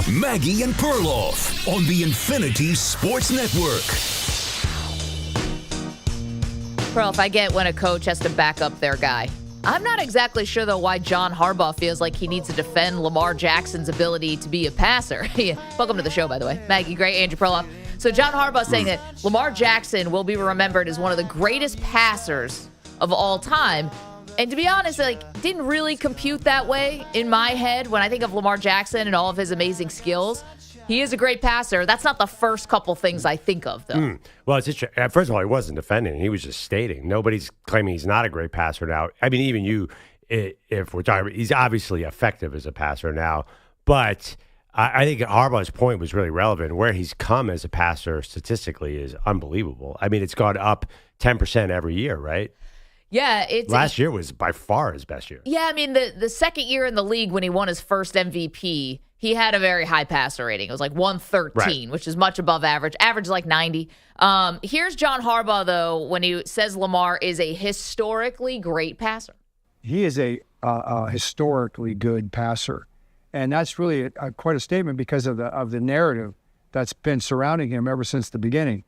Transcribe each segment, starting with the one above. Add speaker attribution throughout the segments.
Speaker 1: Maggie and Perloff on the Infinity Sports Network.
Speaker 2: Perloff, I get when a coach has to back up their guy. I'm not exactly sure, though, why John Harbaugh feels like he needs to defend Lamar Jackson's ability to be a passer. Welcome to the show, by the way. Maggie Gray, Andrew Perloff. So John Harbaugh saying that Lamar Jackson will be remembered as one of the greatest passers of all time. And to be honest, didn't really compute that way in my head when I think of Lamar Jackson and all of his amazing skills. He is a great passer. That's not the first couple things I think of, though.
Speaker 3: Well, it's interesting. First of all, he wasn't defending. He was just stating. Nobody's claiming he's not a great passer now. I mean, even you, if we're talking about, he's obviously effective as a passer now. But I think Harbaugh's point was really relevant. Where he's come as a passer statistically is unbelievable. I mean, it's gone up 10% every year, right?
Speaker 2: Yeah.
Speaker 3: Last year was by far his best year.
Speaker 2: Yeah, I mean, the second year in the league when he won his first MVP, he had a very high passer rating. It was like 113, which is much above average. Average is like 90. Here's John Harbaugh, though, when he says Lamar is a historically great passer.
Speaker 4: He is a historically good passer. And that's really quite a statement because of the narrative that's been surrounding him ever since the beginning.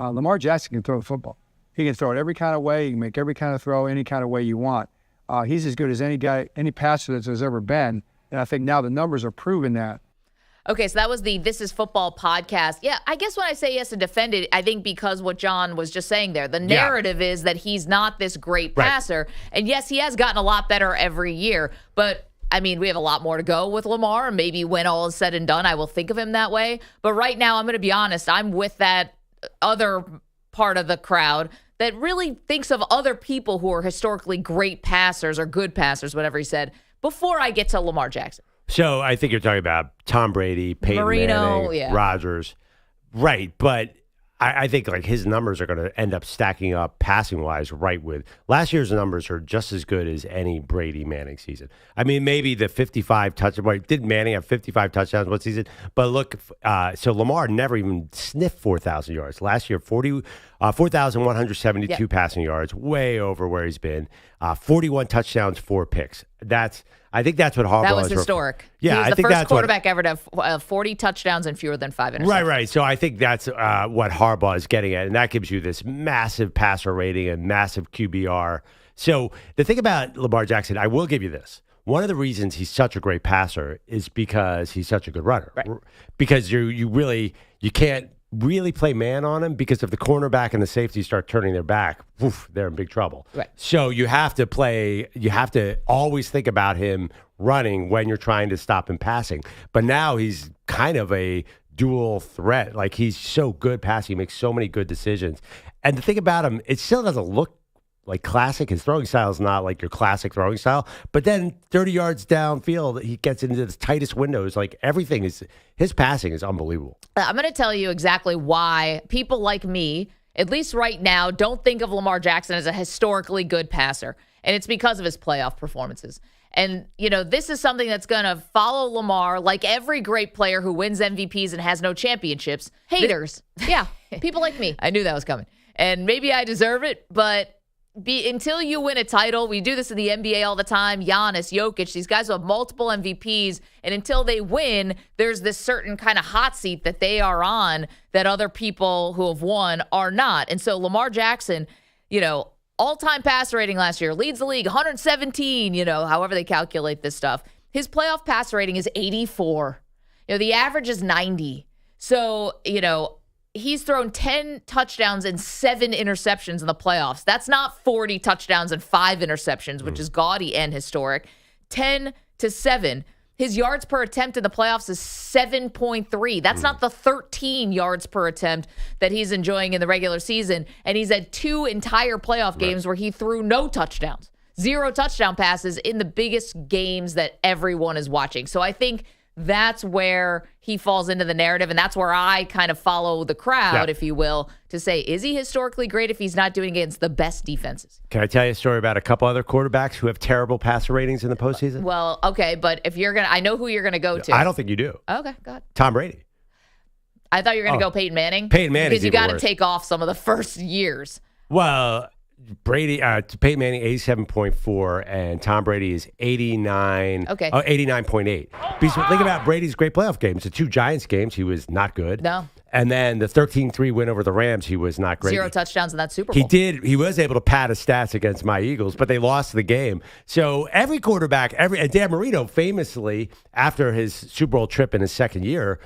Speaker 4: Lamar Jackson can throw the football. He can throw it every kind of way. He can make every kind of throw any kind of way you want. He's as good as any passer that there's ever been. And I think now the numbers are proving that.
Speaker 2: Okay, so that was the This Is Football podcast. Yeah, I guess when I say he has to defend it, I think because what John was just saying there, the narrative is that he's not this great passer. And yes, he has gotten a lot better every year. But, I mean, we have a lot more to go with Lamar. Maybe when all is said and done, I will think of him that way. But right now, I'm going to be honest, I'm with that other part of the crowd that really thinks of other people who are historically great passers or good passers, whatever he said, before I get to Lamar Jackson.
Speaker 3: So I think you're talking about Tom Brady, Peyton Manning, Rodgers. Right, but I think like his numbers are going to end up stacking up passing-wise right with. Last year's numbers are just as good as any Brady Manning season. I mean, maybe the 55 touchdowns. Did Manning have 55 touchdowns one season? But look, so Lamar never even sniffed 4,000 yards. Last year, 4,172 passing yards, way over where he's been. 41 touchdowns, 4 picks. I think that's what Harbaugh
Speaker 2: That was historic.
Speaker 3: Yeah,
Speaker 2: he was
Speaker 3: I
Speaker 2: the
Speaker 3: think
Speaker 2: first
Speaker 3: that's
Speaker 2: quarterback ever to have 40 touchdowns and fewer than 5 interceptions.
Speaker 3: Right. So I think that's what Harbaugh is getting at, and that gives you this massive passer rating and massive QBR. So the thing about Lamar Jackson, I will give you this. One of the reasons he's such a great passer is because he's such a good runner. Right. Because you can't really play man on him, because if the cornerback and the safety start turning their back, they're in big trouble.
Speaker 2: Right.
Speaker 3: So you have to always think about him running when you're trying to stop him passing. But now he's kind of a dual threat. Like, he's so good passing. He makes so many good decisions. And the thing about him, it still doesn't look like classic. His throwing style is not like your classic throwing style. But then 30 yards downfield, he gets into the tightest windows. Like, everything is, his passing is unbelievable.
Speaker 2: I'm going to tell you exactly why people like me, at least right now, don't think of Lamar Jackson as a historically good passer. And it's because of his playoff performances. And, this is something that's going to follow Lamar, like every great player who wins MVPs and has no championships. Haters. Yeah, people like me. I knew that was coming. And maybe I deserve it, but until you win a title, we do this in the NBA all the time, Giannis, Jokic, these guys who have multiple MVPs, and until they win, there's this certain kind of hot seat that they are on that other people who have won are not. And so Lamar Jackson, all-time passer rating last year, leads the league, 117, however they calculate this stuff. His playoff passer rating is 84. The average is 90. So, he's thrown 10 touchdowns and 7 interceptions in the playoffs. That's not 40 touchdowns and 5 interceptions, which is gaudy and historic. 10-7. His yards per attempt in the playoffs is 7.3. That's not the 13 yards per attempt that he's enjoying in the regular season. And he's had 2 entire playoff games where he threw no touchdowns. 0 touchdown passes in the biggest games that everyone is watching. So I think that's where he falls into the narrative, and that's where I kind of follow the crowd, if you will, to say, is he historically great if he's not doing it against the best defenses?
Speaker 3: Can I tell you a story about a couple other quarterbacks who have terrible passer ratings in the postseason?
Speaker 2: Well, okay, but if you're going to, I know who you're going to go to.
Speaker 3: I don't think you do.
Speaker 2: Okay, go ahead.
Speaker 3: Tom Brady.
Speaker 2: I thought you were going to go Peyton Manning.
Speaker 3: Peyton Manning.
Speaker 2: Because you got to take off some of the first years.
Speaker 3: Well, Peyton Manning 87.4, and Tom Brady is 89.
Speaker 2: Okay.
Speaker 3: 89.8. Because think about Brady's great playoff games. The 2 Giants games, he was not good.
Speaker 2: No.
Speaker 3: And then the 13-3 win over the Rams, he was not great.
Speaker 2: 0 touchdowns in that Super Bowl.
Speaker 3: He was able to pad his stats against my Eagles, but they lost the game. So every quarterback, and Dan Marino famously, after his Super Bowl trip in his second year,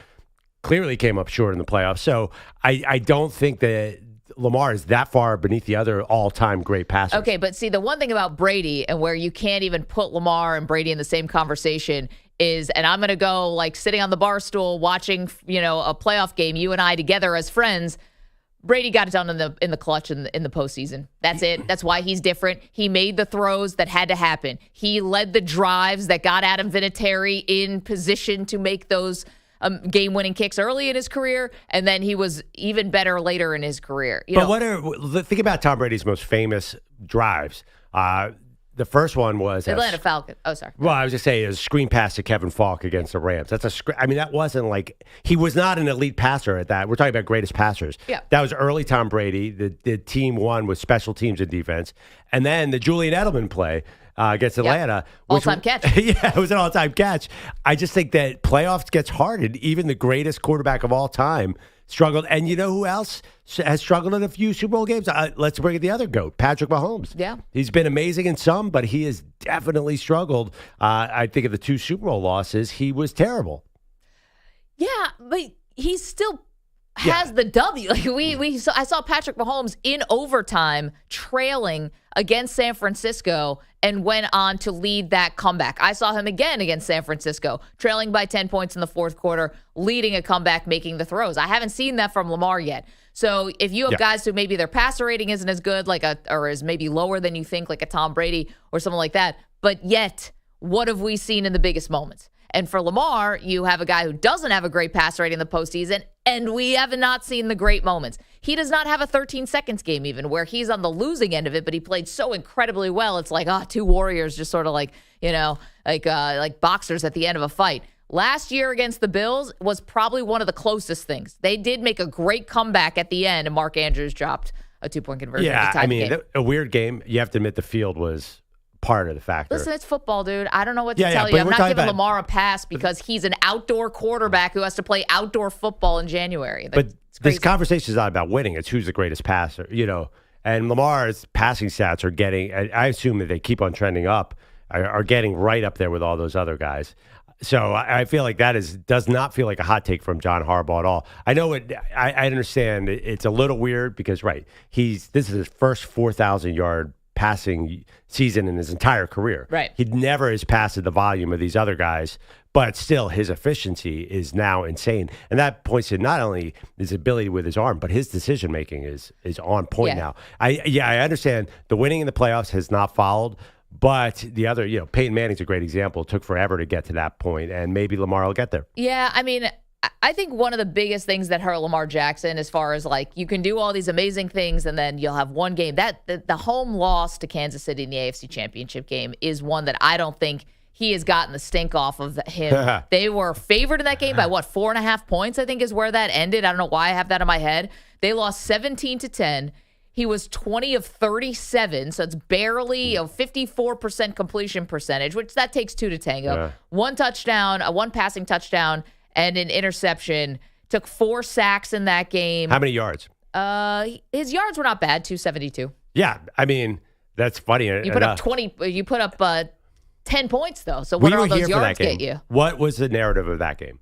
Speaker 3: clearly came up short in the playoffs. So I don't think that Lamar is that far beneath the other all-time great passers.
Speaker 2: Okay, but see, the one thing about Brady and where you can't even put Lamar and Brady in the same conversation is, and I'm going to go like sitting on the bar stool watching, a playoff game, you and I together as friends. Brady got it done in the clutch in the postseason. That's it. That's why he's different. He made the throws that had to happen. He led the drives that got Adam Vinatieri in position to make those game-winning kicks early in his career, and then he was even better later in his career.
Speaker 3: Think about Tom Brady's most famous drives. The first one was
Speaker 2: Atlanta Falcons. Oh, sorry.
Speaker 3: Well, I was just saying, a screen pass to Kevin Falk against the Rams. That wasn't like, he was not an elite passer at that. We're talking about greatest passers.
Speaker 2: Yeah. That
Speaker 3: That was early Tom Brady. The team won with special teams and defense. And then the Julian Edelman play against Atlanta.
Speaker 2: All-time catch.
Speaker 3: Yeah, it was an all-time catch. I just think that playoffs gets hard, and even the greatest quarterback of all time struggled. And you know who else has struggled in a few Super Bowl games? Let's bring in the other GOAT, Patrick Mahomes.
Speaker 2: Yeah.
Speaker 3: He's been amazing in some, but he has definitely struggled. I think of the 2 Super Bowl losses, he was terrible.
Speaker 2: Yeah, but he still has the W. Like I saw Patrick Mahomes in overtime trailing against San Francisco and went on to lead that comeback. I saw him again against San Francisco, trailing by 10 points in the fourth quarter, leading a comeback, making the throws. I haven't seen that from Lamar yet. So if you have guys who maybe their passer rating isn't as good, or is maybe lower than you think, like a Tom Brady or something like that, but yet, what have we seen in the biggest moments? And for Lamar, you have a guy who doesn't have a great pass rating in the postseason, and we have not seen the great moments. He does not have a 13 seconds game even, where he's on the losing end of it, but he played so incredibly well. It's like, 2 warriors just sort of like boxers at the end of a fight. Last year against the Bills was probably one of the closest things. They did make a great comeback at the end, and Mark Andrews dropped a 2-point conversion.
Speaker 3: Yeah, a weird game. You have to admit the field was part of the factor.
Speaker 2: Listen, it's football, dude. I don't know what to tell you. I'm not giving Lamar a pass because he's an outdoor quarterback who has to play outdoor football in January.
Speaker 3: But this conversation is not about winning. It's who's the greatest passer, And Lamar's passing stats are getting, I assume that they keep on trending up, are getting right up there with all those other guys. So I feel like that does not feel like a hot take from John Harbaugh at all. I know it. I understand it's a little weird because, this is his first 4,000-yard passing season in his entire career.
Speaker 2: Right.
Speaker 3: He never has passed the volume of these other guys, but still his efficiency is now insane. And that points to not only his ability with his arm, but his decision-making is on point now. I understand the winning in the playoffs has not followed, but the other, Peyton Manning's a great example. It took forever to get to that point, and maybe Lamar will get there.
Speaker 2: Yeah, I think one of the biggest things that hurt Lamar Jackson, as far as you can do all these amazing things and then you'll have one game, that the home loss to Kansas City in the AFC Championship game is one that I don't think he has gotten the stink off of him. They were favored in that game by 4.5 points, I think is where that ended. I don't know why I have that in my head. They lost 17-10. He was 20 of 37, so it's barely a 54% completion percentage, which that takes 2 to tango. Yeah. One passing touchdown, and an interception. Took 4 sacks in that game.
Speaker 3: How many yards?
Speaker 2: His yards were not bad, 272.
Speaker 3: Yeah, that's funny.
Speaker 2: You put up 20. You put up 10 points though. So what do all those yards get you?
Speaker 3: What was the narrative of that game?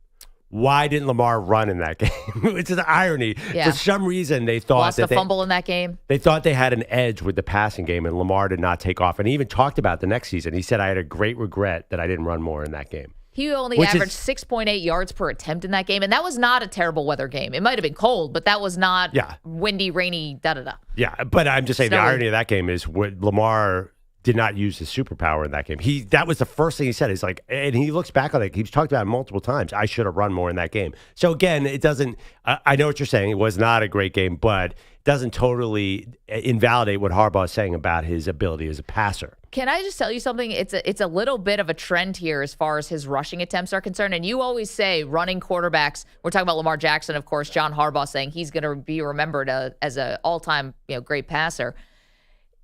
Speaker 3: Why didn't Lamar run in that game? It's an irony. Yeah. For some reason, they thought
Speaker 2: lost a fumble in that game.
Speaker 3: They thought they had an edge with the passing game, and Lamar did not take off. And he even talked about the next season. He said, "I had a great regret that I didn't run more in that game."
Speaker 2: He only averaged 6.8 yards per attempt in that game, and that was not a terrible weather game. It might have been cold, but that was not windy, rainy, da-da-da.
Speaker 3: Yeah, but I'm just saying the irony of that game is Lamar did not use his superpower in that game. That was the first thing he said. He's like, and he looks back on it. He's talked about it multiple times. I should have run more in that game. So again, it doesn't. I know what you're saying. It was not a great game, but it doesn't totally invalidate what Harbaugh is saying about his ability as a passer.
Speaker 2: Can I just tell you something? It's a little bit of a trend here as far as his rushing attempts are concerned. And you always say running quarterbacks. We're talking about Lamar Jackson, of course. John Harbaugh saying he's going to be remembered as an all-time great passer.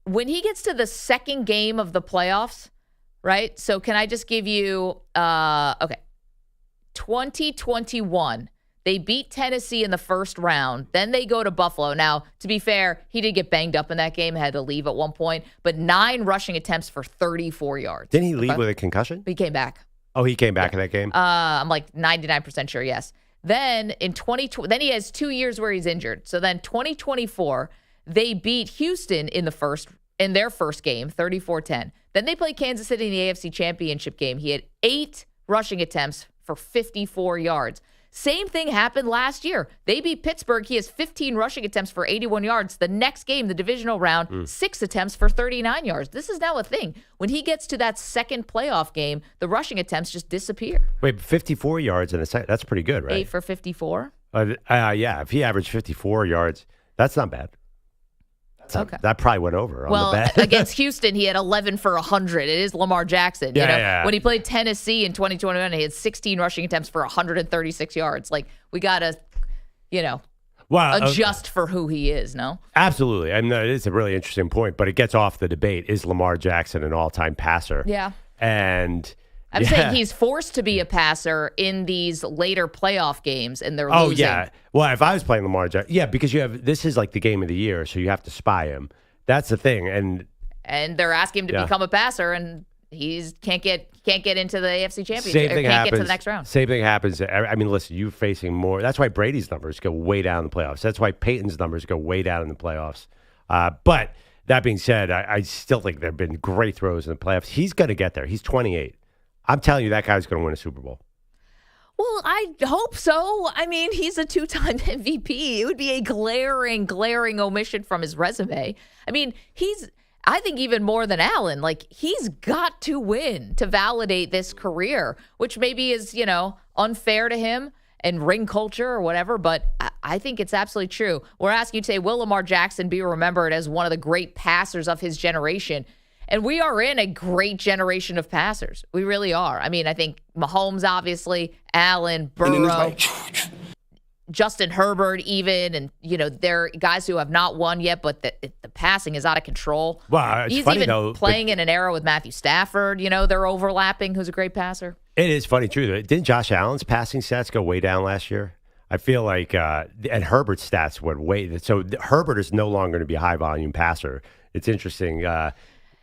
Speaker 2: when he gets to the second game of the playoffs, right? So can I just give you, 2021, they beat Tennessee in the first round. Then they go to Buffalo. Now, to be fair, he did get banged up in that game, had to leave at one point, but 9 rushing attempts for 34 yards.
Speaker 3: Didn't he leave with a concussion?
Speaker 2: He came back.
Speaker 3: Oh, he came back in that game?
Speaker 2: I'm like 99% sure, yes. Then in 2020, then he has 2 years where he's injured. So then 2024, they beat Houston in their first game, 34-10. Then they played Kansas City in the AFC Championship game. He had 8 rushing attempts for 54 yards. Same thing happened last year. They beat Pittsburgh. He has 15 rushing attempts for 81 yards. The next game, the divisional round, 6 attempts for 39 yards. This is now a thing. When he gets to that second playoff game, the rushing attempts just disappear.
Speaker 3: Wait, 54 yards in a second. That's pretty good, right?
Speaker 2: 8 for 54.
Speaker 3: Yeah, if he averaged 54 yards, that's not bad.
Speaker 2: Okay.
Speaker 3: That probably went over on the bet.
Speaker 2: Against Houston, he had 11 for 100. It is Lamar Jackson.
Speaker 3: Yeah.
Speaker 2: When he played Tennessee in 2021, he had 16 rushing attempts for 136 yards. Like, we got to, adjust for who he is, no?
Speaker 3: Absolutely. I mean, it is a really interesting point, but it gets off the debate. Is Lamar Jackson an all-time passer?
Speaker 2: Yeah.
Speaker 3: And
Speaker 2: I'm saying he's forced to be a passer in these later playoff games, and they're losing.
Speaker 3: Oh, yeah. Well, if I was playing Lamar Jackson, because this is like the game of the year, so you have to spy him. That's the thing.
Speaker 2: And they're asking him to become a passer, and he can't get into the AFC Championship.
Speaker 3: Same thing
Speaker 2: can't
Speaker 3: happens.
Speaker 2: get to the next round.
Speaker 3: Same thing happens. I mean, listen, you're facing more. That's why Brady's numbers go way down in the playoffs. That's why Peyton's numbers go way down in the playoffs. But that being said, I still think there have been great throws in the playoffs. He's going to get there. He's 28. I'm telling you, that guy's going to win a Super Bowl.
Speaker 2: Well, I hope so. I mean, he's a 2-time MVP. It would be a glaring omission from his resume. I mean, I think even more than Allen, like, he's got to win to validate this career, which maybe is, unfair to him and ring culture or whatever, but I think it's absolutely true. We're asking you today, will Lamar Jackson be remembered as one of the great passers of his generation? And we are in a great generation of passers. We really are. I mean, I think Mahomes, obviously, Allen, Burrow, Justin Herbert even, and, they're guys who have not won yet, but the passing is out of control.
Speaker 3: Well, it's
Speaker 2: He's
Speaker 3: funny,
Speaker 2: even
Speaker 3: though,
Speaker 2: playing in an era with Matthew Stafford. They're overlapping, who's a great passer.
Speaker 3: It is funny, too. Didn't Josh Allen's passing stats go way down last year? I feel like, and Herbert's stats went way. So Herbert is no longer going to be a high-volume passer. It's interesting.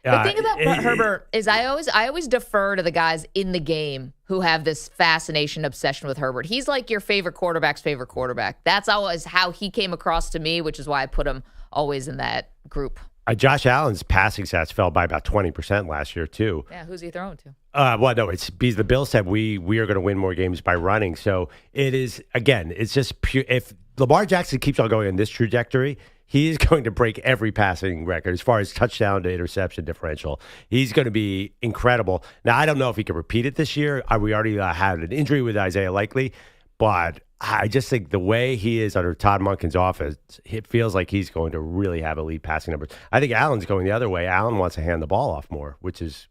Speaker 2: The thing about Herbert is I always defer to the guys in the game who have this fascination, obsession with Herbert. He's like your favorite quarterback's favorite quarterback. That's always how he came across to me, which is why I put him always in that group.
Speaker 3: Josh Allen's passing stats fell by about 20% last year, too.
Speaker 2: Yeah, who's he throwing to?
Speaker 3: Well, no, it's because the Bills said we are going to win more games by running. So it is, again, it's just pure. If Lamar Jackson keeps on going in this trajectory, he is going to break every passing record as far as touchdown to interception differential. He's going to be incredible. Now, I don't know if he can repeat it this year. We already had an injury with Isaiah Likely, but I just think the way he is under Todd Monken's offense, it feels like he's going to really have elite passing numbers. I think Allen's going the other way. Allen wants to hand the ball off more, which is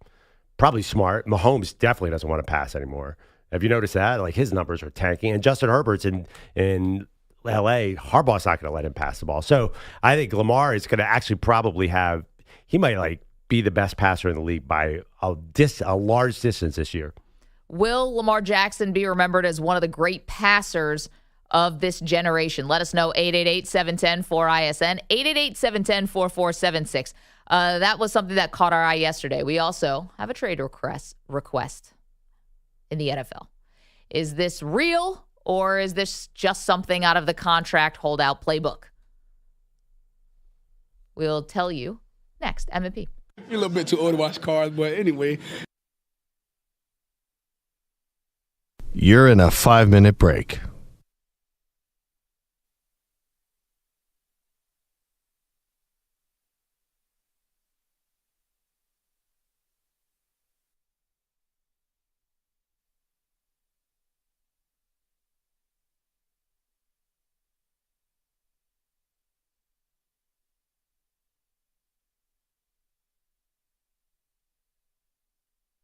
Speaker 3: probably smart. Mahomes definitely doesn't want to pass anymore. Have you noticed that? Like, his numbers are tanking. And Justin Herbert's in L.A., Harbaugh's not going to let him pass the ball. So I think Lamar is going to actually probably he might be the best passer in the league by a large distance this year.
Speaker 2: Will Lamar Jackson be remembered as one of the great passers of this generation? Let us know, 888-710-4ISN, 888-710-4476. That was something that caught our eye yesterday. We also have a trade request in the NFL. Is this real? Or is this just something out of the contract holdout playbook? We'll tell you next. M&P.
Speaker 5: You're a little bit too old to watch cars, but anyway.
Speaker 6: You're in a 5-minute break.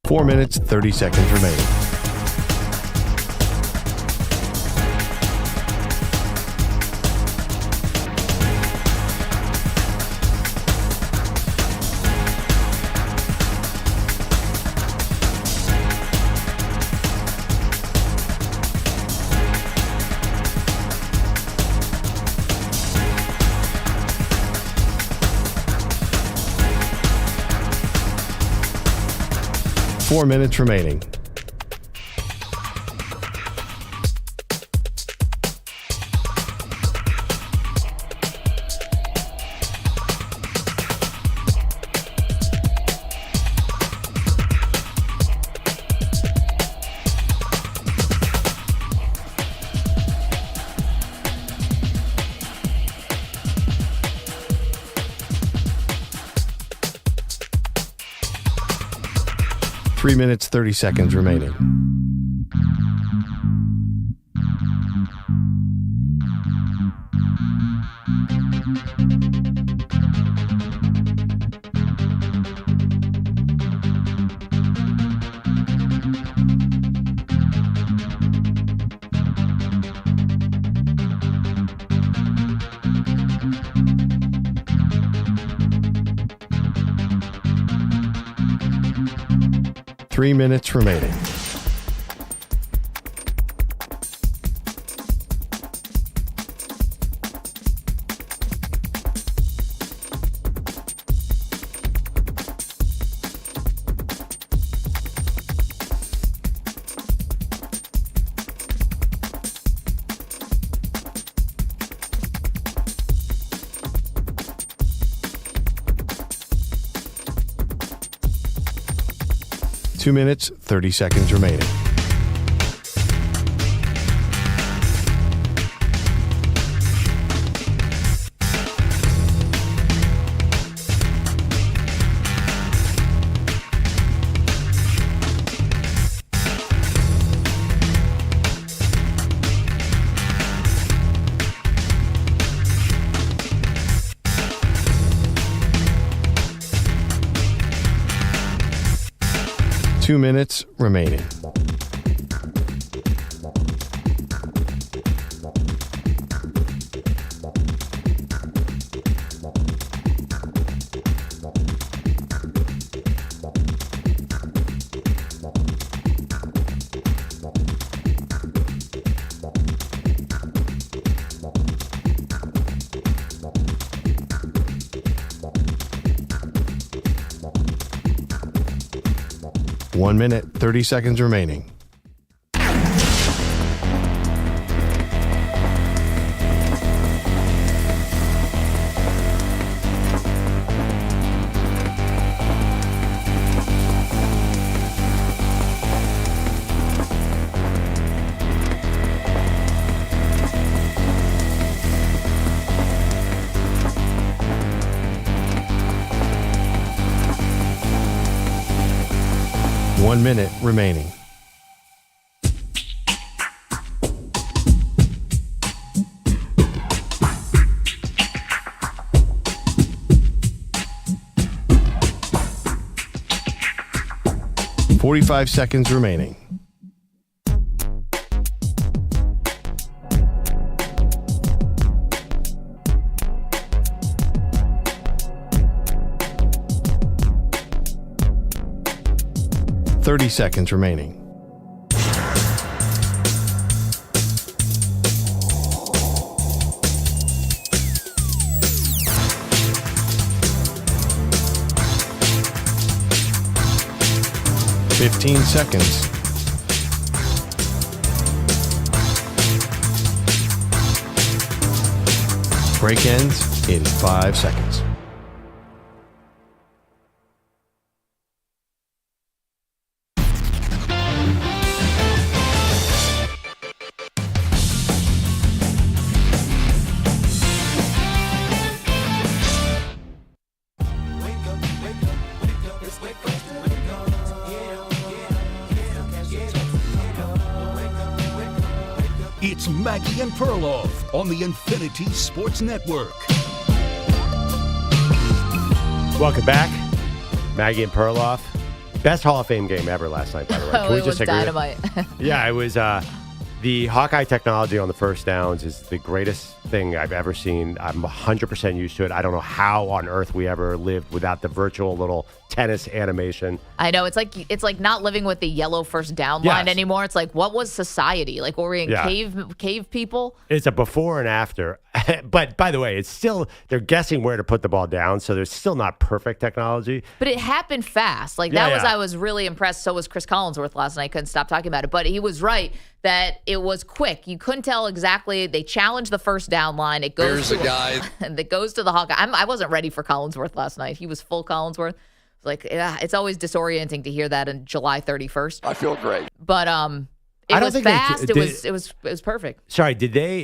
Speaker 6: Four minutes, 30 seconds remaining. 4 minutes remaining. Three minutes, 30 seconds remaining. Three minutes remaining. Two minutes, 30 seconds remaining. Two minutes remaining. 1 minute, 30 seconds remaining. One minute remaining. .45 seconds remaining. .30 seconds remaining. .15 seconds. Break ends in 5 seconds.
Speaker 1: It's Maggie and Perloff on the Infinity Sports Network.
Speaker 3: Welcome back. Maggie and Perloff. Best Hall of Fame game ever last night, by the way. Can we
Speaker 2: it
Speaker 3: just
Speaker 2: was
Speaker 3: agree?
Speaker 2: dynamite.
Speaker 3: Yeah, it was. The Hawkeye technology on the first downs is the greatest thing I've ever seen. I'm 100% used to it. I don't know how on earth we ever lived without the virtual little tennis animation.
Speaker 2: I know. It's like not living with the yellow first down line anymore. It's like, what was society? Like, were we in cave people?
Speaker 3: It's a before and after. But by the way, it's still, they're guessing where to put the ball down, so there's still not perfect technology.
Speaker 2: But it happened fast. I was really impressed. So was Chris Collinsworth last night. Couldn't stop talking about it. But he was right that it was quick. You couldn't tell exactly. They challenged the first down line. It goes to a guy that goes to the Hawkeye. I wasn't ready for Collinsworth last night. He was full Collinsworth. It's always disorienting to hear that on July 31st.
Speaker 7: I feel great.
Speaker 2: But it was fast. It was perfect.
Speaker 3: Sorry,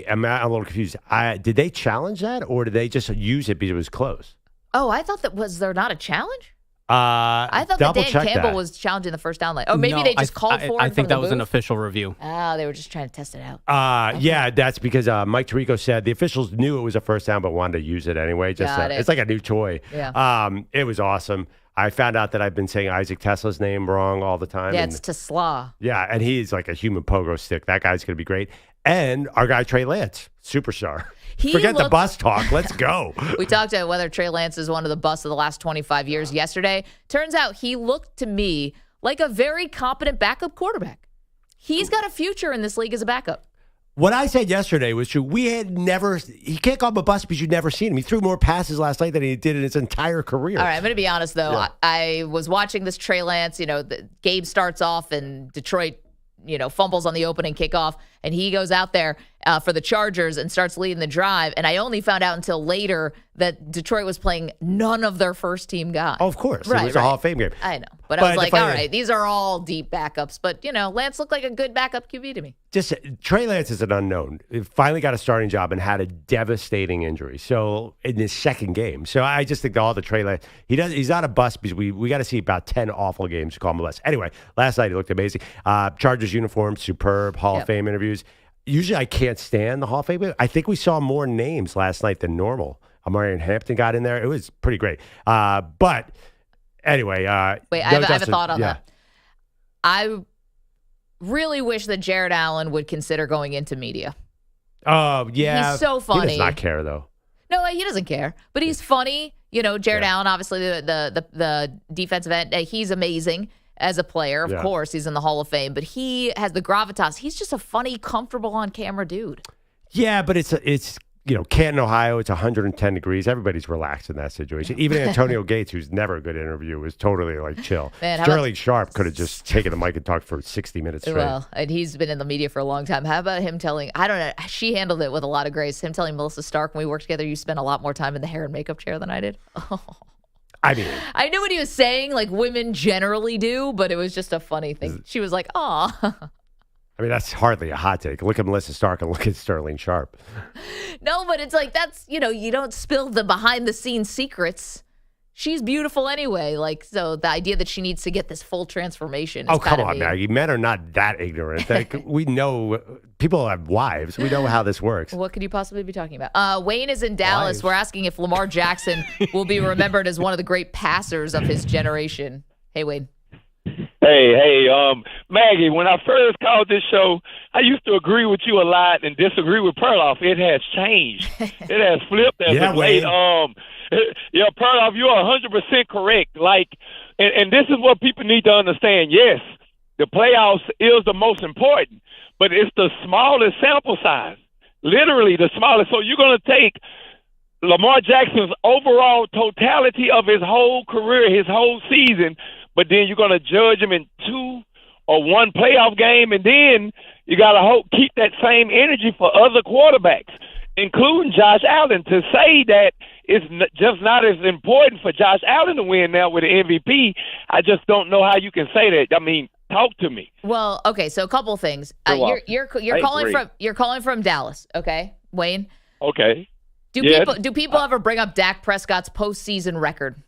Speaker 3: I'm a little confused. Did they challenge that, or did they just use it because it was close?
Speaker 2: Oh, I thought was there not a challenge? I thought that Dan Campbell was challenging the first down line. Or maybe they just called for it.
Speaker 8: I think that was an official review.
Speaker 2: Oh, they were just trying to test it out.
Speaker 3: Okay. Yeah, that's because Mike Tirico said the officials knew it was a first down but wanted to use it anyway. It's like a new toy.
Speaker 2: Yeah.
Speaker 3: It was awesome. I found out that I've been saying Isaac Tesla's name wrong all the time.
Speaker 2: Yeah, it's Tesla.
Speaker 3: Yeah, and he's like a human pogo stick. That guy's going to be great. And our guy Trey Lance, superstar. Forget the bus talk. Let's go.
Speaker 2: We talked about whether Trey Lance is one of the busts of the last 25 years yesterday. Turns out he looked to me like a very competent backup quarterback. He's got a future in this league as a backup.
Speaker 3: What I said yesterday was true. He can't call him a bust because you'd never seen him. He threw more passes last night than he did in his entire career.
Speaker 2: All right, I'm going to be honest, though. Yeah. I was watching this Trey Lance. The game starts off and Detroit, fumbles on the opening kickoff, and he goes out there for the Chargers and starts leading the drive. And I only found out until later that Detroit was playing none of their first-team guys.
Speaker 3: Oh, of course. It was a Hall of Fame game.
Speaker 2: I know. But I was like, all right, these are all deep backups. But, Lance looked like a good backup QB to me.
Speaker 3: Just Trey Lance is an unknown. He finally got a starting job and had a devastating injury. So in his second game. So I just think all the Trey Lance, he's not a bust because we got to see about 10 awful games to call him a bust. Anyway, last night he looked amazing. Chargers uniform, superb, Hall of Fame interviews. Usually I can't stand the Hall of Fame. I think we saw more names last night than normal. Amarian Hampton got in there. It was pretty great. But anyway.
Speaker 2: Wait, I have a thought on that. I really wish that Jared Allen would consider going into media.
Speaker 3: Oh, yeah.
Speaker 2: He's so funny.
Speaker 3: He does not care, though.
Speaker 2: No, he doesn't care. But he's funny. Jared Allen, obviously the defensive end, he's amazing as a player. Of course, he's in the Hall of Fame. But he has the gravitas. He's just a funny, comfortable on-camera dude.
Speaker 3: Yeah, but it's Canton, Ohio, it's 110 degrees. Everybody's relaxed in that situation. Even Antonio Gates, who's never a good interview, was totally chill. Man, Sterling Sharp could have just taken the mic and talked for 60 minutes straight.
Speaker 2: Well, and he's been in the media for a long time. How about him telling, I don't know, she handled it with a lot of grace. Him telling Melissa Stark when we worked together, you spent a lot more time in the hair and makeup chair than I did. Oh.
Speaker 3: I mean,
Speaker 2: I knew what he was saying, like women generally do, but it was just a funny thing. She was like, aw.
Speaker 3: I mean, that's hardly a hot take. Look at Melissa Stark and look at Sterling Sharp.
Speaker 2: No, but it's like, that's, you don't spill the behind-the-scenes secrets. She's beautiful anyway. So the idea that she needs to get this full transformation is
Speaker 3: come on, Maggie. Men are not that ignorant. We know people have wives. We know how this works.
Speaker 2: What could you possibly be talking about? Wayne is in Dallas. We're asking if Lamar Jackson will be remembered as one of the great passers of his generation. Hey, Wayne.
Speaker 9: Hey, Maggie, when I first called this show, I used to agree with you a lot and disagree with Perloff. It has changed. It has flipped as of late. Perloff, you are 100% correct. And this is what people need to understand. Yes, the playoffs is the most important, but it's the smallest sample size. Literally the smallest. So you're going to take Lamar Jackson's overall totality of his whole career, his whole season, but then you're going to judge him in 2 or 1 playoff game, and then you got to keep that same energy for other quarterbacks, including Josh Allen. To say that it's just not as important for Josh Allen to win now with the MVP, I just don't know how you can say that. I mean, talk to me.
Speaker 2: Well, okay, so a couple of things. You're calling from Dallas, okay, Wayne?
Speaker 9: Okay.
Speaker 2: Do people ever bring up Dak Prescott's postseason record?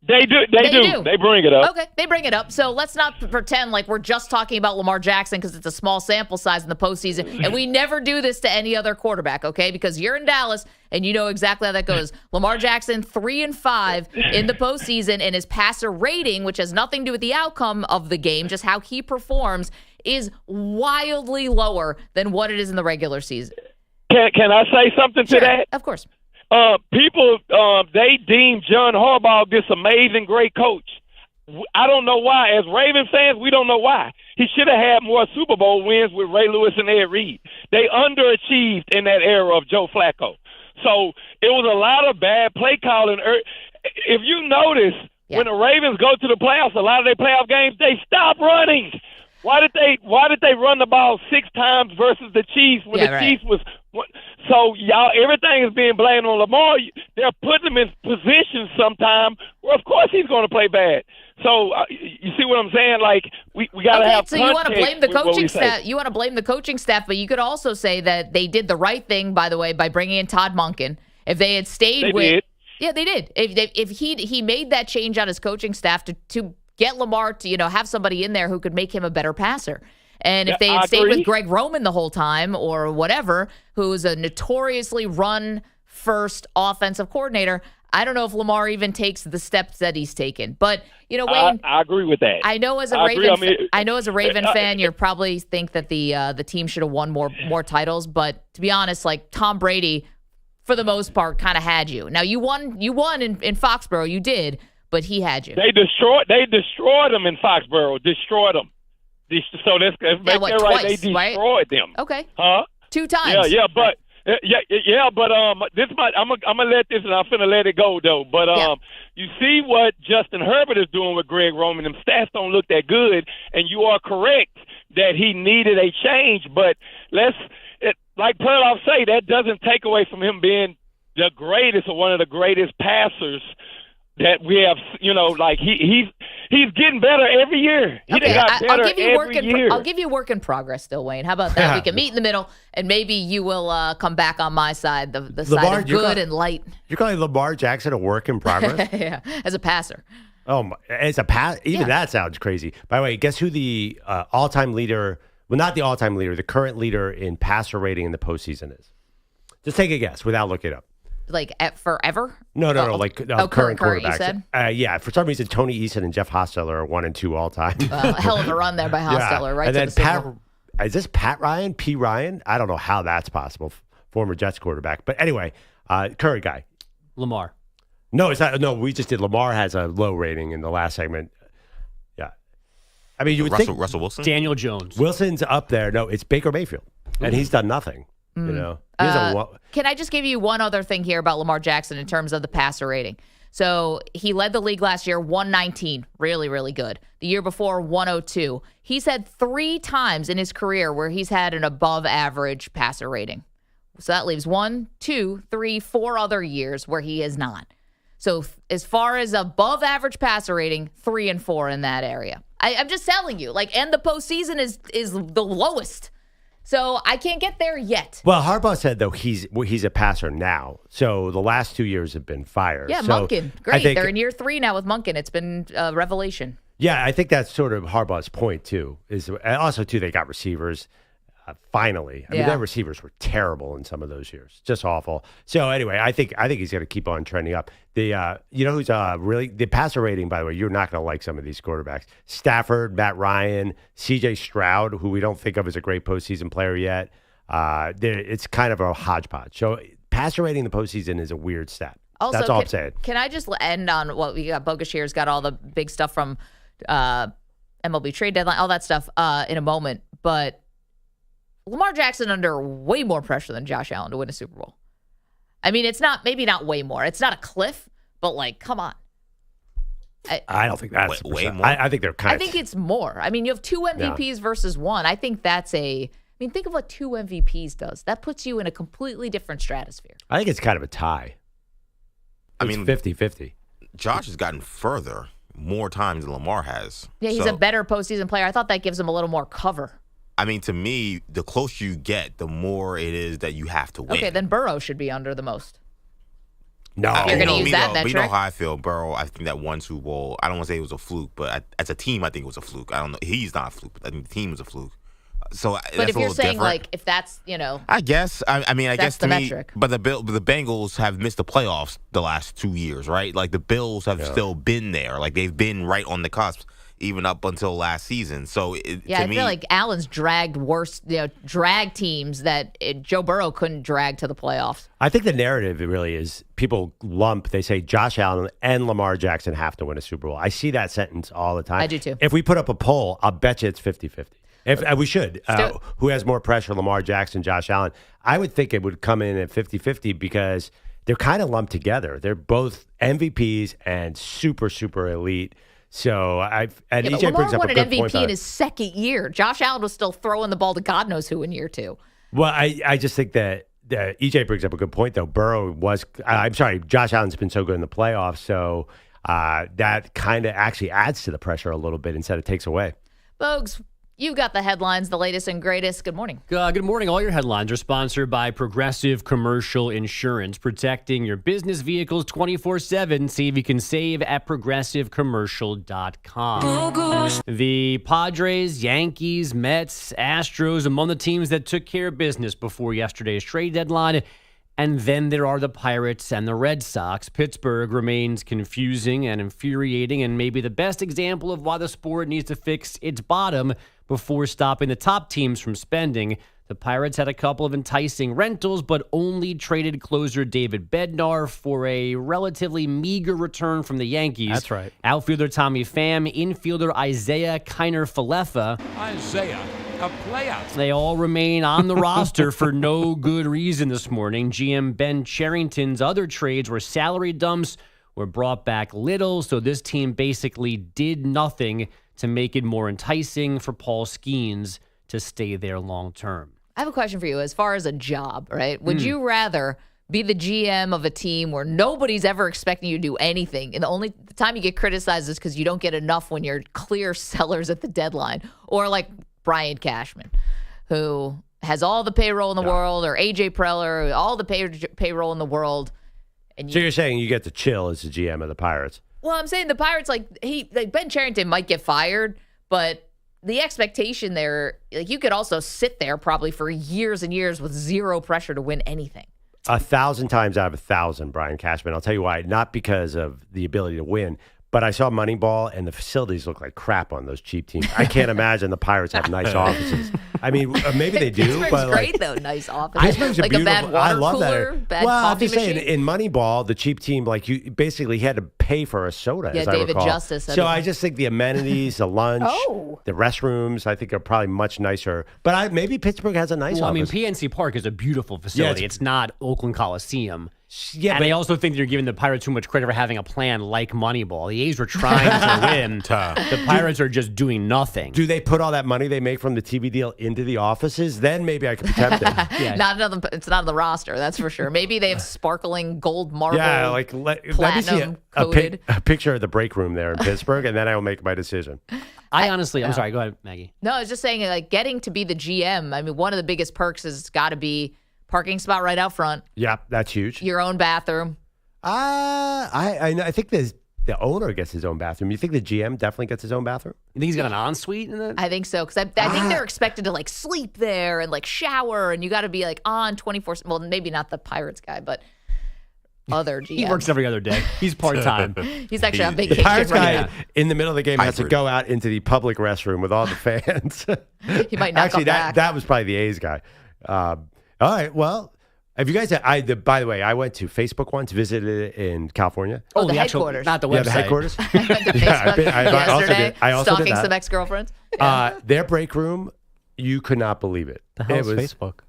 Speaker 9: They do. They bring it up.
Speaker 2: Okay, they bring it up. So let's not pretend like we're just talking about Lamar Jackson because it's a small sample size in the postseason. And we never do this to any other quarterback, okay? Because you're in Dallas and you know exactly how that goes. Lamar Jackson, 3-5 in the postseason, and his passer rating, which has nothing to do with the outcome of the game, just how he performs, is wildly lower than what it is in the regular season.
Speaker 9: Can I say something to that?
Speaker 2: Of course.
Speaker 9: People, they deem John Harbaugh this amazing, great coach. I don't know why. As Ravens fans, we don't know why. He should have had more Super Bowl wins with Ray Lewis and Ed Reed. They underachieved in that era of Joe Flacco. So it was a lot of bad play calling. If you notice, when the Ravens go to the playoffs, a lot of their playoff games, they stop running. Why did they run the ball 6 times versus the Chiefs when Chiefs was? So y'all, everything is being blamed on Lamar. They're putting him in positions sometime where, of course, he's going to play bad. So you see what I'm saying? Like we got to have.
Speaker 2: So you want to blame the coaching staff? You want to blame the coaching staff, but you could also say that they did the right thing, by the way, by bringing in Todd Monken. If they had stayed yeah, they did. If he made that change on his coaching staff to get Lamar to have somebody in there who could make him a better passer. And if they had stayed with Greg Roman the whole time or whatever, who's a notoriously run-first offensive coordinator, I don't know if Lamar even takes the steps that he's taken. But, Wayne,
Speaker 9: I agree with that.
Speaker 2: I know as a Raven fan, you probably think that the team should have won more titles. But to be honest, like Tom Brady, for the most part, kind of had you. Now, you won in Foxborough. You did. But he had you. They
Speaker 9: destroyed them in Foxborough. Destroyed them. So let's make that right.
Speaker 2: Twice,
Speaker 9: they destroyed them.
Speaker 2: Okay.
Speaker 9: Huh?
Speaker 2: 2 times.
Speaker 9: But this might. I'm gonna let this, and I'm finna let it go though. But you see what Justin Herbert is doing with Greg Roman. Them stats don't look that good, and you are correct that he needed a change. But like Perloff say, that doesn't take away from him being the greatest or one of the greatest passers that we have, like he's getting better every year.
Speaker 2: I'll give you work in progress still, Wayne. How about that? We can meet in the middle, and maybe you will come back on my side, the side of good and light.
Speaker 3: You're calling Lamar Jackson a work in progress?
Speaker 2: Yeah, as a passer.
Speaker 3: Oh, as a pass, even that sounds crazy. By the way, guess who the all-time leader? Well, not the all-time leader. The current leader in passer rating in the postseason is. Just take a guess without looking it up.
Speaker 2: Like at forever?
Speaker 3: No. Like current quarterbacks.
Speaker 2: You said?
Speaker 3: Yeah. For some reason, Tony Eason and Jeff Hostetler are 1 and 2 all time.
Speaker 2: Hell of a run there by Hostetler, right?
Speaker 3: And then is this Pat Ryan? P. Ryan? I don't know how that's possible. Former Jets quarterback. But anyway, current guy.
Speaker 7: Lamar.
Speaker 3: No, it's not. No, we just did. Lamar has a low rating in the last segment. Yeah. I mean, you would think
Speaker 8: Russell Wilson?
Speaker 7: Daniel Jones.
Speaker 3: Wilson's up there. No, it's Baker Mayfield. And he's done nothing. Can
Speaker 2: I just give you one other thing here about Lamar Jackson in terms of the passer rating? So he led the league last year, 119, really, really good. The year before, 102. He's had 3 times in his career where he's had an above average passer rating. So that leaves 1, 2, 3, 4 other years where he is not. So as far as above average passer rating, 3 and 4 in that area. I'm just telling you, and the postseason is the lowest. So I can't get there yet.
Speaker 3: Well, Harbaugh said, though, he's a passer now. So the last 2 years have been fire.
Speaker 2: Yeah,
Speaker 3: so
Speaker 2: Monken. Great. They're in year 3 now with Monken. It's been a revelation.
Speaker 3: Yeah, I think that's sort of Harbaugh's point, too. Also, too, they got receivers. Finally. I mean, their receivers were terrible in some of those years. Just awful. So anyway, I think he's going to keep on trending up. Who's really the passer rating, by the way, you're not going to like some of these quarterbacks. Stafford, Matt Ryan, CJ Stroud, who we don't think of as a great postseason player yet. It's kind of a hodgepodge. So passer rating in the postseason is a weird stat.
Speaker 2: Also,
Speaker 3: that's all I'm saying.
Speaker 2: Can I just end on what we got? Bogusch here's got all the big stuff from MLB trade deadline, all that stuff in a moment. But Lamar Jackson under way more pressure than Josh Allen to win a Super Bowl. I mean, it's maybe not way more. It's not a cliff, but come on.
Speaker 3: I don't think that's
Speaker 8: way more.
Speaker 3: I think they're kind of.
Speaker 2: I think it's more. I mean, you have 2 MVPs versus 1. I think that's think of what 2 MVPs does. That puts you in a completely different stratosphere.
Speaker 3: I think it's kind of a tie. It's 50-50.
Speaker 8: Josh has gotten further more times than Lamar has.
Speaker 2: Yeah, he's a better postseason player. I thought that gives him a little more cover.
Speaker 8: I mean, to me, the closer you get, the more it is that you have to win.
Speaker 2: Okay, then Burrow should be under the most.
Speaker 3: No.
Speaker 2: You're going to use that metric?
Speaker 8: But you know how I feel. Burrow, I think that one Super Bowl, I don't want to say it was a fluke, but as a team, I think it was a fluke. I don't know. He's not a fluke, but I think the team was a fluke. So
Speaker 2: but if you're saying,
Speaker 8: different.
Speaker 2: if that's,
Speaker 8: I guess. I guess to
Speaker 2: the
Speaker 8: me,
Speaker 2: metric.
Speaker 8: But the Bengals have missed the playoffs the last 2 years, right? the Bills have still been there. They've been right on the cusp. Even up until last season. So,
Speaker 2: I feel like Allen's dragged drag teams that Joe Burrow couldn't drag to the playoffs.
Speaker 3: I think the narrative really is people they say Josh Allen and Lamar Jackson have to win a Super Bowl. I see that sentence all the time.
Speaker 2: I do too.
Speaker 3: If we put up a poll, I'll bet you it's 50-50. We should. Who has more pressure, Lamar Jackson, Josh Allen? I would think it would come in at 50-50 because they're kind of lumped together. They're both MVPs and super, super elite. So EJ brings up a good point.
Speaker 2: Lamar won an MVP in his second year. Josh Allen was still throwing the ball to God knows who in year 2.
Speaker 3: Well, I just think that EJ brings up a good point, though. Josh Allen's been so good in the playoffs, so that kind of actually adds to the pressure a little bit instead of takes away.
Speaker 2: Bogusch, you got the headlines, the latest and greatest. Good morning.
Speaker 7: Good morning. All your headlines are sponsored by Progressive Commercial Insurance, protecting your business vehicles 24/7. See if you can save at progressivecommercial.com. The Padres, Yankees, Mets, Astros, among the teams that took care of business before yesterday's trade deadline. And then there are the Pirates and the Red Sox. Pittsburgh remains confusing and infuriating, and maybe the best example of why the sport needs to fix its bottom before stopping the top teams from spending. The Pirates had a couple of enticing rentals, but only traded closer David Bednar for a relatively meager return from the Yankees.
Speaker 10: That's right.
Speaker 7: Outfielder Tommy Pham, infielder Isaiah Kiner-Falefa.
Speaker 10: Isaiah, a player.
Speaker 7: They all remain on the roster for no good reason this morning. GM Ben Cherington's other trades were salary dumps, were brought back little, so this team basically did nothing to make it more enticing for Paul Skeens to stay there long term.
Speaker 2: I have a question for you as far as a job, right? Would you rather be the GM of a team where nobody's ever expecting you to do anything, and the only time you get criticized is because you don't get enough when you're clear sellers at the deadline, or like Brian Cashman, who has all the payroll in the world, or AJ Preller, all the payroll in the world? And
Speaker 3: So you're saying you get to chill as the GM of the Pirates?
Speaker 2: Well, I'm saying the Pirates, like Ben Cherington might get fired, but the expectation there, like you could also sit there probably for years and years with zero pressure to win anything.
Speaker 3: 1,000 times out of 1,000, Brian Cashman. I'll tell you why. Not because of the ability to win, but I saw Moneyball, and the facilities look like crap on those cheap teams. I can't imagine the Pirates have nice offices. I mean, maybe they do.
Speaker 2: Pittsburgh's
Speaker 3: but
Speaker 2: great, though. Nice offices.
Speaker 3: Pittsburgh's
Speaker 2: like a bad water
Speaker 3: I love
Speaker 2: cooler,
Speaker 3: that.
Speaker 2: bad
Speaker 3: well, I'm
Speaker 2: coffee
Speaker 3: just saying,
Speaker 2: machine.
Speaker 3: in Moneyball, the cheap team, like you basically had to pay for a soda,
Speaker 2: Yeah,
Speaker 3: as I
Speaker 2: David
Speaker 3: recall.
Speaker 2: Justice.
Speaker 3: So I just think the amenities, the lunch, the restrooms, I think are probably much nicer. But maybe Pittsburgh has a nice office.
Speaker 7: I mean, PNC Park is a beautiful facility. It's not Oakland Coliseum.
Speaker 3: Yeah,
Speaker 7: and I also think you're giving the Pirates too much credit for having a plan like Moneyball. The A's were trying to win. The Pirates are just doing nothing.
Speaker 3: Do they put all that money they make from the TV deal into the offices? Then maybe I could be tempted.
Speaker 2: It's not on the roster, that's for sure. Maybe they have sparkling gold marble.
Speaker 3: Yeah, like let me see a picture of the break room there in Pittsburgh, and then I will make my decision.
Speaker 7: I'm sorry, go ahead, Maggie.
Speaker 2: No, I was just saying, like, getting to be the GM, I mean, one of the biggest perks has got to be parking spot right out front.
Speaker 3: Yeah, that's huge.
Speaker 2: Your own bathroom.
Speaker 3: I think the owner gets his own bathroom. You think the GM definitely gets his own bathroom?
Speaker 7: You think he's got an ensuite in it?
Speaker 2: I think so, because I think they're expected to like sleep there and like shower, and you got to be like on 24. Well, maybe not the Pirates guy, but other GM.
Speaker 7: He works every other day. He's part-time.
Speaker 2: He's actually on vacation.
Speaker 3: The Pirates
Speaker 2: right
Speaker 3: guy
Speaker 2: now.
Speaker 3: in the middle of the game has to go out into the public restroom with all the fans.
Speaker 2: He might not come back.
Speaker 3: That was probably the A's guy. All right, well. Have you guys? By the way, I went to Facebook once, visited it in California.
Speaker 2: Oh, the headquarters,
Speaker 7: not the website.
Speaker 3: Yeah, the headquarters.
Speaker 2: I also
Speaker 3: did that.
Speaker 2: some ex-girlfriends. Yeah.
Speaker 3: Their break room, you could not believe it.
Speaker 10: The hell is Facebook?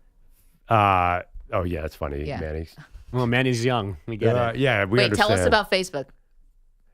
Speaker 3: Oh yeah, that's funny,
Speaker 2: Yeah.
Speaker 3: Manny.
Speaker 7: Well, Manny's young. We get it.
Speaker 3: Yeah, we
Speaker 2: Wait,
Speaker 3: understand.
Speaker 2: tell us about Facebook.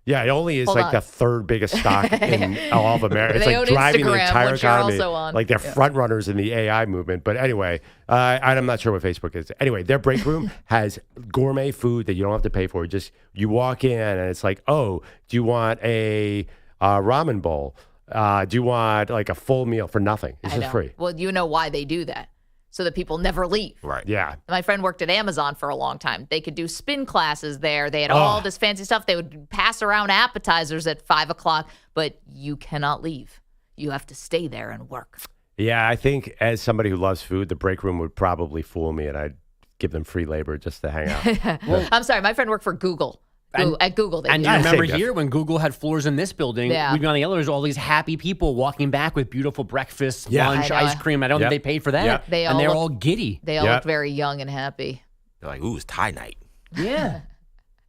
Speaker 3: Yeah, it only is
Speaker 2: Hold
Speaker 3: like
Speaker 2: on.
Speaker 3: the third biggest stock in all of America. It's
Speaker 2: They
Speaker 3: like
Speaker 2: own
Speaker 3: driving the
Speaker 2: Instagram,
Speaker 3: entire
Speaker 2: which you're
Speaker 3: economy.
Speaker 2: also on.
Speaker 3: Like they're front runners in the AI movement. But anyway, I'm not sure what Facebook is. Anyway, their break room has gourmet food that you don't have to pay for. You walk in and it's like, oh, do you want a ramen bowl? Do you want like a full meal for nothing? It's just free.
Speaker 2: Well, you know why they do that. So that people never leave.
Speaker 8: Right.
Speaker 3: Yeah.
Speaker 2: My friend worked at Amazon for a long time. They could do spin classes there. They had all this fancy stuff. They would pass around appetizers at 5 o'clock, but you cannot leave. You have to stay there and work.
Speaker 3: Yeah, I think as somebody who loves food, the break room would probably fool me, and I'd give them free labor just to hang out.
Speaker 2: I'm sorry. My friend worked for Google. At Google.
Speaker 7: And you remember here when Google had floors in this building, we'd be on the elevators, all these happy people walking back with beautiful breakfast, lunch, ice cream. I don't think they paid for that.
Speaker 3: Yep.
Speaker 7: They're all giddy.
Speaker 2: They all look very young and happy.
Speaker 8: They're like, ooh, it's tie night.
Speaker 7: Yeah.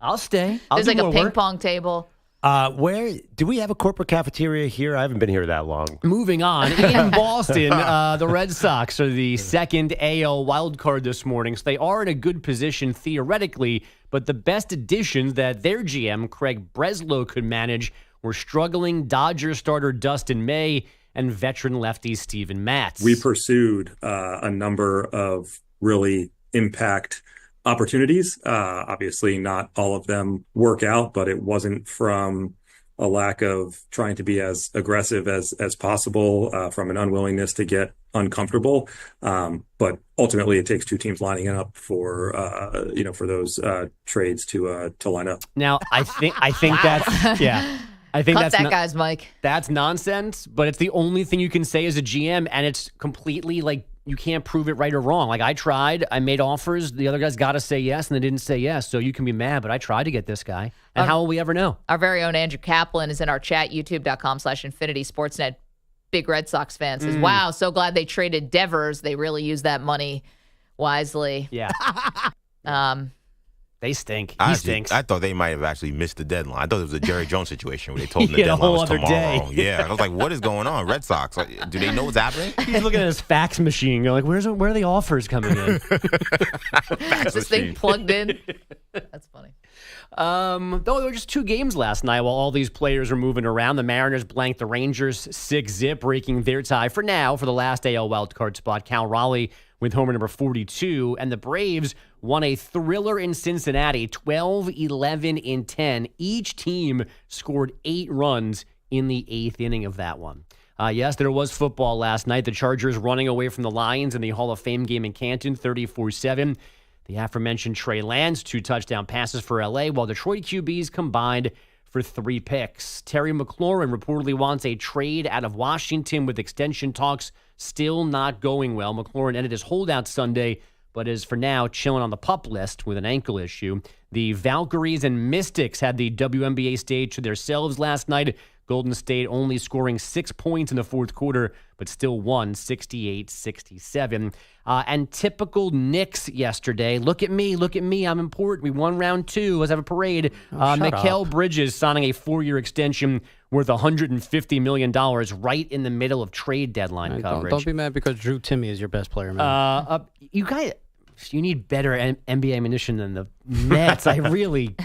Speaker 7: I'll stay.
Speaker 2: There's like a ping pong table.
Speaker 3: Where do we have a corporate cafeteria here? I haven't been here that long.
Speaker 7: Moving on, in Boston, the Red Sox are the second AL wildcard this morning, so they are in a good position theoretically, but the best additions that their GM, Craig Breslow, could manage were struggling Dodgers starter Dustin Maye and veteran lefty Steven Matz.
Speaker 11: We pursued a number of really impact opportunities. Obviously, not all of them work out, but it wasn't from a lack of trying to be as aggressive as possible, from an unwillingness to get uncomfortable. But ultimately, it takes two teams lining up for those trades to line up.
Speaker 7: Now, I think that's I think
Speaker 2: Cut
Speaker 7: that's
Speaker 2: that, guys, Mike.
Speaker 7: That's nonsense, but it's the only thing you can say as a GM, and it's completely like you can't prove it right or wrong. Like I tried, I made offers, the other guys got to say yes, and they didn't say yes. So you can be mad, but I tried to get this guy, and how will we ever know?
Speaker 2: Our very own Andrew Kaplan is in our chat, youtube.com/Infinity Sportsnet. Big Red Sox fan says, "Wow, so glad they traded Devers. They really used that money wisely."
Speaker 7: Yeah. They stink. He
Speaker 8: Honestly,
Speaker 7: stinks.
Speaker 8: I thought they might have actually missed the deadline. I thought it was a Jerry Jones situation where they told him the
Speaker 7: Yeah, a
Speaker 8: deadline
Speaker 7: whole
Speaker 8: was
Speaker 7: other
Speaker 8: tomorrow.
Speaker 7: day.
Speaker 8: Yeah, I was like, what is going on? Red Sox, like, do they know what's happening?
Speaker 7: He's looking at his fax machine, going like, where are the offers coming in?
Speaker 2: This thing plugged in. That's funny.
Speaker 7: Though there were just two games last night while all these players were moving around. The Mariners blanked the Rangers 6-0, breaking their tie for now for the last AL wildcard spot. Cal Raleigh with homer number 42, and the Braves won a thriller in Cincinnati, 12-11-10. Each team scored 8 runs in the 8th inning of that one. Yes, there was football last night. The Chargers running away from the Lions in the Hall of Fame game in Canton, 34-7. The aforementioned Trey Lance, 2 touchdown passes for L.A., while Detroit QBs combined for 3 picks. Terry McLaurin reportedly wants a trade out of Washington with extension talks still not going well. McLaurin ended his holdout Sunday, but is for now chilling on the PUP list with an ankle issue. The Valkyries and Mystics had the WNBA stage to themselves last night. Golden State only scoring 6 points in the fourth quarter, but still won 68-67. And typical Knicks yesterday. Look at me, I'm important. We won round 2. Let's have a parade. Mikal Bridges signing a 4-year extension worth $150 million right in the middle of trade deadline coverage.
Speaker 10: Don't be mad because Drew Timme is your best player, man.
Speaker 7: You need better NBA ammunition than the Nets. I really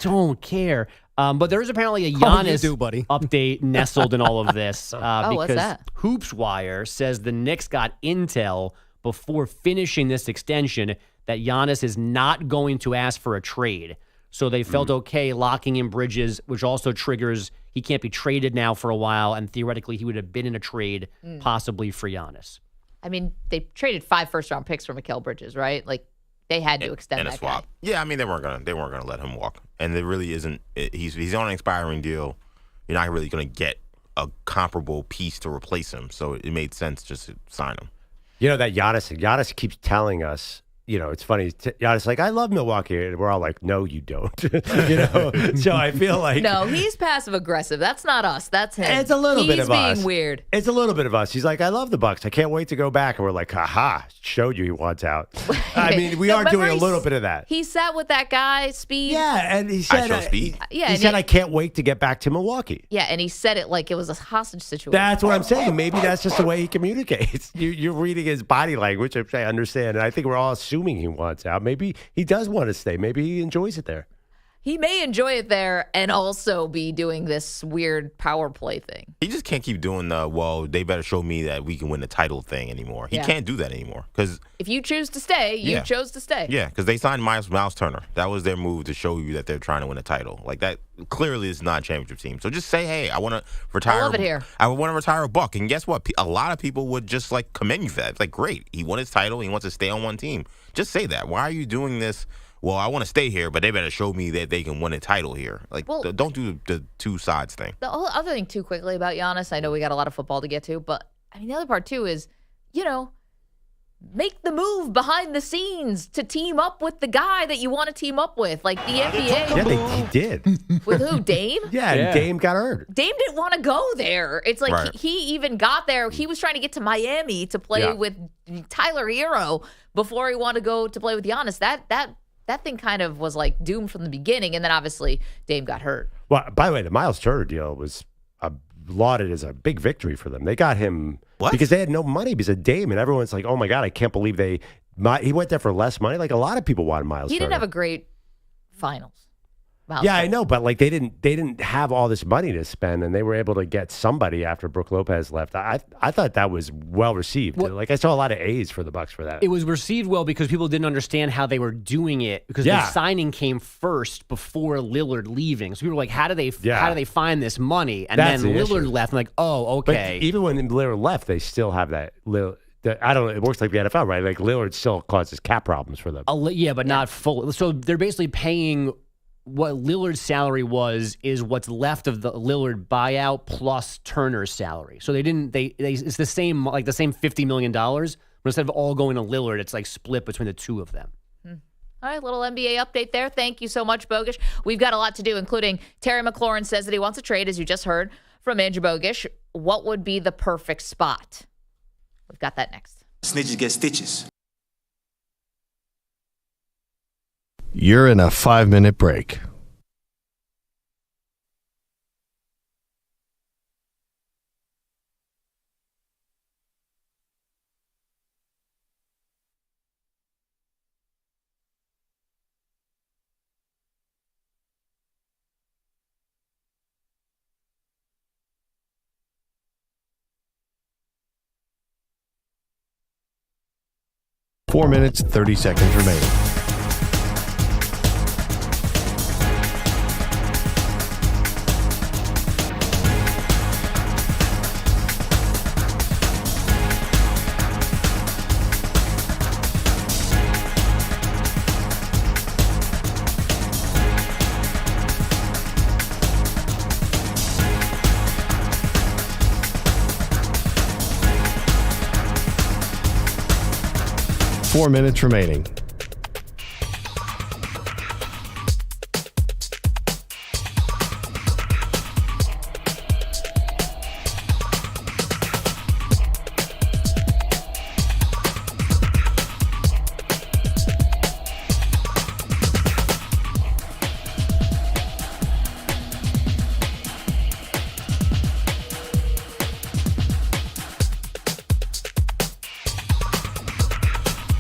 Speaker 7: don't care. But there is apparently a Giannis update nestled in all of this.
Speaker 2: What's that?
Speaker 7: Hoops Wire says the Knicks got intel before finishing this extension that Giannis is not going to ask for a trade. So they felt okay locking in Bridges, which also triggers he can't be traded now for a while, and theoretically he would have been in a trade possibly for Giannis.
Speaker 2: I mean, they traded 5 first-round picks for Mikal Bridges, right? Like, they had to extend
Speaker 8: and
Speaker 2: that
Speaker 8: a swap.
Speaker 2: guy.
Speaker 8: Yeah, I mean they weren't gonna let him walk, and there really isn't. He's on an expiring deal. You're not really gonna get a comparable piece to replace him, so it made sense just to sign him.
Speaker 3: You know that Giannis keeps telling us. You know, it's funny. Giannis like, I love Milwaukee. And we're all like, no, you don't. So I feel like.
Speaker 2: No, he's passive aggressive. That's not us. That's him.
Speaker 3: It's a little bit of us.
Speaker 2: He's being weird.
Speaker 3: It's a little bit of us. He's like, I love the Bucks. I can't wait to go back. And we're like, haha, showed you he wants out. I mean, we are doing a little bit of that.
Speaker 2: He sat with that guy, Speed.
Speaker 3: Yeah, and he said, he said, I can't wait to get back to Milwaukee.
Speaker 2: Yeah, and he said it like it was a hostage situation.
Speaker 3: That's what I'm saying. Maybe that's just the way he communicates. You're reading his body language, which I understand. And I think we're all assuming he wants out. Maybe he does want to stay. Maybe he enjoys it there.
Speaker 2: He may enjoy it there and also be doing this weird power play thing.
Speaker 8: He just can't keep doing the, they better show me that we can win the title thing anymore. He can't do that anymore. Because
Speaker 2: if you choose to stay, you chose to stay.
Speaker 8: Yeah, because they signed Miles Turner. That was their move to show you that they're trying to win a title. Like that clearly is not a championship team. So just say, hey, I want to retire.
Speaker 2: I love it here.
Speaker 8: I want to retire a Buck. And guess what? A lot of people would just like commend you for that. It's like, great. He won his title. He wants to stay on one team. Just say that. Why are you doing this? Well, I want to stay here, but they better show me that they can win a title here. Like, don't do the two sides thing.
Speaker 2: The other thing, too, quickly about Giannis, I know we got a lot of football to get to, but I mean, the other part, too, is, make the move behind the scenes to team up with the guy that you want to team up with. Like the NBA.
Speaker 3: Yeah, he did.
Speaker 2: With who? Dame?
Speaker 3: Yeah, and Dame got hurt.
Speaker 2: Dame didn't want to go there. It's like
Speaker 8: Right.
Speaker 2: he even got there. He was trying to get to Miami to play with Tyler Hero before he wanted to go to play with Giannis. That that thing kind of was like doomed from the beginning, and then obviously Dame got hurt.
Speaker 3: Well, by the way, the Miles Turner deal was lauded as a big victory for them. They got him because they had no money because of Dame, and everyone's like, "Oh my God, I can't believe he went there for less money." Like a lot of people wanted Miles.
Speaker 2: He
Speaker 3: Turner.
Speaker 2: didn't have a great finals.
Speaker 3: Yeah, I know, but like they didn't have all this money to spend, and they were able to get somebody after Brook Lopez left. I thought that was well received.
Speaker 7: Well,
Speaker 3: like I saw a lot of A's for the Bucks for that.
Speaker 7: It was received well because people didn't understand how they were doing it because the signing came first before Lillard leaving. So people were like, "How do they find this money?" And then Lillard left. And like, oh, okay.
Speaker 3: But even when Lillard left, they still have that. I don't know. It works like the NFL, right? Like Lillard still causes cap problems for them.
Speaker 7: Yeah, but not full. So they're basically paying. What Lillard's salary is what's left of the Lillard buyout plus Turner's salary. So it's the same $50 million, but instead of all going to Lillard, it's like split between the two of them.
Speaker 2: All right, little NBA update there. Thank you so much, Bogusch. We've got a lot to do, including Terry McLaurin says that he wants a trade, as you just heard from Andrew Bogusch. What would be the perfect spot? We've got that next.
Speaker 12: Snitches get stitches.
Speaker 6: You're in a 5-minute break. Four minutes, 30 seconds remaining. Four minutes remaining.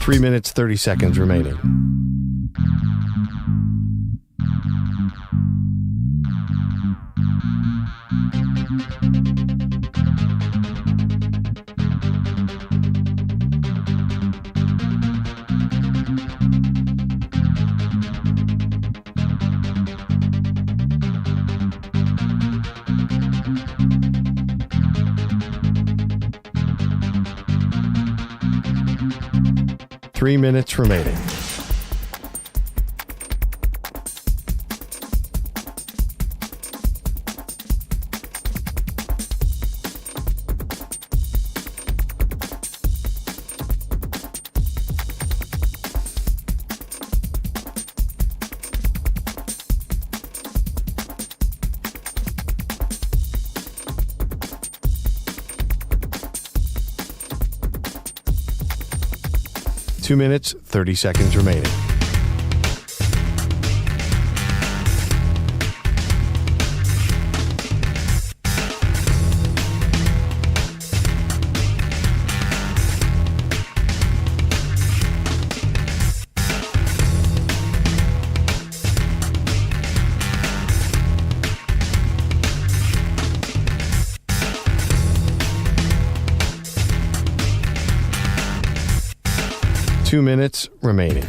Speaker 6: Three minutes, 30 seconds remaining. Three minutes remaining. Two minutes, 30 seconds remaining. Two minutes remaining.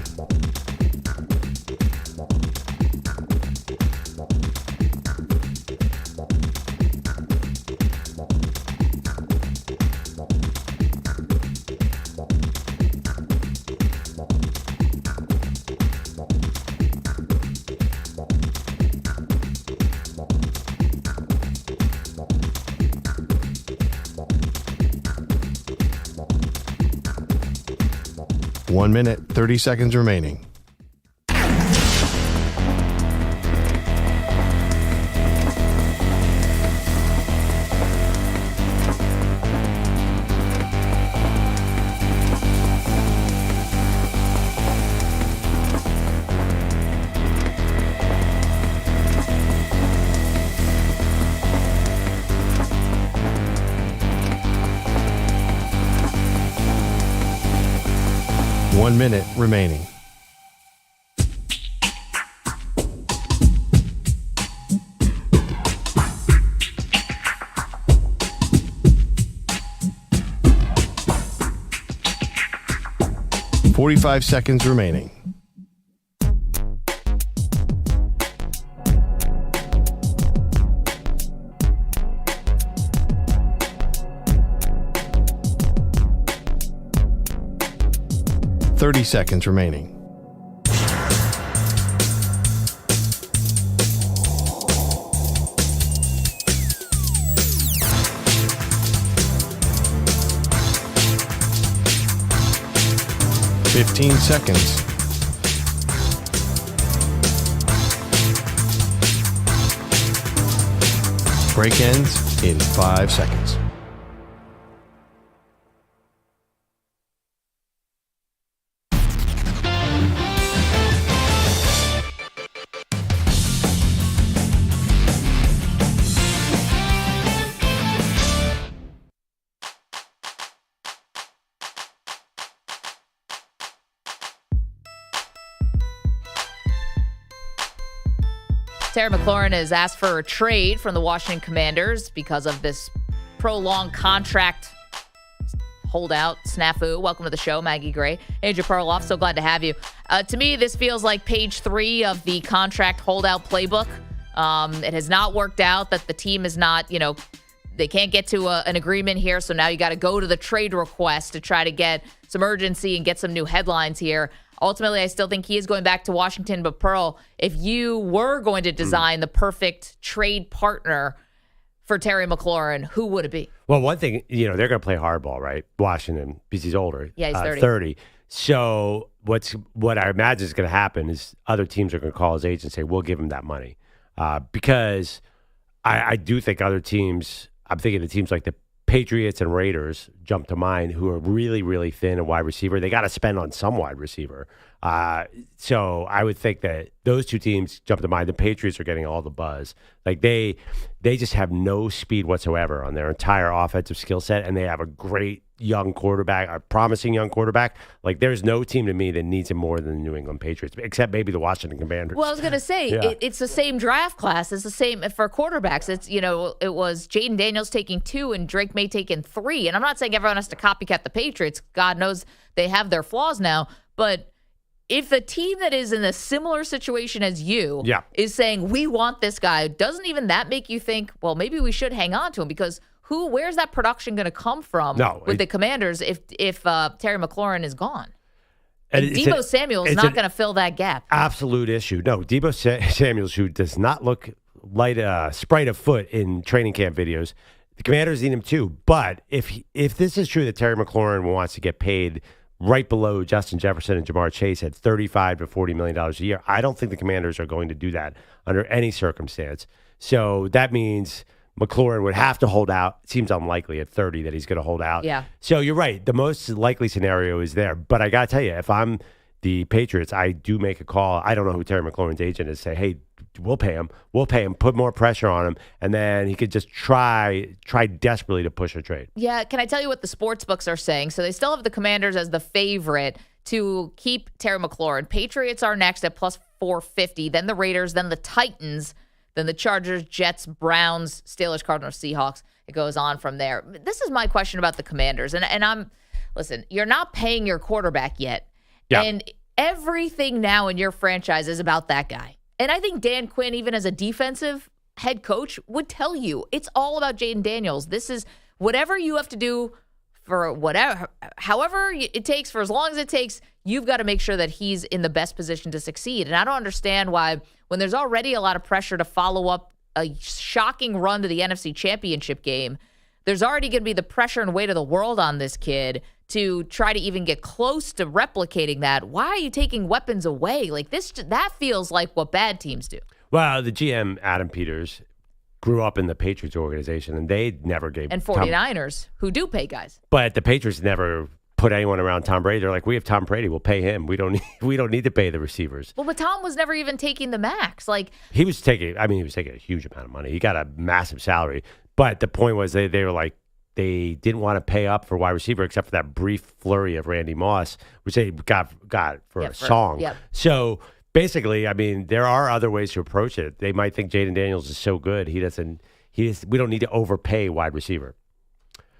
Speaker 6: One minute, 30 seconds remaining. 1 minute remaining. "45 seconds remaining. "30 seconds remaining. "15 seconds. Break ends in 5 seconds.
Speaker 2: Terry McLaurin has asked for a trade from the Washington Commanders because of this prolonged contract holdout snafu. Welcome to the show, Maggie Gray. Andrew Perloff, so glad to have you. To me, this feels like page 3 of the contract holdout playbook. It has not worked out, that the team is not, they can't get to an agreement here, so now you got to go to the trade request to try to get some urgency and get some new headlines here. Ultimately, I still think he is going back to Washington. But, Pearl, if you were going to design the perfect trade partner for Terry McLaurin, who would it be?
Speaker 3: Well, one thing, they're going to play hardball, right? Washington, because he's older.
Speaker 2: Yeah, he's 30.
Speaker 3: So what I imagine is going to happen is other teams are going to call his agent and say, we'll give him that money. Because I do think other teams, I'm thinking of teams like the Patriots and Raiders jump to mind, who are really, really thin at wide receiver. They got to spend on some wide receiver. So I would think that those two teams jump to mind. The Patriots are getting all the buzz. Like they just have no speed whatsoever on their entire offensive skill set, and they have a great young quarterback, a promising young quarterback. Like there's no team to me that needs him more than the New England Patriots, except maybe the Washington Commanders.
Speaker 2: Well, I was going to say, it's the same draft class. It's the same for quarterbacks. It's, it was Jayden Daniels taking 2 and Drake Maye taking 3. And I'm not saying everyone has to copycat the Patriots. God knows they have their flaws now. But if a team that is in a similar situation as you is saying, we want this guy, doesn't even that make you think, well, maybe we should hang on to him? Because where's that production going to come from with the Commanders if Terry McLaurin is gone? And Deebo Samuel is not going to fill that gap.
Speaker 3: Absolute issue. No, Deebo Samuel, who does not look like a sprite of foot in training camp videos, the Commanders need him too. But if this is true that Terry McLaurin wants to get paid right below Justin Jefferson and Jamar Chase at $35 to $40 million a year, I don't think the Commanders are going to do that under any circumstance. So that means McLaurin would have to hold out. It seems unlikely at 30 that he's going to hold out.
Speaker 2: Yeah.
Speaker 3: So you're right. The most likely scenario is there. But I got to tell you, if I'm the Patriots, I do make a call. I don't know who Terry McLaurin's agent is. Say, hey, we'll pay him. We'll pay him. Put more pressure on him. And then he could just try desperately to push a trade.
Speaker 2: Yeah. Can I tell you what the sports books are saying? So they still have the Commanders as the favorite to keep Terry McLaurin. Patriots are next at plus 450. Then the Raiders. Then the Titans. Then the Chargers, Jets, Browns, Steelers, Cardinals, Seahawks. It goes on from there. This is my question about the Commanders. And listen, you're not paying your quarterback yet. Yeah. And everything now in your franchise is about that guy. And I think Dan Quinn, even as a defensive head coach, would tell you it's all about Jayden Daniels. This is whatever you have to do for however it takes, for as long as it takes, you've got to make sure that he's in the best position to succeed. And I don't understand why, when there's already a lot of pressure to follow up a shocking run to the NFC Championship game, there's already going to be the pressure and weight of the world on this kid to try to even get close to replicating that. Why are you taking weapons away? Like that feels like what bad teams do.
Speaker 3: Well, the GM, Adam Peters, grew up in the Patriots organization, and they never gave...
Speaker 2: And 49ers, who do pay guys.
Speaker 3: But the Patriots never put anyone around Tom Brady. They're like, we have Tom Brady. We'll pay him. We don't need to pay the receivers.
Speaker 2: Well, but Tom was never even taking the max. Like
Speaker 3: he was taking a huge amount of money. He got a massive salary. But the point was they were like, they didn't want to pay up for wide receiver except for that brief flurry of Randy Moss, which they got for a song.
Speaker 2: Yep.
Speaker 3: So basically, I mean, there are other ways to approach it. They might think Jayden Daniels is so good, we don't need to overpay wide receiver.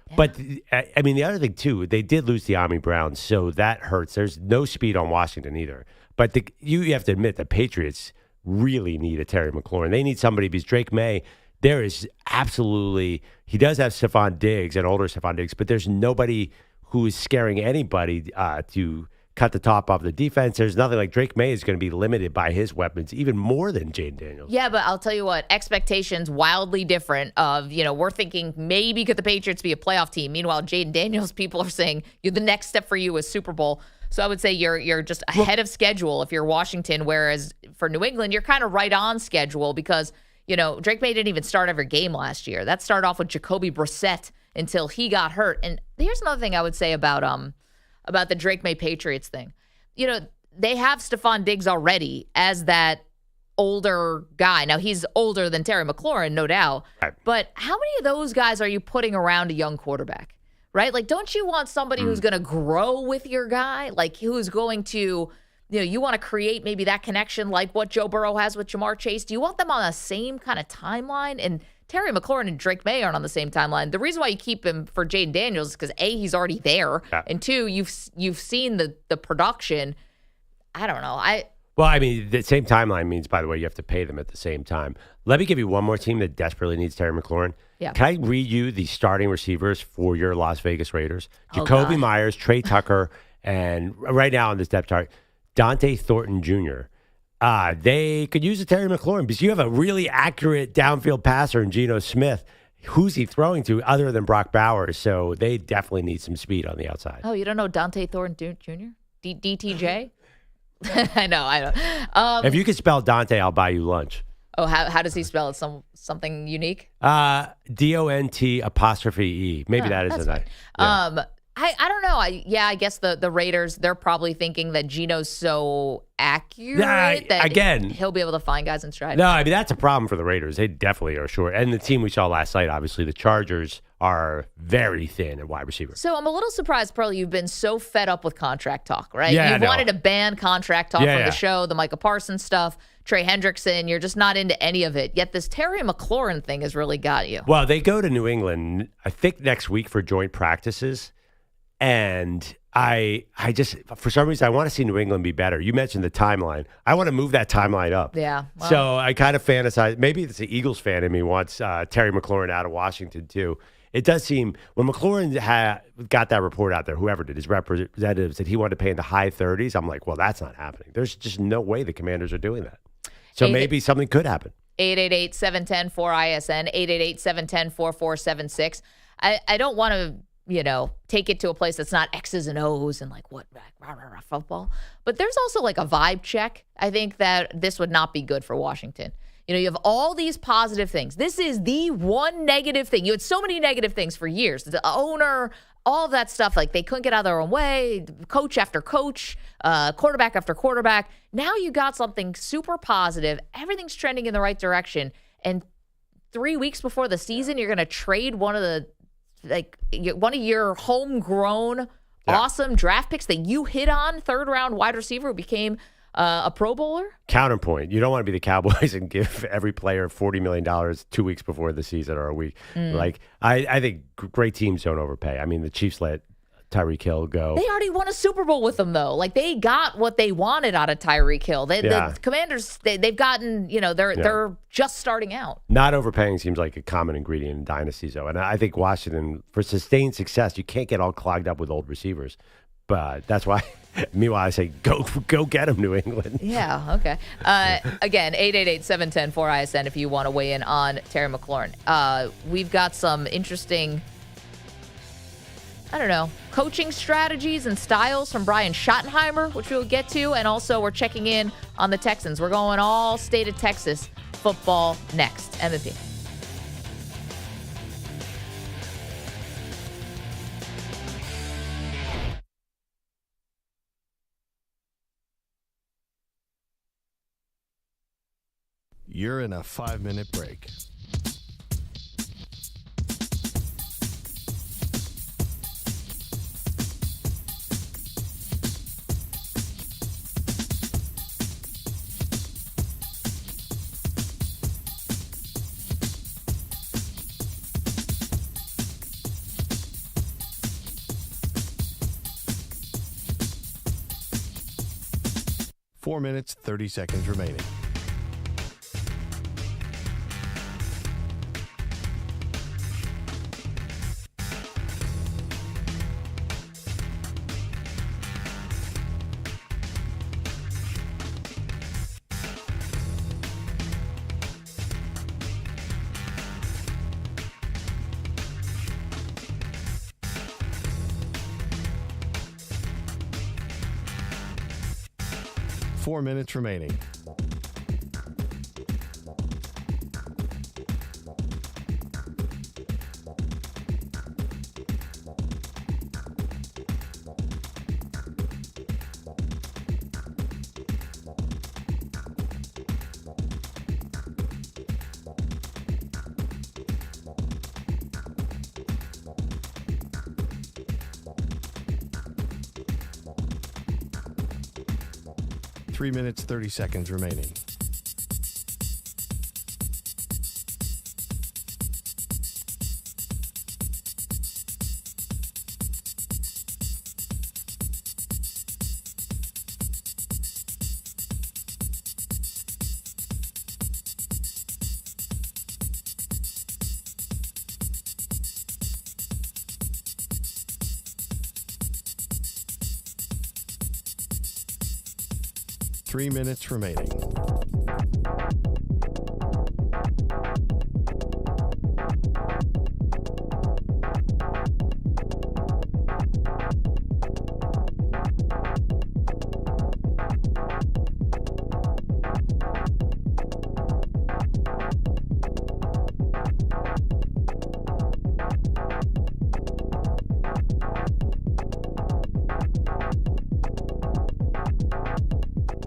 Speaker 3: Yeah. But, I mean, the other thing, too, they did lose the Ami Brown, so that hurts. There's no speed on Washington either. But you have to admit the Patriots really need a Terry McLaurin. They need somebody because Drake Maye, there is absolutely – he does have Stephon Diggs, an older Stephon Diggs, but there's nobody who is scaring anybody to cut the top off the defense. There's nothing like Drake Maye is going to be limited by his weapons even more than Jayden Daniels.
Speaker 2: Yeah, but I'll tell you what, expectations wildly different of, we're thinking maybe could the Patriots be a playoff team. Meanwhile, Jayden Daniels, people are saying the next step for you is Super Bowl. So I would say you're just ahead of schedule if you're Washington, whereas for New England, you're kind of right on schedule because, Drake Maye didn't even start every game last year. That started off with Jacoby Brissett until he got hurt. And here's another thing I would say about the Drake Maye Patriots thing. They have Stephon Diggs already as that older guy. Now, he's older than Terry McLaurin, no doubt. Right. But how many of those guys are you putting around a young quarterback? Right? Like, don't you want somebody who's going to grow with your guy? Like, who's going to, you want to create maybe that connection like what Joe Burrow has with Jamar Chase? Do you want them on the same kind of timeline? And Terry McLaurin and Drake Maye aren't on the same timeline. The reason why you keep him for Jayden Daniels is because, A, he's already there. Yeah. And 2, you've seen the production. I don't know.
Speaker 3: Well, I mean, the same timeline means, by the way, you have to pay them at the same time. Let me give you one more team that desperately needs Terry McLaurin. Yeah. Can I read you the starting receivers for your Las Vegas Raiders? Jacoby Myers, Trey Tucker, and right now on this depth chart, Dante Thornton Jr. They could use a Terry McLaurin because you have a really accurate downfield passer in Geno Smith. Who's he throwing to other than Brock Bowers? So they definitely need some speed on the outside.
Speaker 2: Oh, you don't know Dante Thornton Jr.? DTJ? I know.
Speaker 3: If you could spell Dante, I'll buy you lunch.
Speaker 2: Oh, how does he spell it? Something unique?
Speaker 3: DONT''E. Maybe that is it.
Speaker 2: Yeah. I don't know. I guess the Raiders, they're probably thinking that Geno's so accurate that
Speaker 3: again,
Speaker 2: he'll be able to find guys in stride.
Speaker 3: No, I mean, that's a problem for the Raiders. They definitely are short. And the team we saw last night, obviously, the Chargers are very thin at wide receiver.
Speaker 2: So I'm a little surprised, Pearl, you've been so fed up with contract talk, right? Yeah, you wanted to ban contract talk from the show, the Micah Parsons stuff, Trey Hendrickson. You're just not into any of it. Yet this Terry McLaurin thing has really got you.
Speaker 3: Well, they go to New England, I think, next week for joint practices. And I just, for some reason, I want to see New England be better. You mentioned the timeline. I want to move that timeline up.
Speaker 2: Yeah. Well.
Speaker 3: So I kind of fantasize. Maybe it's the Eagles fan in me wants Terry McLaurin out of Washington, too. It does seem, when McLaurin got that report out there, whoever did, his representatives, that he wanted to pay in the high 30s, I'm like, well, that's not happening. There's just no way the Commanders are doing that. So maybe something could happen.
Speaker 2: 888-710-4ISN, 888-710-4476. I don't want to, take it to a place that's not X's and O's and like football. But there's also like a vibe check. I think that this would not be good for Washington. You have all these positive things. This is the one negative thing. You had so many negative things for years. The owner, all of that stuff, like they couldn't get out of their own way, coach after coach, quarterback after quarterback. Now you got something super positive. Everything's trending in the right direction. And 3 weeks before the season, you're going to trade one of your homegrown awesome draft picks that you hit on, third-round wide receiver who became a Pro Bowler?
Speaker 3: Counterpoint. You don't want to be the Cowboys and give every player $40 million 2 weeks before the season or a week. I think great teams don't overpay. I mean, the Chiefs let Tyreek Hill go.
Speaker 2: They already won a Super Bowl with him, though. Like, they got what they wanted out of Tyreek Hill. The Commanders, they've gotten, they're just starting out.
Speaker 3: Not overpaying seems like a common ingredient in dynasties, though. And I think Washington, for sustained success, you can't get all clogged up with old receivers. But that's why, meanwhile, I say, go get them, New England.
Speaker 2: Yeah, okay. Again, 888-710-4ISN if you want to weigh in on Terry McLaurin. We've got some interesting, coaching strategies and styles from Brian Schottenheimer, which we'll get to. And also, we're checking in on the Texans. We're going all state of Texas football next. MVP.
Speaker 6: You're in a 5-minute break. 4 minutes, 30 seconds remaining. Four minutes remaining. Three minutes, 30 seconds remaining. Three minutes remaining.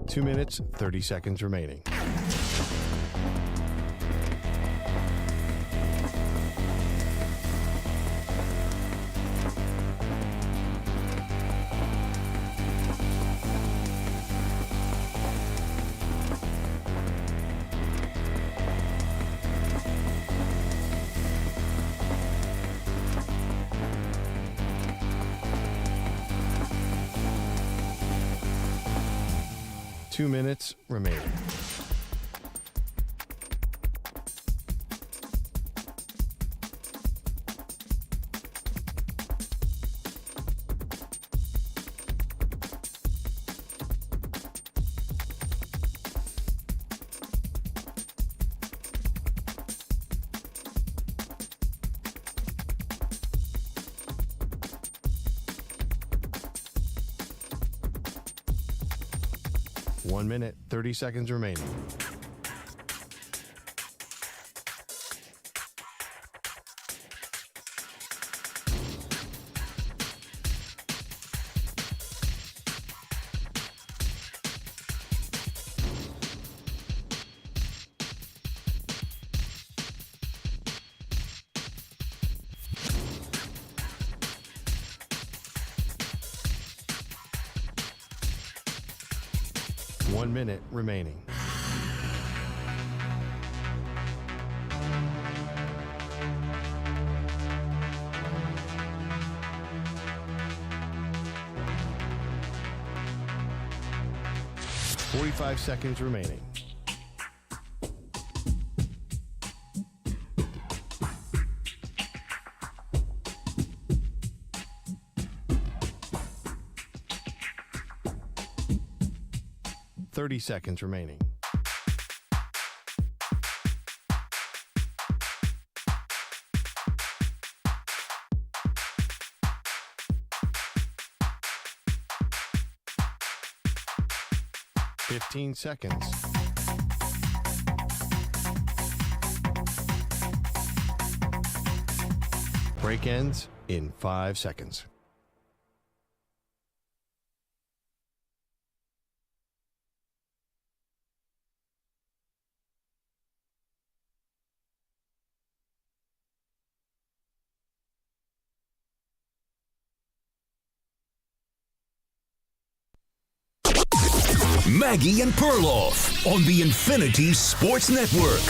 Speaker 6: Two minutes, 30 seconds remaining. Two minutes remaining. One minute, 30 seconds remaining. One minute remaining. Forty-five seconds remaining. Seconds remaining. Fifteen seconds. Break ends in 5 seconds.
Speaker 1: Maggie and Perloff on the Infinity Sports Network.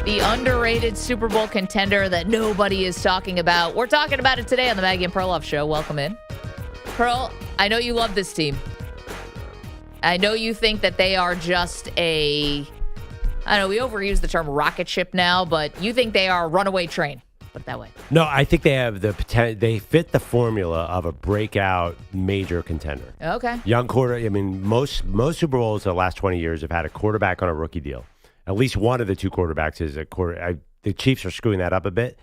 Speaker 2: The underrated Super Bowl contender that nobody is talking about. We're talking about it today on the Maggie and Perloff Show. Welcome in. Pearl, I know you love this team. I know you think that they are just I don't know, we overuse the term rocket ship now, but you think they are a runaway train. Put it that way.
Speaker 3: No, I think they have the potential. They fit the formula of a breakout major contender.
Speaker 2: Okay.
Speaker 3: Young quarter. I mean, most Super Bowls in the last 20 years have had a quarterback on a rookie deal. At least one of the two quarterbacks is a quarter. The Chiefs are screwing that up a bit.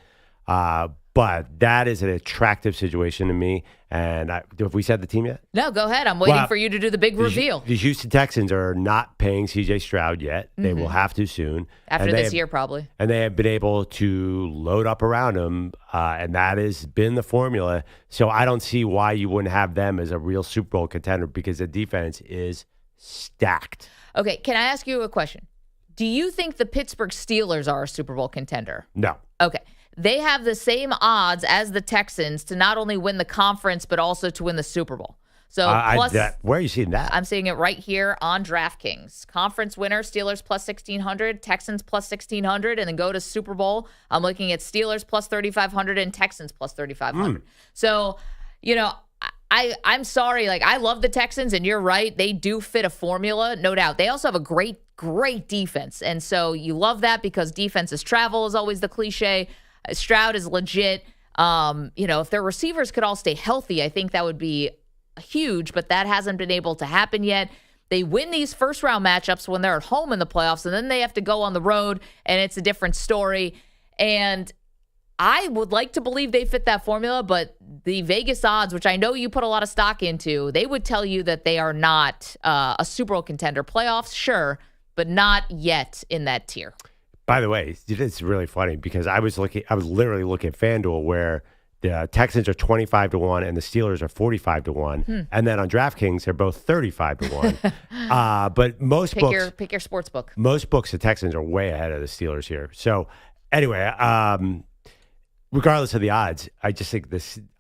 Speaker 3: But that is an attractive situation to me. And have we said the team yet?
Speaker 2: No, go ahead. I'm waiting for you to do the big reveal.
Speaker 3: The Houston Texans are not paying C.J. Stroud yet. They will have to soon.
Speaker 2: After this year, probably.
Speaker 3: And they have been able to load up around him, and that has been the formula. So I don't see why you wouldn't have them as a real Super Bowl contender because the defense is stacked.
Speaker 2: Okay, can I ask you a question? Do you think the Pittsburgh Steelers are a Super Bowl contender?
Speaker 3: No.
Speaker 2: Okay. They have the same odds as the Texans to not only win the conference, but also to win the Super Bowl. So
Speaker 3: where are you seeing that?
Speaker 2: I'm seeing it right here on DraftKings. Conference winner, Steelers plus 1,600, Texans plus 1,600, and then go to Super Bowl. I'm looking at Steelers plus 3,500 and Texans plus 3,500. So, I'm sorry. I love the Texans, and you're right. They do fit a formula, no doubt. They also have a great defense. And so you love that because defenses travel is always the cliche. Stroud is legit. If their receivers could all stay healthy, I think that would be huge, but that hasn't been able to happen yet. They win these first-round matchups when they're at home in the playoffs, and then they have to go on the road, and it's a different story. And I would like to believe they fit that formula, but the Vegas odds, which I know you put a lot of stock into, they would tell you that they are not a Super Bowl contender. Playoffs, sure, but not yet in that tier.
Speaker 3: By the way, it's really funny because I was literally looking at FanDuel where the Texans are 25-1 and the Steelers are 45-1, and then on DraftKings they're both 35-1. But most books,
Speaker 2: pick your sports book.
Speaker 3: Most books, the Texans are way ahead of the Steelers here. So anyway, regardless of the odds, I just think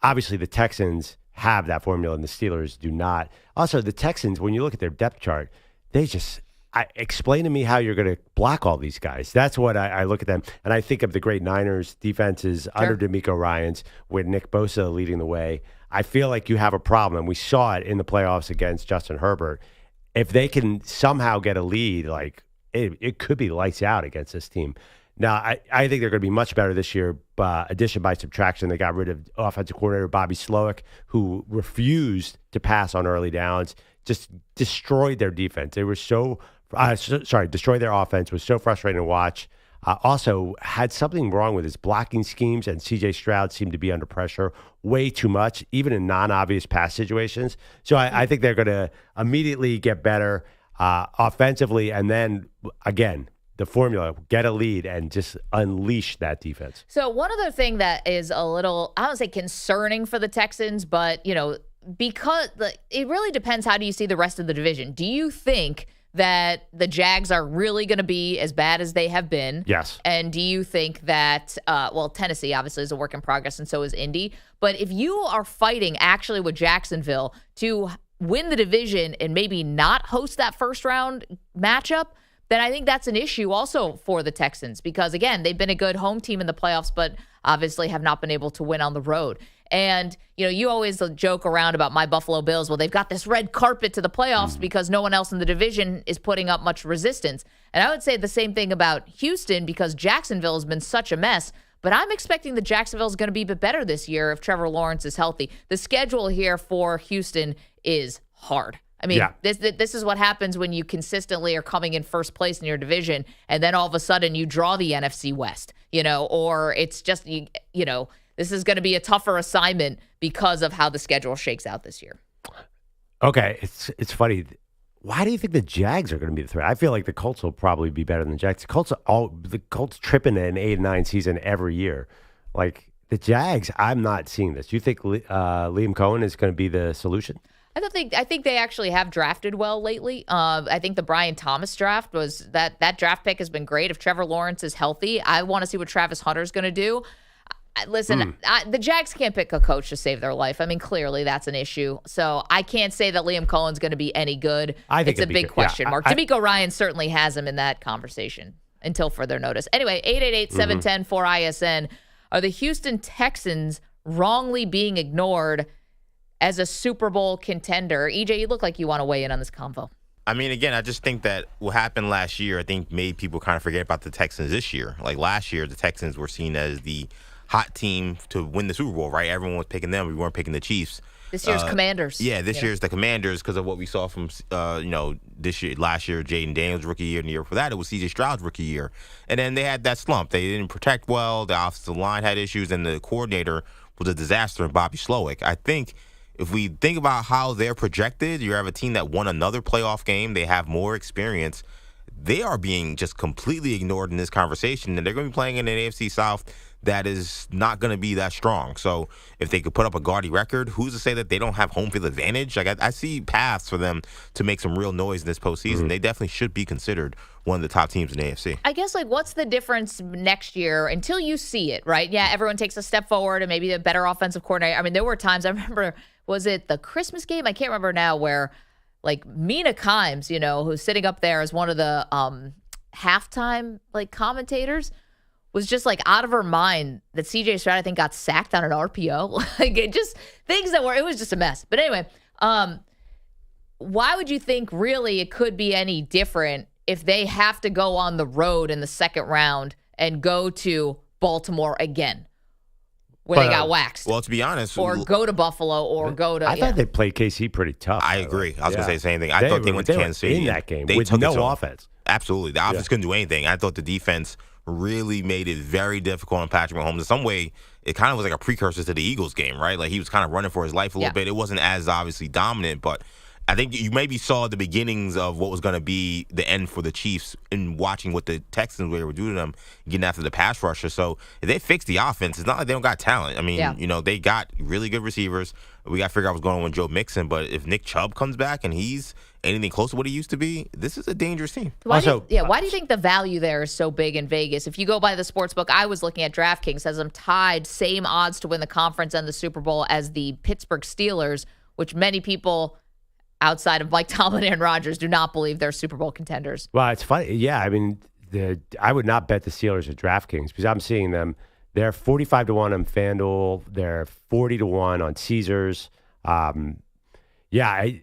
Speaker 3: obviously the Texans have that formula and the Steelers do not. Also, the Texans, when you look at their depth chart, they just. Explain to me how you're going to block all these guys. That's what I look at them. And I think of the great Niners defenses under DeMeco Ryans with Nick Bosa leading the way. I feel like you have a problem. And we saw it in the playoffs against Justin Herbert. If they can somehow get a lead, it could be lights out against this team. Now, I think they're going to be much better this year, addition by subtraction. They got rid of offensive coordinator Bobby Slowick, who refused to pass on early downs, just destroyed their defense. They were destroyed their offense. Was so frustrating to watch. Also had something wrong with his blocking schemes, and C.J. Stroud seemed to be under pressure way too much, even in non-obvious pass situations. So I think they're going to immediately get better offensively, and then, again, the formula, get a lead and just unleash that defense.
Speaker 2: So one other thing that is a little, I don't say concerning for the Texans, but, because it really depends how do you see the rest of the division. Do you think that the Jags are really going to be as bad as they have been?
Speaker 3: Yes.
Speaker 2: And do you think that, Tennessee obviously is a work in progress and so is Indy. But if you are fighting actually with Jacksonville to win the division and maybe not host that first round matchup, then I think that's an issue also for the Texans because, again, they've been a good home team in the playoffs, but obviously have not been able to win on the road. And, you always joke around about my Buffalo Bills. Well, they've got this red carpet to the playoffs because no one else in the division is putting up much resistance. And I would say the same thing about Houston because Jacksonville has been such a mess. But I'm expecting that Jacksonville is going to be a bit better this year if Trevor Lawrence is healthy. The schedule here for Houston is hard. I mean, this is what happens when you consistently are coming in first place in your division, and then all of a sudden you draw the NFC West, or it's just, this is going to be a tougher assignment because of how the schedule shakes out this year.
Speaker 3: Okay, it's funny. Why do you think the Jags are going to be the threat? I feel like the Colts will probably be better than the Jags. The Colts tripping an 8-9 season every year. Like the Jags, I'm not seeing this. You think Liam Cohen is going to be the solution?
Speaker 2: I think they actually have drafted well lately. I think the Brian Thomas draft was that draft pick has been great. If Trevor Lawrence is healthy, I want to see what Travis Hunter's going to do. Listen, the Jags can't pick a coach to save their life. I mean, clearly that's an issue. So I can't say that Liam Cohen's going to be any good.
Speaker 3: I think
Speaker 2: it's a big question mark. DeMeco Ryan certainly has him in that conversation until further notice. Anyway, 888-710-4ISN. Are the Houston Texans wrongly being ignored as a Super Bowl contender. EJ, you look like you want to weigh in on this convo.
Speaker 8: I mean, again, I just think that what happened last year, I think made people kind of forget about the Texans this year. Like last year, the Texans were seen as the hot team to win the Super Bowl, right? Everyone was picking them. We weren't picking the Chiefs.
Speaker 2: This year's Commanders.
Speaker 8: Yeah, this year's the Commanders because of what we saw from, this year, last year, Jayden Daniels' rookie year, and the year before that, it was C.J. Stroud's rookie year. And then they had that slump. They didn't protect well. The offensive line had issues, and the coordinator was a disaster in Bobby Slowick. I think if we think about how they're projected, you have a team that won another playoff game. They have more experience. They are being just completely ignored in this conversation, and they're going to be playing in an AFC South that is not going to be that strong. So if they could put up a gaudy record, who's to say that they don't have home field advantage? Like I see paths for them to make some real noise in this postseason. They definitely should be considered one of the top teams in the AFC.
Speaker 2: I guess, what's the difference next year until you see it, right? Yeah, everyone takes a step forward and maybe a better offensive coordinator. I mean, there were times, I remember, was it the Christmas game? I can't remember now, where Mina Kimes, who's sitting up there as one of the halftime commentators, was just out of her mind that CJ Stroud, I think, got sacked on an RPO. It just things that it was just a mess. But anyway, why would you think really it could be any different if they have to go on the road in the second round and go to Baltimore again, where they got waxed?
Speaker 8: Well, to be honest,
Speaker 2: or go to Buffalo, or go to.
Speaker 3: I thought they played KC pretty tough.
Speaker 8: I agree. I was going to say the same thing. I thought they went to Kansas City
Speaker 3: in that game
Speaker 8: they
Speaker 3: with
Speaker 8: took
Speaker 3: no offense.
Speaker 8: Absolutely, the offense couldn't do anything. I thought the defense really made it very difficult on Patrick Mahomes. In some way, it kind of was like a precursor to the Eagles game, right? Like he was kind of running for his life a little bit. It wasn't as obviously dominant, but I think you maybe saw the beginnings of what was going to be the end for the Chiefs in watching what the Texans were doing to them, getting after the pass rusher. So if they fix the offense, it's not like they don't got talent. I mean, they got really good receivers. We got to figure out what's going on with Joe Mixon. But if Nick Chubb comes back and he's anything close to what he used to be, this is a dangerous team.
Speaker 2: Why do you think the value there is so big in Vegas? If you go by the sports book, I was looking at DraftKings, has them tied same odds to win the conference and the Super Bowl as the Pittsburgh Steelers, which many people outside of Mike Tomlin and Aaron Rodgers do not believe they're Super Bowl contenders.
Speaker 3: Well, it's funny. Yeah, I mean, I would not bet the Steelers at DraftKings because I'm seeing them. They're 45-1 on FanDuel. They're 40-1 on Caesars. And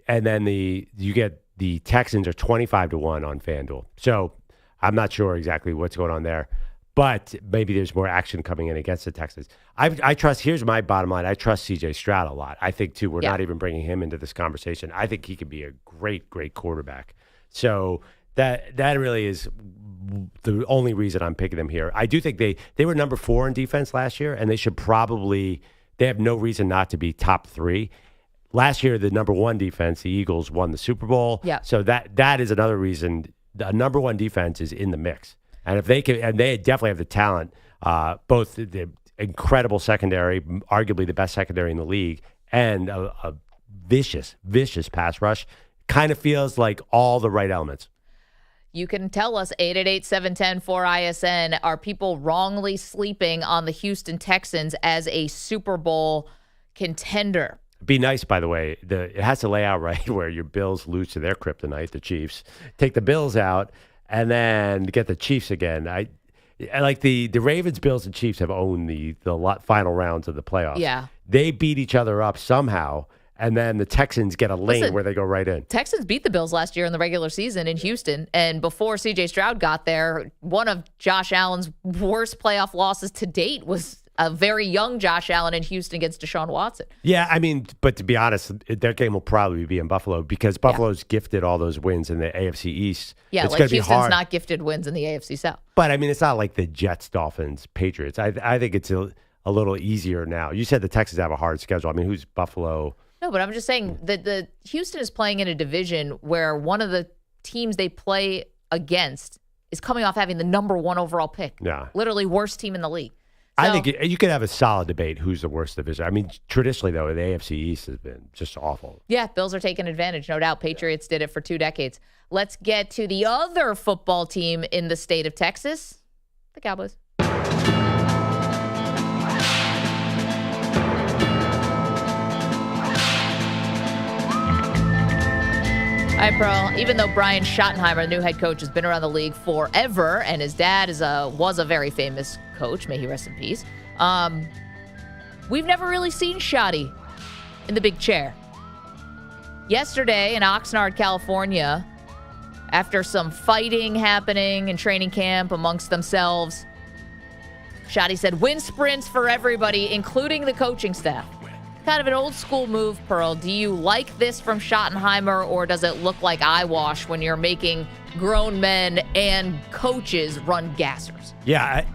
Speaker 3: then you get the Texans are 25-1 on FanDuel. So I'm not sure exactly what's going on there, but maybe there's more action coming in against the Texans. I trust. Here's my bottom line. I trust C.J. Stroud a lot. I think too. We're not even bringing him into this conversation. I think he could be a great quarterback. So that really is the only reason I'm picking them here. I do think they were number 4 in defense last year, and they have no reason not to be top 3. Last year, the number 1 defense, the Eagles, won the Super Bowl.
Speaker 2: Yeah.
Speaker 3: So that is another reason the number 1 defense is in the mix. And if they can, and they definitely have the talent, both the incredible secondary, arguably the best secondary in the league, and a vicious pass rush, kind of feels like all the right elements.
Speaker 2: You can tell us, 888-710-4ISN, are people wrongly sleeping on the Houston Texans as a Super Bowl contender?
Speaker 3: Be nice, by the way. It has to lay out right where your Bills lose to their kryptonite, the Chiefs. Take the Bills out, and then get the Chiefs again. I like the Ravens, Bills, and Chiefs have owned the final rounds of the playoffs.
Speaker 2: Yeah.
Speaker 3: They beat each other up somehow, and then the Texans get a lane where they go right in.
Speaker 2: Texans beat the Bills last year in the regular season in Houston, and before C.J. Stroud got there, one of Josh Allen's worst playoff losses to date was a very young Josh Allen in Houston against Deshaun Watson.
Speaker 3: Yeah, I mean, but to be honest, their game will probably be in Buffalo because Buffalo's gifted all those wins in the AFC East.
Speaker 2: Yeah,
Speaker 3: it's
Speaker 2: like
Speaker 3: Houston's
Speaker 2: hard. Not gifted wins in the AFC South.
Speaker 3: But, I mean, it's not like the Jets, Dolphins, Patriots. I think it's a little easier now. You said the Texans have a hard schedule. I mean, who's Buffalo?
Speaker 2: No, but I'm just saying that the Houston is playing in a division where one of the teams they play against is coming off having the number 1 overall pick. Yeah. Literally worst team in the league.
Speaker 3: I think you could have a solid debate who's the worst division. I mean, traditionally, though, the AFC East has been just awful.
Speaker 2: Yeah, Bills are taking advantage, no doubt. Patriots did it for 2 decades. Let's get to the other football team in the state of Texas, the Cowboys. All right, Pearl, even though Brian Schottenheimer, the new head coach, has been around the league forever, and his dad was a very famous coach, may he rest in peace, we've never really seen Schotty in the big chair. Yesterday in Oxnard, California, after some fighting happening in training camp amongst themselves, Schotty said, wind sprints for everybody, including the coaching staff. Kind of an old school move, Pearl. Do you like this from Schottenheimer, or does it look like eyewash when you're making grown men and coaches run gassers?
Speaker 3: Yeah,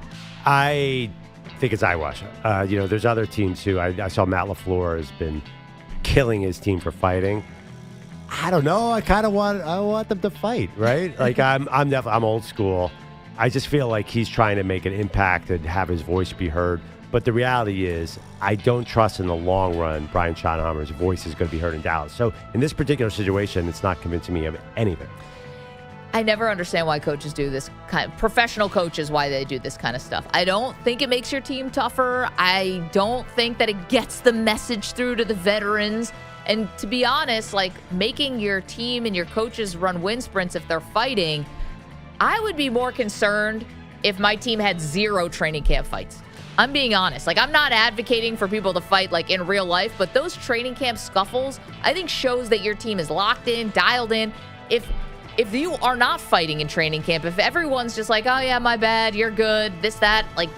Speaker 3: I think it's eyewash. There's other teams too. I saw Matt LaFleur has been killing his team for fighting. I don't know. I want them to fight, right? Like I'm old school. I just feel like he's trying to make an impact and have his voice be heard. But the reality is, I don't trust in the long run Brian Schottenheimer's voice is going to be heard in Dallas. So in this particular situation, it's not convincing me of anything.
Speaker 2: I never understand why coaches do this professional coaches, why they do this kind of stuff. I don't think it makes your team tougher. I don't think that it gets the message through to the veterans. And to be honest, like making your team and your coaches run wind sprints if they're fighting, I would be more concerned if my team had 0 training camp fights. I'm being honest. Like, I'm not advocating for people to fight like in real life, but those training camp scuffles, I think shows that your team is locked in, dialed in. If you are not fighting in training camp, if everyone's just like, oh yeah, my bad, you're good, this, that, like,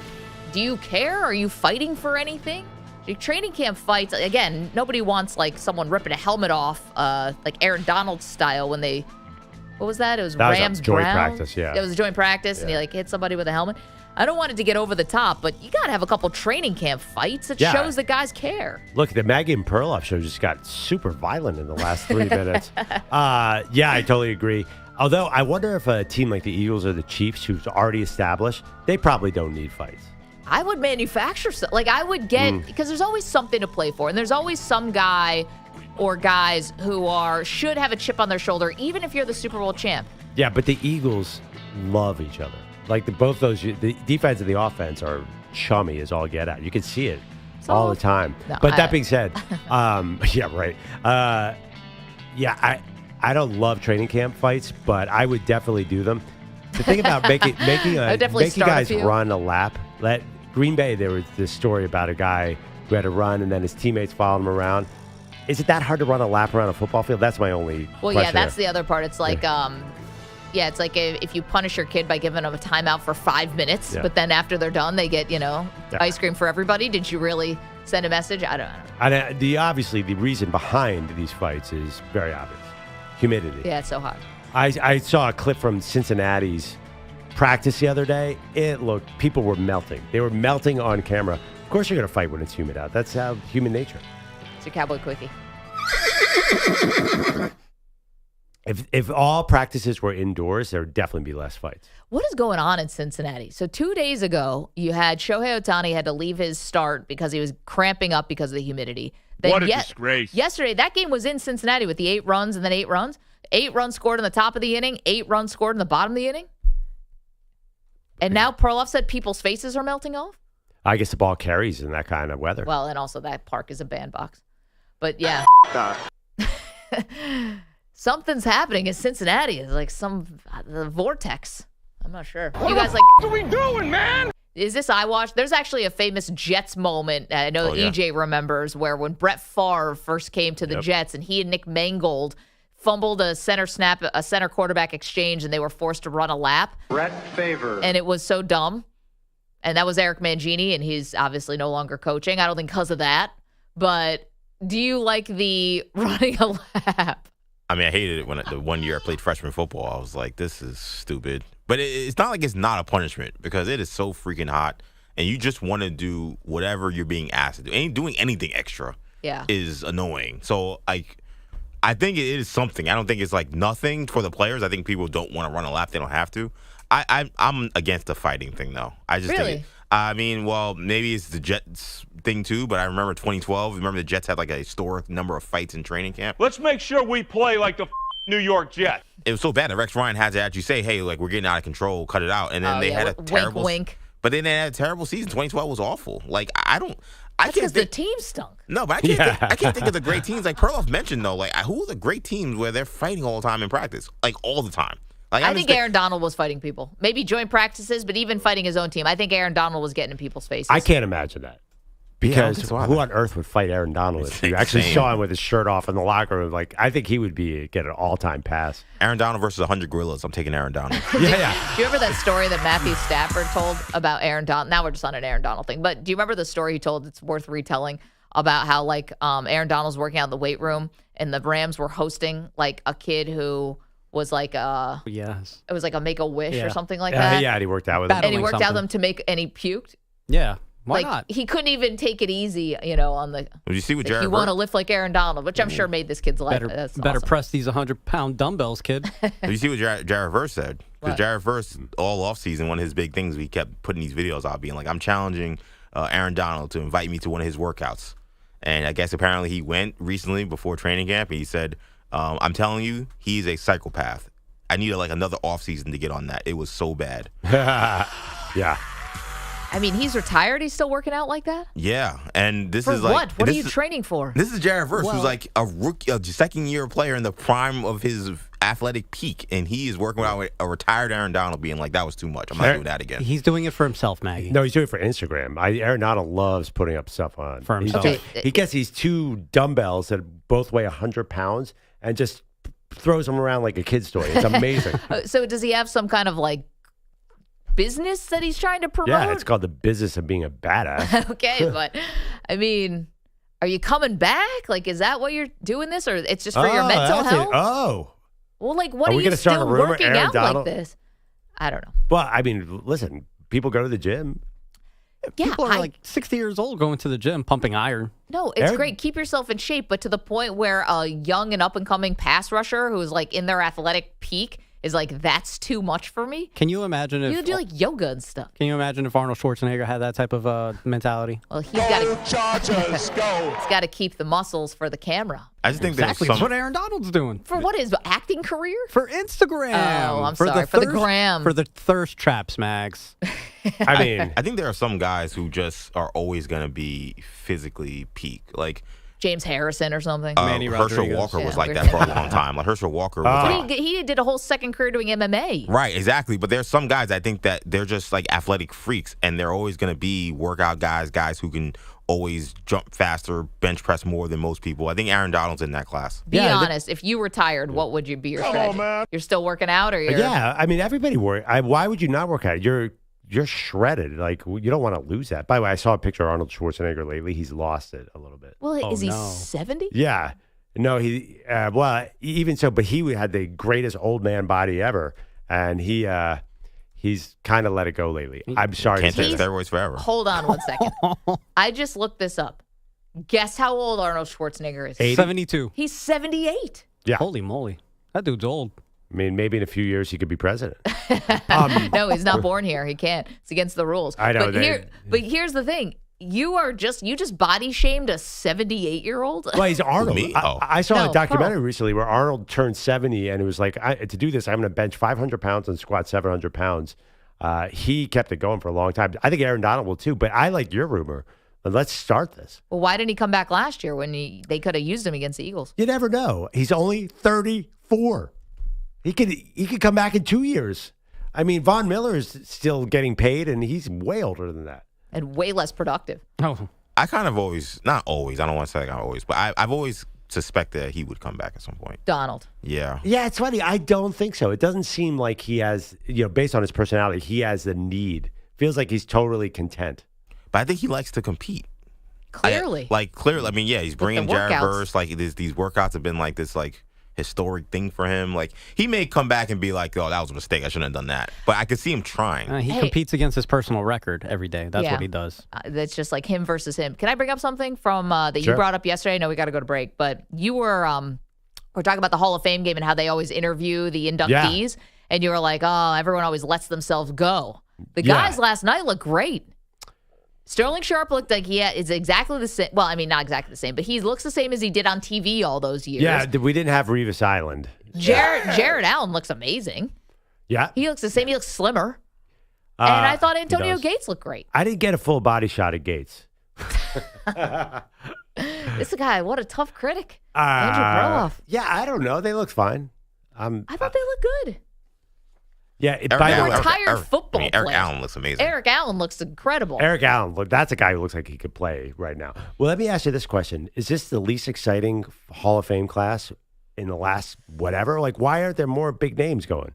Speaker 2: do you care? Are you fighting for anything? Training camp fights, again, nobody wants like someone ripping a helmet off, like Aaron Donald style when they, what was that? It was Rams
Speaker 3: joint
Speaker 2: Brown.
Speaker 3: Practice, yeah.
Speaker 2: It was a joint practice, and you like hit somebody with a helmet. I don't want it to get over the top, but you got to have a couple training camp fights. It shows that guys care.
Speaker 3: Look, the Maggie Perloff show just got super violent in the last 3 minutes. Yeah, I totally agree. Although, I wonder if a team like the Eagles or the Chiefs, who's already established, they probably don't need fights.
Speaker 2: I would manufacture like I would get, because there's always something to play for, and there's always some guy or guys who should have a chip on their shoulder, even if you're the Super Bowl champ.
Speaker 3: Yeah, but the Eagles love each other. Like both those, the defense and the offense are chummy as all get out. You can see it all the time.
Speaker 2: No,
Speaker 3: but that being said, yeah, right. I don't love training camp fights, but I would definitely do them. The thing about making guys run a lap. Let Green Bay, there was this story about a guy who had to run and then his teammates followed him around. Is it that hard to run a lap around a football field? That's my only question.
Speaker 2: Yeah, that's the other part. It's like, it's like if you punish your kid by giving them a timeout for 5 minutes, but then after they're done, they get, ice cream for everybody. Did you really send a message? I don't know.
Speaker 3: Obviously, the reason behind these fights is very obvious. Humidity.
Speaker 2: Yeah, it's so hot.
Speaker 3: I saw a clip from Cincinnati's practice the other day. People were melting. They were melting on camera. Of course you're going to fight when it's humid out. That's how human nature.
Speaker 2: It's your Cowboy Quickie.
Speaker 3: If all practices were indoors, there would definitely be less fights.
Speaker 2: What is going on in Cincinnati? So 2 days ago, you had Shohei Ohtani had to leave his start because he was cramping up because of the humidity. Then
Speaker 12: what a disgrace.
Speaker 2: Yesterday, that game was in Cincinnati with the 8 runs and then 8 runs. 8 runs scored in the top of the inning, 8 runs scored in the bottom of the inning. And now Perloff said people's faces are melting off?
Speaker 3: I guess the ball carries in that kind of weather.
Speaker 2: Well, and also that park is a bandbox. But yeah. Something's happening in Cincinnati. It's like the vortex. I'm not sure.
Speaker 12: What are we doing, man?
Speaker 2: Is this eyewash? There's actually a famous Jets moment. I know that EJ remembers where when Brett Favre first came to the Jets and he and Nick Mangold fumbled a center quarterback exchange, and they were forced to run a lap.
Speaker 13: Brett Favre.
Speaker 2: And it was so dumb. And that was Eric Mangini, and he's obviously no longer coaching. I don't think because of that. But do you like the running a lap?
Speaker 8: I mean, I hated it when the 1 year I played freshman football. I was like, this is stupid. But it's not like it's not a punishment because it is so freaking hot, and you just want to do whatever you're being asked to do. Ain't doing anything extra is annoying. So, like, I think it is something. I don't think it's like nothing for the players. I think people don't want to run a lap. They don't have to. I'm against the fighting thing, though. I just think I mean, well, maybe it's the Jets thing, too, but I remember 2012. Remember the Jets had like a historic number of fights in training camp?
Speaker 12: Let's make sure we play like the New York Jets.
Speaker 8: It was so bad that Rex Ryan had to actually say, hey, like, we're getting out of control, cut it out. And then they had a terrible
Speaker 2: wink.
Speaker 8: But then they had a terrible season. 2012 was awful. Like,
Speaker 2: That's because the team stunk.
Speaker 8: No, but I can't think of the great teams. Like Perloff mentioned, though, like, who are the great teams where they're fighting all the time in practice? Like, all the time. Like,
Speaker 2: I think Aaron Donald was fighting people. Maybe joint practices, but even fighting his own team. I think Aaron Donald was getting in people's faces.
Speaker 3: I can't imagine that. Because
Speaker 8: that's why.
Speaker 3: who on earth would fight Aaron Donald if you actually saw him with his shirt off in the locker room? Like, I think he would get an all-time pass.
Speaker 8: Aaron Donald versus 100 gorillas. I'm taking Aaron Donald.
Speaker 2: Do you remember that story that Matthew Stafford told about Aaron Donald? Now we're just on an Aaron Donald thing. But do you remember the story he told that's worth retelling about how, like, Aaron Donald's working out in the weight room and the Rams were hosting, like, a kid who was like
Speaker 10: yes.
Speaker 2: It was like a Make-A-Wish or something like that.
Speaker 3: Yeah, and he worked out with him.
Speaker 2: And he worked out them and he puked.
Speaker 10: Yeah. Why
Speaker 2: like,
Speaker 10: not?
Speaker 2: He couldn't even take it easy, on the.
Speaker 8: Did you see what Jared?
Speaker 2: You want to lift like Aaron Donald, which I'm sure made this kid's life.
Speaker 10: Better press these 100-pound dumbbells, kid.
Speaker 8: Did you see what Jared Verse said? Because Jared Verse, all offseason, one of his big things, we kept putting these videos out, being like, I'm challenging Aaron Donald to invite me to one of his workouts. And I guess apparently he went recently before training camp, and he said, I'm telling you, he's a psychopath. I needed like another offseason to get on that. It was so bad.
Speaker 3: Yeah.
Speaker 2: I mean, he's retired. He's still working out like that?
Speaker 8: Yeah, and this
Speaker 2: for
Speaker 8: is like
Speaker 2: what? What are you training for?
Speaker 8: This is Jared Verse, who's like a rookie, a second-year player in the prime of his athletic peak, and he is working out with a retired Aaron Donald, being like, "That was too much. I'm not doing that again."
Speaker 10: He's doing it for himself, Maggie.
Speaker 3: No, he's doing it for Instagram. Aaron Donald loves putting up stuff on
Speaker 10: for himself.
Speaker 3: He gets these two dumbbells that both weigh 100 pounds and just throws them around like a kid's toy. It's amazing.
Speaker 2: So does he have some kind of like business that he's trying to promote?
Speaker 3: Yeah, it's called the business of being a badass.
Speaker 2: Okay, but I mean, are you coming back? Like, is that why you're doing this, or it's just for your mental health? Well, like, what are you still working out like this? I don't know.
Speaker 3: Well, I mean, listen, people go to the gym.
Speaker 2: Yeah,
Speaker 10: people are like 60 years old going to the gym, pumping iron.
Speaker 2: No, it's great. Keep yourself in shape, but to the point where a young and up-and-coming pass rusher who's like in their athletic peak is like, that's too much for me.
Speaker 10: Can you imagine if
Speaker 2: you do like yoga and stuff?
Speaker 10: Can you imagine if Arnold Schwarzenegger had that type of mentality?
Speaker 2: Well, he's got to Chargers go. He's got to keep the muscles for the camera.
Speaker 8: I just think
Speaker 10: exactly. That's what Aaron Donald's doing.
Speaker 2: For what, his acting career?
Speaker 10: For Instagram.
Speaker 2: Oh, I'm sorry. For the gram.
Speaker 10: For the thirst traps, Mags.
Speaker 3: I mean,
Speaker 8: I think there are some guys who just are always going to be physically peak. Like
Speaker 2: James Harrison or something.
Speaker 8: Herschel Walker was like that for a long time. Like Herschel Walker was
Speaker 2: he did a whole second career doing MMA.
Speaker 8: Right, exactly. But there's some guys I think that they're just like athletic freaks, and they're always going to be workout guys who can always jump faster, bench press more than most people. I think Aaron Donald's in that class.
Speaker 2: Be honest. If you retired, what would you be your strategy? Man. You're still working out, or you're?
Speaker 3: Yeah, I mean, everybody work. Why would you not work out? You're shredded. Like, you don't want to lose that. By the way, I saw a picture of Arnold Schwarzenegger lately. He's lost it a little bit.
Speaker 2: Well, is he 70?
Speaker 3: Yeah. No, well, even so, but he had the greatest old man body ever, and he's kind of let it go lately. I'm sorry.
Speaker 8: Can't take steroids forever.
Speaker 2: Hold on one second. I just looked this up. Guess how old Arnold Schwarzenegger is?
Speaker 10: 72.
Speaker 2: He's 78.
Speaker 3: Yeah.
Speaker 10: Holy moly. That dude's old.
Speaker 3: I mean, maybe in a few years he could be president.
Speaker 2: No, he's not born here. He can't. It's against the rules.
Speaker 3: I know.
Speaker 2: But here's the thing. You just body shamed a 78-year-old.
Speaker 3: Well, he's Arnold. I saw a documentary
Speaker 2: Pearl.
Speaker 3: recently where Arnold turned 70, and it was like, to do this, I'm going to bench 500 pounds and squat 700 pounds. He kept it going for a long time. I think Aaron Donald will too. But I like your rumor. Let's start this.
Speaker 2: Well, why didn't he come back last year when they could have used him against the Eagles?
Speaker 3: You never know. He's only 34. He could come back in 2 years. I mean, Von Miller is still getting paid, and he's way older than that.
Speaker 2: And way less productive.
Speaker 10: Oh,
Speaker 8: I kind of not always. I don't want to say like I always, but I've always suspected that he would come back at some point.
Speaker 2: Donald.
Speaker 8: Yeah.
Speaker 3: Yeah, it's funny. I don't think so. It doesn't seem like he has, based on his personality, he has the need. Feels like he's totally content.
Speaker 8: But I think he likes to compete.
Speaker 2: Clearly.
Speaker 8: Clearly. I mean, yeah, he's bringing Jared Verse. Like, these workouts have been like this, like, historic thing for him. Like, he may come back and be like, oh, that was a mistake. I shouldn't have done that. But I could see him trying.
Speaker 10: He competes against his personal record every day. That's what he does.
Speaker 2: That's just like him versus him. Can I bring up something from that you brought up yesterday? I know we got to go to break, but you were we're talking about the Hall of Fame game and how they always interview the inductees, and you were like, oh, everyone always lets themselves go. The guys last night look great. Sterling Sharp looked like he is exactly the same. Well, I mean, not exactly the same, but he looks the same as he did on TV all those years.
Speaker 3: Yeah, we didn't have Revis Island.
Speaker 2: Jared Allen looks amazing.
Speaker 3: Yeah.
Speaker 2: He looks the same. He looks slimmer. And I thought Antonio Gates looked great.
Speaker 3: I didn't get a full body shot of Gates.
Speaker 2: This guy, what a tough critic. Andrew Perloff.
Speaker 3: Yeah, I don't know. They look fine.
Speaker 2: I thought they looked good.
Speaker 3: Yeah,
Speaker 2: retired football
Speaker 8: Eric
Speaker 2: player.
Speaker 8: Allen looks amazing.
Speaker 2: Eric Allen looks incredible.
Speaker 3: Eric Allen, look, that's a guy who looks like he could play right now. Well, let me ask you this question. Is this the least exciting Hall of Fame class in the last whatever? Like, why aren't there more big names going?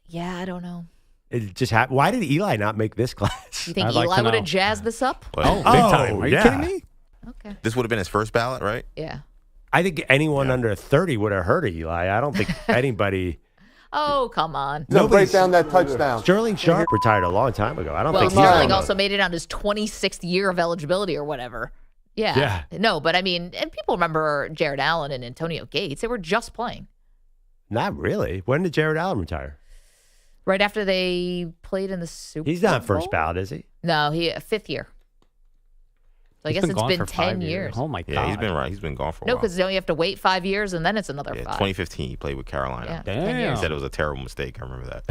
Speaker 2: Yeah, I don't know.
Speaker 3: It just why did Eli not make this class?
Speaker 2: You think Eli would have jazzed this up?
Speaker 3: Big time.
Speaker 10: Are you kidding me?
Speaker 2: Okay.
Speaker 8: This would have been his first ballot, right?
Speaker 2: Yeah.
Speaker 3: I think anyone under 30 would have heard of Eli. I don't think anybody...
Speaker 2: Oh, come on.
Speaker 13: Break down that touchdown.
Speaker 3: Sterling Sharp retired a long time ago. I don't think
Speaker 2: Sterling also made it on his 26th year of eligibility or whatever. Yeah. No, but I mean, and people remember Jared Allen and Antonio Gates. They were just playing.
Speaker 3: Not really. When did Jared Allen retire?
Speaker 2: Right after they played in the Super Bowl.
Speaker 3: He's not first ballot, is he?
Speaker 2: No, fifth year. So I guess it's been 10 years.
Speaker 10: Oh, my God.
Speaker 8: Yeah, he's been gone for a while.
Speaker 2: No, because don't you have to wait 5 years and then it's another 5.
Speaker 8: 2015, he played with Carolina.
Speaker 2: Yeah, 10 years.
Speaker 8: He said it was a terrible mistake. I remember that.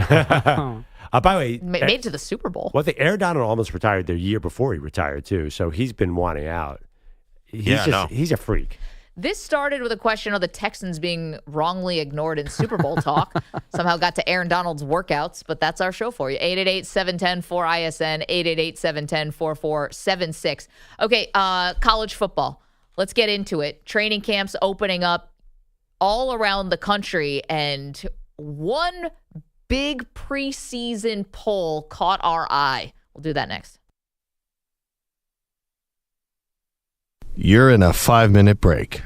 Speaker 3: By the way,
Speaker 2: made it to the Super Bowl.
Speaker 3: Well, I think Aaron Donald almost retired the year before he retired, too. So he's been wanting out. He's a freak.
Speaker 2: This started with a question of the Texans being wrongly ignored in Super Bowl talk. Somehow got to Aaron Donald's workouts, but that's our show for you. 888-710-4ISN, 888-710-4476. Okay, college football. Let's get into it. Training camps opening up all around the country, and one big preseason poll caught our eye. We'll do that next.
Speaker 6: You're in a 5-minute break.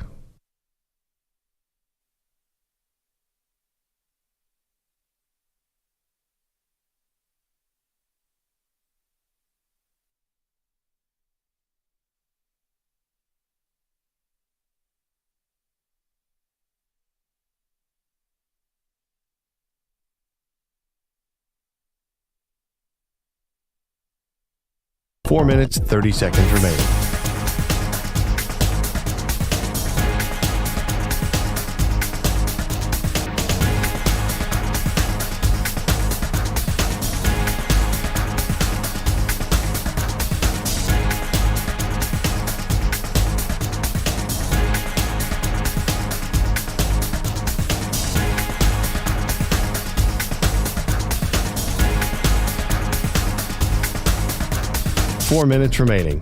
Speaker 6: Four minutes, 30 seconds remaining. Four minutes remaining.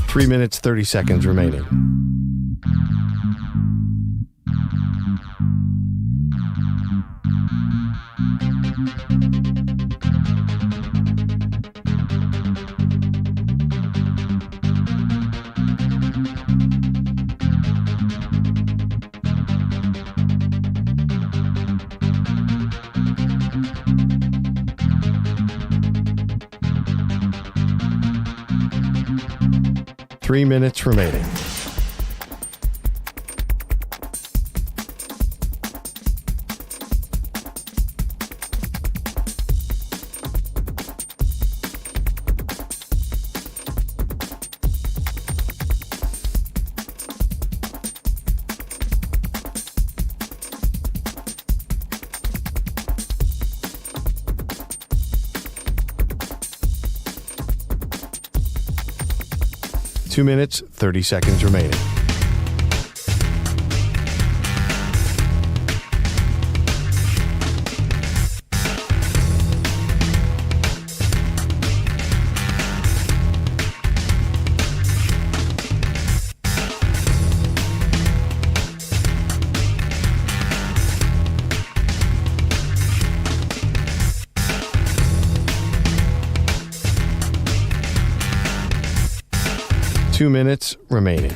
Speaker 6: Three minutes, 30 seconds remaining. Three minutes remaining. Two minutes, 30 seconds remaining. Two minutes remaining.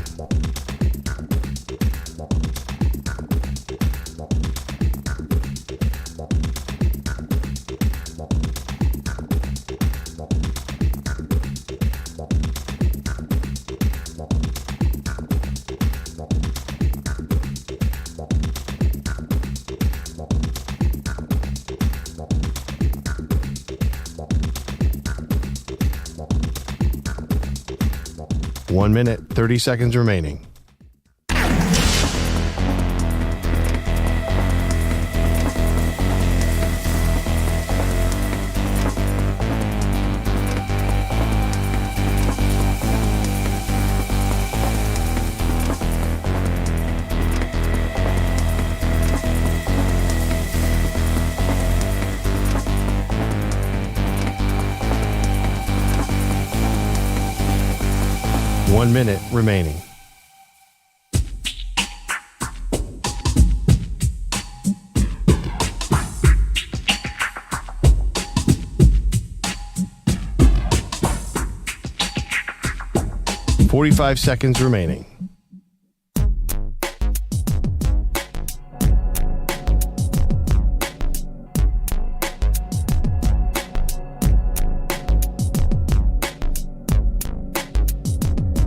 Speaker 6: 1 minute, 30 seconds remaining. One minute remaining. .45 seconds remaining.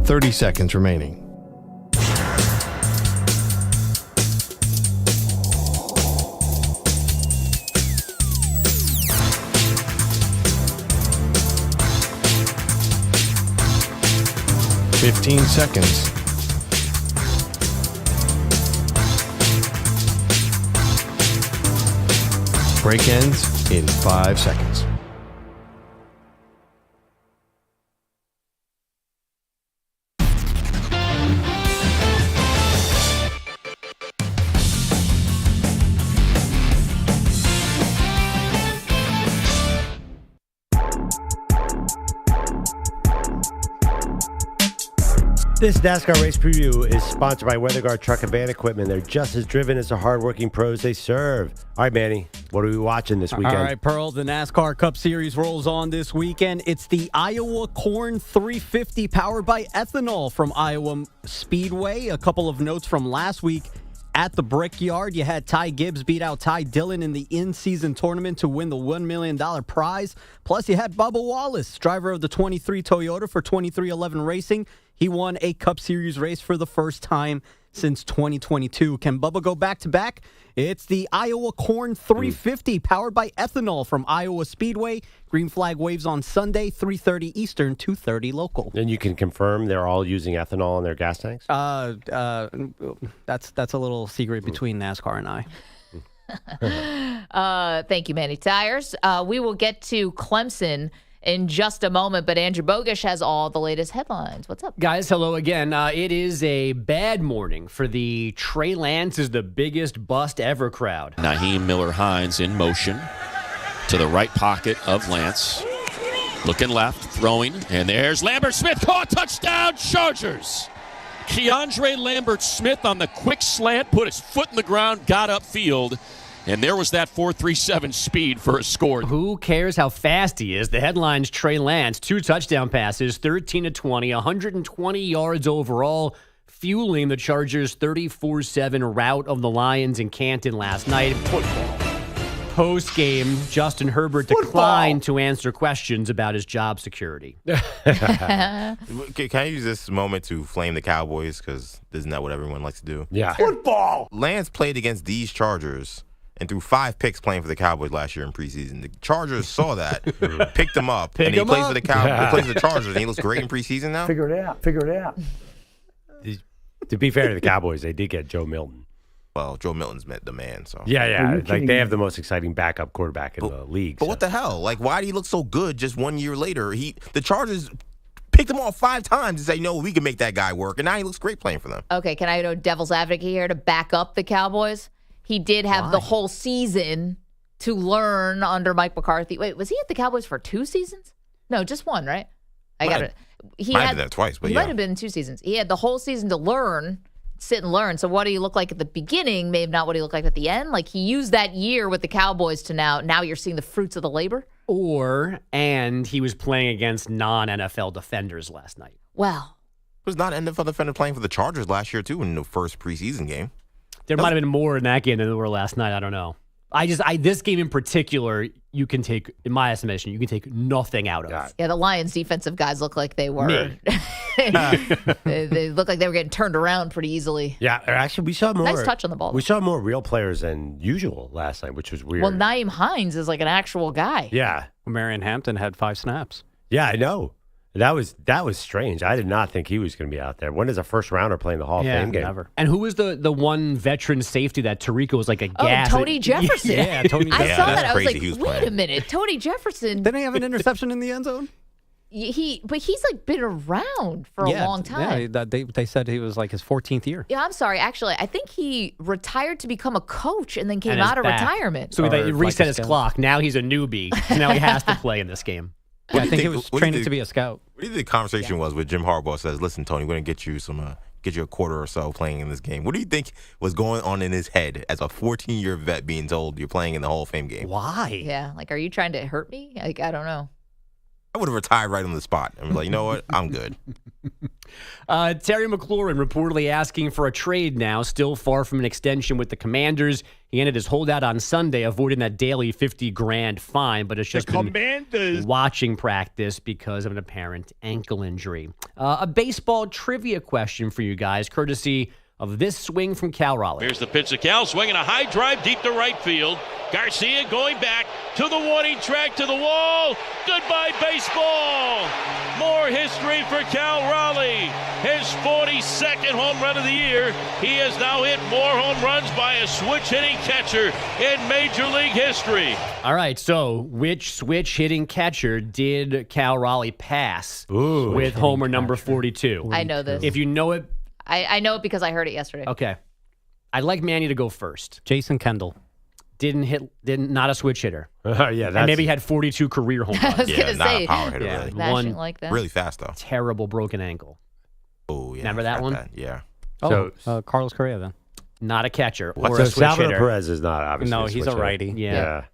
Speaker 6: .30 seconds remaining. .15 seconds. Break ends in 5 seconds.
Speaker 3: This NASCAR race preview is sponsored by WeatherGuard Truck and Van Equipment. They're just as driven as the hardworking pros they serve. All right, Manny, what are we watching this weekend?
Speaker 10: All right, Pearl, the NASCAR Cup Series rolls on this weekend. It's the Iowa Corn 350 powered by ethanol from Iowa Speedway. A couple of notes from last week. At the Brickyard, you had Ty Gibbs beat out Ty Dillon in the in-season tournament to win the $1 million prize. Plus, you had Bubba Wallace, driver of the 23 Toyota for 2311 Racing. He won a Cup Series race for the first time since 2022. Can Bubba go back-to-back? It's the Iowa Corn 350 powered by ethanol from Iowa Speedway. Green flag waves on Sunday, 3:30 Eastern, 2:30 local.
Speaker 3: And you can confirm they're all using ethanol in their gas tanks?
Speaker 10: That's a little secret between NASCAR and
Speaker 2: I. Thank you, Manny Tires. We will get to Clemson in just a moment, but Andrew Bogusch has all the latest headlines. What's up?
Speaker 7: Guys, hello again. It is a bad morning for the Trey Lance is the biggest bust ever crowd.
Speaker 13: Naheem Miller-Hines in motion to the right pocket of Lance. Looking left, throwing, and there's Lambert-Smith. Caught, touchdown, Chargers. Keandre Lambert-Smith on the quick slant, put his foot in the ground, got upfield. And there was that 4.37 speed for a score.
Speaker 7: Who cares how fast he is? The headline's Trey Lance, 2 touchdown passes, 13 of 20, 120 yards overall, fueling the Chargers' 34-7 rout of the Lions in Canton last night. Post-game, Justin Herbert declined to answer questions about his job security.
Speaker 8: Can I use this moment to flame the Cowboys? Because isn't that what everyone likes to do?
Speaker 3: Yeah.
Speaker 8: Football! Lance played against these Chargers and threw 5 picks playing for the Cowboys last year in preseason. The Chargers saw that, picked him up, and he plays for the Cowboys. He plays for the Chargers, and he looks great in preseason now.
Speaker 4: Figure it out.
Speaker 3: To be fair to the Cowboys, they did get Joe Milton.
Speaker 8: Well, Joe Milton's the man, so.
Speaker 3: Yeah. Like, they have the most exciting backup quarterback in the league.
Speaker 8: But what the hell? Like, why did he look so good just 1 year later? The Chargers picked him off 5 times and say, no, we can make that guy work. And now he looks great playing for them.
Speaker 2: Okay, can I go devil's advocate here to back up the Cowboys? He did have the whole season to learn under Mike McCarthy. Wait, was he at the Cowboys for 2 seasons? No, just 1, right? I got it. He
Speaker 8: might have been there twice, but
Speaker 2: he might have been 2 seasons. He had the whole season to learn, sit and learn. So what do you look like at the beginning? Maybe not what he looked like at the end. Like, he used that year with the Cowboys to now you're seeing the fruits of the labor.
Speaker 7: And he was playing against non-NFL defenders last night.
Speaker 2: Well,
Speaker 8: was not an NFL defender playing for the Chargers last year too in the first preseason game.
Speaker 7: There might have been more in that game than there were last night. I don't know. This game in particular, you can take, in my estimation, you can take nothing out of.
Speaker 2: Yeah, the Lions defensive guys look like they were. They look like they were getting turned around pretty easily.
Speaker 3: Yeah, actually, we saw more.
Speaker 2: Nice touch on the ball.
Speaker 3: We saw more real players than usual last night, which was weird.
Speaker 2: Well, Naeem Hines is like an actual guy.
Speaker 3: Yeah.
Speaker 10: Marion Hampton had 5 snaps.
Speaker 3: Yeah, I know. That was strange. I did not think he was going to be out there. When does a first rounder play in the Hall of Fame game?
Speaker 7: Never. And who was the one veteran safety that Tarico was like a gas?
Speaker 2: Tony Jefferson.
Speaker 7: Yeah, Tony
Speaker 2: I
Speaker 7: Jefferson.
Speaker 2: saw that. I was like,
Speaker 8: He was
Speaker 2: wait
Speaker 8: playing.
Speaker 2: a minute, Tony Jefferson.
Speaker 10: Didn't he have an interception in the end zone?
Speaker 2: But he's like been around for a long time.
Speaker 10: Yeah, they said he was like his 14th year.
Speaker 2: Yeah, I'm sorry. Actually, I think he retired to become a coach and then came
Speaker 7: And is
Speaker 2: out of
Speaker 7: back.
Speaker 2: retirement.
Speaker 7: So he reset
Speaker 10: a
Speaker 7: his
Speaker 10: scout.
Speaker 7: clock. Now he's a newbie. So now he has to play in this game.
Speaker 10: Yeah, I think he was training to be a scout.
Speaker 8: What do you think the conversation was with Jim Harbaugh says, listen, Tony, we're going to get you get you a quarter or so playing in this game. What do you think was going on in his head as a 14-year vet being told you're playing in the Hall of Fame game?
Speaker 7: Why?
Speaker 2: Yeah, like, are you trying to hurt me? Like, I don't know.
Speaker 8: I would have retired right on the spot. I'm like, you know what? I'm good.
Speaker 7: Terry McLaurin reportedly asking for a trade now, still far from an extension with the Commanders. He ended his holdout on Sunday, avoiding that daily $50,000 fine, but it's just been watching practice because of an apparent ankle injury. A baseball trivia question for you guys, courtesy of this swing from Cal Raleigh.
Speaker 13: Here's the pitch to Cal, swinging a high drive deep to right field. Garcia going back to the warning track, to the wall. Goodbye, baseball. More history for Cal Raleigh. His 42nd home run of the year. He has now hit more home runs by a switch-hitting catcher in Major League history.
Speaker 7: All right, so which switch-hitting catcher did Cal Raleigh pass with homer number 42?
Speaker 2: I know this.
Speaker 7: If you know it.
Speaker 2: I know it because I heard it yesterday.
Speaker 7: Okay. I'd like Manny to go first.
Speaker 10: Jason Kendall.
Speaker 7: Not a switch hitter.
Speaker 3: Yeah,
Speaker 7: and maybe had 42 career home
Speaker 2: I
Speaker 7: runs.
Speaker 2: was gonna
Speaker 8: not
Speaker 2: say,
Speaker 8: a power hitter, really.
Speaker 2: Mashing like that.
Speaker 8: Really fast, though.
Speaker 7: Terrible broken ankle.
Speaker 8: Oh, yeah.
Speaker 7: Remember
Speaker 8: I
Speaker 7: that
Speaker 8: forgot
Speaker 7: one?
Speaker 8: Yeah.
Speaker 10: Carlos Correa then.
Speaker 7: Not a catcher
Speaker 3: So
Speaker 7: or a switch
Speaker 3: Salvador
Speaker 7: hitter.
Speaker 3: Perez is not obviously.
Speaker 10: No,
Speaker 3: a
Speaker 10: he's
Speaker 3: switch
Speaker 10: a
Speaker 3: hitter.
Speaker 10: righty.
Speaker 7: Yeah.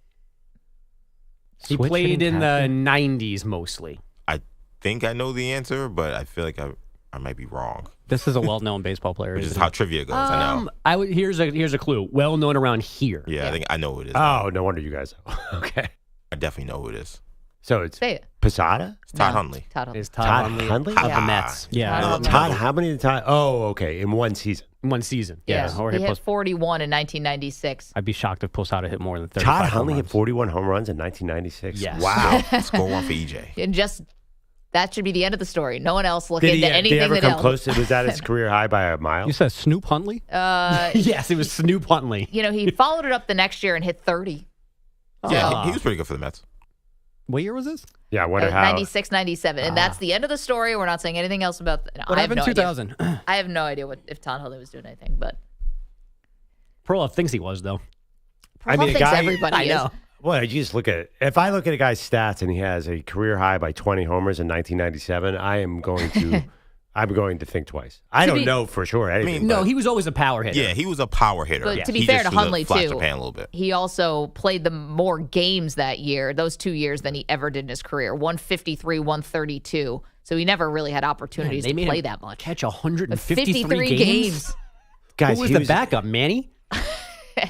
Speaker 7: He
Speaker 10: Switch
Speaker 7: played
Speaker 10: hitting
Speaker 7: in
Speaker 10: catcher.
Speaker 7: the 90s mostly.
Speaker 8: I think I know the answer, but I feel like I might be wrong.
Speaker 10: This is a well-known baseball player.
Speaker 8: Which is
Speaker 10: isn't
Speaker 8: how
Speaker 10: it?
Speaker 8: trivia goes. I know.
Speaker 7: Here's a clue. Well known around here.
Speaker 8: Yeah, I think I know who it is.
Speaker 3: Oh, no wonder you guys know. Okay.
Speaker 8: I definitely know who it is.
Speaker 3: So it's
Speaker 2: Say it.
Speaker 3: Posada?
Speaker 8: It's Todd Hundley.
Speaker 2: Todd Hundley.
Speaker 7: Is Todd Hundley
Speaker 3: Hundley?
Speaker 7: of the
Speaker 8: Ah.
Speaker 7: Mets.
Speaker 10: Yeah.
Speaker 3: Todd, how many times? Oh, okay. In one season.
Speaker 7: One season.
Speaker 2: Yeah,
Speaker 10: or
Speaker 2: he
Speaker 10: hit
Speaker 2: hit 41 in 1996.
Speaker 10: I'd be shocked if Posada hit more than 35
Speaker 3: Todd
Speaker 10: home
Speaker 3: Hundley hit
Speaker 10: runs.
Speaker 3: 41 home runs in 1996.
Speaker 7: Yes.
Speaker 3: Wow.
Speaker 8: Score one for EJ.
Speaker 2: And just that should be the end of the story. No one else look
Speaker 3: Did
Speaker 2: into
Speaker 3: he
Speaker 2: anything
Speaker 3: ever
Speaker 2: that
Speaker 3: come
Speaker 2: else.
Speaker 3: close to? Was that his career high by a mile?
Speaker 10: You said Snoop Huntley?
Speaker 7: Yes, it was Snoop Huntley.
Speaker 2: You know, he followed it up the next year and hit 30.
Speaker 8: Yeah, he was pretty good for the Mets.
Speaker 10: What year was this?
Speaker 3: Yeah, I wonder how.
Speaker 2: 96, 97. And that's the end of the story. We're not saying anything else about that. No,
Speaker 10: What
Speaker 2: I have
Speaker 10: happened
Speaker 2: no
Speaker 10: in 2000?
Speaker 2: idea. I have no idea if Todd Hundley was doing anything, but
Speaker 7: Perloff thinks he was, though.
Speaker 3: I mean, a
Speaker 2: thinks
Speaker 3: guy.
Speaker 2: everybody
Speaker 7: I
Speaker 2: is.
Speaker 7: know.
Speaker 3: Well, you just look at it. If I look at a guy's stats and he has a career high by 20 homers in 1997, I'm going to think twice. I don't know for sure. Anything,
Speaker 7: No,
Speaker 3: but-
Speaker 7: he was always a power hitter.
Speaker 8: Yeah, he was a power hitter.
Speaker 2: But to be
Speaker 8: He
Speaker 2: fair
Speaker 8: just
Speaker 2: to
Speaker 8: was
Speaker 2: Hundley,
Speaker 8: flash
Speaker 2: too,
Speaker 8: the pan a little bit.
Speaker 2: he also played the more games that year, those 2 years, than he ever did in his career. 153, 132. So he never really had opportunities
Speaker 7: they
Speaker 2: to
Speaker 7: made
Speaker 2: play
Speaker 7: him
Speaker 2: that much.
Speaker 7: Catch 153
Speaker 2: 53
Speaker 7: games.
Speaker 3: Guys,
Speaker 7: Who was
Speaker 3: he
Speaker 7: the backup, Manny?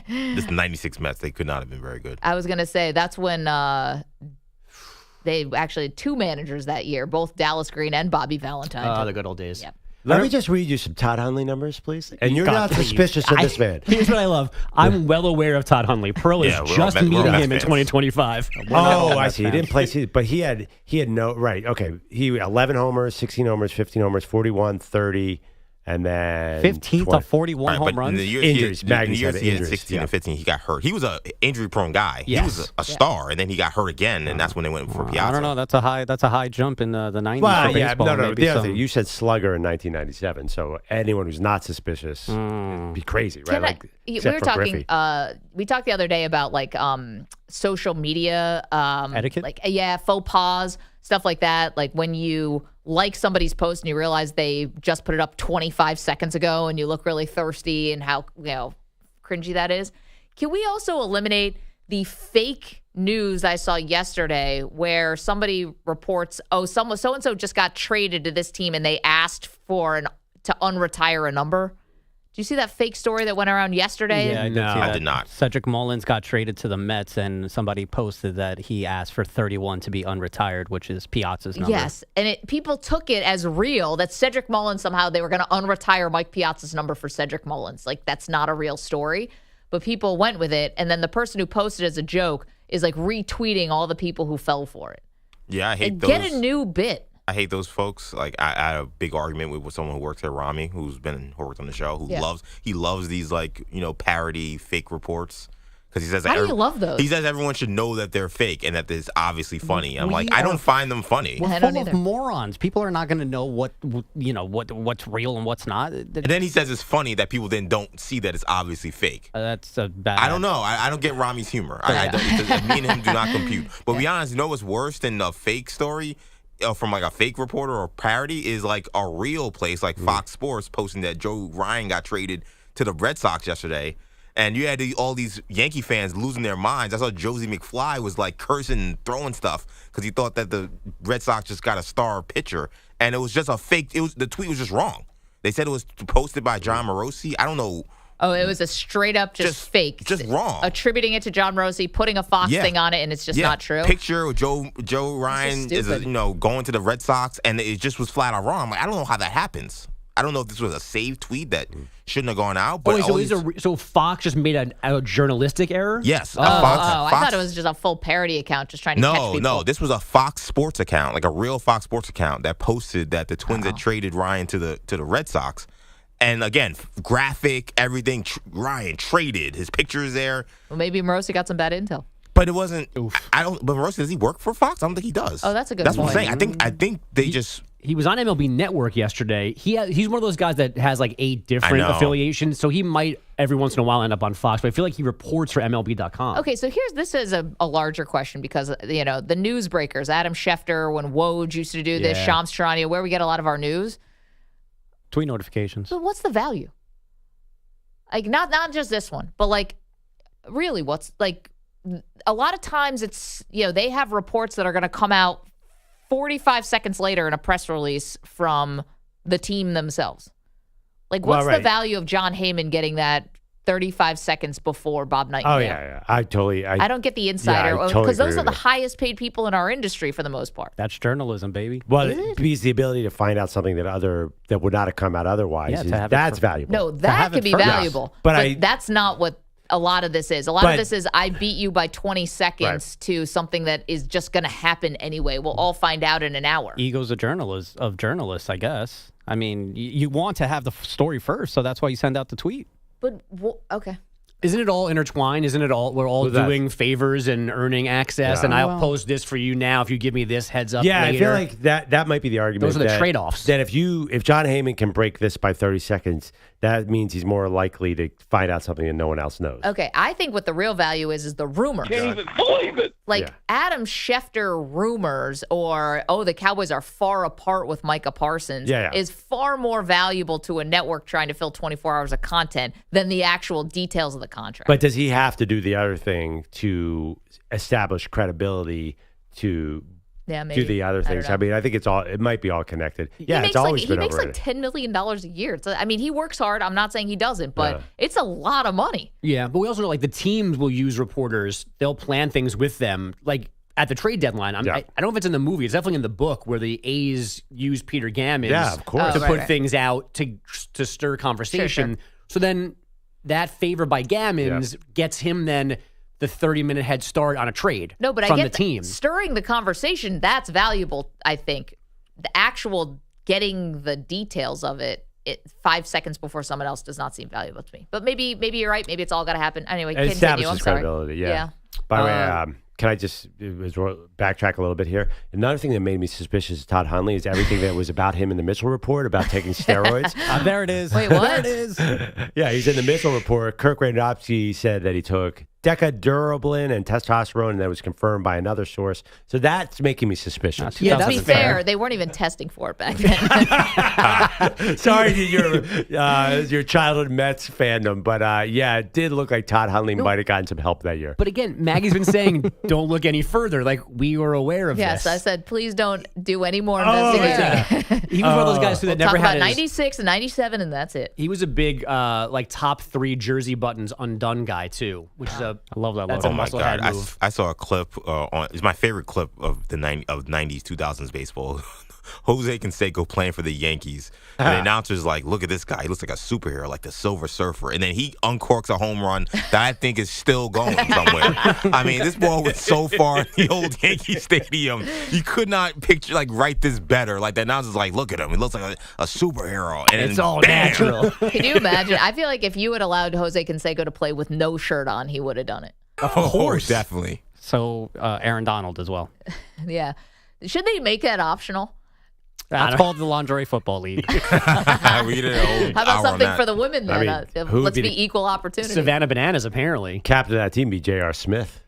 Speaker 8: This 96 Mets, they could not have been very good.
Speaker 2: I was going to say that's when they actually had two managers that year, both Dallas Green and Bobby Valentine.
Speaker 7: Oh, the good old days.
Speaker 2: Yep.
Speaker 3: Let me just read you some Todd Hundley numbers, please. And you're
Speaker 7: God,
Speaker 3: not
Speaker 7: please.
Speaker 3: suspicious of this man.
Speaker 7: Here's what I love. I'm well aware of Todd Hundley. Pearl is
Speaker 8: Yeah, we're all
Speaker 7: just
Speaker 8: Mets- we're all
Speaker 7: meeting
Speaker 8: Mets
Speaker 7: him in
Speaker 8: fans.
Speaker 7: 2025.
Speaker 3: Oh, I see. He didn't play season, but he had no right. Okay, he 11 homers, 16 homers, 15 homers, 41, 30, and then
Speaker 10: 15 to
Speaker 3: 20.
Speaker 10: 41
Speaker 8: Right,
Speaker 10: home
Speaker 8: but in
Speaker 10: runs?
Speaker 8: the years
Speaker 3: Injuries.
Speaker 8: he had, in the
Speaker 3: Maggie's
Speaker 8: years
Speaker 3: had
Speaker 8: he had
Speaker 3: injuries,
Speaker 8: 16
Speaker 3: yeah.
Speaker 8: and 15, he got hurt. He was a injury-prone guy.
Speaker 7: Yes.
Speaker 8: He was a star, and then he got hurt again, and that's when they went for Piazza.
Speaker 10: I don't know. That's a high jump in the 90s
Speaker 3: Well,
Speaker 10: for
Speaker 3: yeah,
Speaker 10: baseball.
Speaker 3: no.
Speaker 10: Maybe
Speaker 3: The other
Speaker 10: some-
Speaker 3: thing, you said slugger in 1997, so anyone who's not suspicious would be crazy, right?
Speaker 2: Can I-
Speaker 3: Like,
Speaker 2: we
Speaker 3: except
Speaker 2: were
Speaker 3: for
Speaker 2: talking.
Speaker 3: Griffey.
Speaker 2: We talked the other day about like social media
Speaker 10: Etiquette?
Speaker 2: like faux pas, stuff like that. Like when you like somebody's post and you realize they just put it up 25 seconds ago, and you look really thirsty, and how cringy that is. Can we also eliminate the fake news I saw yesterday where somebody reports, so and so just got traded to this team and they asked for to unretire a number? Do you see that fake story that went around yesterday?
Speaker 10: Yeah, I did
Speaker 7: No.
Speaker 10: see
Speaker 8: I
Speaker 10: that.
Speaker 8: did not.
Speaker 10: Cedric Mullins got traded to the Mets, and somebody posted that he asked for 31 to be unretired, which is Piazza's number.
Speaker 2: Yes, and people took it as real that Cedric Mullins somehow they were going to unretire Mike Piazza's number for Cedric Mullins. Like that's not a real story, but people went with it, and then the person who posted it as a joke is like retweeting all the people who fell for it.
Speaker 8: Yeah, I hate
Speaker 2: And
Speaker 8: those.
Speaker 2: get a new bit.
Speaker 8: I hate those folks. Like I had a big argument with someone who works at Rami, who worked on the show, who loves these parody fake reports. Because he says
Speaker 2: how do you love those?
Speaker 8: He says everyone should know that they're fake and that it's obviously funny. I'm like, I don't find them funny.
Speaker 10: We're full of morons. People are not going to know what's real and what's not.
Speaker 8: And then he says it's funny that people then don't see that it's obviously fake.
Speaker 10: That's a bad.
Speaker 8: I don't know. I don't get Rami's humor. I don't, me and him do not compute. But to be honest, you know what's worse than a fake story from like a fake reporter or parody is like a real place like Fox Sports posting that Joe Ryan got traded to the Red Sox yesterday. And you had all these Yankee fans losing their minds. I saw Josie McFly was like cursing and throwing stuff because he thought that the Red Sox just got a star pitcher. And it was just a fake. The tweet was just wrong. They said it was posted by John Morosi. I don't know.
Speaker 2: Oh, it was a straight up just fake.
Speaker 8: Just wrong.
Speaker 2: Attributing it to John Morosi, putting a Fox thing on it, and it's just not true.
Speaker 8: Picture of Joe Ryan is going to the Red Sox, and it just was flat out wrong. I'm like, I don't know how that happens. I don't know if this was a saved tweet that shouldn't have gone out. But
Speaker 7: so Fox just made a journalistic error?
Speaker 8: Yes.
Speaker 2: Fox, I thought it was just a full parody account just trying to catch people.
Speaker 8: No, this was a Fox Sports account, like a real Fox Sports account that posted that the Twins had traded Ryan to the Red Sox. And again, graphic, everything, Ryan traded. His picture is there.
Speaker 2: Well, maybe Morosi got some bad intel.
Speaker 8: But it wasn't. But Morosi, does he work for Fox? I don't think he does.
Speaker 2: Oh, that's a good
Speaker 8: point.
Speaker 2: That's
Speaker 8: what I'm saying. I think they just.
Speaker 7: He was on MLB Network yesterday. He's one of those guys that has like 8 different affiliations, so he might every once in a while end up on Fox. But I feel like he reports for MLB.com.
Speaker 2: Okay, so this is a larger question because the newsbreakers, Adam Schefter, when Woj used to do this, Shams Charania, where we get a lot of our news.
Speaker 10: Tweet notifications.
Speaker 2: But what's the value? Like not just this one, but like really, what's like a lot of times it's they have reports that are going to come out 45 seconds later in a press release from the team themselves. Like, what's the value of John Heyman getting that 35 seconds before Bob Knight?
Speaker 3: Oh, yeah. I
Speaker 2: don't get the insider because those are the highest paid people in our industry for the most part.
Speaker 10: That's journalism, baby.
Speaker 3: Well, it's the ability to find out something that would not have come out otherwise. That's valuable.
Speaker 2: No, that could be valuable. But that's not what a lot of this is. A lot of this is I beat you by 20 seconds to something that is just going to happen anyway. We'll all find out in an hour.
Speaker 10: Egos of journalists, I guess. I mean, you want to have the story first, so that's why you send out the tweet.
Speaker 2: But, okay.
Speaker 7: Isn't it all intertwined? Isn't it all? We're all doing favors and earning access, and I'll post this for you now if you give me this heads up later.
Speaker 3: I feel like that might be the argument.
Speaker 7: Those are the trade-offs.
Speaker 3: That if John Heyman can break this by 30 seconds, that means he's more likely to find out something that no one else knows.
Speaker 2: Okay, I think what the real value is the rumors.
Speaker 9: Can't even believe it.
Speaker 2: Like Adam Schefter rumors or, the Cowboys are far apart with Micah Parsons is far more valuable to a network trying to fill 24 hours of content than the actual details of the contract.
Speaker 3: But does he have to do the other thing to establish credibility to do the other things? I mean, I think it might be all connected. Yeah, it's always been
Speaker 2: overrated. He makes like $10 million a year. He works hard. I'm not saying he doesn't, but it's a lot of money.
Speaker 7: Yeah, but we also know like the teams will use reporters. They'll plan things with them. Like at the trade deadline, I don't know if it's in the movie. It's definitely in the book where the A's use Peter Gammons
Speaker 3: of course.
Speaker 7: to put things out to stir conversation. Sure. So then that favor by Gammons gets him then the 30-minute head start on a trade from the team.
Speaker 2: Stirring the conversation, that's valuable, I think. The actual getting the details of it 5 seconds before someone else does not seem valuable to me. But maybe you're right. Maybe it's all got to happen. Anyway,
Speaker 3: it establishes credibility, yeah. By the way, can I just backtrack a little bit here? Another thing that made me suspicious of Todd Hundley is everything that was about him in the Mitchell Report about taking steroids.
Speaker 10: There it is.
Speaker 2: Wait, what?
Speaker 10: There it is.
Speaker 3: Yeah, he's in the Mitchell Report. Kirk Randopsky said that he took Decadurablin and testosterone, and that was confirmed by another source. So that's making me suspicious.
Speaker 2: To be fair, they weren't even testing for it back then.
Speaker 3: Sorry to your childhood Mets fandom, but it did look like Todd Hundley might have gotten some help that year.
Speaker 7: But again, Maggie's been saying, don't look any further. Like, we were aware of this.
Speaker 2: Yes, I said, please don't do any more investigating.
Speaker 7: He was one of those guys that never had
Speaker 2: talk about 96 and 97, and that's it.
Speaker 7: He was a big, top 3 jersey buttons undone guy, too, which is I
Speaker 10: love that
Speaker 7: That's
Speaker 10: logo.
Speaker 7: a muscle head move.
Speaker 8: I saw a clip it's my favorite clip of the 90s, 2000s baseball. Jose Canseco playing for the Yankees. And the announcer's like, look at this guy. He looks like a superhero, like the Silver Surfer. And then he uncorks a home run that I think is still going somewhere. I mean, this ball was so far in the old Yankee Stadium. You could not picture, write this better. Like, the announcer's like, look at him. He looks like a superhero. And
Speaker 7: it's all natural.
Speaker 2: Can you imagine? I feel like if you had allowed Jose Canseco to play with no shirt on, he would have done it.
Speaker 7: Of course.
Speaker 8: Definitely.
Speaker 10: So Aaron Donald as well.
Speaker 2: Yeah. Should they make that optional?
Speaker 10: That's called the Lingerie Football League.
Speaker 2: How about something for the women then? Let's
Speaker 3: be
Speaker 2: be equal opportunity.
Speaker 7: Savannah Bananas, apparently.
Speaker 3: Captain of that team be J.R. Smith.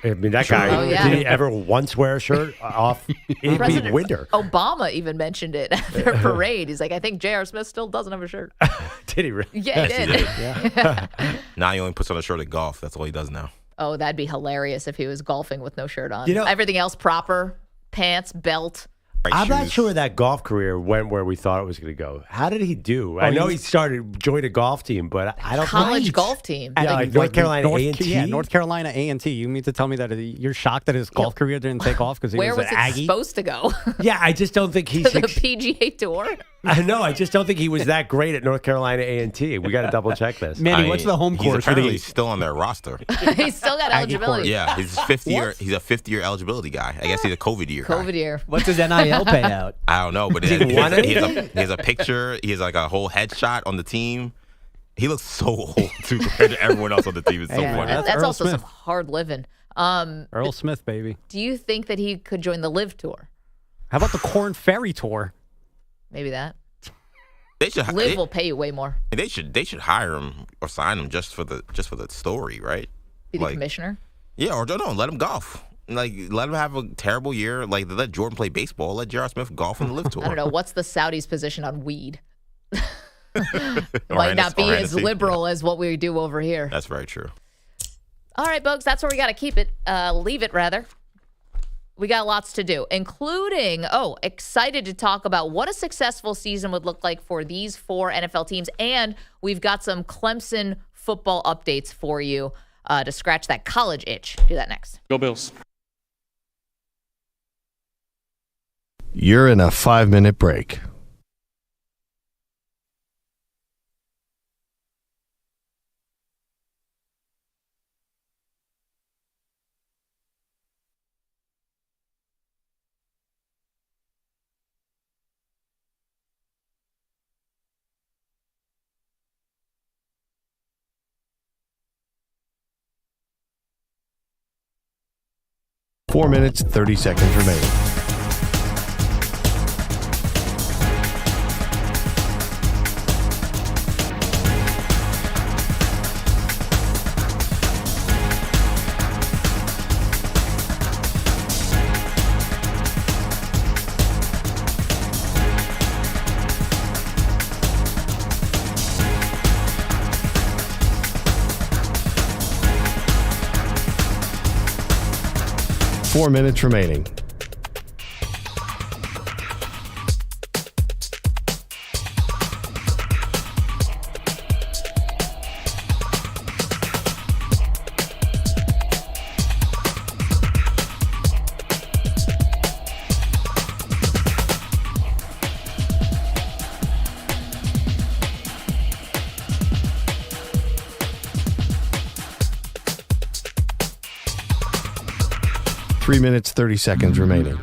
Speaker 3: I mean, that guy, did he ever once wear a shirt off in the winter?
Speaker 2: Obama even mentioned it at their parade. He's like, I think J.R. Smith still doesn't have a shirt.
Speaker 3: Did he really?
Speaker 2: Yeah, he did.
Speaker 8: Yeah. Now he only puts on a shirt at golf. That's all he does now.
Speaker 2: Oh, that'd be hilarious if he was golfing with no shirt on.
Speaker 3: You know-
Speaker 2: Everything else proper, pants, belt.
Speaker 3: I'm not sure that golf career went where we thought it was going to go. How did he do? I know he joined a golf team, but I don't
Speaker 2: College golf team.
Speaker 3: Yeah, like North Carolina A&T?
Speaker 10: Yeah, North Carolina A&T. You mean to tell me that you're shocked that his golf career didn't take off because he
Speaker 2: Where
Speaker 10: was
Speaker 2: was
Speaker 10: an
Speaker 2: it
Speaker 10: Aggie?
Speaker 2: supposed to go?
Speaker 3: Yeah, I just don't think he's
Speaker 2: To the PGA Tour?
Speaker 3: I know. I just don't think he was that great at North Carolina A&T. We got to double check this.
Speaker 10: Manny, what's the home course for
Speaker 8: apparently
Speaker 10: the
Speaker 8: still on their roster.
Speaker 2: He's still got eligibility.
Speaker 8: Yeah, he's fifth year. He's a fifth-year eligibility guy. I guess he's a COVID year.
Speaker 2: COVID year.
Speaker 7: What's his NIL payout?
Speaker 8: I don't know, but
Speaker 3: he won
Speaker 8: he has a picture. He has like a whole headshot on the team. He looks so old too compared to everyone else on the team. It's so funny.
Speaker 2: That's also some hard living.
Speaker 10: Earl Smith, baby.
Speaker 2: Do you think that he could join the Live Tour?
Speaker 10: How about the Corn Ferry Tour?
Speaker 2: Maybe that.
Speaker 8: They should.
Speaker 2: Live will pay you way more.
Speaker 8: They should hire him or sign him just for the story, right?
Speaker 2: Be the commissioner.
Speaker 8: Yeah, or no, let him golf. Like, let him have a terrible year. Like, let Jordan play baseball. Let J.R. Smith golf in the Live Tour.
Speaker 2: I don't know. What's the Saudis' position on weed? Might not be as liberal as what we do over here.
Speaker 8: That's very true.
Speaker 2: All right, Bogues, that's where we got to keep it. Leave it, rather. We got lots to do, including, excited to talk about what a successful season would look like for these 4 NFL teams. And we've got some Clemson football updates for you to scratch that college itch. Do that next.
Speaker 14: Go Bills.
Speaker 6: You're in a 5-minute break. Four minutes, 30 seconds remaining. Four minutes remaining. Three minutes, 30 seconds remaining.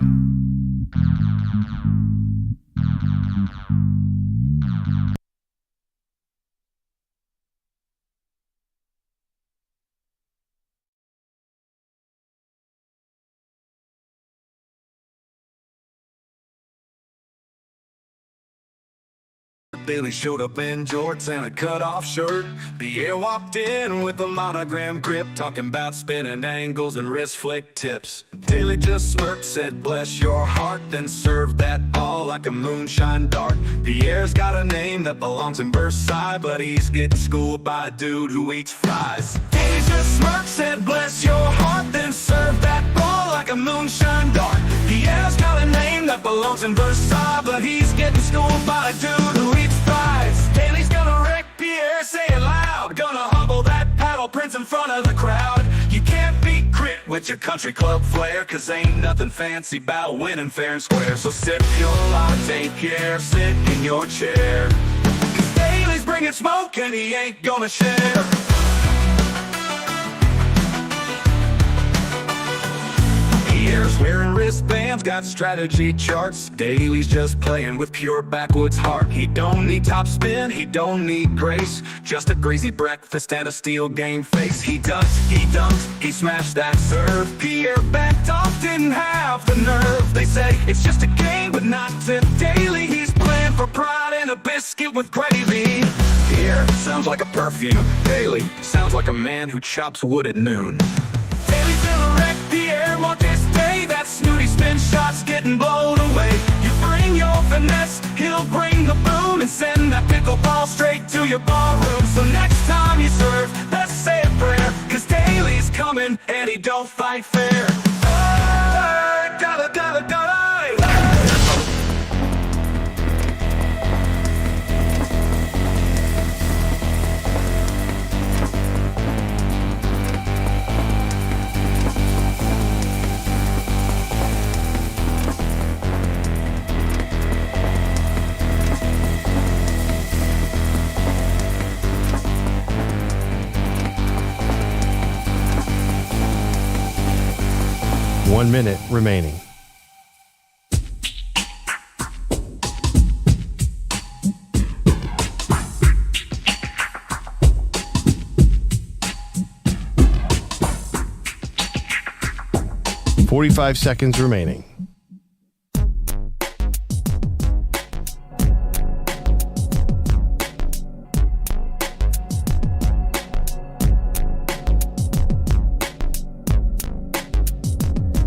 Speaker 15: Bailey showed up in jorts and a cut-off shirt. Pierre walked in with a monogram grip, talking about spinning angles and wrist flick tips. Bailey just smirked, said bless your heart, then served that ball like a moonshine dart. Pierre's got a name that belongs in Versailles, but he's getting schooled by a dude who eats fries. Bailey just smirked, said bless your heart, then served that ball like a moonshine dart. Pierre's got a name that belongs in Versailles, but he's getting schooled by a dude who eats fries. Haley's gonna wreck Pierre, say it loud. Gonna humble that paddle prince in front of the crowd. with your country club flair, cause ain't nothing fancy about winning fair and square. So sip your latte, care, sit in your chair, cause Daly's bringing smoke and he ain't gonna share. Ears wearing wristbands, got strategy charts. Daly's just playing with pure backwoods heart. He don't need top spin, he don't need grace, just a greasy breakfast and a steel game face. He ducks, he dunks, he smashed that serve. Pierre Backtoff didn't have the nerve. They say it's just a game, but not to Daly. He's playing for pride and a biscuit with gravy. Pierre sounds like a perfume. Daly sounds like a man who chops wood at noon. Daly's in a wreck, Pierre won't this day. That snooty spin shot's getting blown away. You bring your finesse, he'll bring the boom and send that pickleball straight to your ballroom. So next time you serve, let's say a prayer, cause Daly's coming and he don't fight fair.
Speaker 6: One minute remaining. "45 seconds remaining.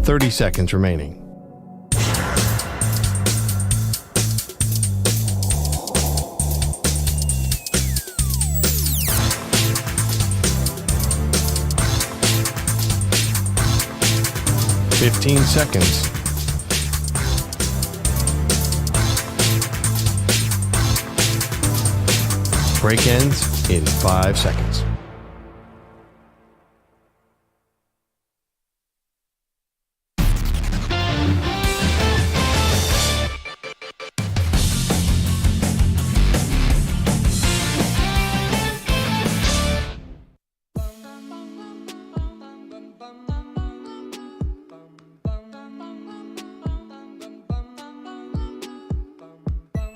Speaker 6: "30 seconds remaining. "15 seconds. Break ends in 5 seconds.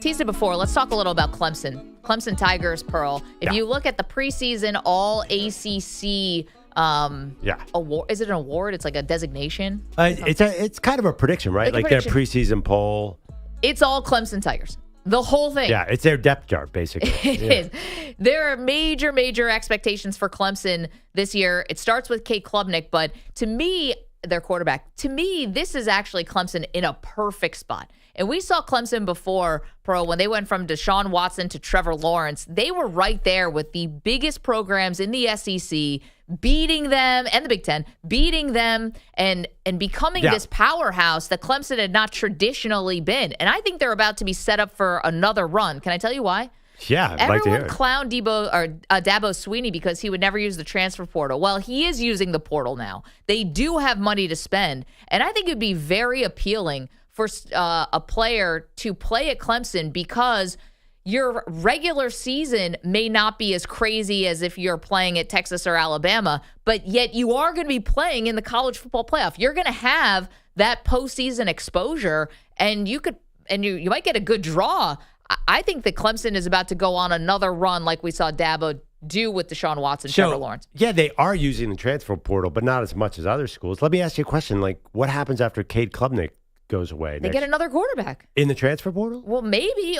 Speaker 2: Teased it before. Let's talk a little about Clemson. Clemson Tigers, Pearl. If you look at the preseason All ACC award, is it an award? It's like a designation.
Speaker 3: It's kind of a prediction, right? Like their preseason poll.
Speaker 2: It's all Clemson Tigers. The whole thing.
Speaker 3: Yeah, it's their depth chart, basically.
Speaker 2: It is. There are major, major expectations for Clemson this year. It starts with Kate Klubnik, but to me, their quarterback, to me, this is actually Clemson in a perfect spot. And we saw Clemson before, Pearl, when they went from Deshaun Watson to Trevor Lawrence. They were right there with the biggest programs in the SEC, beating them, and the Big Ten, beating them and becoming this powerhouse that Clemson had not traditionally been. And I think they're about to be set up for another run. Can I tell you why?
Speaker 3: Yeah, I'd like to hear it.
Speaker 2: Everyone clowned Dabo Swinney because he would never use the transfer portal. Well, he is using the portal now. They do have money to spend. And I think it would be very appealing for a player to play at Clemson because your regular season may not be as crazy as if you're playing at Texas or Alabama, but yet you are going to be playing in the college football playoff. You're going to have that postseason exposure, and you might get a good draw. I think that Clemson is about to go on another run like we saw Dabo do with Deshaun Watson, Trevor Lawrence.
Speaker 3: Yeah, they are using the transfer portal, but not as much as other schools. Let me ask you a question. Like, what happens after Cade Klubnik goes away?
Speaker 2: They get another quarterback.
Speaker 3: In the transfer portal?
Speaker 2: Well, maybe.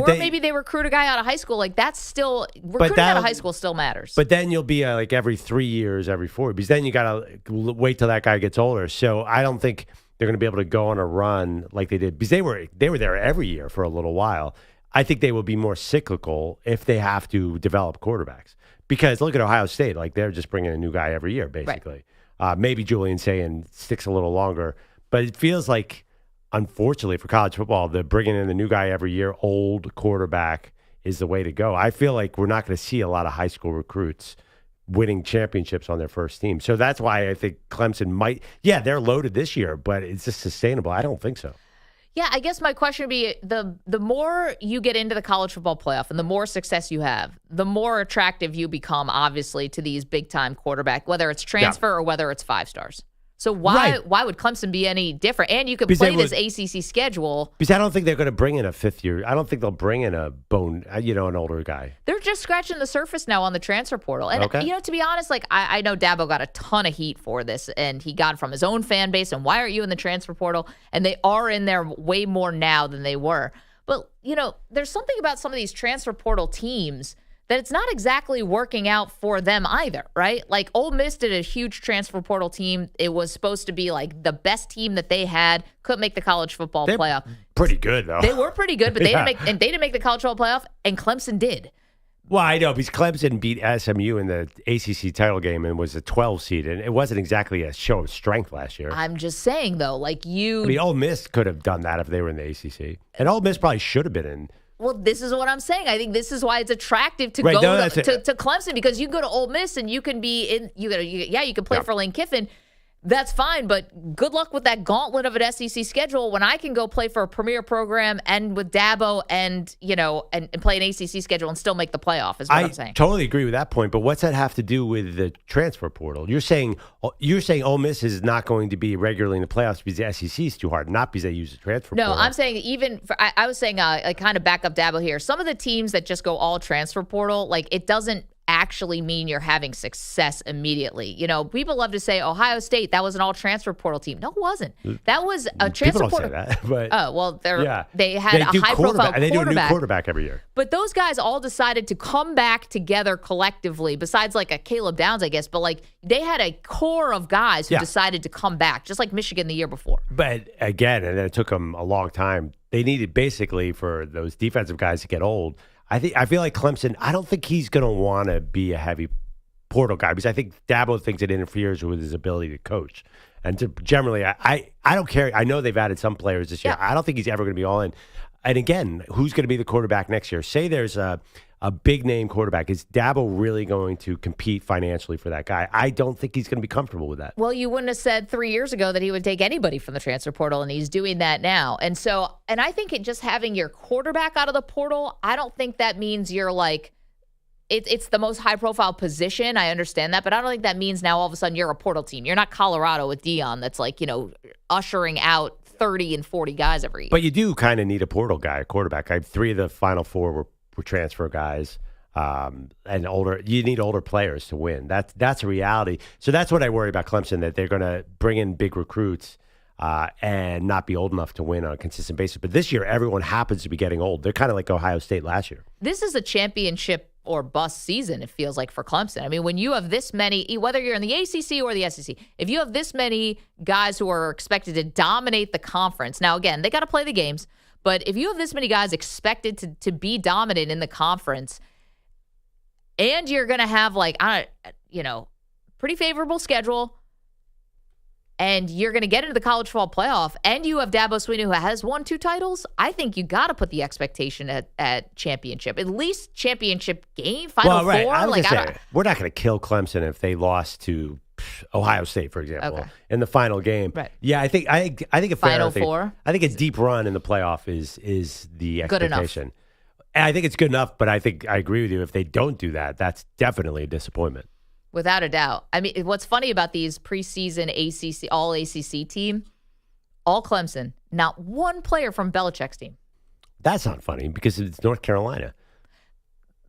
Speaker 2: Maybe they recruit a guy out of high school. Like, that's still, recruiting out of high school still matters.
Speaker 3: But then you'll be like every 3 years, every 4, because then you got to wait till that guy gets older. So I don't think they're going to be able to go on a run like they did, because they were there every year for a little while. I think they will be more cyclical if they have to develop quarterbacks. Because look at Ohio State. Like, they're just bringing a new guy every year, basically. Right. Maybe Julian Sayin sticks a little longer. But it feels like, unfortunately for college football, the bringing in the new guy every year, old quarterback, is the way to go. I feel like we're not going to see a lot of high school recruits winning championships on their first team. So that's why I think Clemson might, they're loaded this year, but it's just sustainable. I don't think so.
Speaker 2: Yeah, I guess my question would be the more you get into the college football playoff and the more success you have, the more attractive you become, obviously, to these big-time quarterback, whether it's transfer or whether it's 5 stars. So why would Clemson be any different? And you could play this ACC schedule.
Speaker 3: Because I don't think they're going to bring in a 5th year. I don't think they'll bring in an older guy.
Speaker 2: They're just scratching the surface now on the transfer portal. And, to be honest, I know Dabo got a ton of heat for this, and he got it from his own fan base. And why aren't you in the transfer portal? And they are in there way more now than they were. But, there's something about some of these transfer portal teams that it's not exactly working out for them either, right? Like Ole Miss did a huge transfer portal team. It was supposed to be like the best team that they had. Couldn't make the college football playoff.
Speaker 3: Pretty good though.
Speaker 2: They were pretty good, but they didn't make the college football playoff, and Clemson did.
Speaker 3: Well, I know because Clemson beat SMU in the ACC title game and was a 12 seed, and it wasn't exactly a show of strength last year.
Speaker 2: I'm just saying though,
Speaker 3: Ole Miss could have done that if they were in the ACC, and Ole Miss probably should have been in.
Speaker 2: Well, this is what I'm saying. I think this is why it's attractive to go to Clemson, because you go to Ole Miss and you can be in. You can play for Lane Kiffin. That's fine, but good luck with that gauntlet of an SEC schedule when I can go play for a premier program and with Dabo and play an ACC schedule and still make the playoff is what I'm saying.
Speaker 3: I totally agree with that point, but what's that have to do with the transfer portal? You're saying Ole Miss is not going to be regularly in the playoffs because the SEC is too hard, not because they use the transfer portal.
Speaker 2: No, I'm saying I was saying kind of back up Dabo here. Some of the teams that just go all transfer portal, it doesn't actually mean you're having success immediately. People love to say Ohio State, that was an all transfer portal team. No, it wasn't. That was a transfer portal.
Speaker 3: People don't say that, but
Speaker 2: they had a high profile quarterback.
Speaker 3: And they do a new quarterback every year.
Speaker 2: But those guys all decided to come back together collectively, besides a Caleb Downs, I guess. But they had a core of guys who decided to come back, just like Michigan the year before.
Speaker 3: But again, and then it took them a long time. They needed basically for those defensive guys to get old. I feel like Clemson, I don't think he's going to want to be a heavy portal guy because I think Dabo thinks it interferes with his ability to coach. And generally, I don't care. I know they've added some players this year. I don't think he's ever going to be all in. And again, who's going to be the quarterback next year? Say there's a big name quarterback. Is Dabo really going to compete financially for that guy? I don't think he's going to be comfortable with that.
Speaker 2: Well, you wouldn't have said 3 years ago that he would take anybody from the transfer portal, and he's doing that now. And I think just having your quarterback out of the portal, I don't think that means you're it's the most high-profile position. I understand that, but I don't think that means now all of a sudden you're a portal team. You're not Colorado with Dion that's ushering out 30 and 40 guys every year.
Speaker 3: But you do kind of need a portal guy, a quarterback. 3 of the Final 4 were transfer guys, and older. You need older players to win. That's a reality. So that's what I worry about Clemson, that they're going to bring in big recruits and not be old enough to win on a consistent basis. But this year, everyone happens to be getting old. They're kind of like Ohio State last year.
Speaker 2: This is a championship or bust season, it feels like, for Clemson. I mean, when you have this many, whether you're in the ACC or the SEC, if you have this many guys who are expected to dominate the conference, now, again, they got to play the games. But if you have this many guys expected to be dominant in the conference, and you're going to have pretty favorable schedule, and you're going to get into the college football playoff, and you have Dabo Swinney who has won 2 titles, I think you got to put the expectation at championship, at least championship game, Final Four.
Speaker 3: We're not going to kill Clemson if they lost to Ohio State, for example, in the final game.
Speaker 2: Right.
Speaker 3: Yeah, I think a
Speaker 2: Final Four.
Speaker 3: I think a deep run in the playoff is the expectation.
Speaker 2: Good enough.
Speaker 3: And I think it's good enough, but I think I agree with you. If they don't do that, that's definitely a disappointment.
Speaker 2: Without a doubt. I mean, what's funny about these preseason all ACC team, all Clemson, not one player from Belichick's team.
Speaker 3: That's not funny because it's North Carolina.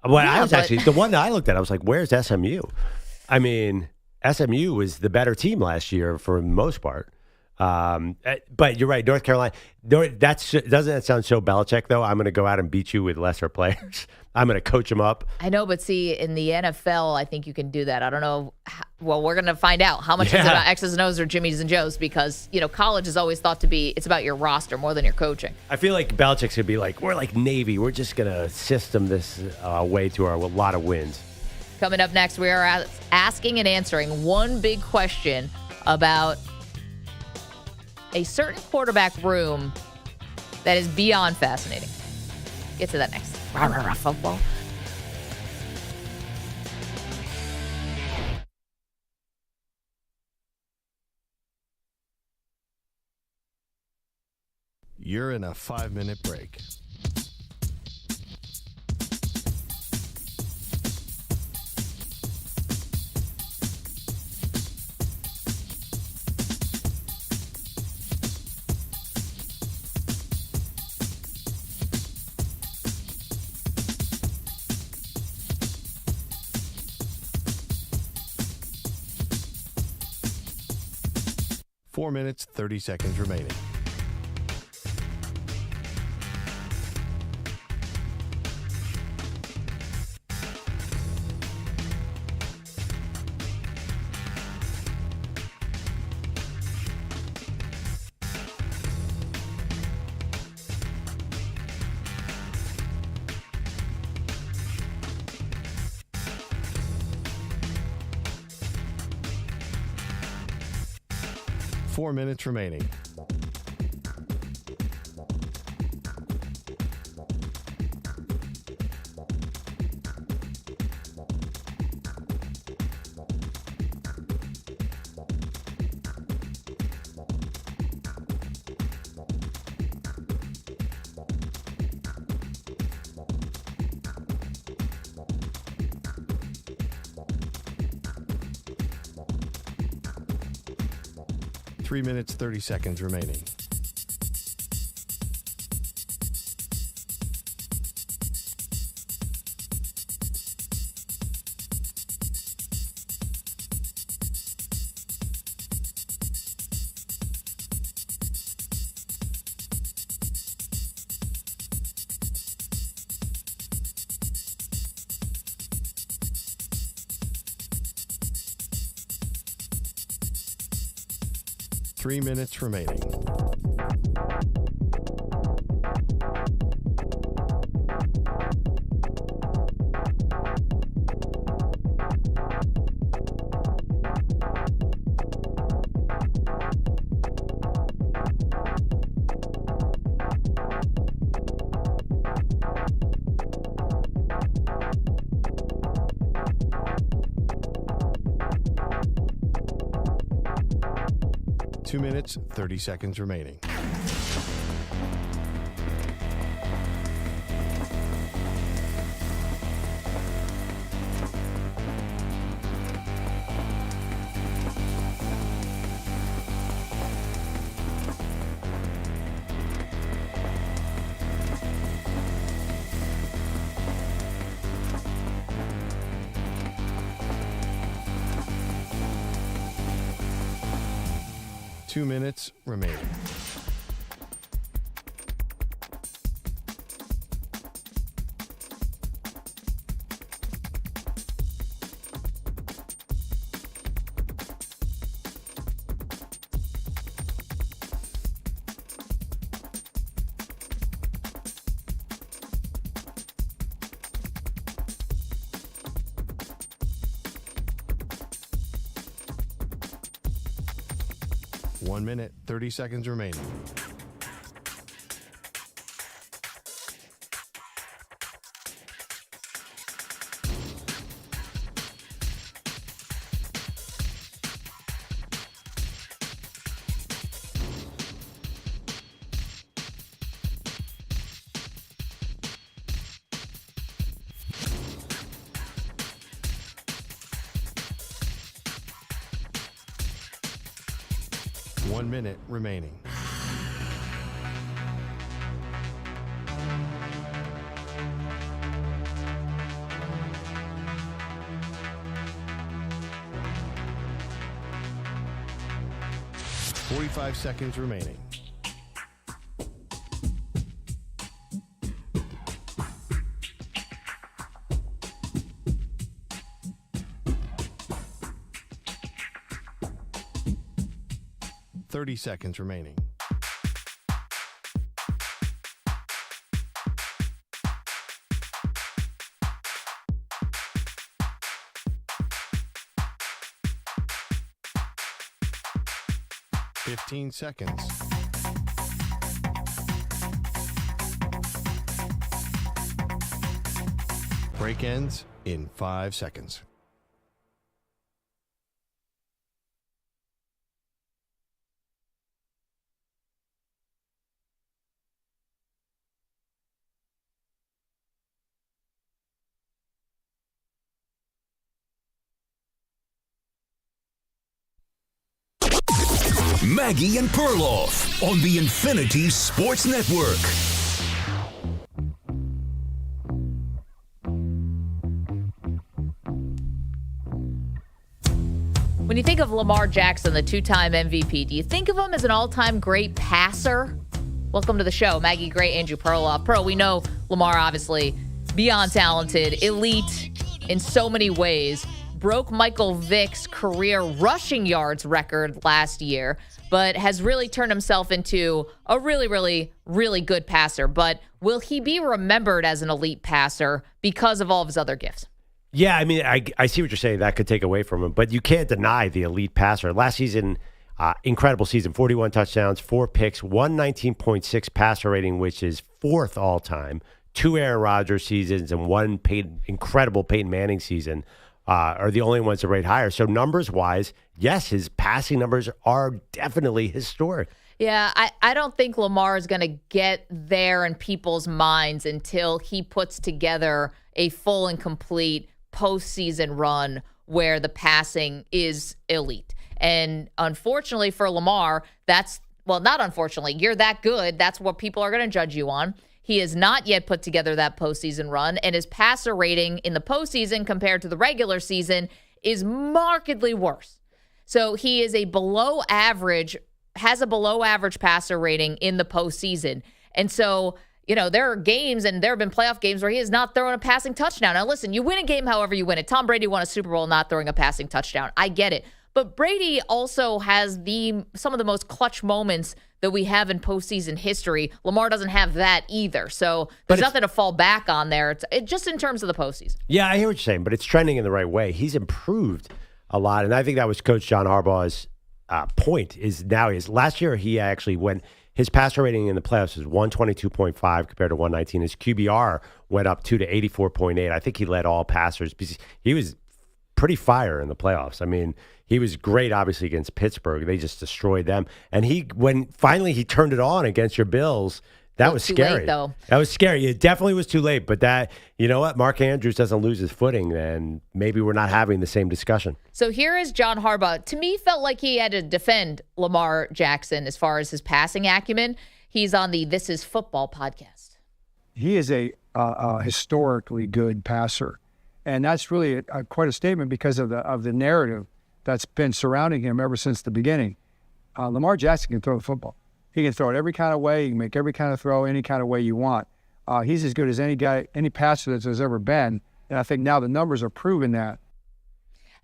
Speaker 3: The one that I looked at, I was like, where's SMU? I mean, SMU was the better team last year for the most part. But you're right, North Carolina. Doesn't that sound so Belichick, though? I'm going to go out and beat you with lesser players. I'm going to coach them up.
Speaker 2: I know, but see, in the NFL, I think you can do that. I don't know. Well, we're going to find out how much is about X's and O's or Jimmy's and Joe's because, college is always thought to be, it's about your roster more than your coaching.
Speaker 3: I feel like Belichick's going to be like, we're like Navy. We're just going to system this way to a lot of wins.
Speaker 2: Coming up next, we are asking and answering one big question about a certain quarterback room that is beyond fascinating. Get to that next. Football.
Speaker 6: You're in a 5-minute break. Four minutes, 30 seconds remaining. Four minutes remaining. Three minutes, 30 seconds remaining. Three minutes remaining. Two minutes, 30 seconds remaining. Two minutes remaining. One minute, 30 seconds remaining. One minute remaining. Forty-five seconds remaining. Thirty seconds remaining. Fifteen seconds. Break ends in 5 seconds.
Speaker 1: Maggie and Perloff on the Infinity Sports Network.
Speaker 2: When you think of Lamar Jackson, the two-time MVP, do you think of him as an all-time great passer? Welcome to the show, Maggie Gray, Andrew Perloff. Pearl, we know Lamar, obviously, beyond talented, elite in so many ways. Broke Michael Vick's career rushing yards record last year, but has really turned himself into a really, really, really good passer. But will he be remembered as an elite passer because of all of his other gifts?
Speaker 3: Yeah, I mean, I see what you're saying. That could take away from him, but you can't deny the elite passer. Last season, incredible season, 41 touchdowns, 4 picks, 119.6 passer rating, which is 4th all-time, 2 Aaron Rodgers seasons, and 1 incredible Peyton Manning season are the only ones that rate higher. So numbers-wise, yes, his passing numbers are definitely historic.
Speaker 2: Yeah, I don't think Lamar is going to get there in people's minds until he puts together a full and complete postseason run where the passing is elite. And unfortunately for Lamar, not unfortunately, you're that good. That's what people are going to judge you on. He has not yet put together that postseason run, and his passer rating in the postseason compared to the regular season is markedly worse. So he is has a below average passer rating in the postseason. And so, there are games, and there have been playoff games where he has not thrown a passing touchdown. Now, listen, you win a game however you win it. Tom Brady won a Super Bowl not throwing a passing touchdown. I get it. But Brady also has some of the most clutch moments that we have in postseason history. Lamar doesn't have that either. So there's nothing to fall back on there. It's just in terms of the postseason.
Speaker 3: Yeah, I hear what you're saying, but it's trending in the right way. He's improved a lot, and I think that was Coach John Harbaugh's point. Last year he actually went. His passer rating in the playoffs was 122.5 compared to 119. His QBR went up to 84.8. I think he led all passers because he was pretty fire in the playoffs. I mean, he was great, obviously, against Pittsburgh. They just destroyed them. And when finally he turned it on against your Bills, that was scary.
Speaker 2: Too late, though.
Speaker 3: That was scary. It definitely was too late. But you know what? Mark Andrews doesn't lose his footing, then maybe we're not having the same discussion.
Speaker 2: So here is John Harbaugh. To me, felt like he had to defend Lamar Jackson as far as his passing acumen. He's on the This Is Football podcast.
Speaker 4: He is a historically good passer. And that's really quite a statement because of the narrative that's been surrounding him ever since the beginning. Lamar Jackson can throw the football. He can throw it every kind of way. He can make every kind of throw any kind of way you want. He's as good as any passer that there's ever been. And I think now the numbers are proving that.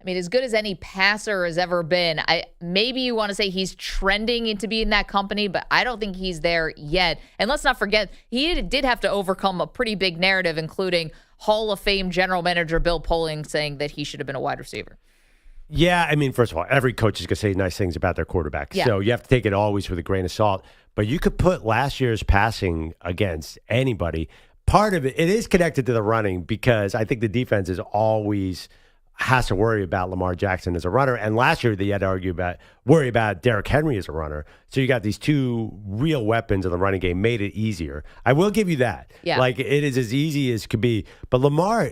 Speaker 2: I mean, as good as any passer has ever been. Maybe you want to say he's trending into being that company, but I don't think he's there yet. And let's not forget, he did have to overcome a pretty big narrative, including Hall of Fame general manager Bill Polian saying that he should have been a wide receiver.
Speaker 3: Yeah, I mean, first of all, every coach is going to say nice things about their quarterback.
Speaker 2: Yeah.
Speaker 3: So you have to take it always with a grain of salt. But you could put last year's passing against anybody. Part of it is connected to the running because I think the defense has to worry about Lamar Jackson as a runner. And last year they had to worry about Derrick Henry as a runner. So you got these two real weapons in the running game, made it easier. I will give you that.
Speaker 2: Yeah.
Speaker 3: Like it is as easy as could be. But Lamar,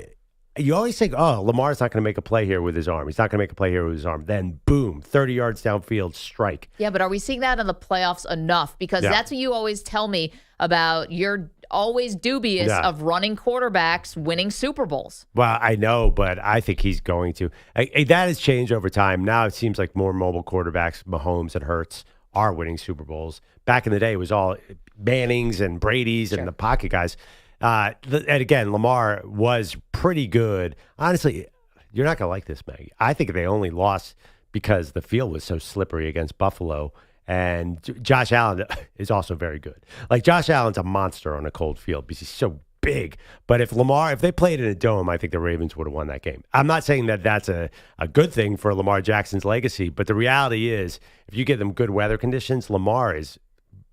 Speaker 3: you always think, Lamar's not going to make a play here with his arm. He's not going to make a play here with his arm. Then, boom, 30 yards downfield, strike.
Speaker 2: Yeah, but are we seeing that in the playoffs enough? Because that's what you always tell me about. You're always dubious of running quarterbacks winning Super Bowls.
Speaker 3: Well, I know, but I think he's going to. That has changed over time. Now it seems like more mobile quarterbacks, Mahomes and Hurts, are winning Super Bowls. Back in the day, it was all Mannings and Brady's and the pocket guys. And again, Lamar was pretty good. Honestly, you're not going to like this, Maggie. I think they only lost because the field was so slippery against Buffalo. And Josh Allen is also very good. Like, Josh Allen's a monster on a cold field because he's so big. But if they played in a dome, I think the Ravens would have won that game. I'm not saying that that's a good thing for Lamar Jackson's legacy, but the reality is if you give them good weather conditions, Lamar is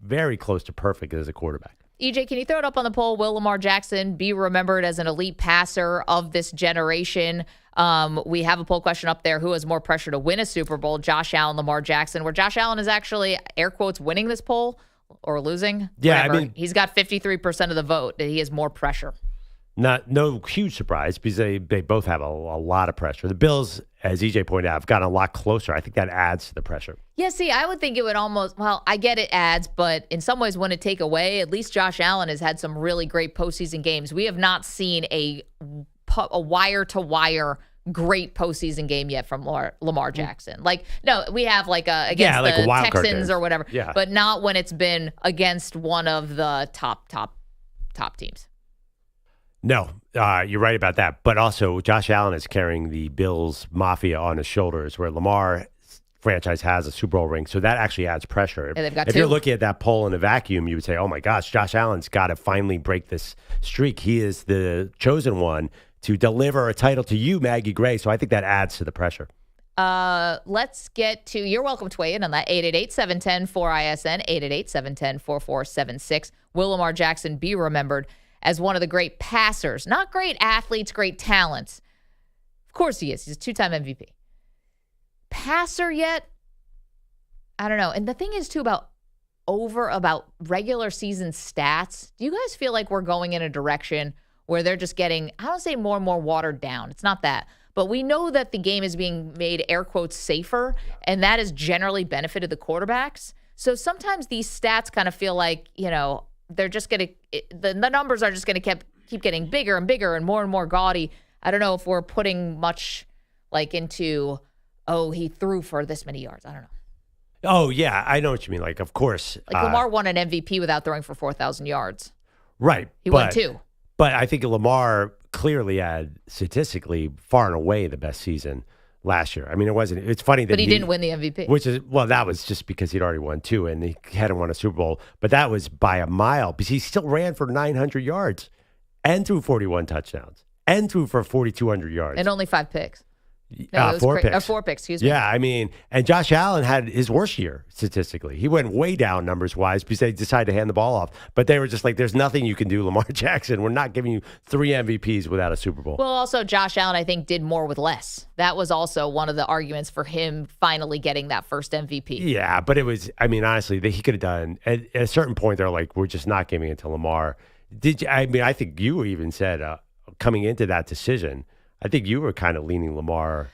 Speaker 3: very close to perfect as a quarterback.
Speaker 2: EJ, can you throw it up on the poll? Will Lamar Jackson be remembered as an elite passer of this generation? We have a poll question up there. Who has more pressure to win a Super Bowl, Josh Allen, Lamar Jackson? Where Josh Allen is actually, air quotes, winning this poll or losing?
Speaker 3: Yeah,
Speaker 2: whatever.
Speaker 3: I mean,
Speaker 2: he's got 53% of the vote. That he has more pressure.
Speaker 3: No huge surprise because they both have a lot of pressure. The Bills, as EJ pointed out, have gotten a lot closer. I think that adds to the pressure.
Speaker 2: Yeah, see, I would think it would almost, well, I get it adds, but in some ways wouldn't it take away? At least Josh Allen has had some really great postseason games. We have not seen a wire-to-wire great postseason game yet from Lamar Jackson. Like, no, we have against the Texans or whatever, but not when it's been against one of the top teams.
Speaker 3: No, you're right about that. But also, Josh Allen is carrying the Bills Mafia on his shoulders, where Lamar franchise has a Super Bowl ring. So that actually adds pressure.
Speaker 2: And they've got
Speaker 3: if
Speaker 2: two.
Speaker 3: You're looking at that poll in a vacuum, you would say, oh my gosh, Josh Allen's got to finally break this streak. He is the chosen one to deliver a title to you, Maggie Gray. So I think that adds to the pressure.
Speaker 2: Let's get to, you're welcome to weigh in on that, 888-710-4ISN, 888-710-4476. Will Lamar Jackson be remembered as one of the great passers? Not great athletes, great talents. Of course he is. He's a two-time MVP. Passer yet? I don't know. And the thing is, too, about regular season stats, do you guys feel like we're going in a direction where they're just getting, I don't say more and more watered down. It's not that. But we know that the game is being made, air quotes, safer, and that has generally benefited the quarterbacks. So sometimes these stats kind of feel like, they're just going to, the numbers are just going to keep getting bigger and bigger and more gaudy. I don't know if we're putting much into, he threw for this many yards. I don't know.
Speaker 3: Oh, yeah, I know what you mean. Of course.
Speaker 2: Lamar won an MVP without throwing for 4,000 yards.
Speaker 3: Right.
Speaker 2: He won 2.
Speaker 3: But I think Lamar clearly had statistically far and away the best season last year. I mean, it's funny that
Speaker 2: he didn't win the MVP.
Speaker 3: That was just because he'd already won 2 and he hadn't won a Super Bowl. But that was by a mile because he still ran for 900 yards and threw 41 touchdowns and threw for 4,200 yards.
Speaker 2: And only 5 picks. No,
Speaker 3: 4 picks.
Speaker 2: 4 picks, excuse me.
Speaker 3: Yeah, I mean, and Josh Allen had his worst year statistically. He went way down numbers-wise because they decided to hand the ball off. But they were just like, there's nothing you can do, Lamar Jackson. We're not giving you 3 MVPs without a Super Bowl.
Speaker 2: Well, also, Josh Allen, I think, did more with less. That was also one of the arguments for him finally getting that first MVP.
Speaker 3: Yeah, but it was, honestly, he could have done, at a certain point, they're like, we're just not giving it to Lamar. I think you even said, coming into that decision, I think you were kind of leaning Lamar.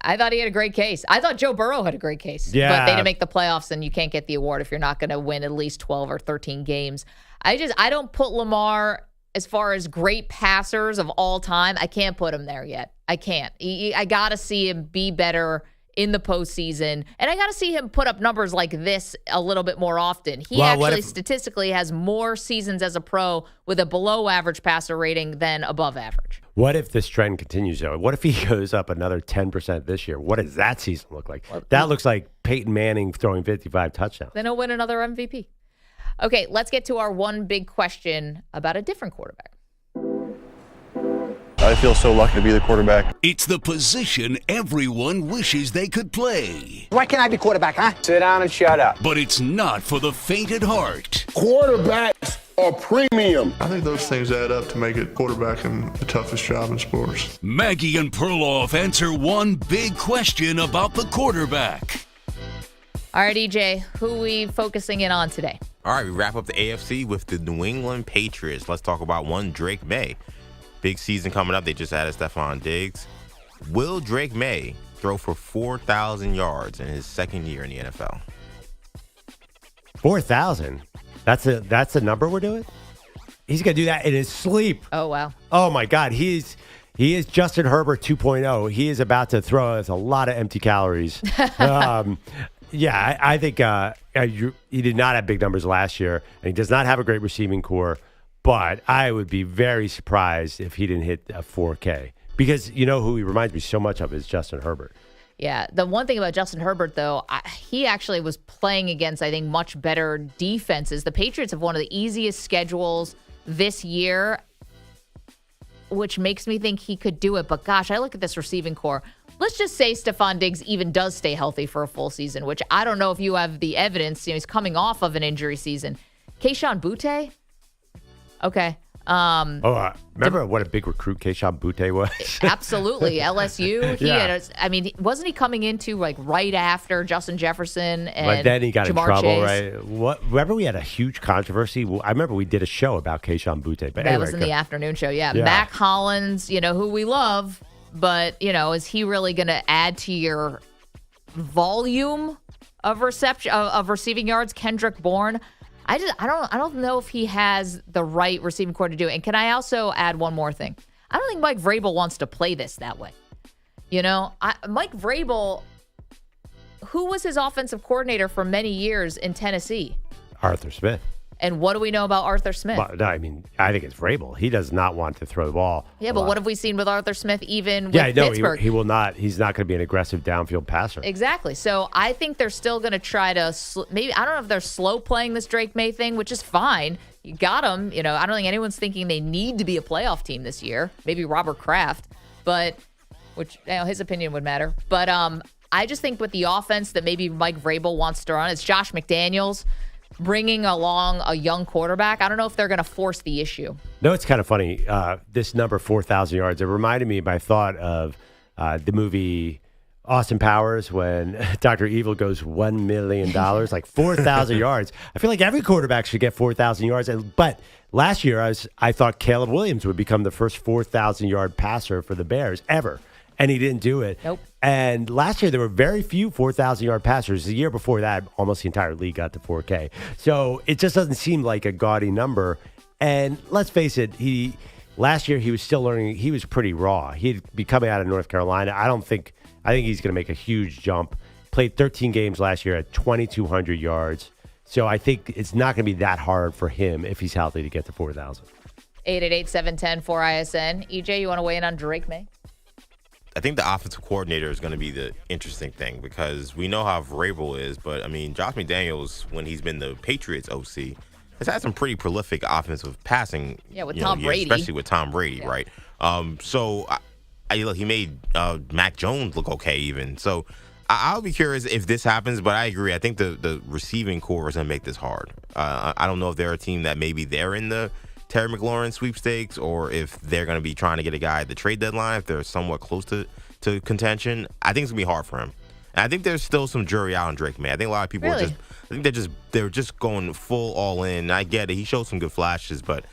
Speaker 2: I thought he had a great case. I thought Joe Burrow had a great case.
Speaker 3: Yeah.
Speaker 2: But they didn't make the playoffs, and you can't get the award if you're not going to win at least 12 or 13 games. I don't put Lamar as far as great passers of all time. I can't put him there yet. I can't. I got to see him be better in the postseason, and I got to see him put up numbers like this a little bit more often. He statistically has more seasons as a pro with a below average passer rating than above average.
Speaker 3: What if this trend continues, though? What if he goes up another 10% this year? What does that season look like? That looks like Peyton Manning throwing 55 touchdowns.
Speaker 2: Then he'll win another MVP. Okay, let's get to our one big question about a different quarterback.
Speaker 14: I feel so lucky to be the quarterback.
Speaker 1: It's the position everyone wishes they could play.
Speaker 16: Why can't I be quarterback, huh? Sit down and shut up.
Speaker 1: But it's not for the faint at heart.
Speaker 17: Quarterbacks are premium.
Speaker 14: I think those things add up to make it quarterbacking the toughest job in sports.
Speaker 1: Maggie and Perloff answer one big question about the quarterback.
Speaker 2: All right, EJ, who are we focusing in on today?
Speaker 8: All right, we wrap up the AFC with the New England Patriots. Let's talk about one Drake Maye. Big season coming up. They just added Stephon Diggs. Will Drake Maye throw for 4,000 yards in his second year in the NFL?
Speaker 3: 4,000? That's the number we're doing? He's going to do that in his sleep.
Speaker 2: Oh, wow.
Speaker 3: Oh, my God. He is Justin Herbert 2.0. He is about to throw us a lot of empty calories. Yeah, I think he did not have big numbers last year, and he does not have a great receiving core. But I would be very surprised if he didn't hit a 4K. Because you know who he reminds me so much of is Justin Herbert.
Speaker 2: Yeah, the one thing about Justin Herbert, though, he actually was playing against, I think, much better defenses. The Patriots have one of the easiest schedules this year, which makes me think he could do it. But gosh, I look at this receiving core. Let's just say Stephon Diggs even does stay healthy for a full season, which I don't know if you have the evidence. He's coming off of an injury season. Kayshon Boutte? Okay.
Speaker 3: Remember what a big recruit Keishawn Butte was?
Speaker 2: Absolutely. LSU. Wasn't he coming into like right after Justin Jefferson and
Speaker 3: But then he got
Speaker 2: Jamar
Speaker 3: in trouble,
Speaker 2: Chase?
Speaker 3: right? Remember we had a huge controversy? I remember we did a show about Keishawn Butte. But
Speaker 2: That was in the afternoon show, yeah. Mac Hollins, who we love, but, is he really going to add to your volume of receiving yards? Kendrick Bourne? I don't know if he has the right receiving core to do it. And can I also add one more thing? I don't think Mike Vrabel wants to play this that way. Mike Vrabel, who was his offensive coordinator for many years in Tennessee?
Speaker 3: Arthur Smith.
Speaker 2: And what do we know about Arthur Smith?
Speaker 3: Well, no, I think it's Vrabel. He does not want to throw the ball.
Speaker 2: Yeah, but what have we seen with Arthur Smith even with
Speaker 3: Pittsburgh?
Speaker 2: He
Speaker 3: will not. He's not going to be an aggressive downfield passer.
Speaker 2: Exactly. So I think they're still going to try to maybe. I don't know if they're slow playing this Drake Maye thing, which is fine. You got them. I don't think anyone's thinking they need to be a playoff team this year. Maybe Robert Kraft, but which his opinion would matter. But I just think with the offense that maybe Mike Vrabel wants to run, it's Josh McDaniels bringing along a young quarterback. I don't know if they're going to force the issue.
Speaker 3: No, it's kind of funny. This number, 4,000 yards, it reminded me by thought of the movie Austin Powers when Dr. Evil goes $1 million, like 4,000 yards. I feel like every quarterback should get 4,000 yards. But last year, I thought Caleb Williams would become the first 4,000-yard passer for the Bears ever. And he didn't do it.
Speaker 2: Nope.
Speaker 3: And last year, there were very few 4,000-yard passers. The year before that, almost the entire league got to 4K. So it just doesn't seem like a gaudy number. And let's face it, last year he was still learning. He was pretty raw. He'd be coming out of North Carolina. I think he's going to make a huge jump. Played 13 games last year at 2,200 yards. So I think it's not going to be that hard for him if he's healthy to get to 4,000.
Speaker 2: 888-710-4ISN. EJ, you want to weigh in on Drake Maye?
Speaker 8: I think the offensive coordinator is going to be the interesting thing because we know how Vrabel is, but Josh McDaniels, when he's been the Patriots OC, has had some pretty prolific offensive passing.
Speaker 2: Yeah, with Tom Brady.
Speaker 8: Especially with Tom Brady, right? So he made Mac Jones look okay even. So I'll be curious if this happens, but I agree. I think the receiving core is going to make this hard. I don't know if they're a team that maybe they're in the Terry McLaurin sweepstakes, or if they're going to be trying to get a guy at the trade deadline, if they're somewhat close to contention. I think it's going to be hard for him. And I think there's still some jury out on Drake Maye. I think a lot of people they're just going full all in. I get it. He showed some good flashes, but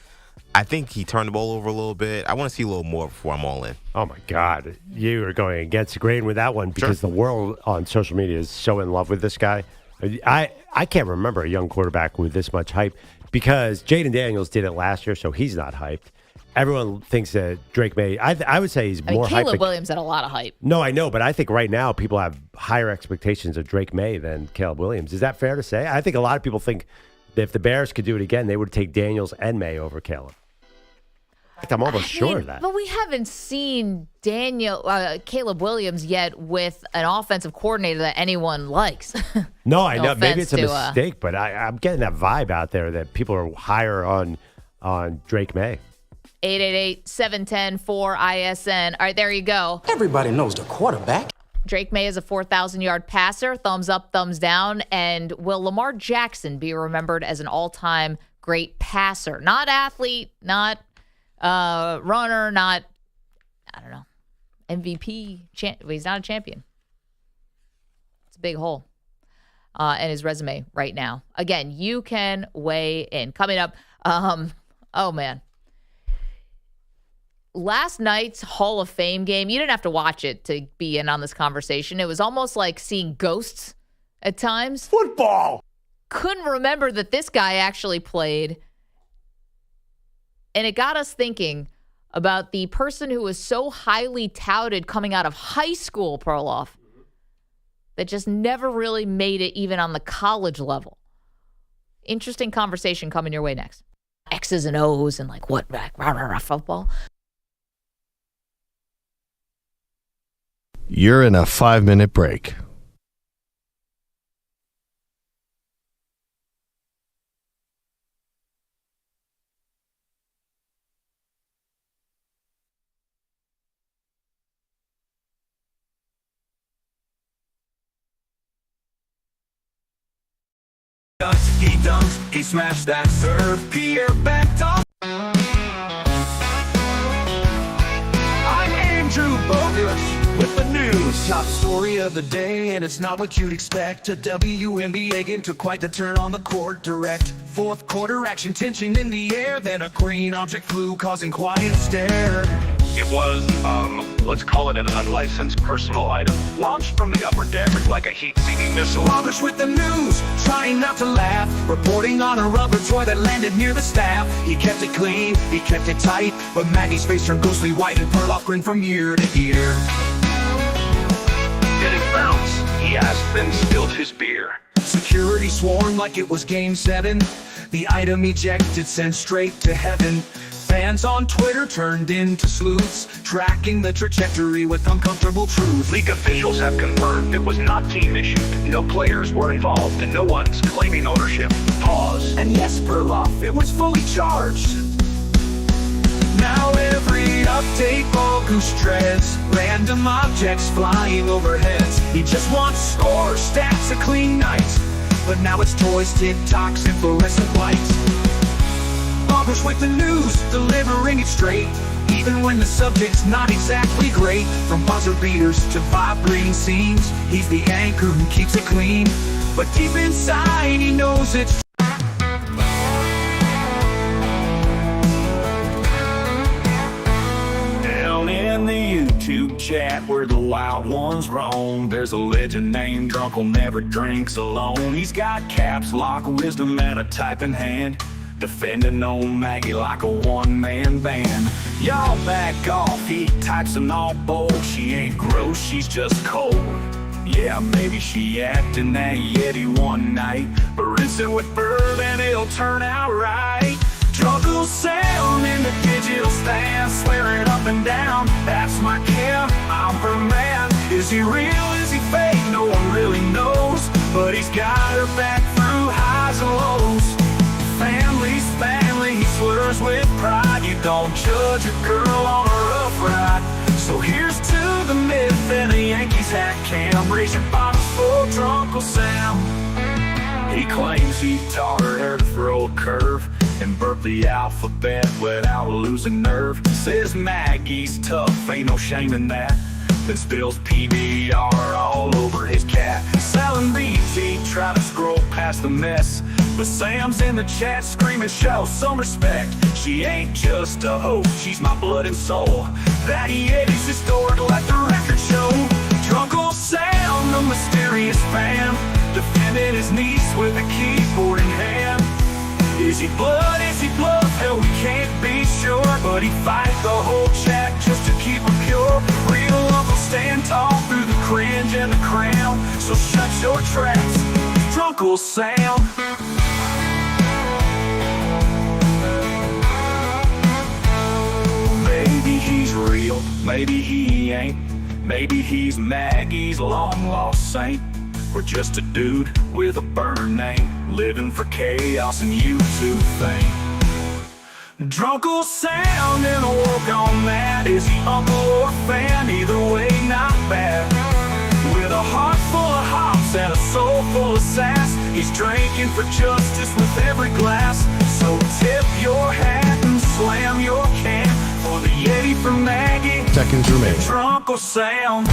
Speaker 8: I think he turned the ball over a little bit. I want to see a little more before I'm all in.
Speaker 3: Oh, my God. You are going against the grain with that one because the world on social media is so in love with this guy. I can't remember a young quarterback with this much hype. Because Jayden Daniels did it last year, so he's not hyped. Everyone thinks that Drake Maye, I would say he's more hyped.
Speaker 2: Caleb Williams had a lot of hype.
Speaker 3: No, I know, but I think right now people have higher expectations of Drake Maye than Caleb Williams. Is that fair to say? I think a lot of people think that if the Bears could do it again, they would take Daniels and Maye over Caleb. In fact, I'm almost sure of that.
Speaker 2: But we haven't seen Caleb Williams yet with an offensive coordinator that anyone likes.
Speaker 3: No, I know. Maybe it's a mistake, but I'm getting that vibe out there that people are higher on Drake Maye.
Speaker 2: 888-710-4ISN. All right, there you go.
Speaker 16: Everybody knows the quarterback.
Speaker 2: Drake Maye is a 4,000-yard passer. Thumbs up, thumbs down. And will Lamar Jackson be remembered as an all-time great passer? Not athlete, not runner, not, I don't know, MVP. He's not a champion. It's a big hole in his resume right now. Again, you can weigh in. Coming up, oh, man. Last night's Hall of Fame game, you didn't have to watch it to be in on this conversation. It was almost like seeing ghosts at times.
Speaker 17: Football!
Speaker 2: Couldn't remember that this guy actually played. And it got us thinking about the person who was so highly touted coming out of high school, Perloff, that just never really made it even on the college level. Interesting conversation coming your way next. X's and O's and like what, football.
Speaker 6: You're in a 5-minute break.
Speaker 15: He dunks, he smashed that serve, Pierre backed off. Top story of the day, and it's not what you'd expect. A WNBA game took quite the turn on the court. Direct fourth quarter action, tension in the air. Then a green object flew, causing quiet stare.
Speaker 18: It was, let's call it an unlicensed personal item. Launched from the upper deck like a heat-seeking missile.
Speaker 15: Bogusch with the news, trying not to laugh. Reporting on a rubber toy that landed near the staff. He kept it clean, he kept it tight. But Maggie's face turned ghostly white and Perloff grinned from ear to ear.
Speaker 18: Did it bounce? He asked, then spilled his beer.
Speaker 15: Security sworn like it was Game 7. The item ejected, sent straight to heaven. Fans on Twitter turned into sleuths, tracking the trajectory with uncomfortable truth.
Speaker 18: League officials have confirmed it was not team issued. No players were involved and no one's claiming ownership. Pause.
Speaker 15: And yes, Perloff, it was fully charged. Now every update Bogusch treads, random objects flying overheads. He just wants scores, stats, a clean night. But now it's toys, TikToks, and fluorescent lights. Bogusch with the news, delivering it straight. Even when the subject's not exactly great. From buzzer beaters to vibrating scenes, he's the anchor who keeps it clean. But deep inside he knows it's
Speaker 18: Down in the YouTube chat where the wild ones roam, there's a legend named Drunkle Never Drinks Alone. He's got caps lock, wisdom, and a typing hand, defending on Maggie like a one-man band. Y'all back off, he types an all bold. She ain't gross, she's just cold. Yeah, maybe she acting that Yeti one night, but rinse it with Bird and it'll turn out right. Drunkle sound in the digital stand, swearing up and down, that's my Kim, I'm her man. Is he real, is he fake, no one really knows, but he's got her back through highs and lows. Family's family, he swears with pride. You don't judge a girl on a rough ride. So here's to the myth and a Yankees hat cam. Raise your bottles for Drunkle Sam. He claims he taught her to throw a curve and burp the alphabet without losing nerve. Says Maggie's tough, ain't no shame in that. Then spills PBR all over his cat. Selling beats, he tried to scroll past the mess, but Sam's in the chat screaming, show some respect. She ain't just a host, she's my blood and soul. That Yeti's historic, let the record show. Drunkle Sam, the mysterious fan, defending his niece with a keyboard in hand. Is he blood, is he bluff? Hell, we can't be sure, but he fight the whole chat just to keep her pure. Real Uncle stand tall through the cringe and the crown, so shut your traps, Drunkle Sam. Maybe he's real, maybe he ain't. Maybe he's Maggie's long-lost saint, or just a dude with a burner name, living for chaos and YouTube fame. Drunkle sound and a work on that. Is he uncle or fan? Either way, not bad. With a heart full of hops and a soul full of sass, he's drinking for justice with every glass. So tip your hat and slam your can for the Yeti from Maggie.
Speaker 6: Seconds remaining.
Speaker 15: Drunkle sound.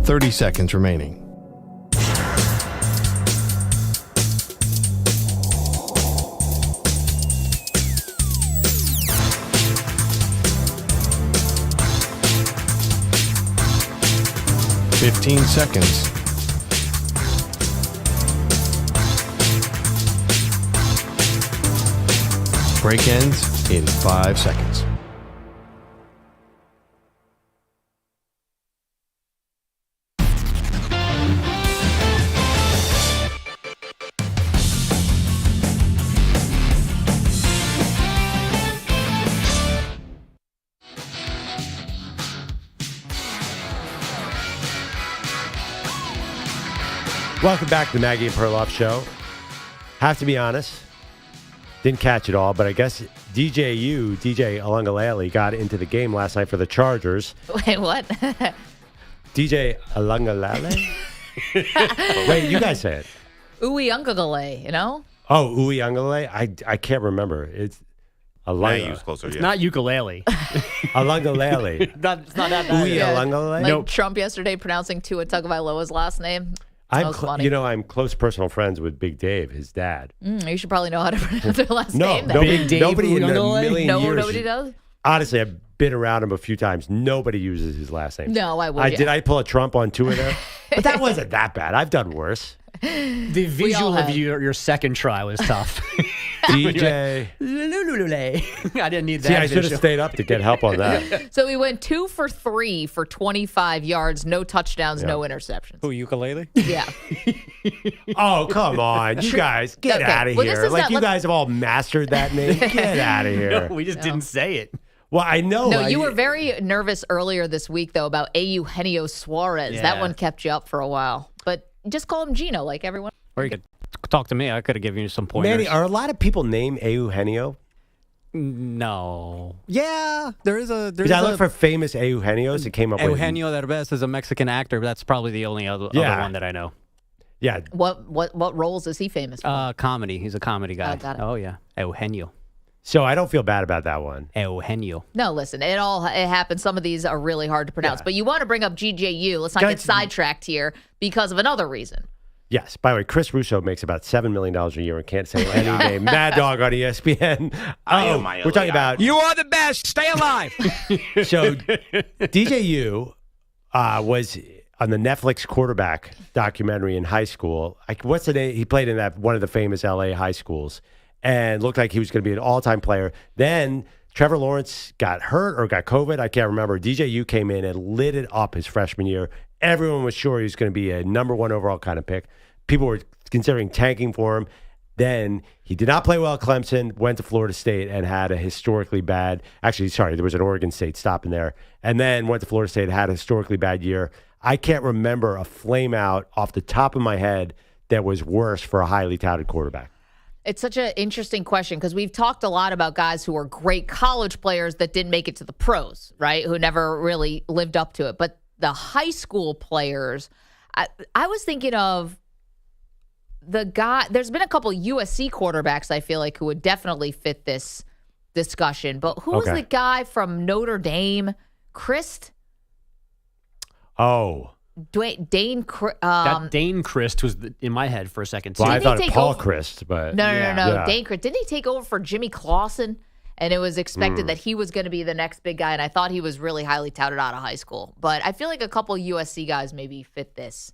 Speaker 6: .30 seconds remaining. .15 seconds. Break ends in 5 seconds.
Speaker 3: Welcome back to the Maggie and Perloff Show. Have to be honest, didn't catch it all, but I guess DJ Uiagalelei got into the game last night for the Chargers.
Speaker 2: Wait, what?
Speaker 3: DJ Uiagalelei? Wait, you guys say it.
Speaker 2: Uiagalelei, you know?
Speaker 3: Oh, Uiagalelei? I can't remember. It's
Speaker 8: He was closer.
Speaker 7: It's
Speaker 8: Yeah.
Speaker 7: not ukulele.
Speaker 3: Uiagalelei.
Speaker 7: It's not that.
Speaker 3: Uiagalelei?
Speaker 2: Like Trump yesterday pronouncing Tua Tagovailoa's last name. That was funny.
Speaker 3: I'm close personal friends with Big Dave, his dad.
Speaker 2: You should probably know how to pronounce their last name. then.
Speaker 3: Nobody in a million years.
Speaker 2: Nobody does?
Speaker 3: Honestly, I've been around him a few times. Nobody uses his last name.
Speaker 2: No, I would.
Speaker 3: Did I pull a Trump on Tua there? But that wasn't that bad. I've done worse.
Speaker 7: The visual of your second try was tough.
Speaker 3: DJ.
Speaker 7: I didn't need that.
Speaker 3: See, I should have
Speaker 7: visual.
Speaker 3: stayed up to get help on that.
Speaker 2: So we went 2 for 3 for 25 yards, no touchdowns, no interceptions.
Speaker 10: Who, ukulele?
Speaker 2: Yeah.
Speaker 3: Oh, come on. You guys, get
Speaker 2: Okay.
Speaker 3: out of
Speaker 2: Well, this
Speaker 3: here.
Speaker 2: is
Speaker 3: Like,
Speaker 2: not-
Speaker 3: you guys have all mastered that name. Get out of here.
Speaker 7: No, we just didn't say it.
Speaker 3: Well, I know.
Speaker 2: No, you were very nervous earlier this week, though, about Eugenio Suarez.
Speaker 7: Yeah.
Speaker 2: That one kept you up for a while. But just call him Gino, like everyone.
Speaker 10: Or you could talk to me. I could have given you some pointers.
Speaker 3: Manny, are a lot of people named Eugenio?
Speaker 10: No. Yeah, there's
Speaker 3: Because I look for famous Eugenios that came up with.
Speaker 10: Eugenio Derbez is a Mexican actor. But that's probably the only other one that I know.
Speaker 3: Yeah.
Speaker 2: What roles is he famous for?
Speaker 10: Comedy. He's a comedy guy.
Speaker 2: Oh, got it.
Speaker 10: Oh, yeah. Eugenio.
Speaker 3: So I don't feel bad about that one.
Speaker 10: Eugenio.
Speaker 2: No, listen, it happens. Some of these are really hard to pronounce. But you want to bring up GJU. Let's not get sidetracked here because of another reason.
Speaker 3: Yes. By the way, Chris Russo makes about $7 million a year and can't say any name. Mad Dog on ESPN. We're talking about.
Speaker 16: You are the best. Stay alive.
Speaker 3: So DJU was on the Netflix quarterback documentary in high school. What's the name? He played in one of the famous LA high schools and looked like he was going to be an all-time player. Then Trevor Lawrence got hurt or got COVID. I can't remember. DJU came in and lit it up his freshman year. Everyone was sure he was going to be a number 1 overall kind of pick. People were considering tanking for him. Then he did not play well at Clemson, went to Florida State and had a historically bad, there was an Oregon State stopping there, and then went to Florida State and had a historically bad year. I can't remember a flame out off the top of my head that was worse for a highly touted quarterback.
Speaker 2: It's such an interesting question because we've talked a lot about guys who were great college players that didn't make it to the pros, right? Who never really lived up to it. But the high school players, I was thinking of the guy. There's been a couple USC quarterbacks I feel like who would definitely fit this discussion. But who was the guy from Notre Dame? Christ?
Speaker 3: Oh.
Speaker 2: Dane
Speaker 7: Christ was in my head for a second too.
Speaker 3: Well, I thought Paul Christ, but
Speaker 2: no. Yeah. Dane Christ. Didn't he take over for Jimmy Clausen? And it was expected that he was going to be the next big guy. And I thought he was really highly touted out of high school. But I feel like a couple USC guys maybe fit this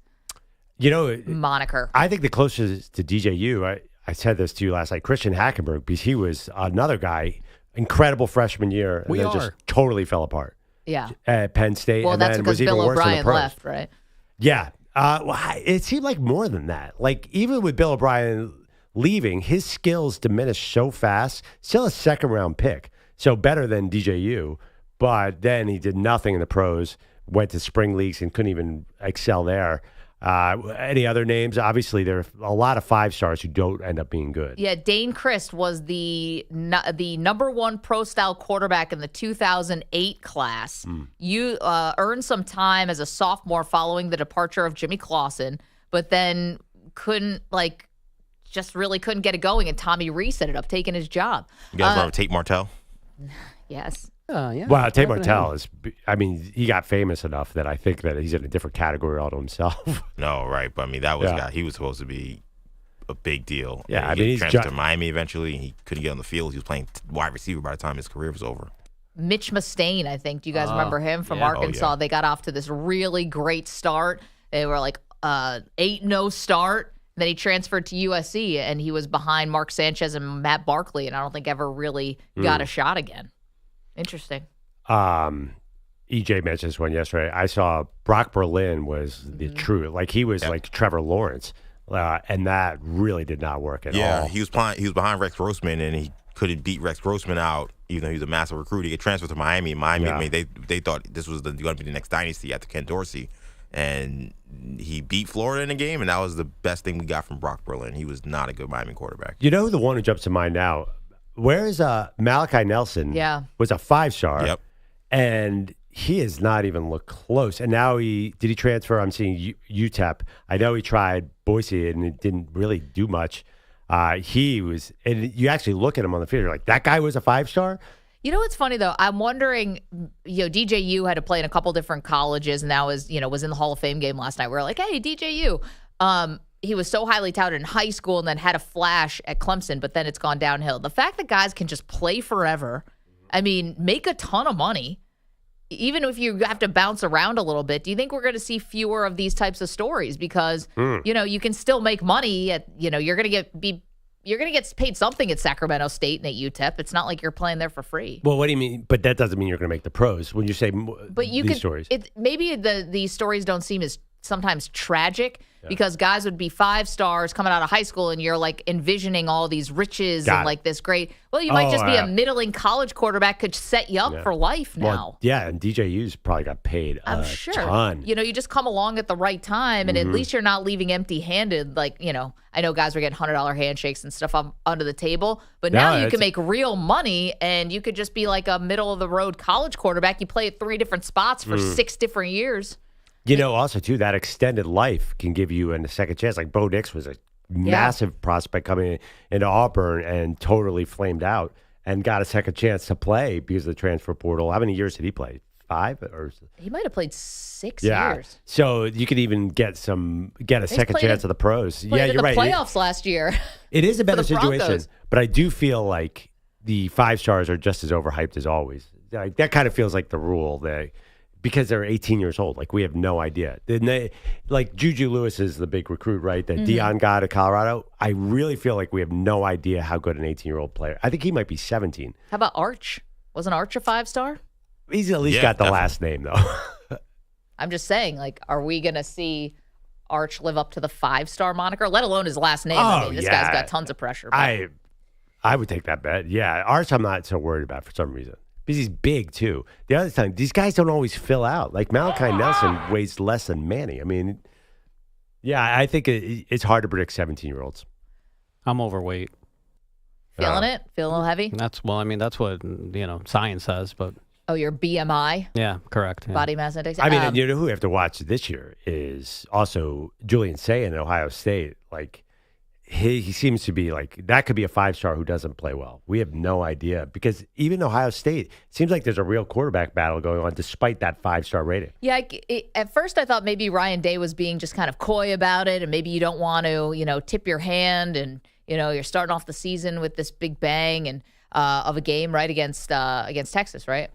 Speaker 2: moniker.
Speaker 3: I think the closest to DJU, I said this to you last night, Christian Hackenberg, because he was another guy, incredible freshman year, and then just totally fell apart.
Speaker 2: Yeah.
Speaker 3: At Penn State.
Speaker 2: Well,
Speaker 3: and
Speaker 2: that's
Speaker 3: then
Speaker 2: because
Speaker 3: was even
Speaker 2: Bill
Speaker 3: worse in the
Speaker 2: O'Brien
Speaker 3: pros.
Speaker 2: left, right?
Speaker 3: Yeah. It seemed like more than that. Like, even with Bill O'Brien leaving, his skills diminished so fast. Still a second-round pick, so better than DJU. But then he did nothing in the pros, went to spring leagues and couldn't even excel there. Any other names? Obviously, there are a lot of 5-stars who don't end up being good.
Speaker 2: Yeah, Dane Christ was the number 1 pro-style quarterback in the 2008 class. You earned some time as a sophomore following the departure of Jimmy Clausen, but then couldn't get it going, and Tommy Reese ended up taking his job.
Speaker 8: You guys remember Tate Martell?
Speaker 2: Yes.
Speaker 10: Yeah.
Speaker 3: Well, Tate Martell he got famous enough that I think that he's in a different category all to himself.
Speaker 8: No, right. But, that was a guy. He was supposed to be a big deal.
Speaker 3: Yeah,
Speaker 8: he transferred to Miami eventually. He couldn't get on the field. He was playing wide receiver by the time his career was over.
Speaker 2: Mitch Mustaine, I think. Do you guys remember him from Arkansas? They got off to this really great start. They were like 8-0 start. Then he transferred to USC, and he was behind Mark Sanchez and Matt Barkley, and I don't think ever really got a shot again. Interesting.
Speaker 3: EJ mentioned this one yesterday. I saw Brock Berlin was the true, like he was like Trevor Lawrence, and that really did not work at all.
Speaker 8: Yeah, he was behind Rex Grossman, and he couldn't beat Rex Grossman out, even though he was a massive recruit. He get transferred to Miami. They thought this was going to be the next dynasty after Ken Dorsey, and he beat Florida in the game, and that was the best thing we got from Brock Berlin. He was not a good Miami quarterback.
Speaker 3: You know the one who jumps to mind now? Where's Malachi Nelson?
Speaker 2: Yeah.
Speaker 3: Was a 5-star.
Speaker 8: Yep.
Speaker 3: And he has not even looked close. And now did he transfer? I'm seeing UTEP. I know he tried Boise and it didn't really do much. He was, and you actually look at him on the field, you're like, that guy was a 5-star?
Speaker 2: You know what's funny though? I'm wondering, DJU had to play in a couple different colleges, and now was in the Hall of Fame game last night. We're like, hey, DJU. He was so highly touted in high school and then had a flash at Clemson, but then it's gone downhill. The fact that guys can just play forever, I mean, make a ton of money, even if you have to bounce around a little bit. Do you think we're going to see fewer of these types of stories? Because, you can still make money you're going to get paid something at Sacramento State and at UTEP. It's not like you're playing there for free.
Speaker 3: Well, what do you mean? But that doesn't mean you're going to make the pros when you say these stories.
Speaker 2: Maybe these stories don't seem as sometimes tragic because guys would be 5 stars coming out of high school and you're like envisioning all these riches and like this great. Well, you might just be a middling college quarterback could set you up for life now.
Speaker 3: Well, yeah, and DJU's probably got paid a ton.
Speaker 2: You just come along at the right time and at least you're not leaving empty-handed. I know guys were getting $100 handshakes and stuff under the table, but now you can make real money and you could just be like a middle-of-the-road college quarterback. You play at 3 different spots for 6 different years.
Speaker 3: Also, too, that extended life can give you a second chance. Like Bo Nix was a massive prospect coming into Auburn and totally flamed out and got a second chance to play because of the transfer portal. How many years did he play? 5? Or
Speaker 2: he might have played 6 years.
Speaker 3: So you could even get a second chance of the pros.
Speaker 2: Yeah,
Speaker 3: you're right.
Speaker 2: Playoffs last year.
Speaker 3: It is a better situation, but I do feel like the 5 stars are just as overhyped as always. Like, that kind of feels like the rule because they're 18 years old. Like, we have no idea. Like, Juju Lewis is the big recruit, right? That Deion got at Colorado. I really feel like we have no idea how good an 18-year-old player. I think he might be 17.
Speaker 2: How about Arch? Wasn't Arch a 5-star?
Speaker 3: He's at least got the last name, though.
Speaker 2: I'm just saying, are we going to see Arch live up to the 5-star moniker, let alone his last name? This guy's got tons of pressure.
Speaker 3: I would take that bet. Yeah, Arch I'm not so worried about for some reason. Because he's big, too. The other time, these guys don't always fill out. Like, Malachi Nelson weighs less than Manny. I mean, I think it's hard to predict 17-year-olds.
Speaker 10: I'm overweight.
Speaker 2: Feeling it? Feeling a little heavy?
Speaker 10: That's what, science says, but...
Speaker 2: Oh, your BMI?
Speaker 10: Yeah, correct. Yeah.
Speaker 2: Body mass index?
Speaker 3: I mean, who we have to watch this year is also Julian Sayin at Ohio State. Like, he seems to be that could be a 5-star who doesn't play well. We have no idea because even Ohio State seems like there's a real quarterback battle going on despite that 5-star rating.
Speaker 2: Yeah, at first I thought maybe Ryan Day was being just kind of coy about it and maybe you don't want to, tip your hand and, you're starting off the season with this big bang and of a game, right, against Texas, right?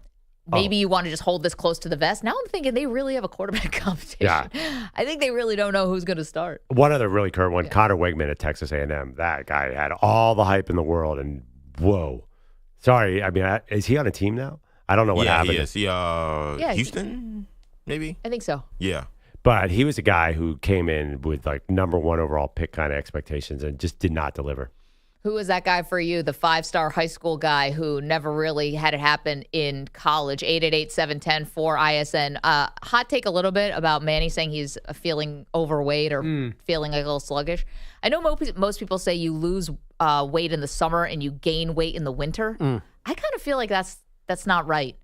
Speaker 2: Maybe you want to just hold this close to the vest. Now I'm thinking they really have a quarterback competition. Yeah. I think they really don't know who's going to start.
Speaker 3: One other really current one, Connor Wegman at Texas A&M. That guy had all the hype in the world, and whoa. Sorry, I mean, is he on a team now? I don't know what happened.
Speaker 8: Yeah, he is. Houston, maybe?
Speaker 2: I think so.
Speaker 8: Yeah.
Speaker 3: But he was a guy who came in with number 1 overall pick kind of expectations and just did not deliver.
Speaker 2: Who was that guy for you, the 5-star high school guy who never really had it happen in college? 888-710-4ISN. Hot take a little bit about Manny saying he's feeling overweight or feeling a little sluggish. I know most people say you lose weight in the summer and you gain weight in the winter. I kind of feel like that's not right.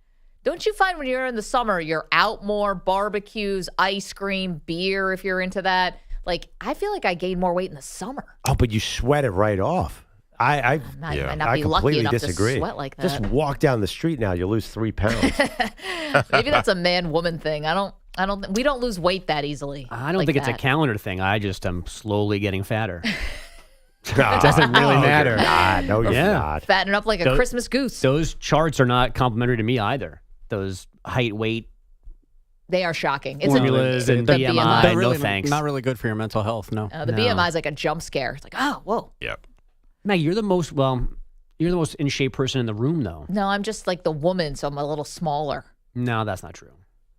Speaker 2: Don't you find when you're in the summer, you're out more, barbecues, ice cream, beer if you're into that? I feel like I gain more weight in the summer.
Speaker 3: Oh, but you sweat it right off. I
Speaker 2: might not be lucky enough
Speaker 3: disagree.
Speaker 2: To sweat like that.
Speaker 3: Just walk down the street now, you lose 3 pounds.
Speaker 2: Maybe that's a man-woman thing. We don't lose weight that easily.
Speaker 7: I don't think it's a calendar thing. I just am slowly getting fatter. It doesn't really matter.
Speaker 3: No, you're not.
Speaker 2: Fattening up like a Christmas goose.
Speaker 7: Those charts are not complimentary to me either. Those height, weight.
Speaker 2: They are shocking.
Speaker 7: Formulas and the BMI.
Speaker 10: Really,
Speaker 7: no thanks.
Speaker 10: Not really good for your mental health. No.
Speaker 2: The BMI is like a jump scare. It's like, oh, whoa.
Speaker 8: Yep.
Speaker 7: Maggie, you're the most in shape person in the room, though.
Speaker 2: No, I'm just like the woman, so I'm a little smaller.
Speaker 7: No, that's not true.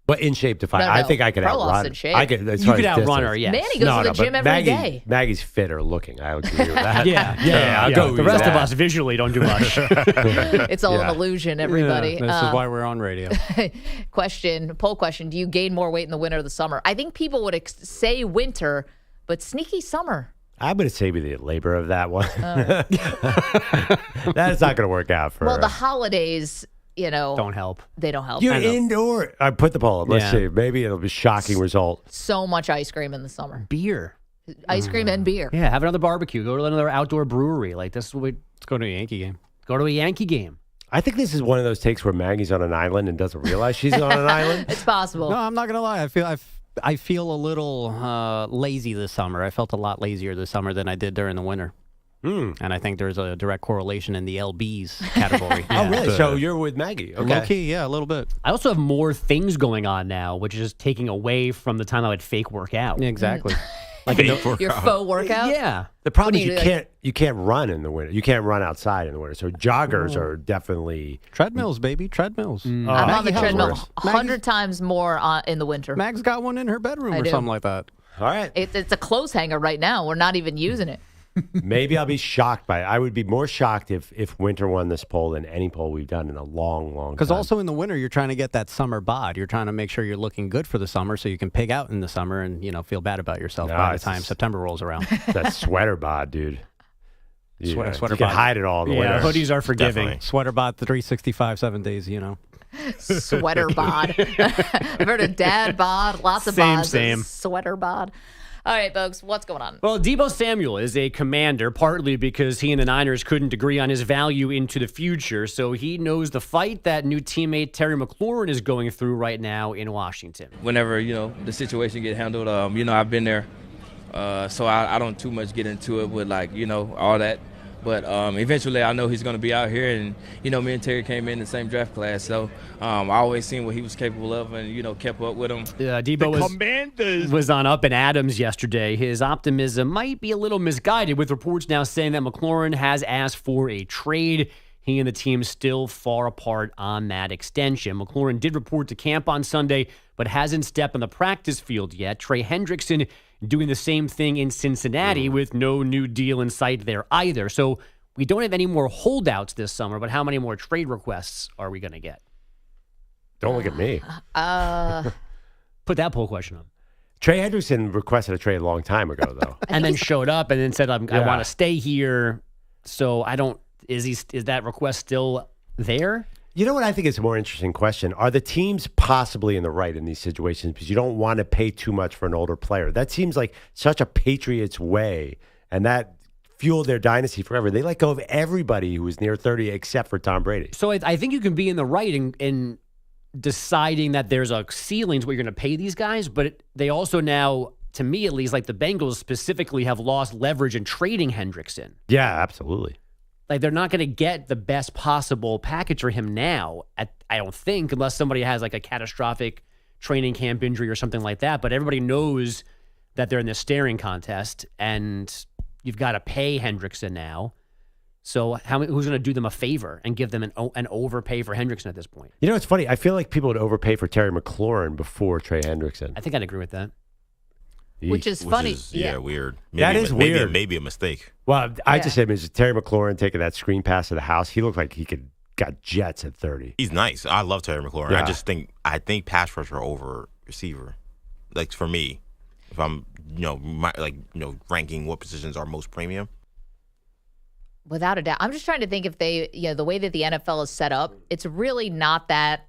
Speaker 3: But in shape to fight.
Speaker 2: No.
Speaker 3: I think I could outrun.
Speaker 2: In shape.
Speaker 7: You could outrun her, yes.
Speaker 2: Manny goes to the gym every day.
Speaker 3: Maggie's fitter looking. I would agree with that.
Speaker 7: I'll go. The rest of us visually don't do much.
Speaker 2: It's all an illusion, everybody.
Speaker 10: This is why we're on radio.
Speaker 2: Poll question. Do you gain more weight in the winter or the summer? I think people would say winter, but sneaky summer.
Speaker 3: I'm going to say the labor of that one. That's not going to work out for
Speaker 2: the holidays
Speaker 7: don't help.
Speaker 2: They don't help.
Speaker 3: You're indoor. I put the poll up. Let's see. Maybe it'll be a shocking result.
Speaker 2: So much ice cream in the summer.
Speaker 7: Beer.
Speaker 2: Ice cream and beer.
Speaker 7: Yeah, have another barbecue. Go to another outdoor brewery. Like, this is what let's go to a Yankee game. Go to a Yankee game.
Speaker 3: I think this is one of those takes where Maggie's on an island and doesn't realize she's on an island.
Speaker 2: It's possible.
Speaker 10: No, I'm not gonna lie. I feel a little lazy this summer. I felt a lot lazier this summer than I did during the winter. And I think there's a direct correlation in the LBs category.
Speaker 3: Oh, really? So you're with Maggie. Okay.
Speaker 10: Low key, yeah, a little bit.
Speaker 7: I also have more things going on now, which is taking away from the time I would fake work out.
Speaker 10: Exactly.
Speaker 7: Like
Speaker 2: your faux workout?
Speaker 7: Yeah.
Speaker 3: The problem is you can't run in the winter. You can't run outside in the winter. So joggers are definitely
Speaker 10: treadmills, baby. Treadmills.
Speaker 2: I'm on the treadmill 100 times more in the winter.
Speaker 10: Mag's got one in her bedroom or something like that.
Speaker 3: All right.
Speaker 2: It's a clothes hanger right now. We're not even using it.
Speaker 3: Maybe I'll be shocked by it. I would be more shocked if winter won this poll than any poll we've done in a long, long time.
Speaker 10: Because also in the winter, you're trying to get that summer bod. You're trying to make sure you're looking good for the summer so you can pig out in the summer and, feel bad about yourself by the time September rolls around.
Speaker 3: That sweater bod, dude.
Speaker 10: Sweater
Speaker 3: you can hide it all in the winter.
Speaker 7: Hoodies are forgiving.
Speaker 3: Definitely.
Speaker 10: Sweater bod 365, 7 days,
Speaker 2: Sweater bod. I've heard of dad bod, lots of bods.
Speaker 7: Same.
Speaker 2: Sweater bod. All right, folks, what's going on?
Speaker 7: Well, Deebo Samuel is a commander, partly because he and the Niners couldn't agree on his value into the future. So he knows the fight that new teammate Terry McLaurin is going through right now in Washington.
Speaker 19: Whenever, the situation get handled, I've been there. So I don't too much get into it with, all that. But eventually I know he's going to be out here. And, me and Terry came in the same draft class. So I always seen what he was capable of and, kept up with him.
Speaker 7: Yeah, Deebo was on Up and Adams yesterday. His optimism might be a little misguided with reports now saying that McLaurin has asked for a trade. He and the team still far apart on that extension. McLaurin did report to camp on Sunday, but hasn't stepped on the practice field yet. Trey Hendrickson doing the same thing in Cincinnati with no new deal in sight there either. So we don't have any more holdouts this summer, but how many more trade requests are we going to get?
Speaker 3: Don't look at me.
Speaker 7: Put that poll question up.
Speaker 3: Trey Hendrickson requested a trade a long time ago, though.
Speaker 7: And then showed up and then said, I want to stay here. So I don't, is that request still there?
Speaker 3: You know what I think is a more interesting question? Are the teams possibly in the right in these situations because you don't want to pay too much for an older player? That seems like such a Patriots way, and that fueled their dynasty forever. They let go of everybody who was near 30 except for Tom Brady.
Speaker 7: So I think you can be in the right in deciding that there's a ceiling to what you're going to pay these guys, but they also now, to me at least, like the Bengals specifically have lost leverage in trading Hendrickson.
Speaker 3: Yeah, absolutely.
Speaker 7: Like, they're not going to get the best possible package for him now, I don't think, unless somebody has like a catastrophic training camp injury or something like that. But everybody knows that they're in this staring contest, and you've got to pay Hendrickson now. So who's going to do them a favor and give them an overpay for Hendrickson at this point?
Speaker 3: You know, it's funny. I feel like people would overpay for Terry McLaurin before Trey Hendrickson.
Speaker 7: I think I'd agree with that.
Speaker 2: Which is funny.
Speaker 8: Weird.
Speaker 3: That is weird.
Speaker 8: Maybe a mistake.
Speaker 3: Well, I just said, is Terry McLaurin taking that screen pass to the house? He looked like he got jets at 30.
Speaker 8: He's nice. I love Terry McLaurin.
Speaker 3: Yeah.
Speaker 8: I think pass rusher over receiver. Like for me, if I'm ranking what positions are most premium.
Speaker 2: Without a doubt. I'm just trying to think if the way that the NFL is set up, it's really not that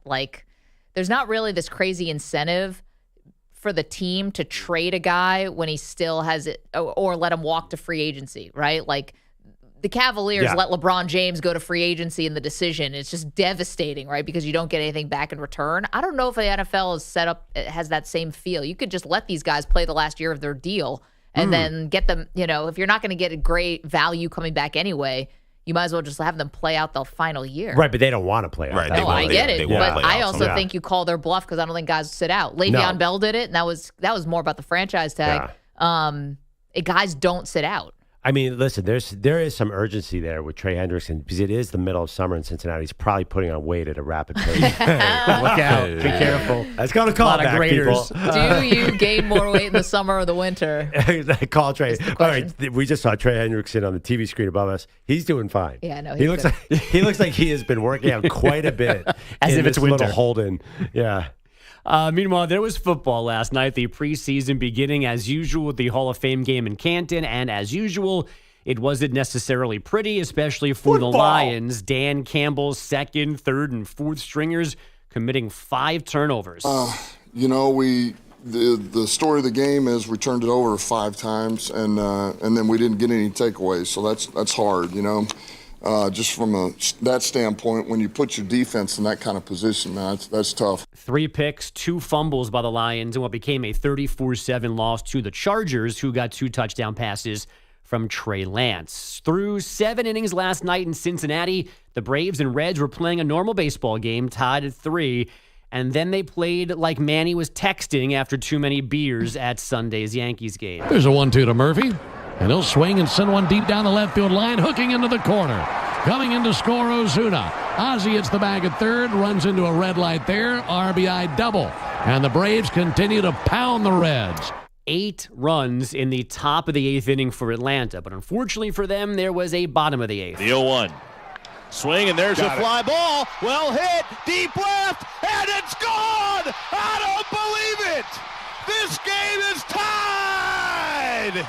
Speaker 2: there's not really this crazy incentive for the team to trade a guy when he still has it or let him walk to free agency, right? Like the Cavaliers let LeBron James go to free agency in the decision. It's just devastating, right? Because you don't get anything back in return. I don't know if the NFL is set up, it has that same feel. You could just let these guys play the last year of their deal and then get them, if you're not going to get a great value coming back anyway, you might as well just have them play out the final year.
Speaker 3: Right, but they don't want to play out.
Speaker 8: Right,
Speaker 2: no, I get it. But I also think you call their bluff because I don't think guys sit out. Le'Veon Bell did it, and that was more about the franchise tag. Guys don't sit out.
Speaker 3: I mean, listen, there is some urgency there with Trey Hendrickson because it is the middle of summer in Cincinnati. He's probably putting on weight at a rapid pace.
Speaker 7: Look out. Be careful.
Speaker 3: That's going to call back, people.
Speaker 2: Do you gain more weight in the summer or the winter?
Speaker 3: Call Trey. All right, we just saw Trey Hendrickson on the TV screen above us. He's doing fine.
Speaker 2: Yeah, no,
Speaker 3: he looks like he has been working out quite a bit.
Speaker 7: As if it's winter.
Speaker 3: Little Holden. Yeah.
Speaker 7: Meanwhile, there was football last night, the preseason beginning as usual with the Hall of Fame game in Canton, and as usual, it wasn't necessarily pretty, especially for the Lions. Dan Campbell's second, third, and fourth stringers committing 5 turnovers.
Speaker 14: The story of the game is we turned it over 5 times, and then we didn't get any takeaways. So that's hard, just from that standpoint. When you put your defense in that kind of position, man, that's tough.
Speaker 7: 3 picks, 2 fumbles by the Lions, and what became a 34-7 loss to the Chargers, who got 2 touchdown passes from Trey Lance. Through 7 innings last night in Cincinnati, the Braves and Reds were playing a normal baseball game, tied at 3. And then they played like Manny was texting after too many beers at Sunday's Yankees game.
Speaker 20: There's a 1-2 to Murphy, and he'll swing and send one deep down the left field line, hooking into the corner. Coming in to score Ozuna. Ozzie hits the bag at third, runs into a red light there, RBI double. And the Braves continue to pound the Reds.
Speaker 7: 8 runs in the top of the 8th inning for Atlanta, but unfortunately for them, there was a bottom of the 8th.
Speaker 13: The 0-1. Swing, and there's a fly ball. Well hit, deep left, and it's gone! I don't believe it! This game is tied!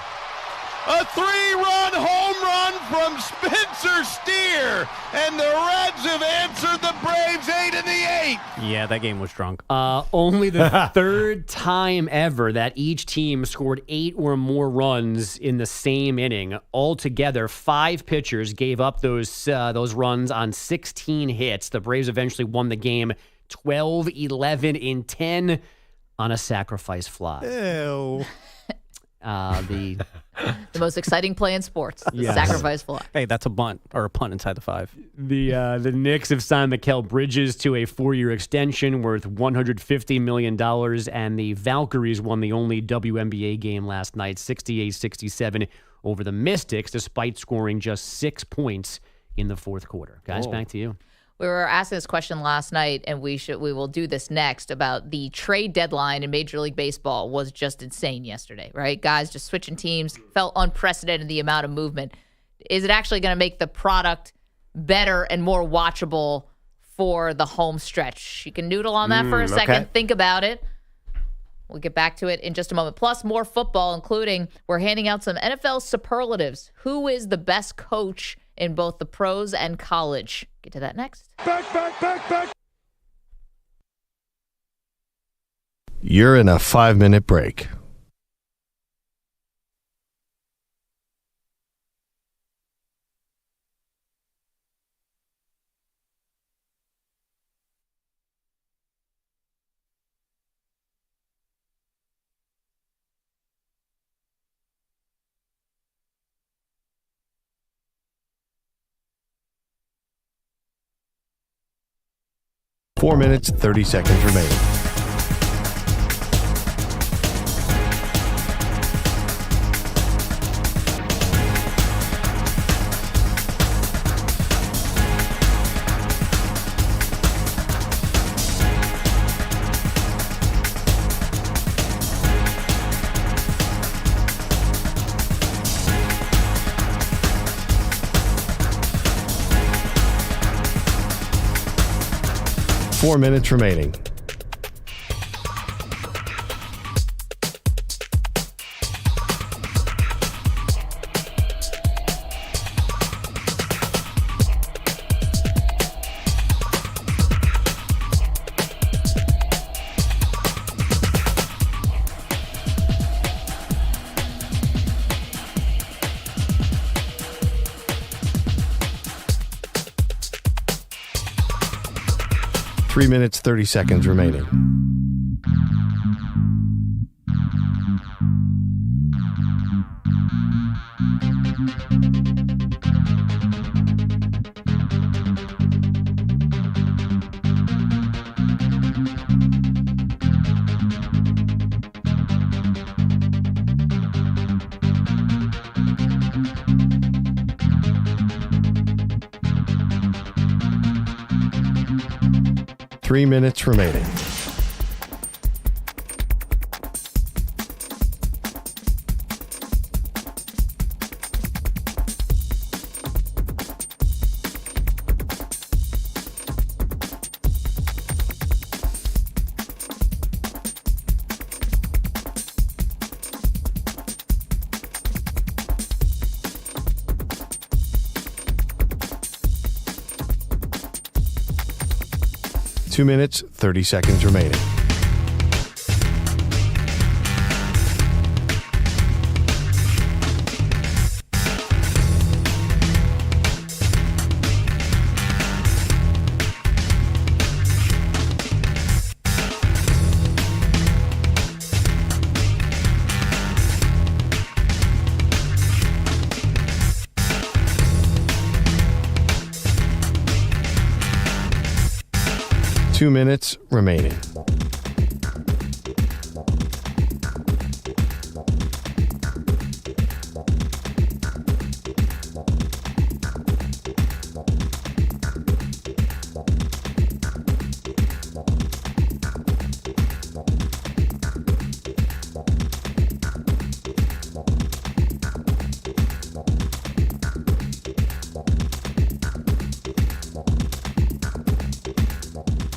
Speaker 13: A 3-run home run from Spencer Steer, and the Reds have answered the Braves 8 in the 8th.
Speaker 10: Yeah, that game was drunk.
Speaker 7: Only the third time ever that each team scored 8 or more runs in the same inning. Altogether, 5 pitchers gave up those runs on 16 hits. The Braves eventually won the game 12-11-10 on a sacrifice fly.
Speaker 10: Ew.
Speaker 2: The most exciting play in sports, the
Speaker 10: Yes.
Speaker 2: sacrifice fly.
Speaker 10: Hey, that's a bunt or a punt inside the 5.
Speaker 7: The Knicks have signed Mikal Bridges to a 4-year extension worth $150 million, and the Valkyries won the only WNBA game last night, 68-67 over the Mystics, despite scoring just 6 points in the fourth quarter. Guys, back to you.
Speaker 2: We were asking this question last night, and we will do this next, about the trade deadline in Major League Baseball was just insane yesterday, right? Guys just switching teams, felt unprecedented the amount of movement. Is it actually going to make the product better and more watchable for the home stretch? You can noodle on that for a second.
Speaker 3: Okay.
Speaker 2: Think about it. We'll get back to it in just a moment. Plus, more football, including we're handing out some NFL superlatives. Who is the best coach in both the pros and college? Get to that next.
Speaker 17: Back.
Speaker 6: You're in a 5-minute break. Four minutes, 30 seconds remaining. Four minutes remaining. Three minutes, 30 seconds remaining. Three minutes remaining. 2 minutes, 30 seconds remaining. Two minutes remaining.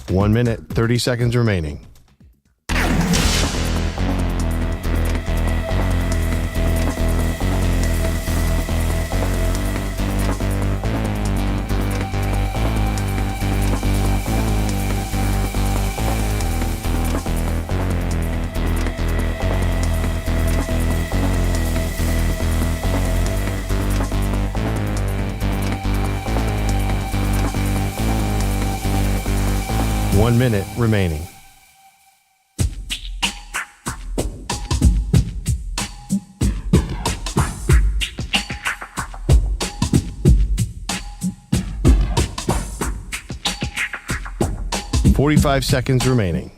Speaker 6: One minute, 30 seconds remaining. One minute remaining. .45 seconds remaining.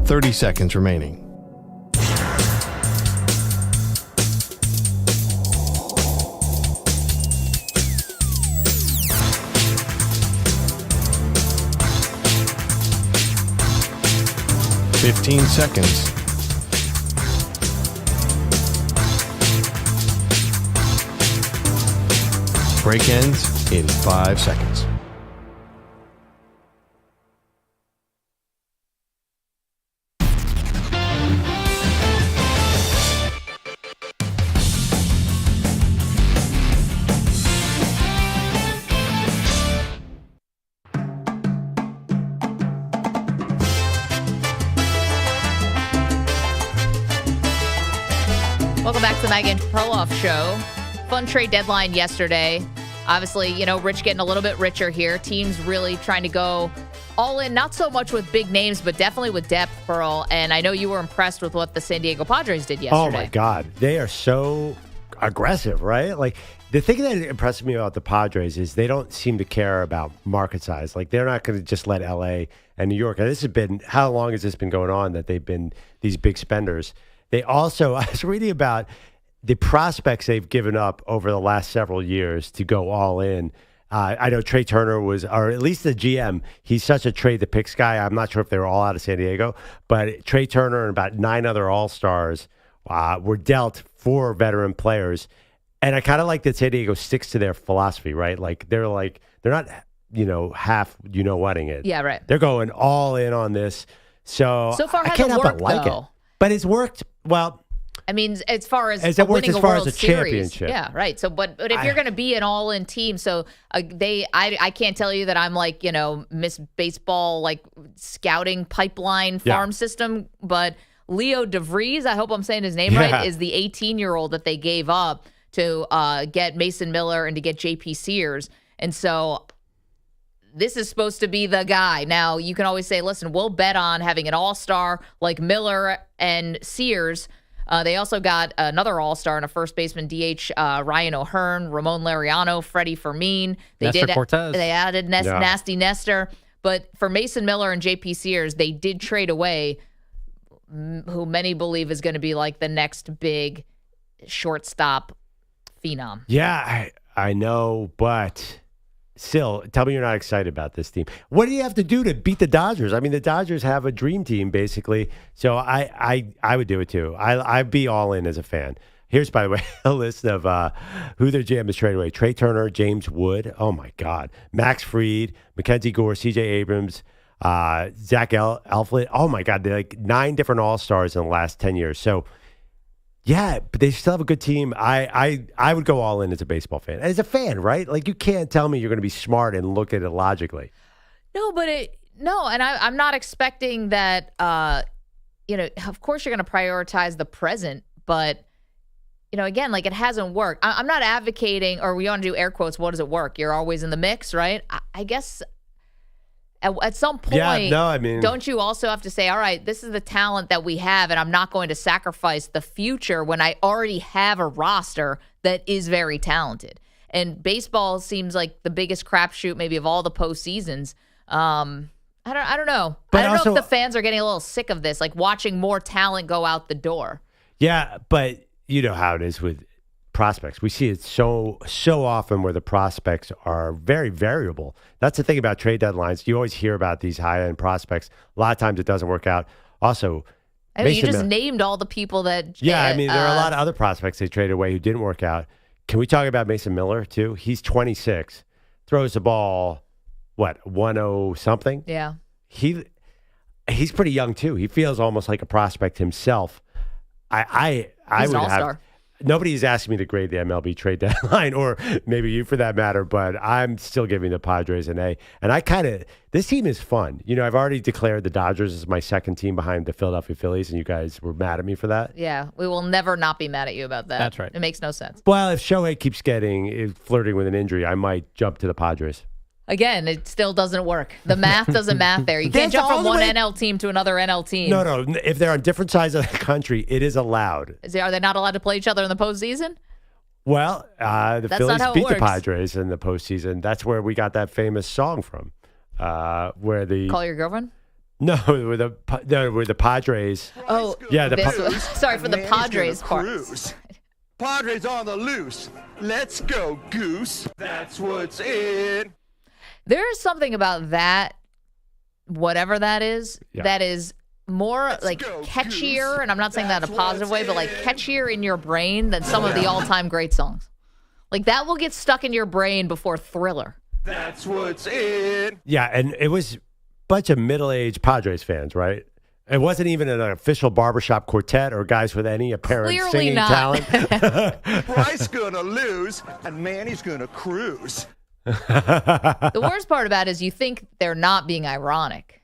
Speaker 6: .30 seconds remaining. .15 seconds. Break ends in 5 seconds.
Speaker 2: Welcome back to the Maggie Perloff Show. Fun trade deadline yesterday. Obviously, Rich getting a little bit richer here. Teams really trying to go all in, not so much with big names, but definitely with depth, Pearl. And I know you were impressed with what the San Diego Padres did yesterday.
Speaker 3: Oh, my God. They are so aggressive, right? Like, the thing that impresses me about the Padres is they don't seem to care about market size. Like, they're not going to just let L.A. and New York. And this has been, how long has this been going on that they've been these big spenders? They also, I was reading about the prospects they've given up over the last several years to go all in. I know Trey Turner was, or at least the GM, he's such a trade the picks guy. I'm not sure if they were all out of San Diego, but Trey Turner and about 9 other All-Stars were dealt 4 veteran players. And I kind of like that San Diego sticks to their philosophy, right? They're not, half, whatting it.
Speaker 2: Yeah, right.
Speaker 3: They're going all in on this. So
Speaker 2: far,
Speaker 3: I can't help but like it. But it's worked well.
Speaker 2: I mean, as far as
Speaker 3: it worked
Speaker 2: winning
Speaker 3: as far
Speaker 2: a World
Speaker 3: as a
Speaker 2: Series,
Speaker 3: championship.
Speaker 2: yeah, right. So, but if you're going to be an all-in team, so I can't tell you that I'm like Miss Baseball like scouting pipeline farm system, but Leo DeVries, I hope I'm saying his name right, is the 18-year-old that they gave up to get Mason Miller and to get JP Sears, and so this is supposed to be the guy. Now, you can always say, listen, we'll bet on having an all-star like Miller and Sears. They also got another all-star and a first baseman DH, Ryan O'Hearn, Ramon Laureano, Freddie Fermin.
Speaker 10: Cortez.
Speaker 2: They added Nasty Nestor. But for Mason Miller and JP Sears, they did trade away who many believe is going to be like the next big shortstop phenom.
Speaker 3: Yeah, I know, but still, tell me you're not excited about this team. What do you have to do to beat the Dodgers? I mean, the Dodgers have a dream team, basically. So I would do it, too. I'd be all in as a fan. Here's, by the way, a list of who their GM is traded away. Trey Turner, James Wood. Oh, my God. Max Fried, Mackenzie Gore, C.J. Abrams, Zach Elfleet. Oh my God, they're like 9 different All-Stars in the last 10 years. So yeah, but they still have a good team. I would go all in as a baseball fan. As a fan, right? Like you can't tell me you're going to be smart and look at it logically.
Speaker 2: No, but and I'm not expecting that. Of course you're going to prioritize the present, but again, like it hasn't worked. I'm not advocating, or we want to do air quotes. What does it work? You're always in the mix, right? I guess at some point, don't you also have to say, all right, this is the talent that we have, and I'm not going to sacrifice the future when I already have a roster that is very talented. And baseball seems like the biggest crapshoot maybe of all the postseasons. I don't know.
Speaker 3: But
Speaker 2: I don't
Speaker 3: also,
Speaker 2: know if the fans are getting a little sick of this, like watching more talent go out the door.
Speaker 3: Yeah, but you know how it is with prospects. We see it so often where the prospects are very variable. That's the thing about trade deadlines. You always hear about these high-end prospects. A lot of times it doesn't work out. Also,
Speaker 2: I mean, you just named all the people that...
Speaker 3: Yeah, I mean, there are a lot of other prospects they traded away who didn't work out. Can we talk about Mason Miller, too? He's 26, throws the ball, 1-0
Speaker 2: Yeah.
Speaker 3: He's pretty young, too. He feels almost like a prospect himself. I would have... Nobody's asking me to grade the MLB trade deadline, or maybe you for that matter, but I'm still giving the Padres an A. And this team is fun. I've already declared the Dodgers as my second team behind the Philadelphia Phillies, and you guys were mad at me for that.
Speaker 2: Yeah, we will never not be mad at you about that.
Speaker 10: That's right.
Speaker 2: It makes no sense.
Speaker 3: Well, if Shohei keeps flirting with an injury, I might jump to the Padres.
Speaker 2: Again, it still doesn't work. The math doesn't math there. You can't jump from one NL team to another NL team.
Speaker 3: No. If they're on different sides of the country, it is allowed.
Speaker 2: Are they not allowed to play each other in the postseason?
Speaker 3: Well, the Phillies beat the Padres in the postseason. That's where we got that famous song from. Where the
Speaker 2: Call Your Girlfriend?
Speaker 3: No, where the Padres.
Speaker 2: Oh,
Speaker 3: yeah.
Speaker 2: Sorry for the Padres part.
Speaker 17: Padres on the loose. Let's go, Goose. That's what's in.
Speaker 2: There is something about that, whatever that is more like catchier, and I'm not saying that in a positive way, but like catchier in your brain than some of the all-time great songs. Like that will get stuck in your brain before Thriller.
Speaker 17: That's what's in.
Speaker 3: Yeah, and it was a bunch of middle-aged Padres fans, right? It wasn't even an official barbershop quartet or guys with any apparent
Speaker 2: Clearly
Speaker 3: singing
Speaker 2: not.
Speaker 3: talent.
Speaker 17: Bryce gonna lose, and Manny's gonna cruise.
Speaker 2: The worst part about it is you think they're not being ironic.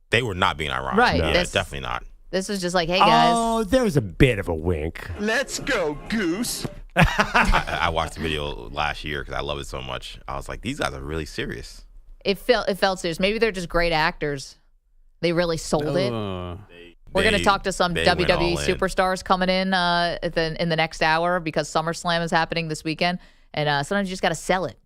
Speaker 8: They were not being ironic.
Speaker 2: Right.
Speaker 8: Yeah, definitely not.
Speaker 2: This was just like, hey, guys.
Speaker 3: Oh, there was a bit of a wink.
Speaker 17: Let's go, Goose.
Speaker 8: I watched the video last year because I love it so much. I was like, these guys are really serious.
Speaker 2: It felt serious. Maybe they're just great actors. They really sold it. We're going to talk to some WWE superstars coming in the next hour because SummerSlam is happening this weekend. And sometimes you just got to sell it,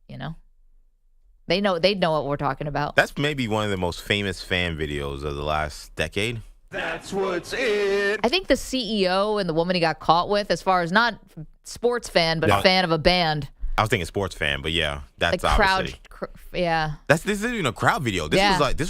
Speaker 2: They'd know what we're talking about.
Speaker 8: That's maybe one of the most famous fan videos of the last decade.
Speaker 17: That's what's in.
Speaker 2: I think the CEO and the woman he got caught with, as far as not sports fan, but a fan of a band.
Speaker 8: I was thinking sports fan, but yeah, that's
Speaker 2: like
Speaker 8: obviously.
Speaker 2: Yeah.
Speaker 8: This isn't even a crowd video. This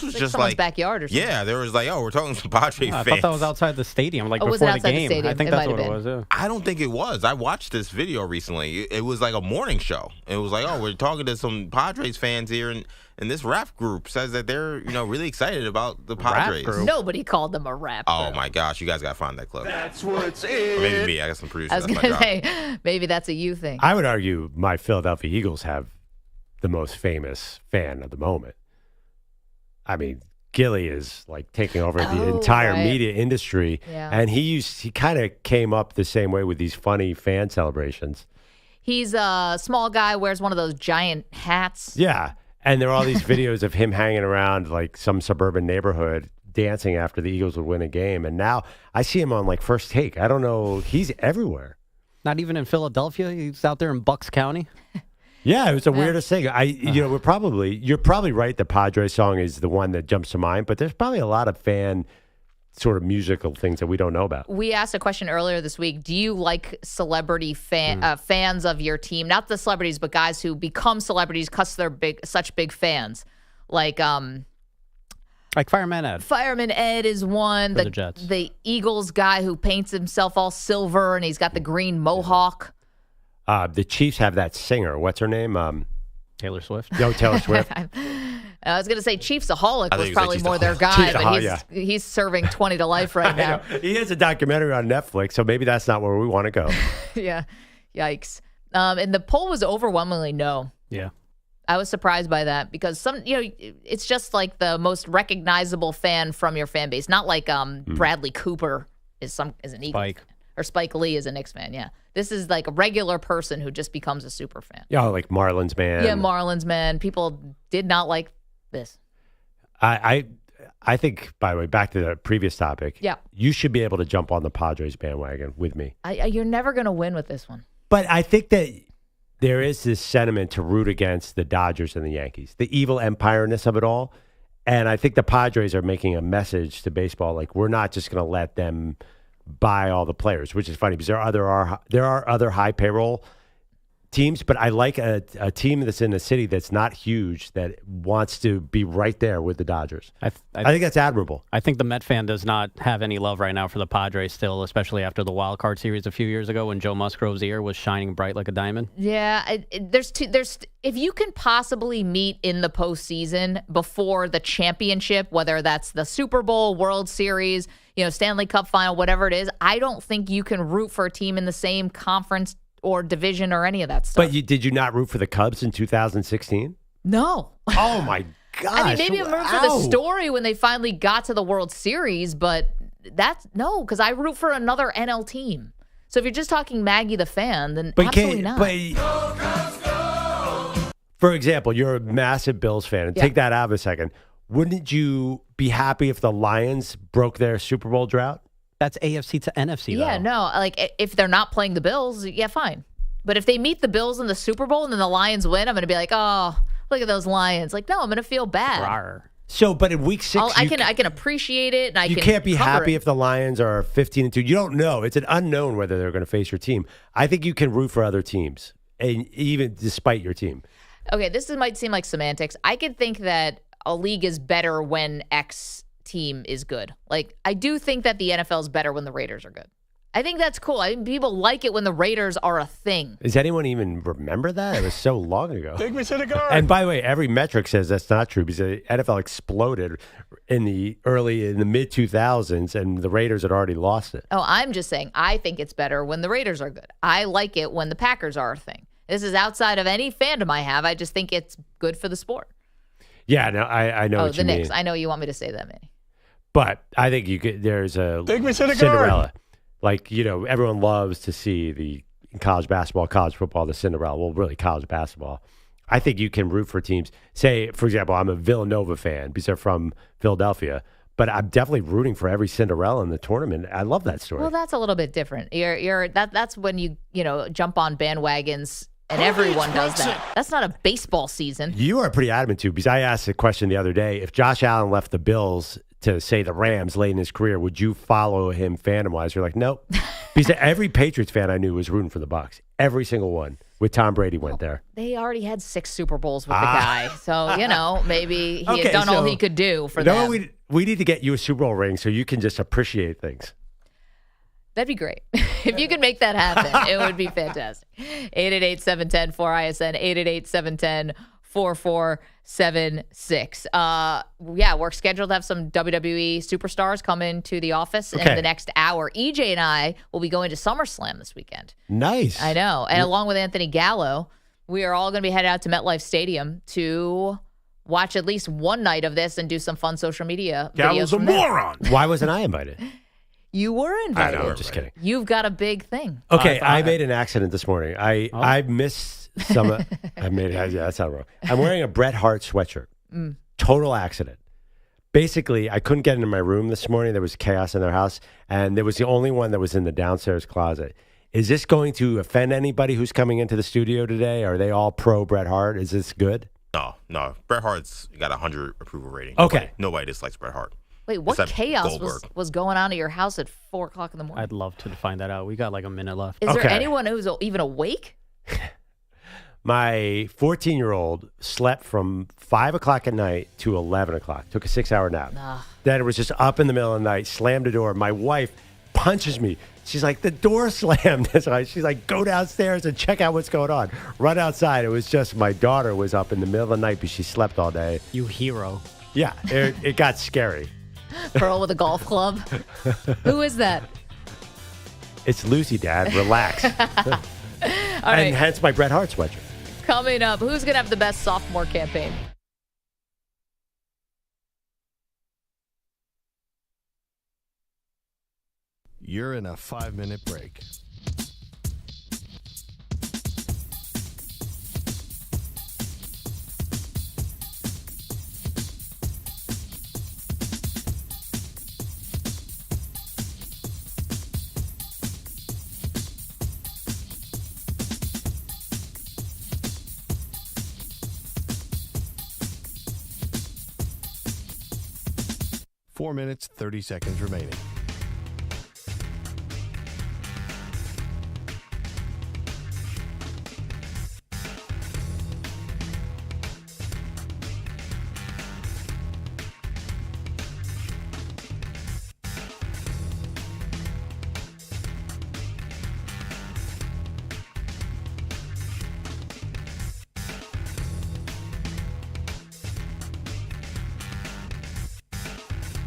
Speaker 8: was just
Speaker 2: someone's
Speaker 8: like
Speaker 2: backyard or something.
Speaker 8: Yeah, there was like, we're talking to Padres fans.
Speaker 10: I thought that was outside the stadium, like
Speaker 2: was
Speaker 10: before
Speaker 2: it
Speaker 10: the
Speaker 2: outside
Speaker 10: game.
Speaker 2: The stadium?
Speaker 10: I think that's what it was. Yeah.
Speaker 8: I don't think it was. I watched this video recently. It was like a morning show. It was like, we're talking to some Padres fans here, and this rap group says that they're really excited about the Padres.
Speaker 2: Nobody called them a rap group.
Speaker 8: Oh my gosh, you guys gotta find that clip.
Speaker 17: That's what's in.
Speaker 8: Or maybe me. I got some producers.
Speaker 2: I was gonna say maybe that's a you thing.
Speaker 3: I would argue my Philadelphia Eagles have the most famous fan of the moment. I mean, Gilly is like taking over the entire media industry, and he kind of came up the same way with these funny fan celebrations.
Speaker 2: He's a small guy, wears one of those giant hats.
Speaker 3: Yeah, and there are all these videos of him hanging around like some suburban neighborhood dancing after the Eagles would win a game, and now I see him on like First Take. I don't know, he's everywhere.
Speaker 10: Not even in Philadelphia. He's out there in Bucks County.
Speaker 3: Yeah, it was the weirdest thing. You're probably right. The Padres song is the one that jumps to mind, but there's probably a lot of fan sort of musical things that we don't know about.
Speaker 2: We asked a question earlier this week. Do you like celebrity fans of your team? Not the celebrities, but guys who become celebrities because they're such big fans. Like
Speaker 10: Fireman Ed.
Speaker 2: Fireman Ed is one.
Speaker 10: For the Jets.
Speaker 2: The Eagles guy who paints himself all silver and he's got the green mohawk.
Speaker 3: The Chiefs have that singer. What's her name?
Speaker 10: Taylor Swift.
Speaker 3: No, Taylor Swift.
Speaker 2: I was going to say Chiefsaholic was
Speaker 8: was
Speaker 2: probably
Speaker 8: like
Speaker 2: more their guy, but he's serving 20 to life right now.
Speaker 3: He has a documentary on Netflix, so maybe that's not where we want to go.
Speaker 2: Yeah. Yikes. And the poll was overwhelmingly no.
Speaker 10: Yeah.
Speaker 2: I was surprised by that because it's just like the most recognizable fan from your fan base. Not like Bradley Cooper is an Eagles fan, or Spike Lee is a Knicks fan. Yeah. This is like a regular person who just becomes a super fan.
Speaker 3: Yeah, like Marlins man.
Speaker 2: Yeah, Marlins man. People did not like this.
Speaker 3: I think, by the way, back to the previous topic.
Speaker 2: Yeah.
Speaker 3: You should be able to jump on the Padres bandwagon with me.
Speaker 2: You're never going to win with this one.
Speaker 3: But I think that there is this sentiment to root against the Dodgers and the Yankees, the evil empire-ness of it all. And I think the Padres are making a message to baseball, like we're not just going to let them buy all the players, which is funny because there are other high payroll teams, but I like a team that's in a city that's not huge that wants to be right there with the Dodgers. I think that's admirable.
Speaker 10: I think the Met fan does not have any love right now for the Padres still, especially after the wild card series a few years ago when Joe Musgrove's ear was shining bright like a diamond.
Speaker 2: Yeah, there's if you can possibly meet in the postseason before the championship, whether that's the Super Bowl, World Series, Stanley Cup final, whatever it is, I don't think you can root for a team in the same conference or division or any of that stuff.
Speaker 3: But did you not root for the Cubs in 2016?
Speaker 2: No.
Speaker 3: Oh, my gosh.
Speaker 2: I mean, maybe I'm rooting for the story when they finally got to the World Series, but because I root for another NL team. So if you're just talking Maggie the fan, then absolutely not.
Speaker 3: For example, you're a massive Bills fan, and take that out of a second. Wouldn't you be happy if the Lions broke their Super Bowl drought?
Speaker 10: That's AFC to NFC, though.
Speaker 2: Yeah, no. Like, if they're not playing the Bills, yeah, fine. But if they meet the Bills in the Super Bowl and then the Lions win, I'm going to be like, oh, look at those Lions. Like, no, I'm going to feel bad.
Speaker 10: Rawr.
Speaker 3: So, but in week 6,
Speaker 2: I can appreciate it, and
Speaker 3: you can't be happy if the Lions are 15-2. You don't know. It's an unknown whether they're going to face your team. I think you can root for other teams, and even despite your team.
Speaker 2: Okay, this might seem like semantics. I could think that a league is better when X team is good. Like, I do think that the NFL is better when the Raiders are good. I think that's cool. I think people like it when the Raiders are a thing.
Speaker 3: Does anyone even remember that? It was so long ago.
Speaker 12: Take me to the guard.
Speaker 3: And by the way, every metric says that's not true because the NFL exploded in the mid 2000s, and the Raiders had already lost it.
Speaker 2: Oh, I'm just saying I think it's better when the Raiders are good. I like it when the Packers are a thing. This is outside of any fandom I have. I just think it's good for the sport.
Speaker 3: Yeah, no, I know what you mean.
Speaker 2: The Knicks. I know you want me to say that, Manny.
Speaker 3: But I think there's a
Speaker 12: Take me to the
Speaker 3: Cinderella.
Speaker 12: guard.
Speaker 3: Like, everyone loves to see in college basketball, college football, the Cinderella. Well, really college basketball. I think you can root for teams. Say, for example, I'm a Villanova fan because they're from Philadelphia, but I'm definitely rooting for every Cinderella in the tournament. I love that story.
Speaker 2: Well, that's a little bit different. That's when you jump on bandwagons. And everyone does that. That's not a baseball season.
Speaker 3: You are pretty adamant, too, because I asked a question the other day. If Josh Allen left the Bills to, say, the Rams late in his career, would you follow him fandom-wise? You're like, nope. Because every Patriots fan I knew was rooting for the Bucs. Every single one. With Tom Brady went there.
Speaker 2: They already had 6 Super Bowls with the guy. So, maybe he had done all he could do for them.
Speaker 3: We need to get you a Super Bowl ring so you can just appreciate things.
Speaker 2: That'd be great. If you could make that happen, it would be fantastic. 888-710-4ISN, 888-710-4476. We're scheduled to have some WWE superstars come into the office in the next hour. EJ and I will be going to SummerSlam this weekend.
Speaker 3: Nice.
Speaker 2: I know. And along with Anthony Gallo, we are all going to be headed out to MetLife Stadium to watch at least one night of this and do some fun social media videos.
Speaker 12: Gallo's a moron.
Speaker 3: Why wasn't I invited?
Speaker 2: You were invited.
Speaker 3: I know, I'm just kidding.
Speaker 2: You've got a big thing.
Speaker 3: Okay, I made an accident this morning. I missed some. That's not wrong. I'm wearing a Bret Hart sweatshirt. Total accident. Basically, I couldn't get into my room this morning. There was chaos in their house, and there was the only one that was in the downstairs closet. Is this going to offend anybody who's coming into the studio today? Are they all pro Bret Hart? Is this good?
Speaker 8: No. Bret Hart's got 100 approval rating.
Speaker 3: Okay.
Speaker 8: Nobody dislikes Bret Hart.
Speaker 2: Wait, what chaos was going on at your house at 4 o'clock in the morning?
Speaker 10: I'd love to find that out. We got like a minute left.
Speaker 2: Is there anyone who's even awake?
Speaker 3: My 14-year-old slept from 5 o'clock at night to 11 o'clock. Took a 6-hour nap. Then it was just up in the middle of the night, slammed the door. My wife punches me. She's like, the door slammed. So she's like, go downstairs and check out what's going on. Run outside. It was just my daughter was up in the middle of the night because she slept all day.
Speaker 10: You hero.
Speaker 3: Yeah, it got scary.
Speaker 2: Pearl with a golf club. Who is that?
Speaker 3: It's Lucy, Dad. Relax.
Speaker 2: All right.
Speaker 3: And hence my Bret Hart sweatshirt.
Speaker 2: Coming up, who's going to have the best sophomore campaign?
Speaker 6: You're in a 5-minute break. Four minutes, 30 seconds remaining.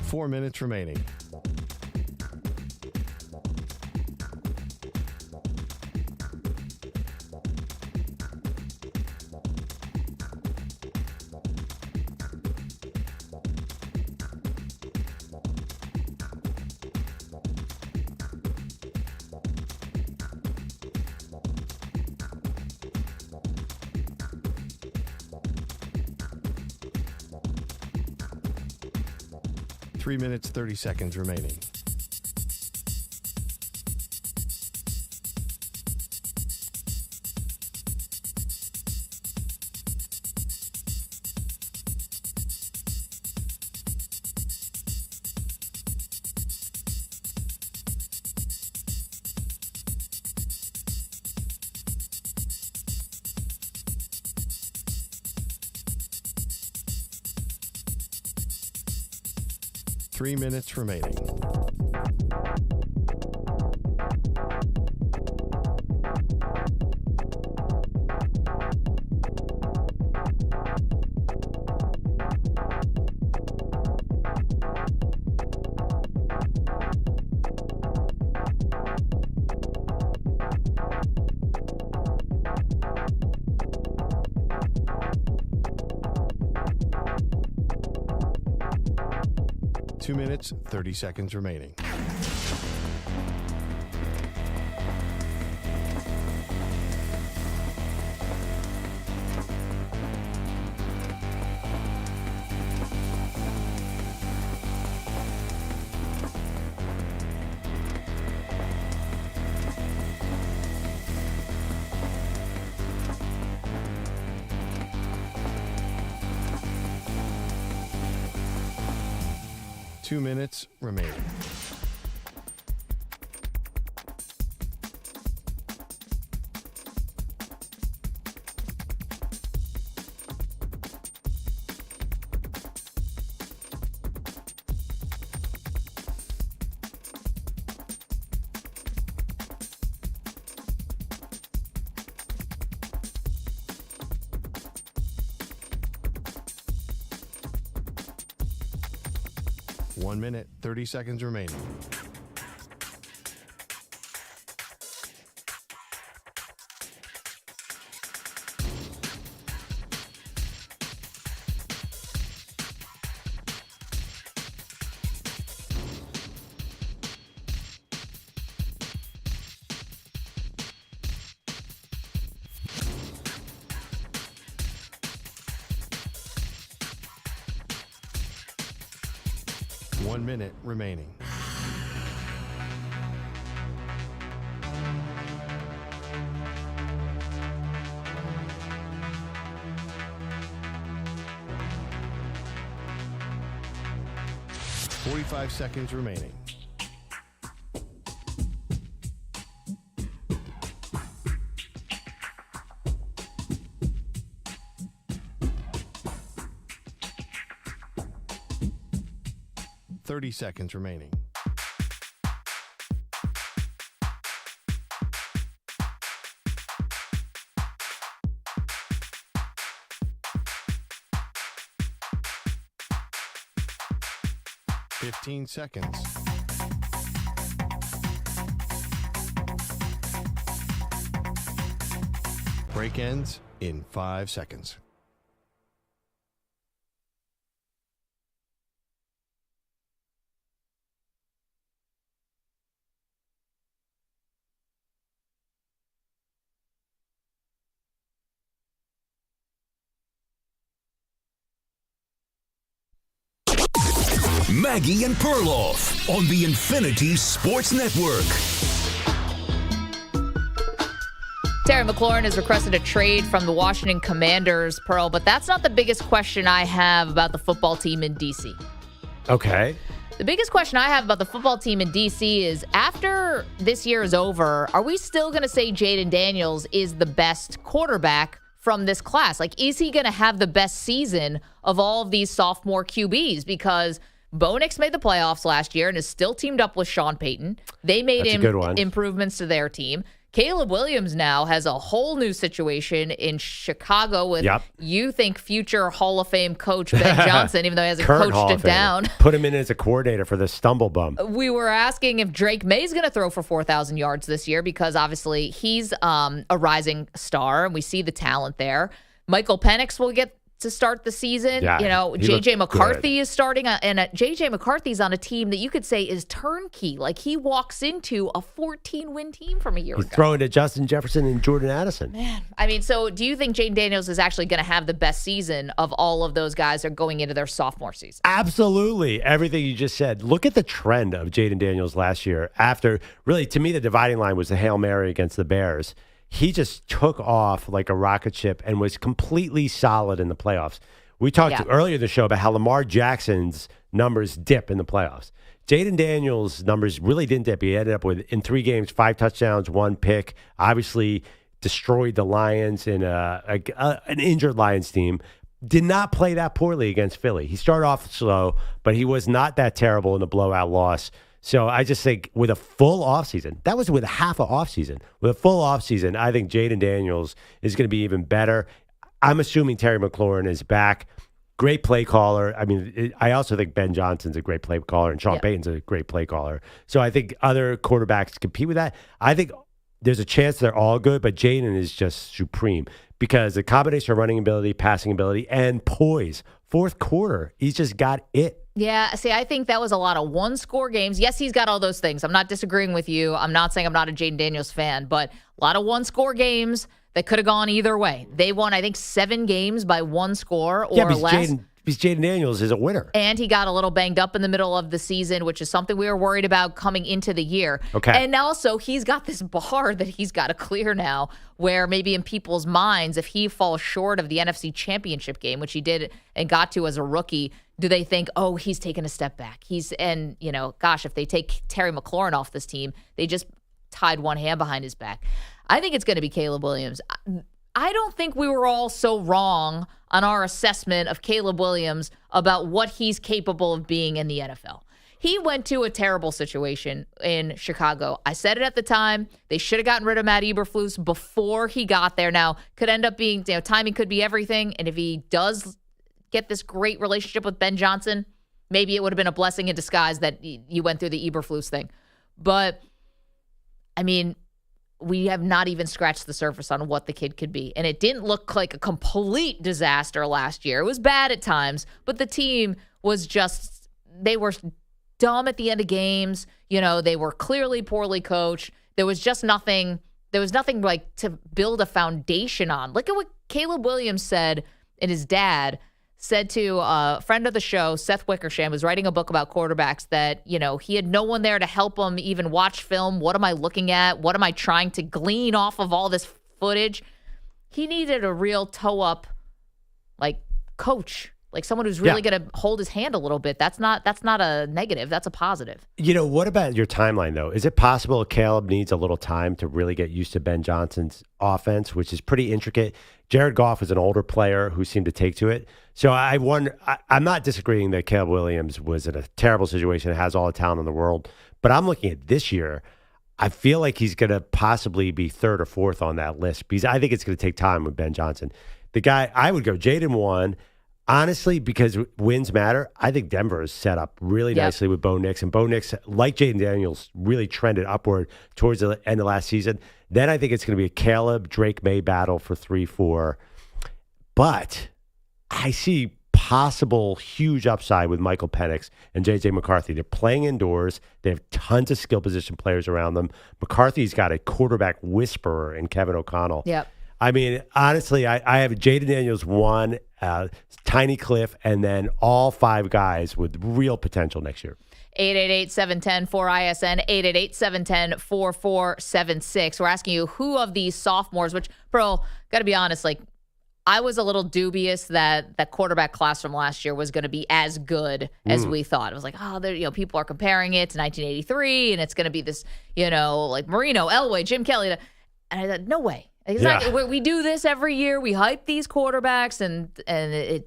Speaker 6: Four minutes remaining. Three minutes, 30 seconds remaining. Three minutes remaining. Two minutes, 30 seconds remaining. Two minutes remaining. One minute, 30 seconds remaining. One minute remaining. Forty-five seconds remaining. Seconds remaining. 15 seconds. Break ends in 5 seconds.
Speaker 1: Maggie and Perloff on the Infinity Sports Network.
Speaker 2: Terry McLaurin has requested a trade from the Washington Commanders, Pearl, but that's not the biggest question I have about the football team in D.C.
Speaker 3: Okay.
Speaker 2: The biggest question I have about the football team in D.C. is, after this year is over, are we still going to say Jayden Daniels is the best quarterback from this class? Like, is he going to have the best season of all of these sophomore QBs? Because Bo Nix made the playoffs last year and is still teamed up with Sean Payton. They made improvements to their team. Caleb Williams now has a whole new situation in Chicago with, you think, future Hall of Fame coach Ben Johnson, even though he hasn't coached it down.
Speaker 3: Put him in as a coordinator for the stumble bum.
Speaker 2: We were asking if Drake Maye's going to throw for 4,000 yards this year, because obviously he's a rising star and we see the talent there. Michael Penix will get to start the season.
Speaker 3: Yeah,
Speaker 2: J.J. McCarthy is starting, and J.J. McCarthy's on a team that you could say is turnkey. Like, he walks into a 14-win team from a year ago.
Speaker 3: He's throwing to Justin Jefferson and Jordan Addison.
Speaker 2: Man, I mean, so do you think Jayden Daniels is actually going to have the best season of all of those guys that are going into their sophomore season?
Speaker 3: Absolutely. Everything you just said. Look at the trend of Jayden Daniels last year. After, really, to me, the dividing line was the Hail Mary against the Bears. He just took off like a rocket ship and was completely solid in the playoffs. We talked earlier in the show about how Lamar Jackson's numbers dip in the playoffs. Jayden Daniels' numbers really didn't dip. He ended up with, in 3 games, 5 touchdowns, 1 pick. Obviously destroyed the Lions in an injured Lions team. Did not play that poorly against Philly. He started off slow, but he was not that terrible in the blowout loss. So I just think with a full offseason, that was with half an offseason. With a full offseason, I think Jayden Daniels is going to be even better. I'm assuming Terry McLaurin is back. Great play caller. I mean, I also think Ben Johnson's a great play caller, and Sean Payton's a great play caller. So I think other quarterbacks compete with that. I think there's a chance they're all good, but Jayden is just supreme because the combination of running ability, passing ability, and poise. Fourth quarter, he's just got it.
Speaker 2: Yeah, see, I think that was a lot of one-score games. Yes, he's got all those things. I'm not disagreeing with you. I'm not saying I'm not a Jayden Daniels fan, but a lot of one-score games that could have gone either way. They won, I think, 7 games by 1 score or less.
Speaker 3: Because Jayden Daniels is a winner.
Speaker 2: And he got a little banged up in the middle of the season, which is something we were worried about coming into the year.
Speaker 3: Okay.
Speaker 2: And also, he's got this bar that he's got to clear now, where maybe in people's minds, if he falls short of the NFC Championship game, which he did and got to as a rookie, do they think, oh, he's taken a step back? Gosh, if they take Terry McLaurin off this team, they just tied one hand behind his back. I think it's going to be Caleb Williams. I don't think we were all so wrong on our assessment of Caleb Williams about what he's capable of being in the NFL. He went to a terrible situation in Chicago. I said it at the time. They should have gotten rid of Matt Eberflus before he got there. Now, could end up being, timing could be everything. And if he does get this great relationship with Ben Johnson, maybe it would have been a blessing in disguise that you went through the Eberflus thing. But, I mean, we have not even scratched the surface on what the kid could be. And it didn't look like a complete disaster last year. It was bad at times, but the team was just, they were dumb at the end of games. They were clearly poorly coached. There was just nothing. There was nothing like to build a foundation on. Look at what Caleb Williams said, and his dad said to a friend of the show, Seth Wickersham, was writing a book about quarterbacks, that, he had no one there to help him even watch film. What am I looking at? What am I trying to glean off of all this footage? He needed a real toe-up, coach, someone who's really going to hold his hand a little bit. That's not a negative. That's a positive.
Speaker 3: What about your timeline, though? Is it possible Caleb needs a little time to really get used to Ben Johnson's offense, which is pretty intricate? Jared Goff is an older player who seemed to take to it. So I wonder, I'm not disagreeing that Caleb Williams was in a terrible situation and has all the talent in the world, but I'm looking at this year. I feel like he's going to possibly be 3rd or 4th on that list because I think it's going to take time with Ben Johnson. The guy, I would go Jayden 1. honestly, because wins matter, I think Denver is set up really nicely with Bo Nix. And Bo Nix, like Jayden Daniels, really trended upward towards the end of last season. Then I think it's going to be a Caleb, Drake Maye battle for 3-4. But I see possible huge upside with Michael Penix and J.J. McCarthy. They're playing indoors. They have tons of skill position players around them. McCarthy's got a quarterback whisperer in Kevin O'Connell.
Speaker 2: Yep.
Speaker 3: I mean, honestly, I have Jayden Daniels 1, Tiny Cliff, and then all 5 guys with real potential next year.
Speaker 2: 888-710-4ISN, 888-710-4476. We're asking you who of these sophomores, which, bro, got to be honest, like, I was a little dubious that that quarterback class from last year was going to be as good as we thought. It was like, people are comparing it to 1983, and it's going to be this, like Marino, Elway, Jim Kelly. And I thought, no way. We do this every year. We hype these quarterbacks, and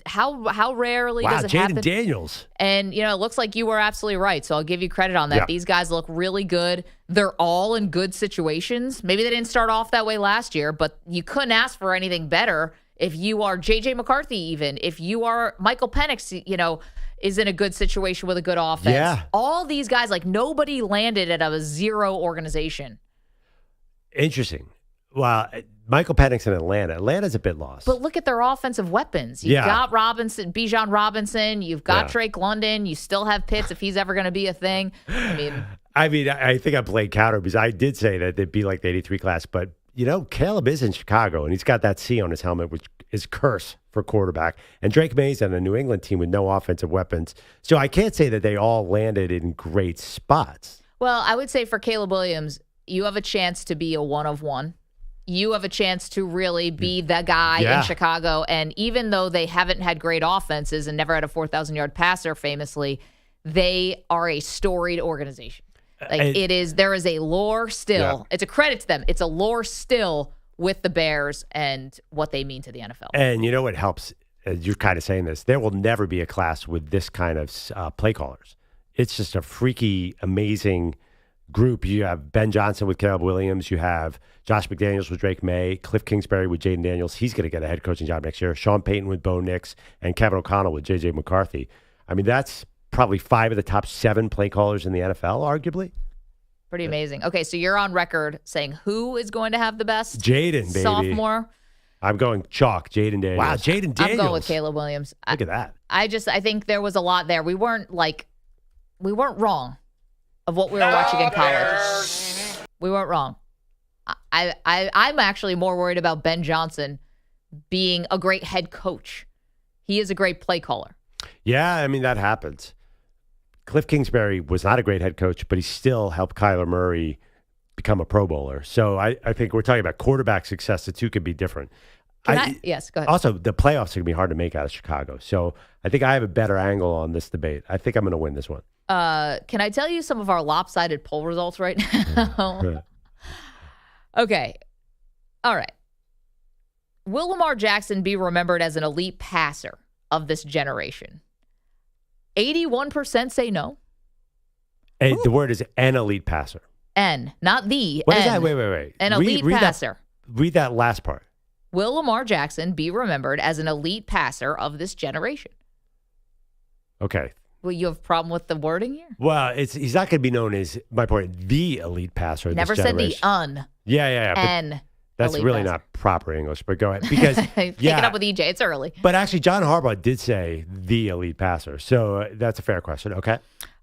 Speaker 2: how rarely does it happen?
Speaker 3: Jayden Daniels.
Speaker 2: And, it looks like you were absolutely right. So I'll give you credit on that.
Speaker 3: Yeah.
Speaker 2: These guys look really good. They're all in good situations. Maybe they didn't start off that way last year, but you couldn't ask for anything better. If you are J.J. McCarthy, even if you are Michael Penix, is in a good situation with a good offense.
Speaker 3: Yeah.
Speaker 2: All these guys, like nobody landed at a 0 organization.
Speaker 3: Interesting. Well, Michael Penix in Atlanta. Atlanta's a bit lost.
Speaker 2: But look at their offensive weapons. You've got Bijan Robinson. You've got Drake London. You still have Pitts if he's ever going to be a thing.
Speaker 3: I think I played counter because I did say that they'd be like the 83 class. But, Caleb is in Chicago, and he's got that C on his helmet, which is curse for quarterback. And Drake Maye's on a New England team with no offensive weapons. So I can't say that they all landed in great spots.
Speaker 2: Well, I would say for Caleb Williams, you have a chance to be a one of one. You have a chance to really be the guy in Chicago. And even though they haven't had great offenses and never had a 4,000-yard passer famously, they are a storied organization. There is a lore still. Yeah. It's a credit to them. It's a lore still with the Bears and what they mean to the NFL.
Speaker 3: And you know what helps? You're kind of saying this. There will never be a class with this kind of play callers. It's just a freaky, amazing group. You have Ben Johnson with Caleb Williams. You have Josh McDaniels with Drake Maye. Cliff Kingsbury with Jayden Daniels. He's going to get a head coaching job next year. Sean Payton with Bo Nix. And Kevin O'Connell with J.J. McCarthy. I mean, that's probably 5 of the top 7 play callers in the NFL, arguably.
Speaker 2: Pretty amazing. Okay, so you're on record saying who is going to have the best
Speaker 3: Jayden, baby.
Speaker 2: Sophomore?
Speaker 3: I'm going chalk, Jayden Daniels.
Speaker 2: Wow, Jayden Daniels. I'm going with Caleb Williams.
Speaker 3: Look at that.
Speaker 2: I think there was a lot there. We weren't wrong of what we were watching in college. We weren't wrong. I'm actually more worried about Ben Johnson being a great head coach. He is a great play caller.
Speaker 3: Yeah, I mean, that happens. Cliff Kingsbury was not a great head coach, but he still helped Kyler Murray become a Pro Bowler. So I think we're talking about quarterback success. The two could be different.
Speaker 2: Yes, go ahead.
Speaker 3: Also, the playoffs are going to be hard to make out of Chicago. So I think I have a better angle on this debate. I think I'm going to win this one.
Speaker 2: Can I tell you some of our lopsided poll results right now? Okay. All right. Will Lamar Jackson be remembered as an elite passer of this generation? 81% say no.
Speaker 3: And the word is an elite passer.
Speaker 2: N, not the.
Speaker 3: What is that? Wait.
Speaker 2: An elite passer.
Speaker 3: Read that last part.
Speaker 2: Will Lamar Jackson be remembered as an elite passer of this generation?
Speaker 3: Okay.
Speaker 2: Well, you have a problem with the wording here?
Speaker 3: Well, he's not going to be known as, my point, the elite passer of
Speaker 2: Never
Speaker 3: this
Speaker 2: said
Speaker 3: generation.
Speaker 2: the un.
Speaker 3: Yeah.
Speaker 2: N.
Speaker 3: That's really
Speaker 2: passer.
Speaker 3: not proper English, but go ahead. Because
Speaker 2: Pick it up with EJ. It's early.
Speaker 3: But actually, John Harbaugh did say the elite passer. So that's a fair question. Okay.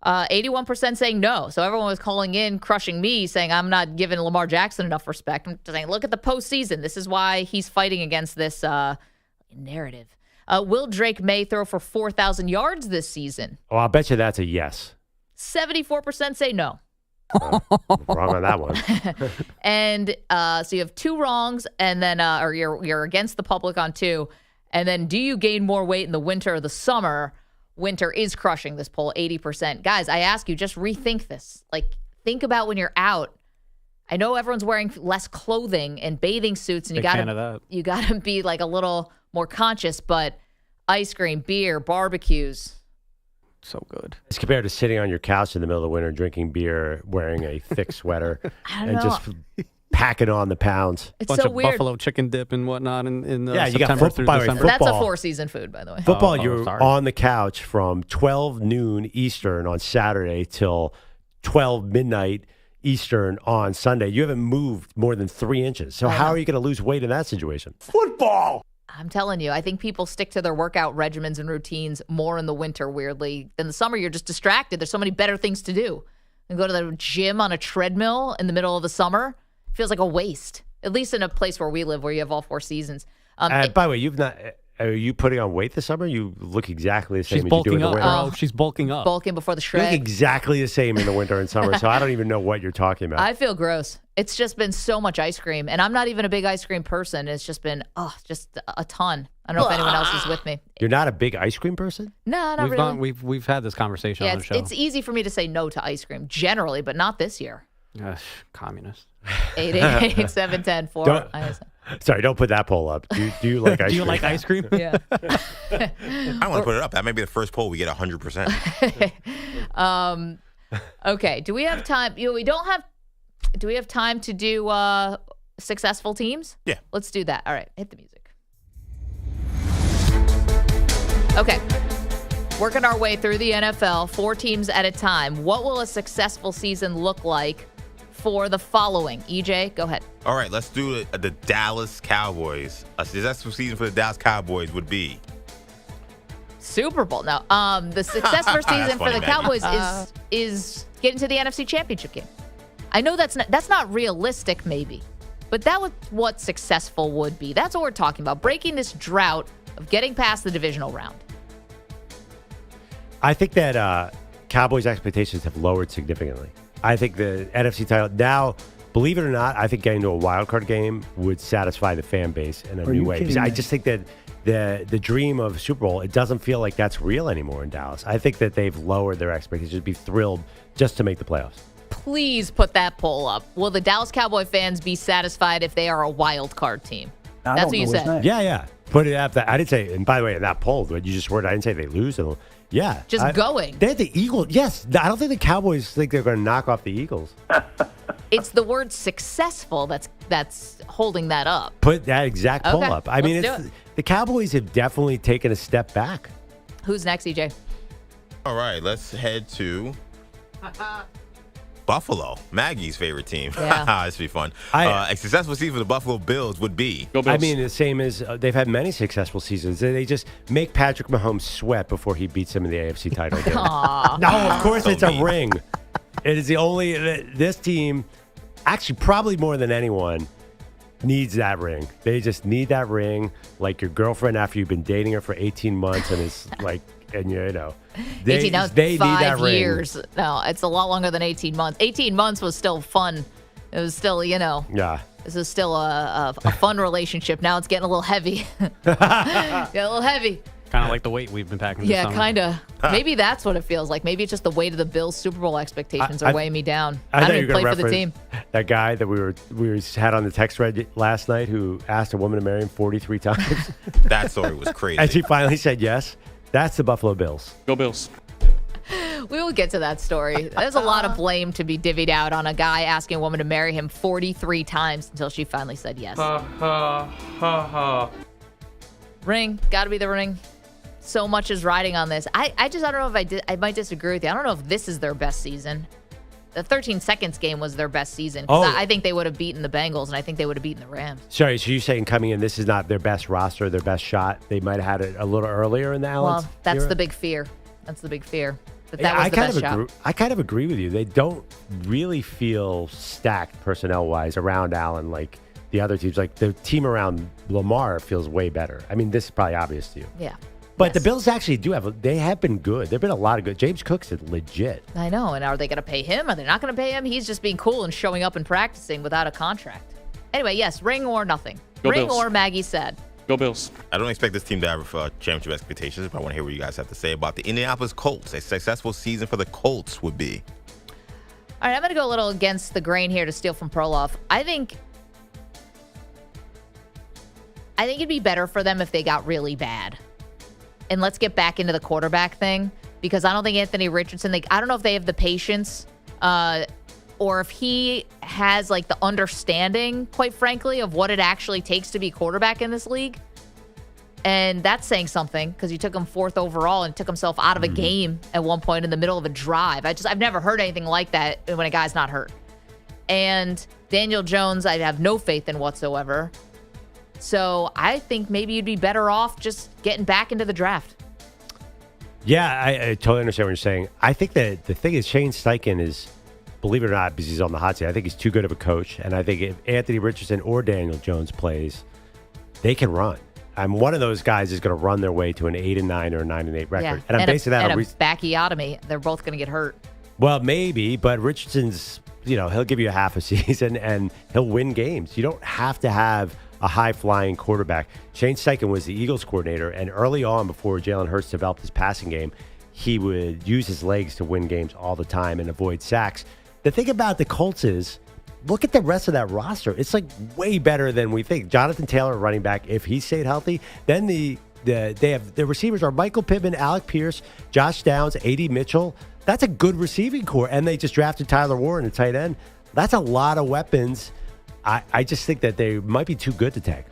Speaker 2: 81% saying no. So everyone was calling in, crushing me, saying I'm not giving Lamar Jackson enough respect. I'm saying, look at the postseason. This is why he's fighting against this narrative. Will Drake Maye throw for 4,000 yards this season?
Speaker 3: Oh, I'll bet you that's a yes.
Speaker 2: 74% say no.
Speaker 3: Wrong on that one.
Speaker 2: And so you have 2 wrongs, and then or you're against the public on 2. And then, do you gain more weight in the winter or the summer? Winter is crushing this poll, 80%. Guys, I ask you, just rethink this. Like, think about when you're out. I know everyone's wearing less clothing and bathing suits, and you gotta be like a little more conscious. But ice cream, beer, barbecues.
Speaker 10: So good.
Speaker 3: It's compared to sitting on your couch in the middle of the winter, drinking beer, wearing a thick sweater.
Speaker 2: I don't know.
Speaker 3: packing on the pounds.
Speaker 2: It's
Speaker 10: Bunch
Speaker 2: so
Speaker 10: of
Speaker 2: weird.
Speaker 10: buffalo chicken dip and whatnot in
Speaker 3: Yeah, you got
Speaker 10: September
Speaker 3: football-
Speaker 10: through
Speaker 3: by the way,
Speaker 10: December.
Speaker 2: That's a
Speaker 3: football.
Speaker 2: 4-season food, by the way.
Speaker 3: Football,
Speaker 10: Oh,
Speaker 3: you're
Speaker 10: sorry.
Speaker 3: on the couch from 12 noon Eastern on Saturday till 12 midnight Eastern on Sunday. You haven't moved more than 3 inches. So
Speaker 2: I
Speaker 3: how
Speaker 2: know.
Speaker 3: are you going to lose weight in that situation?
Speaker 5: Football.
Speaker 2: I'm telling you, I think people stick to their workout regimens and routines more in the winter, weirdly. In the summer, you're just distracted. There's so many better things to do. And go to the gym on a treadmill in the middle of the summer feels like a waste, at least in a place where we live, where you have all 4 seasons.
Speaker 3: By the way, are you putting on weight this summer? You look exactly the same
Speaker 10: She's
Speaker 3: as you do in
Speaker 10: bulking
Speaker 3: the
Speaker 10: up,
Speaker 3: winter.
Speaker 10: bro. She's bulking up.
Speaker 2: Bulking before the
Speaker 3: You
Speaker 2: shred.
Speaker 3: look exactly the same in the winter and summer, so I don't even know what you're talking about.
Speaker 2: I feel gross. It's just been so much ice cream, and I'm not even a big ice cream person. It's just been, just a ton. I don't know if anyone else is with me.
Speaker 3: You're not a big ice cream person?
Speaker 2: No, not really.
Speaker 10: We've had this conversation
Speaker 2: Yeah,
Speaker 10: on the show.
Speaker 2: it's easy for me to say no to ice cream generally, but not this year.
Speaker 10: Communist.
Speaker 2: 888-710-4.
Speaker 3: Sorry, don't put that poll up. Do you like ice cream?
Speaker 10: Do you like ice cream?
Speaker 2: Yeah.
Speaker 8: I want to put it up. That may be the first poll we get 100%.
Speaker 2: Okay. Do we have time? Do we have time to do successful teams?
Speaker 8: Yeah.
Speaker 2: Let's do that. All right. Hit the music. Okay. Working our way through the NFL, 4 teams at a time. What will a successful season look like for the following? EJ, go ahead.
Speaker 8: All right, let's do the Dallas Cowboys. A successful season for the Dallas Cowboys would be
Speaker 2: Super Bowl. Now, the successful season for the Cowboys is getting to the NFC Championship game. I know that's not realistic, maybe, but that was what successful would be. That's what we're talking about, breaking this drought of getting past the divisional round.
Speaker 3: I think that Cowboys' expectations have lowered significantly. I think the NFC title now, believe it or not, I think getting to a wild card game would satisfy the fan base in a new way. Because I just think that the dream of Super Bowl, it doesn't feel like that's real anymore in Dallas. I think that they've lowered their expectations. They'd be thrilled just to make the playoffs.
Speaker 2: Please put that poll up. Will the Dallas Cowboy fans be satisfied if they are a wild card team? That's what you said.
Speaker 3: Yeah. Put it up. I didn't say, and by the way, in that poll, what you just worded, I didn't say they lose. Yeah.
Speaker 2: Just going.
Speaker 3: They had the Eagles. Yes. I don't think the Cowboys think they're going to knock off the Eagles.
Speaker 2: It's the word successful that's holding that up.
Speaker 3: Put that exact poll
Speaker 2: Okay,
Speaker 3: up. I mean, the Cowboys have definitely taken a step back.
Speaker 2: Who's next, EJ?
Speaker 8: All right, let's head to Buffalo, Maggie's favorite team.
Speaker 2: Yeah.
Speaker 8: This would be fun. A successful season for the Buffalo Bills would be.
Speaker 3: I mean, the same as they've had many successful seasons. They just make Patrick Mahomes sweat before he beats them in the AFC title game. No, of course it's a ring. It is the only. This team, actually, probably more than anyone, needs that ring. They just need that ring, like your girlfriend after you've been dating her for 18 months, and it's like, and they
Speaker 2: 18, now
Speaker 3: they need that
Speaker 2: 5
Speaker 3: ring.
Speaker 2: years. No, it's a lot longer than 18 months. 18 months was still fun. It was still,
Speaker 3: Yeah.
Speaker 2: This is still a fun relationship. Now it's getting a little heavy. Getting a little heavy.
Speaker 10: Kind of like the weight we've been packing this
Speaker 2: Yeah,
Speaker 10: summer.
Speaker 2: kind of. Maybe that's what it feels like. Maybe it's just the weight of the Bills' Super Bowl expectations are weighing me down. I don't even play for the team.
Speaker 3: That guy that we had on the text thread last night who asked a woman to marry him 43 times.
Speaker 8: That story was crazy.
Speaker 3: And she finally said yes. That's the Buffalo Bills.
Speaker 12: Go Bills.
Speaker 2: We will get to that story. There's a lot of blame to be divvied out on a guy asking a woman to marry him 43 times until she finally said yes. Ring. Got to be the ring. So much is riding on this. I don't know if I might disagree with you. I don't know if this is their best season. The 13 seconds game was their best season. I think they would have beaten the Bengals, and I think they would have beaten the Rams.
Speaker 3: Sorry, so you're saying coming in, this is not their best roster, their best shot. They might have had it a little earlier in the Allen's
Speaker 2: Well, that's
Speaker 3: era?
Speaker 2: the big fear. That's the big fear. But that was the best shot.
Speaker 3: I kind of agree with you. They don't really feel stacked personnel-wise around Allen like the other teams. Like the team around Lamar feels way better. I mean, this is probably obvious to you.
Speaker 2: Yeah.
Speaker 3: But the Bills actually they have been good. There have been a lot of good. James Cook's legit.
Speaker 2: I know. And are they going to pay him? Are they not going to pay him? He's just being cool and showing up and practicing without a contract. Anyway, yes, ring or nothing.
Speaker 12: Go
Speaker 2: ring
Speaker 12: Bills.
Speaker 2: or Maggie said.
Speaker 12: Go Bills.
Speaker 8: I don't expect this team to have championship expectations, but I want to hear what you guys have to say about the Indianapolis Colts. A successful season for the Colts would be.
Speaker 2: All right, I'm going to go a little against the grain here to steal from Perloff. I think it'd be better for them if they got really bad. And let's get back into the quarterback thing, because I don't think Anthony Richardson, I don't know if they have the patience or if he has like the understanding, quite frankly, of what it actually takes to be quarterback in this league. And that's saying something because you took him 4th overall and took himself out of a game at one point in the middle of a drive. I've never heard anything like that when a guy's not hurt. And Daniel Jones, I have no faith in whatsoever. So I think maybe you'd be better off just getting back into the draft.
Speaker 3: Yeah, I totally understand what you're saying. I think that the thing is Shane Steichen is, believe it or not, because he's on the hot seat, I think he's too good of a coach. And I think if Anthony Richardson or Daniel Jones plays, they can run. One of those guys is going to run their way to an 8-9 or a 9-8 record.
Speaker 2: Yeah.
Speaker 3: And I'm basing that on
Speaker 2: a bacchiotomy. They're both going to get hurt.
Speaker 3: Well, maybe, but Richardson's, he'll give you a half a season and he'll win games. You don't have to have a high-flying quarterback. Shane Steichen was the Eagles coordinator, and early on, before Jalen Hurts developed his passing game, he would use his legs to win games all the time and avoid sacks. The thing about the Colts is, look at the rest of that roster. It's like way better than we think. Jonathan Taylor, running back, if he stayed healthy, then the receivers are Michael Pittman, Alec Pierce, Josh Downs, A.D. Mitchell. That's a good receiving core. And they just drafted Tyler Warren at tight end. That's a lot of weapons. I just think that they might be too good to take.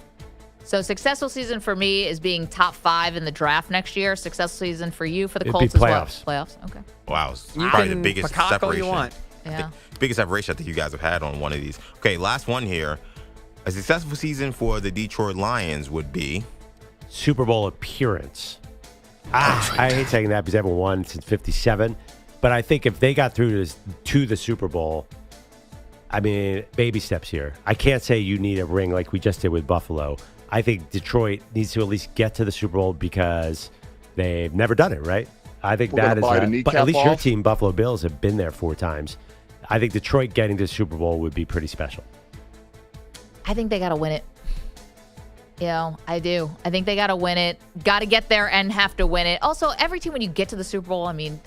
Speaker 2: So successful season for me is being top 5 in the draft next year. Successful season for you for the Colts
Speaker 3: as well.
Speaker 2: Playoffs. Okay.
Speaker 8: Wow. It's
Speaker 10: You
Speaker 8: probably the
Speaker 10: can
Speaker 8: biggest
Speaker 10: Picasso
Speaker 8: separation.
Speaker 10: you want.
Speaker 2: Yeah.
Speaker 8: Biggest separation I think you guys have had on one of these. Okay, last one here. A successful season for the Detroit Lions would be
Speaker 3: Super Bowl appearance. I hate saying that because they haven't won since 57. But I think if they got through to the Super Bowl, I mean, baby steps here. I can't say you need a ring like we just did with Buffalo. I think Detroit needs to at least get to the Super Bowl because they've never done it, right? I think that is but at least your team, Buffalo Bills, have been there 4 times. I think Detroit getting to the Super Bowl would be pretty special.
Speaker 2: I think they got to win it. I do. I think they got to win it. Got to get there and have to win it. Also, every team when you get to the Super Bowl, I mean,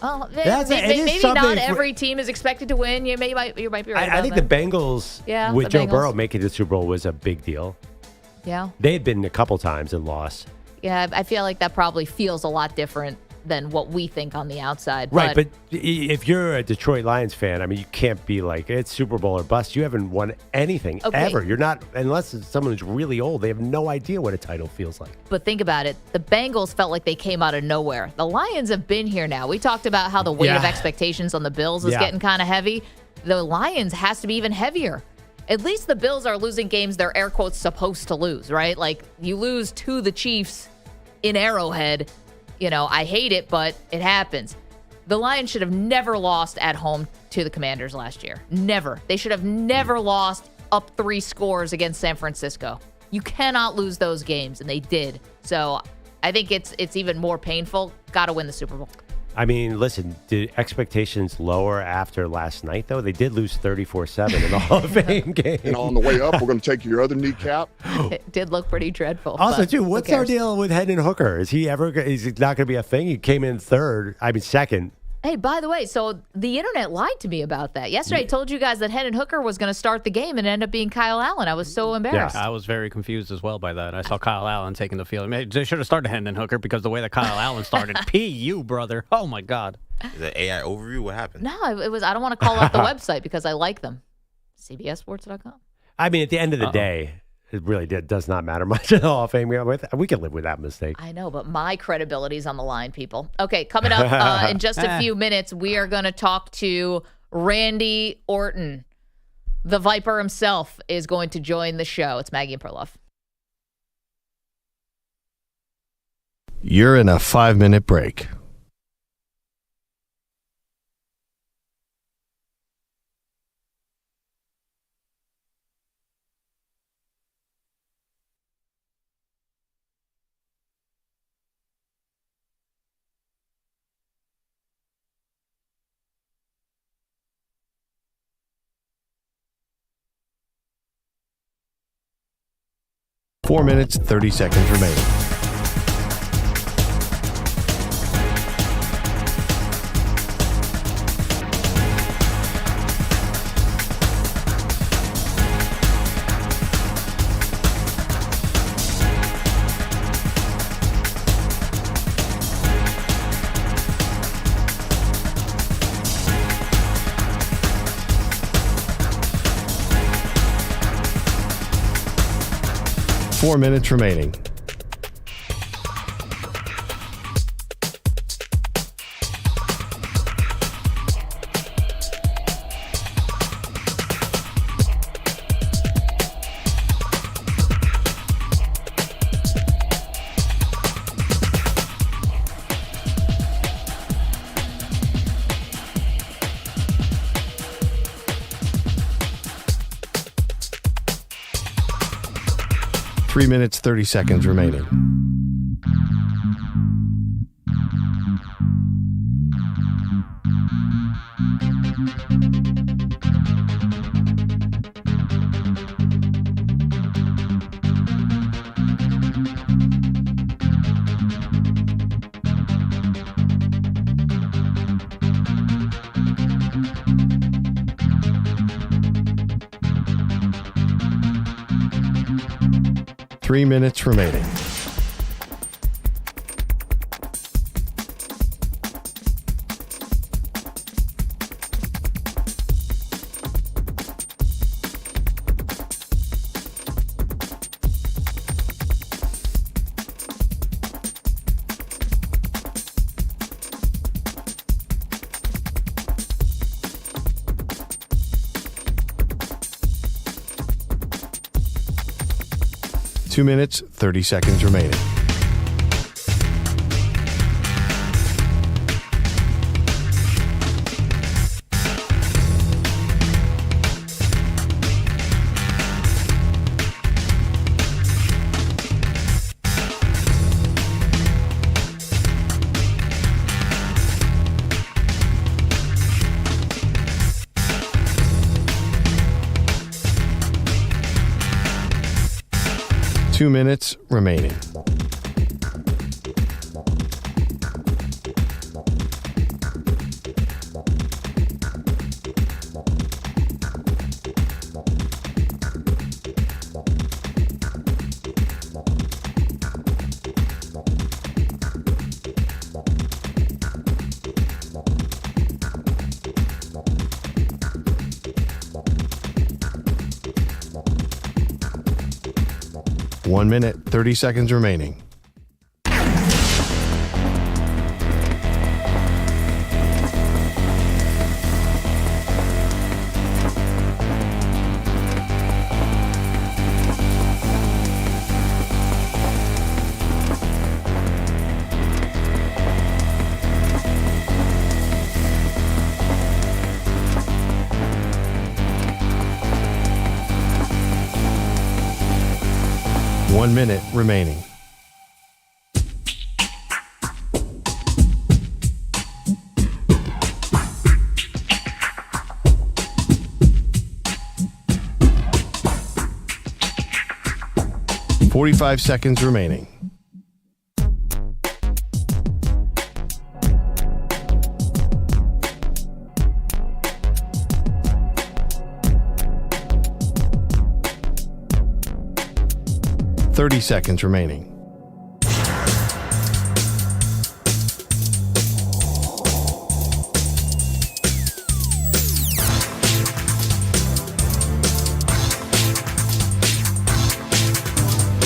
Speaker 2: maybe not every team is expected to win. You might be right.
Speaker 3: I think the Bengals, with Joe Burrow making the Super Bowl, was a big deal.
Speaker 2: Yeah.
Speaker 3: They had been a couple times and lost.
Speaker 2: Yeah, I feel like that probably feels a lot different than what we think on the outside.
Speaker 3: Right, but if you're a Detroit Lions fan, I mean, you can't be like, it's Super Bowl or bust. You haven't won anything ever. You're not, unless it's someone who's really old, they have no idea what a title feels like.
Speaker 2: But think about it. The Bengals felt like they came out of nowhere. The Lions have been here now. We talked about how the weight of expectations on the Bills is getting kind of heavy. The Lions has to be even heavier. At least the Bills are losing games they're air quotes supposed to lose, right? Like you lose to the Chiefs in Arrowhead. I hate it, but it happens. The Lions should have never lost at home to the Commanders last year. Never. They should have never lost up 3 scores against San Francisco. You cannot lose those games, and they did. So I think it's even more painful. Got to win the Super Bowl.
Speaker 3: I mean, listen, did expectations lower after last night, though? They did lose 34-7 in the Hall of Fame game.
Speaker 14: And on the way up, we're going to take your other kneecap.
Speaker 2: It did look pretty dreadful.
Speaker 3: Also, too, what's our deal with Hendon Hooker? Is he not going to be a thing? He came in second.
Speaker 2: Hey, by the way, so the internet lied to me about that. Yesterday, I told you guys that Hendon Hooker was going to start the game and end up being Kyle Allen. I was so embarrassed.
Speaker 10: Yeah, I was very confused as well by that. I saw Kyle Allen taking the field. They should have started Hendon Hooker because the way that Kyle Allen started, P.U., brother. Oh, my God.
Speaker 8: Is that AI overview? What happened?
Speaker 2: No, it was. I don't want to call out the website because I like them. CBSSports.com.
Speaker 3: I mean, at the end of the day, it really does not matter much at the Hall of Fame. We can live with that mistake.
Speaker 2: I know, but my credibility is on the line, people. Okay, coming up in just a few minutes, we are going to talk to Randy Orton. The Viper himself is going to join the show. It's Maggie Perloff.
Speaker 6: You're in a 5-minute break. Four minutes, 30 seconds remaining. 4 minutes remaining. Three minutes, 30 seconds remaining. Three minutes remaining. Two minutes, 30 seconds remaining. Two minutes remaining. One minute, 30 seconds remaining. One minute remaining. $45 seconds remaining. $30 seconds remaining.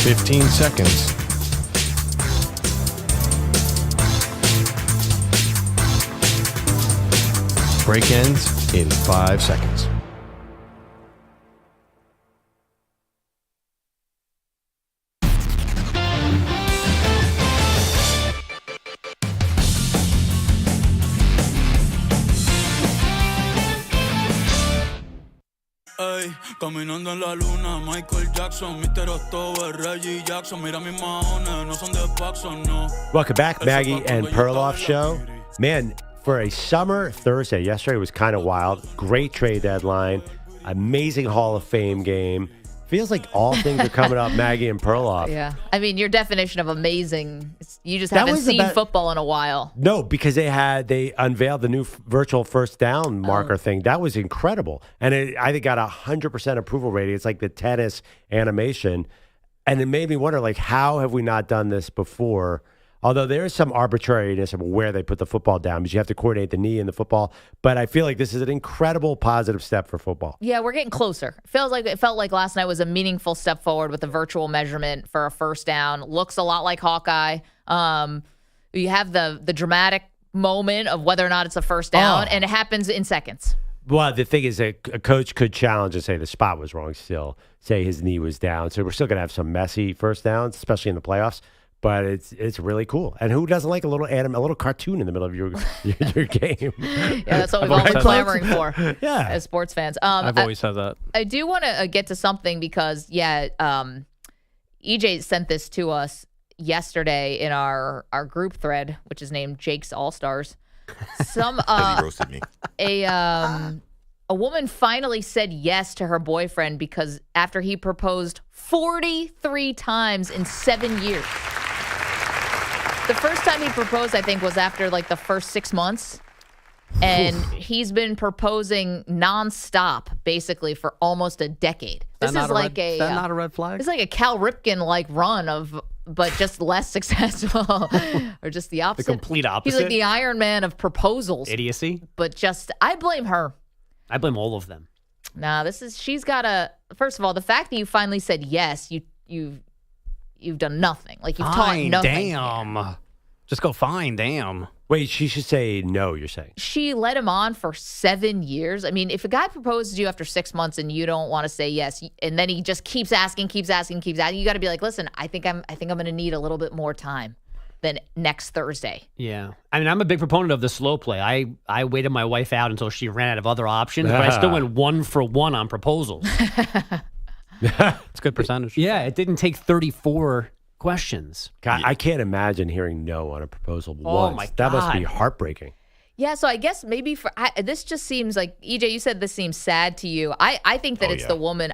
Speaker 6: $15 seconds. Break ends in 5 seconds.
Speaker 21: Caminando en la luna, Michael Jackson, Mr. October, Reggie Jackson, mira mis maones, no son de Paxson, no.
Speaker 3: Welcome back, Maggie and Perloff Show. Man, for a summer Thursday, yesterday was kind of wild. Great trade deadline, amazing Hall of Fame game. Feels like all things are coming up, Maggie and Perloff.
Speaker 2: Yeah. I mean, your definition of amazing, you just haven't seen football in a while.
Speaker 3: No, because they unveiled the new virtual first down marker thing. That was incredible. And I think got 100% approval rating. It's like the tennis animation. And it made me wonder, like, how have we not done this before? Although there is some arbitrariness of where they put the football down because you have to coordinate the knee and the football. But I feel like this is an incredible positive step for football.
Speaker 2: Yeah, we're getting closer. It felt like last night was a meaningful step forward with the virtual measurement for a first down. Looks a lot like Hawkeye. You have the dramatic moment of whether or not it's a first down, and it happens in seconds.
Speaker 3: Well, the thing is, a coach could challenge and say the spot was wrong still, say his knee was down. So we're still going to have some messy first downs, especially in the playoffs. But it's really cool. And who doesn't like a little cartoon in the middle of your game?
Speaker 2: Yeah, that's what we've all been clamoring for as sports fans.
Speaker 10: I've always said that.
Speaker 2: I do want to get to something because, EJ sent this to us yesterday in our group thread, which is named Jake's All-Stars.
Speaker 8: He roasted me.
Speaker 2: A woman finally said yes to her boyfriend because after he proposed 43 times in 7 years. The first time he proposed, I think, was after like the first 6 months. And he's been proposing nonstop, basically, for almost a decade. This is
Speaker 10: not a red flag?
Speaker 2: It's like a Cal Ripken-like run but just less successful, or just the opposite.
Speaker 7: The complete opposite.
Speaker 2: He's like the Iron Man of proposals.
Speaker 7: Idiocy.
Speaker 2: But I blame her.
Speaker 7: I blame all of them.
Speaker 2: Nah, she's got to. First of all, the fact that you finally said yes, you've done nothing. Like you've taught nothing.
Speaker 10: Damn. Just go fine. Damn.
Speaker 3: Wait, she should say no, you're saying?
Speaker 2: She led him on for 7 years. I mean, if a guy proposes to you after 6 months and you don't want to say yes, and then he just keeps asking, you got to be like, listen, I think I'm going to need a little bit more time than next Thursday.
Speaker 7: Yeah. I mean, I'm a big proponent of the slow play. I waited my wife out until she ran out of other options, but I still went 1 for 1 on proposals.
Speaker 10: It's a good percentage.
Speaker 7: Yeah, it didn't take 34 questions.
Speaker 3: God, I can't imagine hearing no on a proposal once.
Speaker 7: My God.
Speaker 3: That must be heartbreaking.
Speaker 2: Yeah, so I guess maybe this just seems like, EJ, you said this seems sad to you. I think that it's the woman.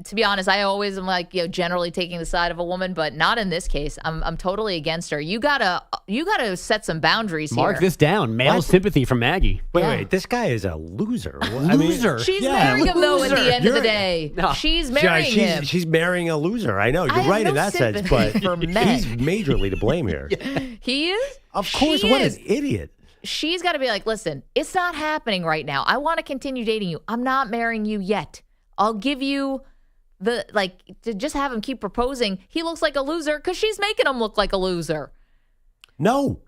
Speaker 2: To be honest, I always am like, generally taking the side of a woman, but not in this case. I'm totally against her. You gotta set some boundaries here.
Speaker 7: Mark this down. Male sympathy from Maggie.
Speaker 3: Wait, this guy is a loser.
Speaker 7: Loser.
Speaker 2: She's marrying him though. At the end of the day, she's marrying him.
Speaker 3: She's marrying a loser. I know you're right in that sense, but he's majorly to blame here.
Speaker 2: He is.
Speaker 3: Of course, what an idiot.
Speaker 2: She's got to be like, listen, it's not happening right now. I want to continue dating you. I'm not marrying you yet. I'll give you to just have him keep proposing. He looks like a loser because she's making him look like a loser.
Speaker 3: No.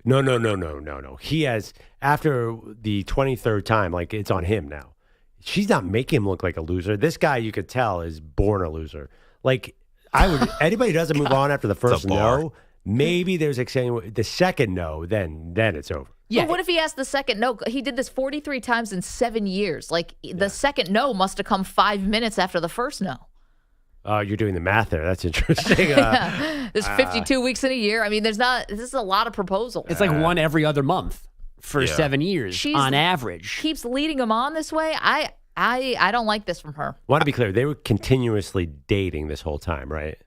Speaker 3: He has, after the 23rd time, like it's on him now. She's not making him look like a loser. This guy, you could tell, is born a loser. Like, anybody who doesn't move on after the first no, maybe there's the second no, then it's over.
Speaker 2: Yeah. But what if he asked the second no? He did this 43 times in 7 years. Like, the second no must have come 5 minutes after the first no.
Speaker 3: You're doing the math there. That's interesting.
Speaker 2: There's 52 weeks in a year. I mean, this is a lot of proposals.
Speaker 7: It's like one every other month for 7 years on average.
Speaker 2: Keeps leading him on this way. I don't like this from her.
Speaker 3: Want to be clear, they were continuously dating this whole time, right?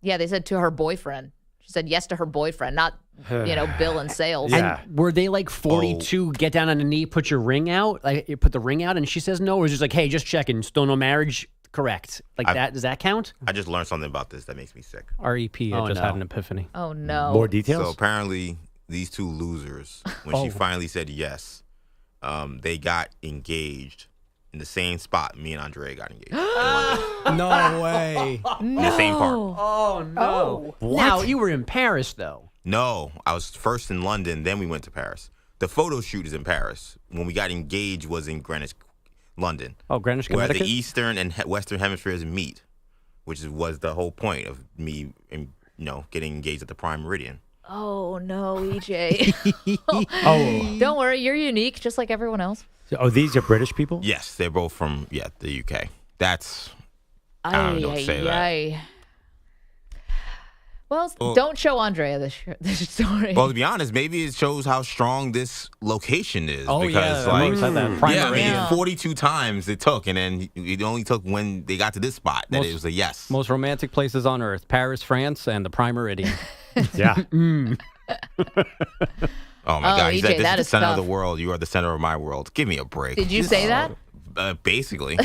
Speaker 2: Yeah, they said to her boyfriend. She said yes to her boyfriend, not Bill in sales.
Speaker 7: Yeah. And were they like 42, get down on a knee, put your ring out? Like you put the ring out and she says no? Or is it just like, hey, just checking, still no marriage? Correct. That, does that count?
Speaker 8: I just learned something about this that makes me sick.
Speaker 10: REP, I just had an epiphany.
Speaker 2: Oh, no.
Speaker 3: More details?
Speaker 8: So apparently these two losers, when she finally said yes, they got engaged in the same spot me and Andre got engaged.
Speaker 10: No way.
Speaker 8: In the same park.
Speaker 7: Oh, no. What? Now, you were in Paris, though.
Speaker 8: No, I was first in London, then we went to Paris. The photo shoot is in Paris. When we got engaged was in Greenwich, London.
Speaker 10: Oh, Greenwich, Connecticut?
Speaker 8: Where the Eastern and Western hemispheres meet, which was the whole point of me, getting engaged at the Prime Meridian.
Speaker 2: Oh, no, EJ. Don't worry, you're unique, just like everyone else.
Speaker 3: Oh, these are British people?
Speaker 8: Yes, they're both from the UK. That's I don't know. Say that.
Speaker 2: Well, don't show Andrea this story.
Speaker 8: Well, to be honest, maybe it shows how strong this location is.
Speaker 10: Oh,
Speaker 8: because,
Speaker 10: yeah.
Speaker 8: 42 times it took, and then it only took when they got to this spot that it was a yes.
Speaker 10: Most romantic places on earth: Paris, France, and the Prime Meridian.
Speaker 3: Yeah.
Speaker 8: Oh, my God. He said,
Speaker 2: EJ,
Speaker 8: this is the center of the world. You are the center of my world. Give me a break.
Speaker 2: Did you say that?
Speaker 8: Basically.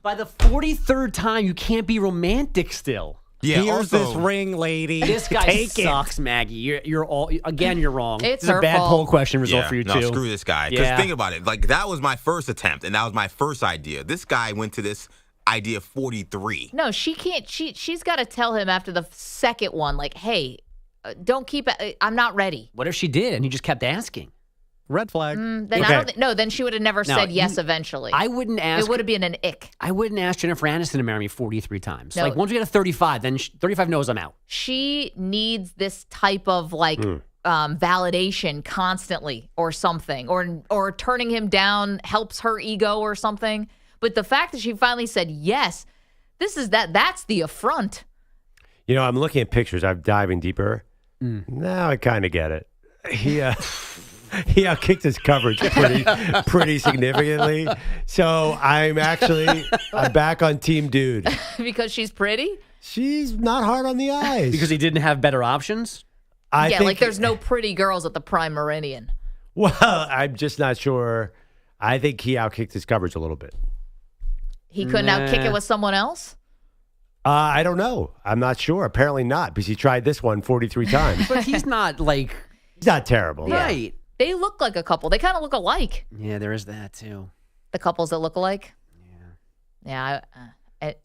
Speaker 7: By the 43rd time, you can't be romantic still.
Speaker 8: Yeah,
Speaker 10: Here's
Speaker 8: also,
Speaker 10: this ring, lady.
Speaker 7: This guy
Speaker 10: Take
Speaker 7: sucks, Maggie. You're wrong.
Speaker 2: It's
Speaker 7: This is
Speaker 2: her
Speaker 7: a bad
Speaker 2: fault.
Speaker 7: poll question result
Speaker 8: yeah,
Speaker 7: for you
Speaker 8: no,
Speaker 7: too.
Speaker 8: screw this guy. Because
Speaker 7: Yeah.
Speaker 8: think about it. Like, that was my first attempt, and that was my first idea. This guy went to this idea 43.
Speaker 2: No, she can't. She's got to tell him after the second one, like, hey, don't keep it. I'm not ready.
Speaker 7: What if she did and he just kept asking?
Speaker 10: Red flag.
Speaker 2: Then I don't no, then she would have never
Speaker 7: No,
Speaker 2: said yes eventually.
Speaker 7: I wouldn't ask.
Speaker 2: It would have been an ick.
Speaker 7: I wouldn't ask Jennifer Aniston to marry me 43 times.
Speaker 2: No.
Speaker 7: Like, once we get to 35, then 35 knows I'm out.
Speaker 2: She needs this type of like validation constantly or something, or turning him down helps her ego or something. But the fact that she finally said yes, that's the affront.
Speaker 3: You know, I'm looking at pictures. I'm diving deeper. Now I kind of get it. He outkicked his coverage pretty significantly. So I'm back on Team Dude.
Speaker 2: Because she's pretty?
Speaker 3: She's not hard on the eyes.
Speaker 7: Because he didn't have better options?
Speaker 3: I think,
Speaker 2: like there's no pretty girls at the Prime Meridian.
Speaker 3: Well, I'm just not sure. I think he outkicked his coverage a little bit.
Speaker 2: He couldn't outkick it with someone else?
Speaker 3: I don't know. I'm not sure. Apparently not, because he tried this one 43 times.
Speaker 7: But he's not like...
Speaker 3: He's not terrible.
Speaker 7: Right.
Speaker 2: They look like a couple. They kind of look alike.
Speaker 7: Yeah, there is that too.
Speaker 2: The couples that look alike? Yeah.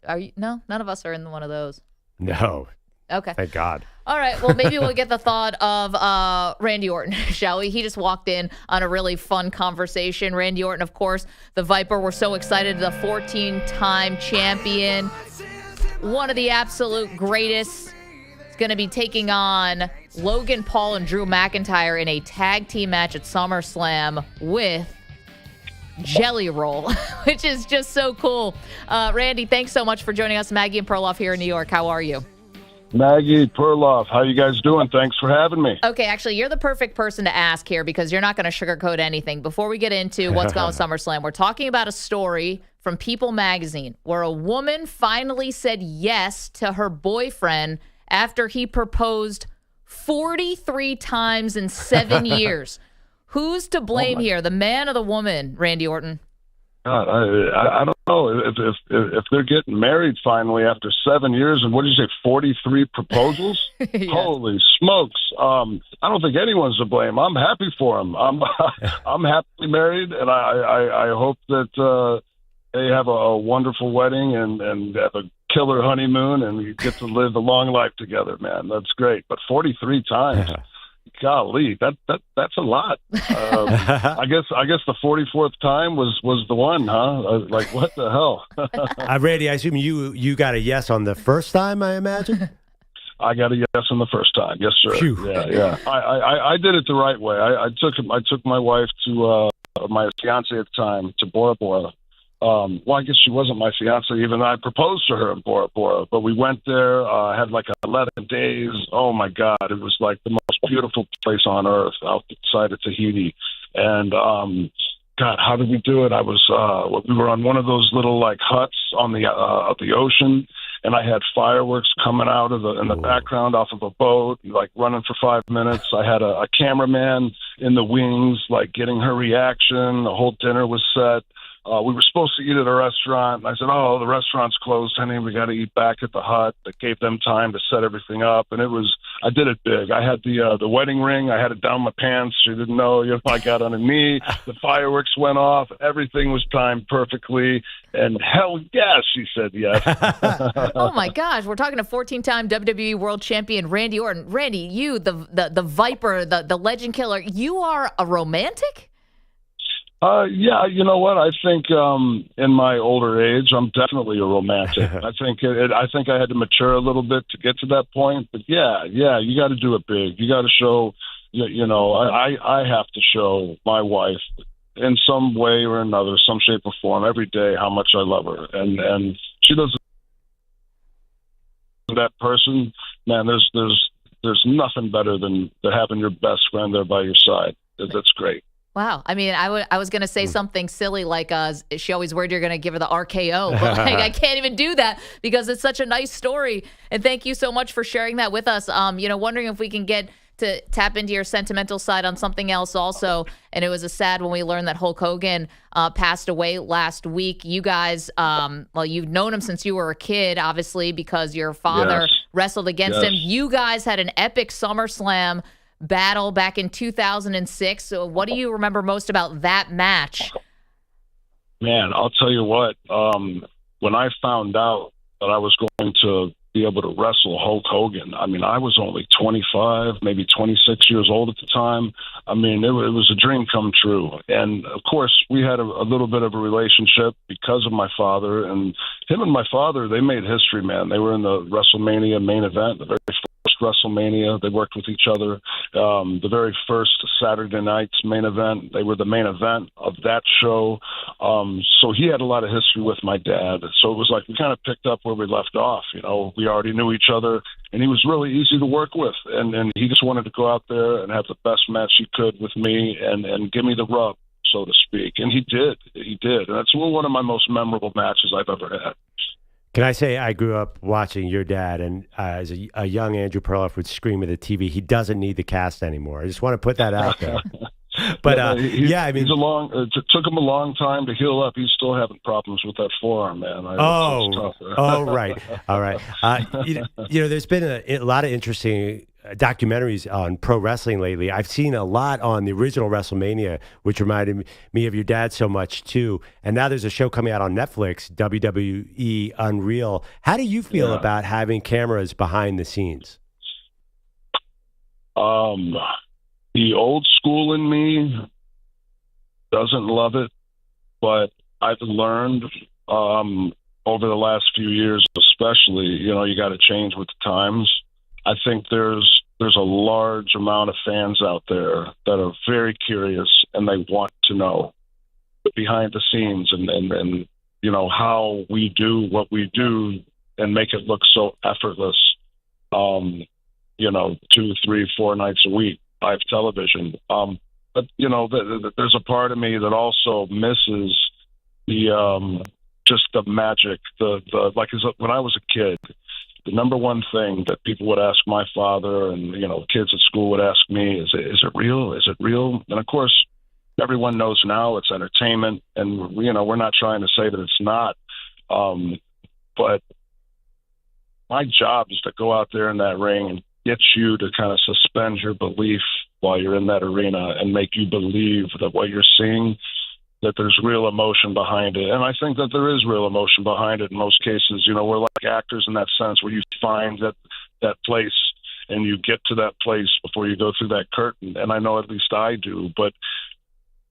Speaker 2: Are you? No, none of us are in one of those.
Speaker 3: No.
Speaker 2: Okay.
Speaker 3: Thank God.
Speaker 2: All right. Well, maybe we'll get the thought of Randy Orton, shall we? He just walked in on a really fun conversation. Randy Orton, of course, the Viper. We're so excited. The 14-time champion. One of the absolute greatest. Is going to be taking on Logan Paul and Drew McIntyre in a tag team match at SummerSlam with Jelly Roll, which is just so cool. Randy, thanks so much for joining us. Maggie and Perloff here in New York. How are you?
Speaker 11: Maggie Perloff, how you guys doing? Thanks for having me.
Speaker 2: Okay, actually, you're the perfect person to ask here because you're not going to sugarcoat anything. Before we get into what's going on with SummerSlam, we're talking about a story from People magazine where a woman finally said yes to her boyfriend after he proposed 43 times in 7 years. Who's to blame here, the man or the woman, Randy Orton?
Speaker 11: God, I don't know if they're getting married finally after 7 years, and what did you say, 43 proposals?
Speaker 2: Yeah.
Speaker 11: Holy smokes! I don't think anyone's to blame. I'm happy for him. I'm happily married, and I hope that they have a wonderful wedding and have a killer honeymoon, and you get to live a long life together, man. That's great. But 43 times. Golly, that's a lot. I guess the 44th time was the one, huh? Like, what the hell?
Speaker 3: Randy, I assume you got a yes on the first time, I imagine?
Speaker 11: I got a yes on the first time. Yes, sir.
Speaker 3: Phew.
Speaker 11: Yeah. I did it the right way. I took my wife to my fiance at the time to Bora Bora. Well, I guess she wasn't my fiance even though I proposed to her in Bora Bora. But we went there, had like 11 days. Oh, my God. It was like the most beautiful place on earth outside of Tahiti. And, God, how did we do it? We were on one of those little like huts on the ocean. And I had fireworks coming out in the background off of a boat, like running for 5 minutes. I had a cameraman in the wings, like getting her reaction. The whole dinner was set. We were supposed to eat at a restaurant. And I said, "Oh, the restaurant's closed, honey. We got to eat back at the hut." That gave them time to set everything up. And I did it big. I had the wedding ring. I had it down my pants. She didn't know. I got on a knee. The fireworks went off. Everything was timed perfectly. And hell yes, she said yes.
Speaker 2: Oh my gosh, we're talking to 14-time WWE World Champion Randy Orton. Randy, you, the Viper, the Legend Killer, you are a romantic?
Speaker 11: Yeah, you know what? I think in my older age, I'm definitely a romantic. I think I had to mature a little bit to get to that point. But yeah, you got to do it big. You got to show. I have to show my wife in some way or another, some shape or form, every day how much I love her, and she doesn't. That person, man, there's nothing better than having your best friend there by your side. That's great.
Speaker 2: Wow. I mean, I was going to say something silly like she always worried you're going to give her the RKO, but like, I can't even do that because it's such a nice story. And thank you so much for sharing that with us. Wondering if we can get to tap into your sentimental side on something else also. And it was a sad when we learned that Hulk Hogan passed away last week. You guys, you've known him since you were a kid, obviously, because your father wrestled against him. You guys had an epic SummerSlam battle back in 2006. So what do you remember most about that match?
Speaker 11: Man, I'll tell you what. When I found out that I was going to be able to wrestle Hulk Hogan, I mean, I was only 25, maybe 26 years old at the time. I mean, it was a dream come true. And, of course, we had a little bit of a relationship because of my father. And him and my father, they made history, man. They were in the WrestleMania main event, the very first WrestleMania. They worked with each other. The very first Saturday night's main event, they were the main event of that show. So he had a lot of history with my dad. So it was like we kind of picked up where we left off. You know, we already knew each other, and he was really easy to work with. And he just wanted to go out there and have the best match he could with me and give me the rub, so to speak. And he did. He did. And that's one of my most memorable matches I've ever had.
Speaker 3: Can I say I grew up watching your dad, and as a young Andrew Perloff would scream at the TV, he doesn't need the cast anymore. I just want to put that out there. But I mean,
Speaker 11: it took him a long time to heal up. He's still having problems with that forearm, man.
Speaker 3: Right. All right. You know, there's been a lot of interesting documentaries on pro wrestling lately. I've seen a lot on the original WrestleMania, which reminded me of your dad so much too. And now there's a show coming out on Netflix, WWE Unreal. How do you feel about having cameras behind the scenes?
Speaker 11: The old school in me doesn't love it, but I've learned over the last few years, especially, you know, you got to change with the times. I think there's a large amount of fans out there that are very curious and they want to know behind the scenes and you know, how we do what we do and make it look so effortless, you know, 2, 3, 4 nights a week, live television. But, you know, there's a part of me that also misses the just the magic, like when I was a kid, the number one thing that people would ask my father and, you know, kids at school would ask me is it real? Is it real? And, of course, everyone knows now it's entertainment, and, you know, we're not trying to say that it's not. But my job is to go out there in that ring and get you to kind of suspend your belief while you're in that arena and make you believe that what you're seeing, that there's real emotion behind it. And I think that there is real emotion behind it in most cases. You know, we're like actors in that sense where you find that place and you get to that place before you go through that curtain. And I know at least I do, but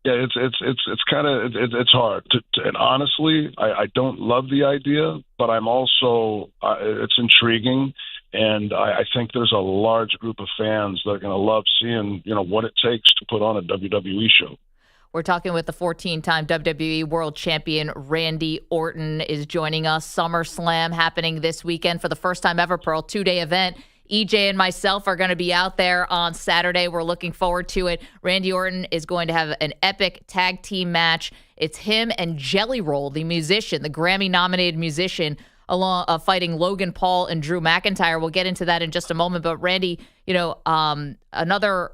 Speaker 11: yeah, it's kind of, it's hard and honestly, I don't love the idea, but I'm also, it's intriguing. And I think there's a large group of fans that are going to love seeing, you know, what it takes to put on a WWE show.
Speaker 2: We're talking with the 14-time WWE World Champion Randy Orton is joining us. SummerSlam happening this weekend for the first time ever, Pearl, 2-day event. EJ and myself are going to be out there on Saturday. We're looking forward to it. Randy Orton is going to have an epic tag team match. It's him and Jelly Roll, the musician, the Grammy-nominated musician, along fighting Logan Paul and Drew McIntyre. We'll get into that in just a moment. But Randy, you know, another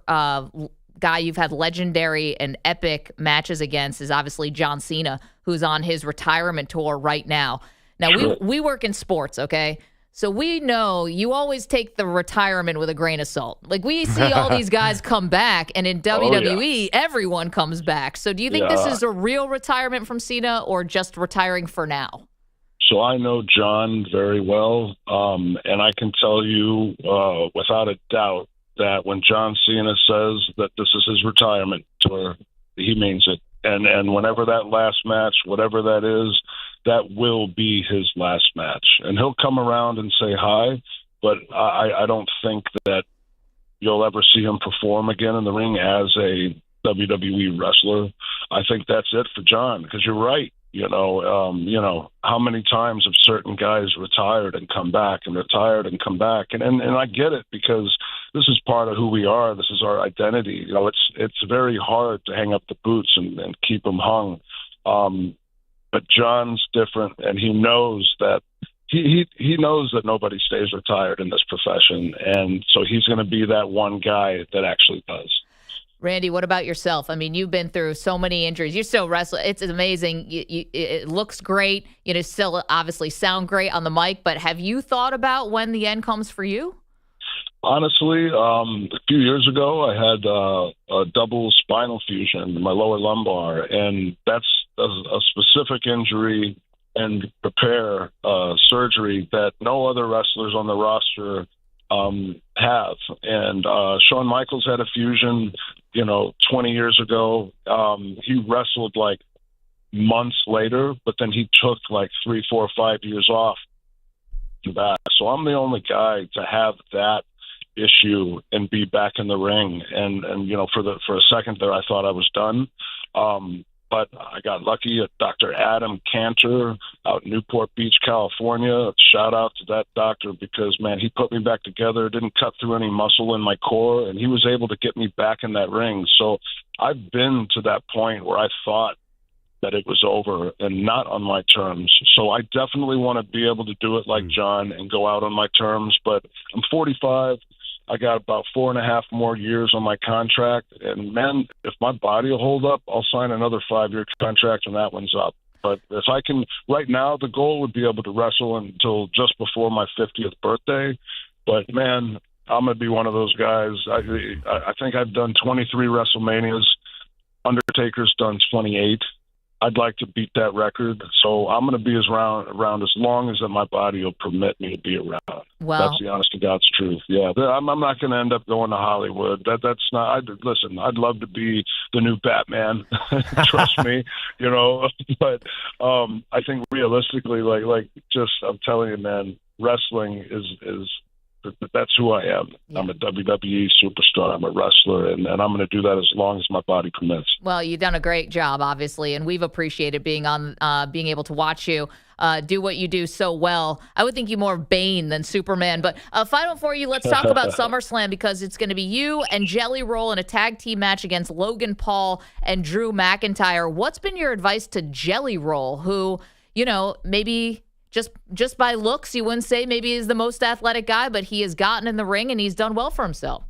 Speaker 2: guy you've had legendary and epic matches against is obviously John Cena, who's on his retirement tour right now. Now, we work in sports, okay? So we know you always take the retirement with a grain of salt. Like, we see all these guys come back, and in WWE, everyone comes back. So do you think this is a real retirement from Cena or just retiring for now?
Speaker 11: So I know John very well, and I can tell you without a doubt that when John Cena says that this is his retirement tour, he means it. And whenever that last match, whatever that is, that will be his last match. And he'll come around and say hi, but I don't think that you'll ever see him perform again in the ring as a WWE wrestler. I think that's it for John, because you're right. You know, how many times have certain guys retired and come back and retired and come back? And I get it, because this is part of who we are. This is our identity. You know, it's very hard to hang up the boots and keep them hung. But John's different, and he knows that he knows that nobody stays retired in this profession. And so he's going to be that one guy that actually does.
Speaker 2: Randy, what about yourself? I mean, you've been through so many injuries. You're still wrestling. It's amazing. It looks great. Still obviously sound great on the mic, but have you thought about when the end comes for you?
Speaker 11: Honestly, a few years ago, I had a double spinal fusion in my lower lumbar, and that's a specific injury and repair surgery that no other wrestlers on the roster have. And Shawn Michaels had a fusion, 20 years ago. He wrestled like months later, but then he took like 3, 4, 5 years off to that. So I'm the only guy to have that issue and be back in the ring. And for a second there, I thought I was done. But I got lucky at Dr. Adam Cantor out in Newport Beach, California. Shout out to that doctor because, man, he put me back together, didn't cut through any muscle in my core, and he was able to get me back in that ring. So I've been to that point where I thought that it was over and not on my terms. So I definitely want to be able to do it like John and go out on my terms. But I'm 45. I got about 4.5 more years on my contract. And, man, if my body will hold up, I'll sign another 5-year contract, and that one's up. But if I can – right now, the goal would be able to wrestle until just before my 50th birthday. But, man, I'm going to be one of those guys. I think I've done 23 WrestleManias. Undertaker's done 28. I'd like to beat that record. So I'm going to be around as long as that my body will permit me to be around.
Speaker 2: Well,
Speaker 11: that's the honest to God's truth. Yeah, I'm not going to end up going to Hollywood. That's not. Listen, I'd love to be the new Batman. Trust me, But I think realistically, I'm telling you, man, wrestling is that's who I am. Yeah. I'm a WWE superstar. I'm a wrestler, and I'm going to do that as long as my body permits.
Speaker 2: Well, you've done a great job, obviously, and we've appreciated being able to watch you do what you do so well. I would think you more Bane than Superman. But final for you, let's talk about SummerSlam because it's going to be you and Jelly Roll in a tag team match against Logan Paul and Drew McIntyre. What's been your advice to Jelly Roll, who, maybe just by looks, you wouldn't say maybe he's the most athletic guy, but he has gotten in the ring and he's done well for himself.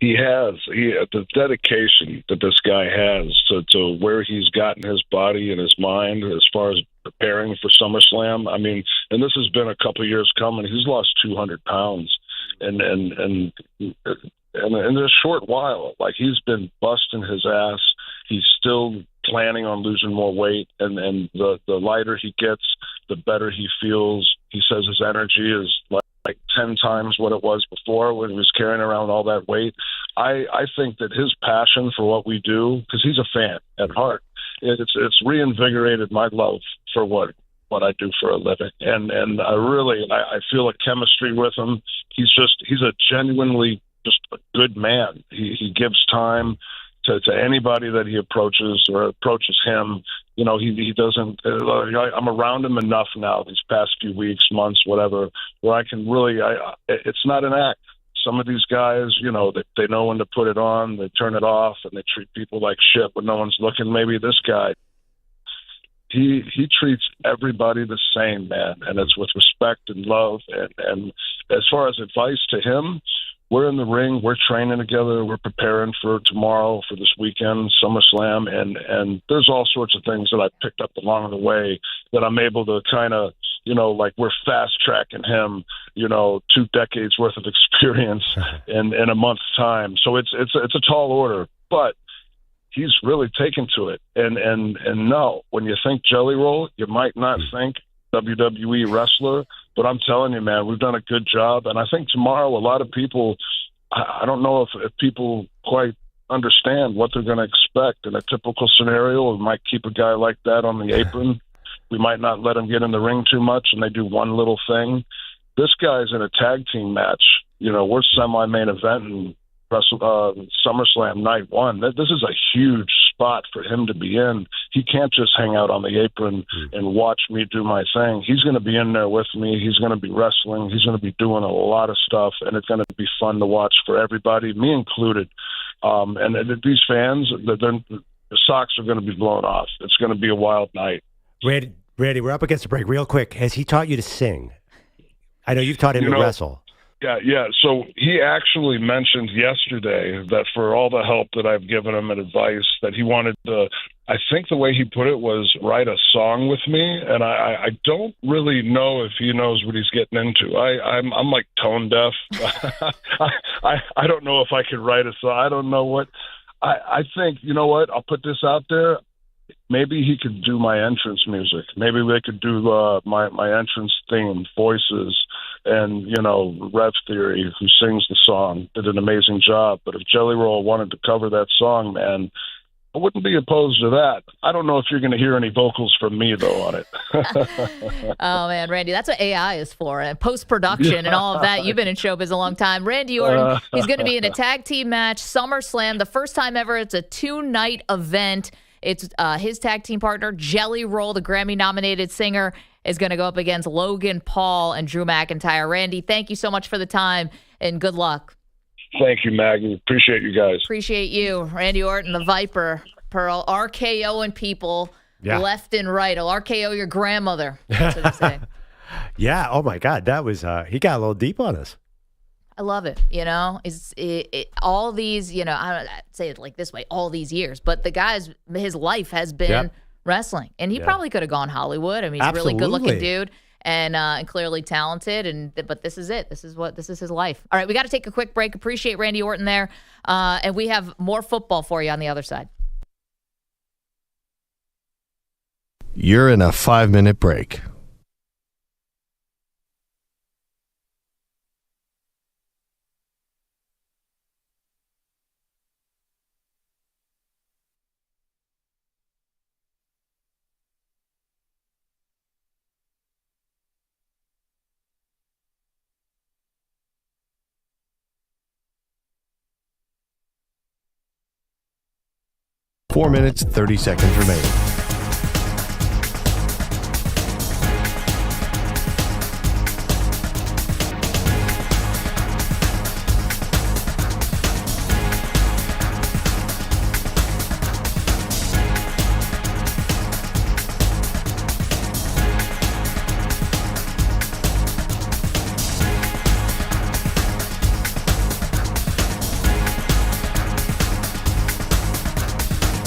Speaker 11: He has. The dedication that this guy has to where he's gotten his body and his mind as far as preparing for SummerSlam. I mean, and this has been a couple of years coming. He's lost 200 pounds, and in a short while, like he's been busting his ass. He's still planning on losing more weight, and the lighter he gets, the better he feels. He says his energy is like 10 times what it was before when he was carrying around all that weight. I think that his passion for what we do, because he's a fan at heart, it's reinvigorated my love for what I do for a living. And I feel a chemistry with him. He's a genuinely just a good man. He gives time to anybody that he approaches or approaches him. He doesn't. I'm around him enough now these past few weeks, months, whatever, where I can really. It's not an act. Some of these guys, they know when to put it on, they turn it off, and they treat people like shit when no one's looking. Maybe this guy, he treats everybody the same, man, and it's with respect and love. And as far as advice to him, we're in the ring, we're training together, we're preparing for tomorrow, for this weekend, SummerSlam, and there's all sorts of things that I picked up along the way that I'm able to kind of, we're fast-tracking him, 2 decades worth of experience in a month's time. So it's a tall order, but he's really taken to it. And no, when you think Jelly Roll, you might not think WWE wrestler, but I'm telling you, man, we've done a good job. And I think tomorrow a lot of people, I don't know if people quite understand what they're going to expect. In a typical scenario, we might keep a guy like that on the apron. We might not let him get in the ring too much, and they do one little thing. This guy's in a tag team match. We're semi-main event and SummerSlam night 1. This is a huge spot for him to be in. He can't just hang out on the apron and watch me do my thing. He's going to be in there with me. He's going to be wrestling. He's going to be doing a lot of stuff, and it's going to be fun to watch for everybody, me included. And these fans, the socks are going to be blown off. It's going to be a wild night.
Speaker 3: Randy, we're up against the break. Real quick, has he taught you to sing? I know you've taught him to wrestle.
Speaker 11: Yeah. So he actually mentioned yesterday that for all the help that I've given him and advice, that he wanted to, I think the way he put it was write a song with me. And I don't really know if he knows what he's getting into. I'm like tone deaf. I don't know if I could write a song. I don't know what. I think, you know what? I'll put this out there. Maybe he could do my entrance music. Maybe they could do my entrance theme, voices, and, Rev Theory, who sings the song, did an amazing job. But if Jelly Roll wanted to cover that song, man, I wouldn't be opposed to that. I don't know if you're going to hear any vocals from me, though, on it.
Speaker 2: Oh, man, Randy, that's what AI is for, and post-production and all of that. You've been in showbiz a long time. Randy Orton, he's going to be in a tag team match, SummerSlam, the first time ever. It's a 2-night event. It's his tag team partner, Jelly Roll, the Grammy-nominated singer, is going to go up against Logan Paul and Drew McIntyre. Randy, thank you so much for the time, and good luck.
Speaker 11: Thank you, Maggie. Appreciate you guys.
Speaker 2: Appreciate you. Randy Orton, the Viper, Pearl, RKOing people left and right. I'll RKO your grandmother. That's what I say.
Speaker 3: Yeah. Oh, my God. That was, he got a little deep on us.
Speaker 2: I love it. All these, I don't say it like this way, all these years, but the guy's, his life has been wrestling, and he probably could have gone Hollywood. I mean, he's a really good looking dude and clearly talented. But this is it. This is his life. All right, we got to take a quick break. Appreciate Randy Orton there, and we have more football for you on the other side.
Speaker 6: You're in a 5-minute break. Four minutes, 30 seconds remaining.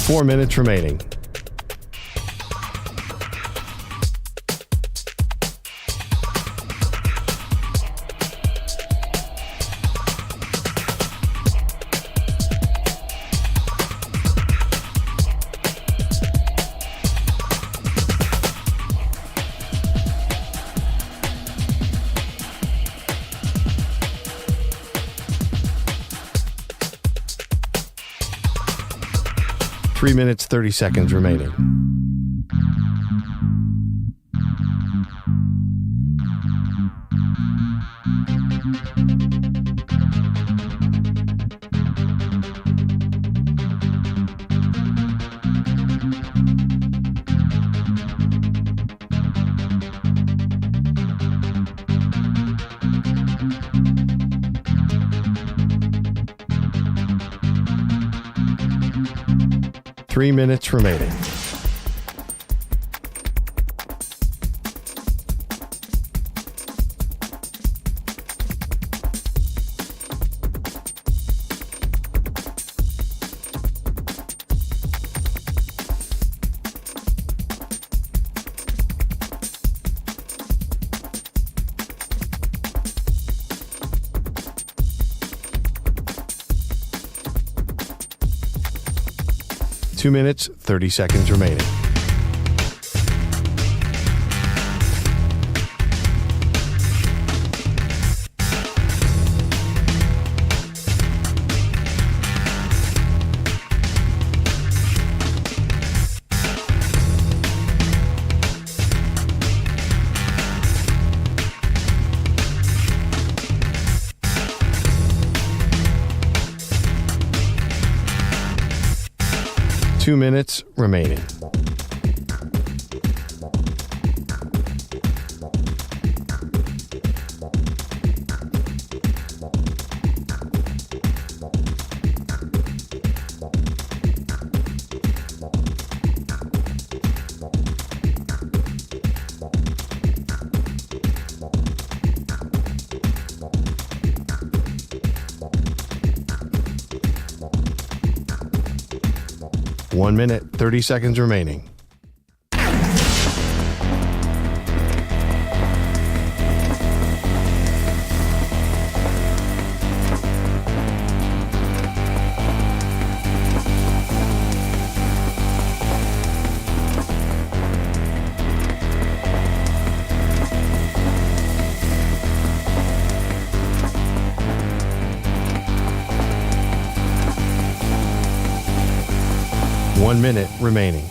Speaker 6: Four minutes remaining. Three minutes, 30 seconds remaining. Three minutes remaining. Two minutes, 30 seconds remaining. Two minutes remaining. 1 minute, 30 seconds remaining. One minute remaining.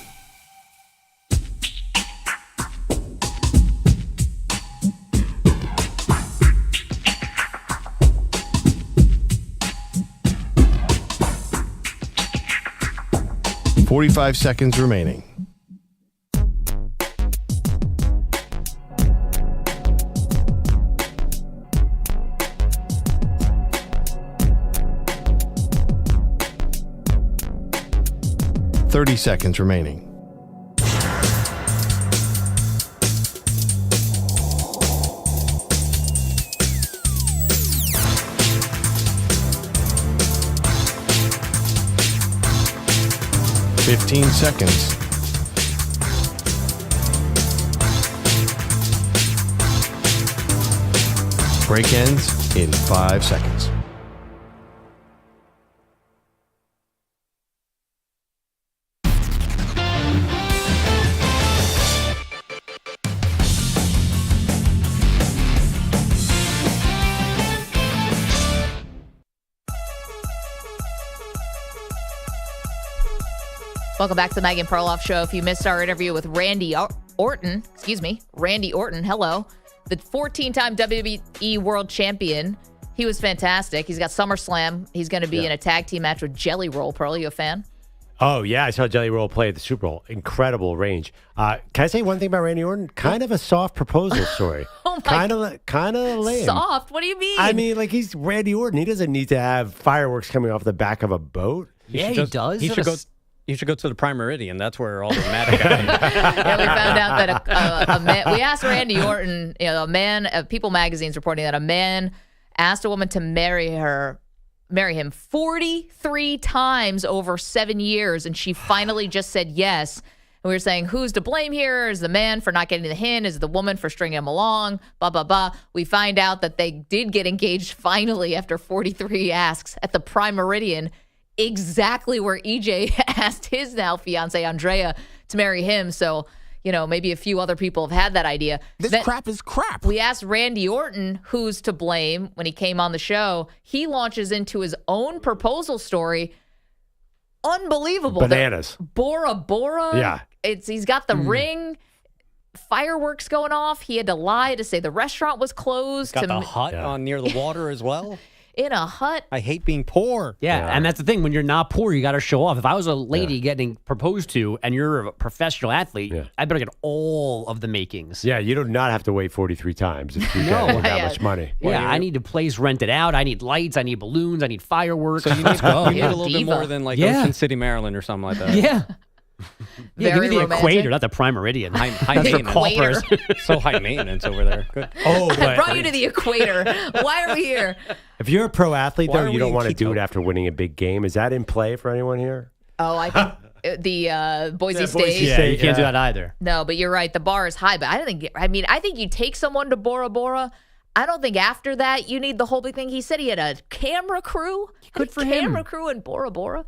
Speaker 6: $45 seconds remaining. $30 seconds remaining. $15 seconds. Break ends in 5 seconds.
Speaker 2: Welcome back to the Maggie Perloff Show. If you missed our interview with Randy Orton, hello, the 14-time WWE World Champion. He was fantastic. He's got SummerSlam. He's going to be in a tag team match with Jelly Roll. Pearl, you a fan?
Speaker 3: Oh, yeah. I saw Jelly Roll play at the Super Bowl. Incredible range. Can I say one thing about Randy Orton? Kind of a soft proposal story. Kind of lame.
Speaker 2: Soft? What do you mean?
Speaker 3: I mean, like, he's Randy Orton. He doesn't need to have fireworks coming off the back of a boat.
Speaker 2: Yeah, he does.
Speaker 10: You should go to the Prime Meridian. That's where all the dramatic guys.
Speaker 2: Yeah, we found out that a man. We asked Randy Orton. A man. People Magazine's reporting that a man asked a woman to marry him 43 times over 7 years, and she finally just said yes. And we were saying, who's to blame here? Is the man for not getting the hint? Is the woman for stringing him along? Blah, blah, blah. We find out that they did get engaged finally after 43 asks at the Prime Meridian, exactly where EJ asked his now fiance Andrea to marry him. So, maybe a few other people have had that idea.
Speaker 8: This crap is crap.
Speaker 2: We asked Randy Orton who's to blame when he came on the show. He launches into his own proposal story. Unbelievable.
Speaker 3: Bananas.
Speaker 2: Bora Bora.
Speaker 3: Yeah.
Speaker 2: He's got the ring. Fireworks going off. He had to lie to say the restaurant was closed.
Speaker 10: Got the hut on near the water as well.
Speaker 2: In a hut.
Speaker 10: I hate being poor.
Speaker 7: Yeah, and that's the thing. When you're not poor, you got to show off. If I was a lady getting proposed to and you're a professional athlete, I better get all of the makings.
Speaker 3: Yeah, you do not have to wait 43 times if you get that much money.
Speaker 7: Yeah, I need a place rented out. I need lights. I need balloons. I need fireworks.
Speaker 10: So you need, you need a little bit more than like Ocean City, Maryland or something like that.
Speaker 7: Yeah. Yeah, give me the
Speaker 2: romantic.
Speaker 7: equator, not the Prime Meridian.
Speaker 10: High
Speaker 7: That's for
Speaker 10: maintenance.
Speaker 7: coppers.
Speaker 10: So high maintenance over there. Good.
Speaker 3: Oh,
Speaker 2: I brought you to the equator. Why are we here?
Speaker 3: If you're a pro athlete,
Speaker 10: Why
Speaker 3: though,
Speaker 10: are
Speaker 3: you
Speaker 10: we
Speaker 3: don't
Speaker 10: in
Speaker 3: want to do
Speaker 10: Quito?
Speaker 3: it after winning a big game. Is that in play for anyone here?
Speaker 2: Oh, I think the Boise State.
Speaker 3: Boise
Speaker 7: Yeah, you can't do that either.
Speaker 2: No, but you're right. The bar is high. But I think you take someone to Bora Bora. I don't think after that you need the whole big thing. He said he had a camera crew.
Speaker 7: Good for him.
Speaker 2: Camera crew in Bora Bora.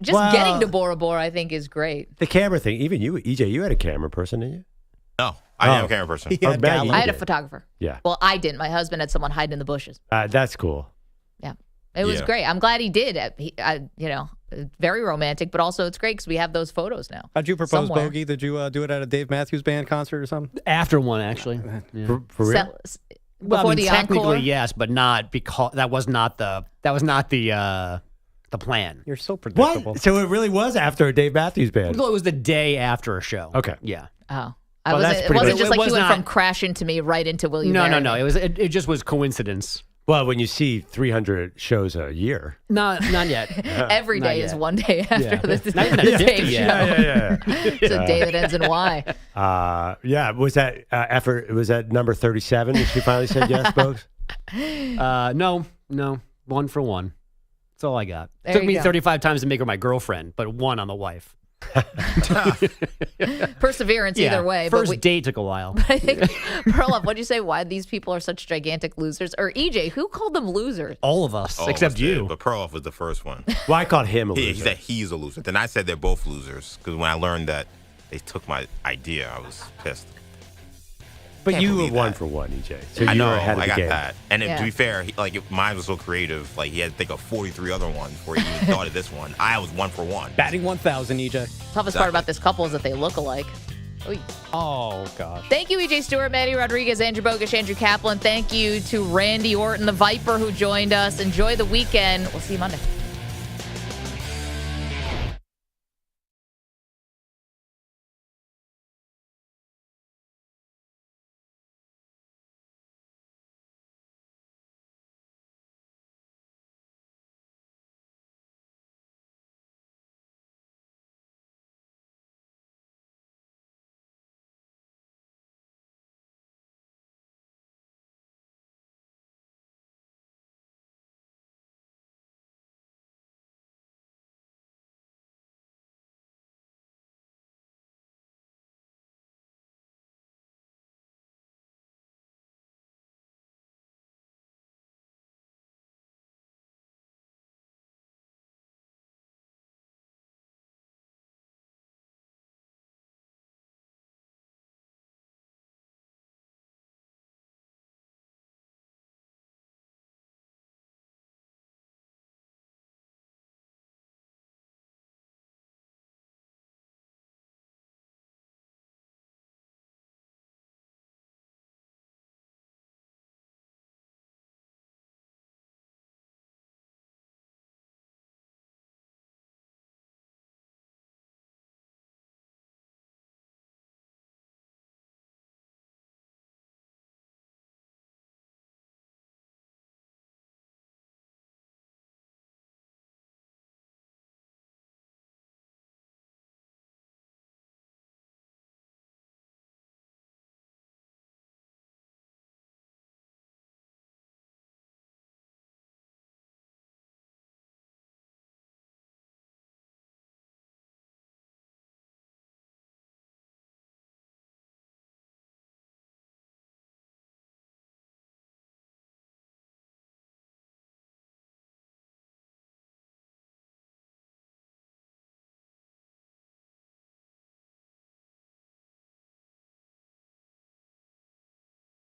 Speaker 2: Just getting to Bora Bora, I think, is great.
Speaker 3: The camera thing. Even you, EJ, you had a camera person, didn't you?
Speaker 8: No, I didn't have a camera person.
Speaker 3: Or Maggie, you
Speaker 2: I had a
Speaker 3: did.
Speaker 2: photographer.
Speaker 3: Yeah.
Speaker 2: Well, I didn't. My husband had someone hiding in the bushes.
Speaker 3: That's cool.
Speaker 2: Yeah. It was great. I'm glad he did. Very romantic, but also it's great because we have those photos now.
Speaker 10: How'd you propose,
Speaker 2: somewhere.
Speaker 10: Bogey? Did you do it at a Dave Matthews Band concert or something?
Speaker 7: After one, actually. Yeah.
Speaker 3: For real?
Speaker 2: Before the
Speaker 7: technically,
Speaker 2: encore?
Speaker 7: yes, but not because that was not the plan.
Speaker 10: You're so predictable.
Speaker 3: What? So it really was after a Dave Matthews Band.
Speaker 7: Well, it was the day after a show.
Speaker 3: Okay.
Speaker 7: Yeah.
Speaker 2: Oh.
Speaker 3: Well, that's
Speaker 2: It
Speaker 3: pretty
Speaker 2: wasn't
Speaker 3: good.
Speaker 2: just
Speaker 7: It
Speaker 2: like he
Speaker 7: was
Speaker 2: went
Speaker 7: not-
Speaker 2: from crash into me right into Will You
Speaker 7: No.
Speaker 2: Marry Me?
Speaker 7: It just was coincidence.
Speaker 3: Well, when you see 300 shows a year.
Speaker 7: Not yet.
Speaker 2: Every day is one day after the
Speaker 7: Not even at 50
Speaker 2: Dave
Speaker 7: yet.
Speaker 2: show. So David ends in Y.
Speaker 3: Was that effort? Was that number 37? She finally said yes, folks.
Speaker 7: No. 1 for 1. That's all I got.
Speaker 2: There
Speaker 7: Took
Speaker 2: you
Speaker 7: me
Speaker 2: go.
Speaker 7: 35 times to make her my girlfriend, but 1 on the wife.
Speaker 2: Perseverance either way.
Speaker 7: First date took a while.
Speaker 2: I think, Perloff, what'd you say? Why these people are such gigantic losers? Or EJ, who called them losers?
Speaker 7: All of us,
Speaker 8: All of
Speaker 7: except
Speaker 8: us
Speaker 7: you.
Speaker 8: did, but Perloff was the first one.
Speaker 3: Well, I called him a loser.
Speaker 8: He said he's a loser. Then I said they're both losers because when I learned that they took my idea, I was pissed.
Speaker 3: But you were 1 for 1, EJ. So
Speaker 8: I
Speaker 3: you
Speaker 8: know,
Speaker 3: were ahead of
Speaker 8: I
Speaker 3: the
Speaker 8: got
Speaker 3: game.
Speaker 8: that. And to be fair, if mine was so creative, like he had to think of 43 other ones before he even thought of this one. I was 1 for 1.
Speaker 10: Batting 1,000, EJ.
Speaker 2: Toughest part about this couple is that they look alike. Oy.
Speaker 10: Oh, gosh.
Speaker 2: Thank you, EJ Stewart, Manny Rodriguez, Andrew Bogusch, Andrew Kaplan. Thank you to Randy Orton, the Viper, who joined us. Enjoy the weekend. We'll see you Monday.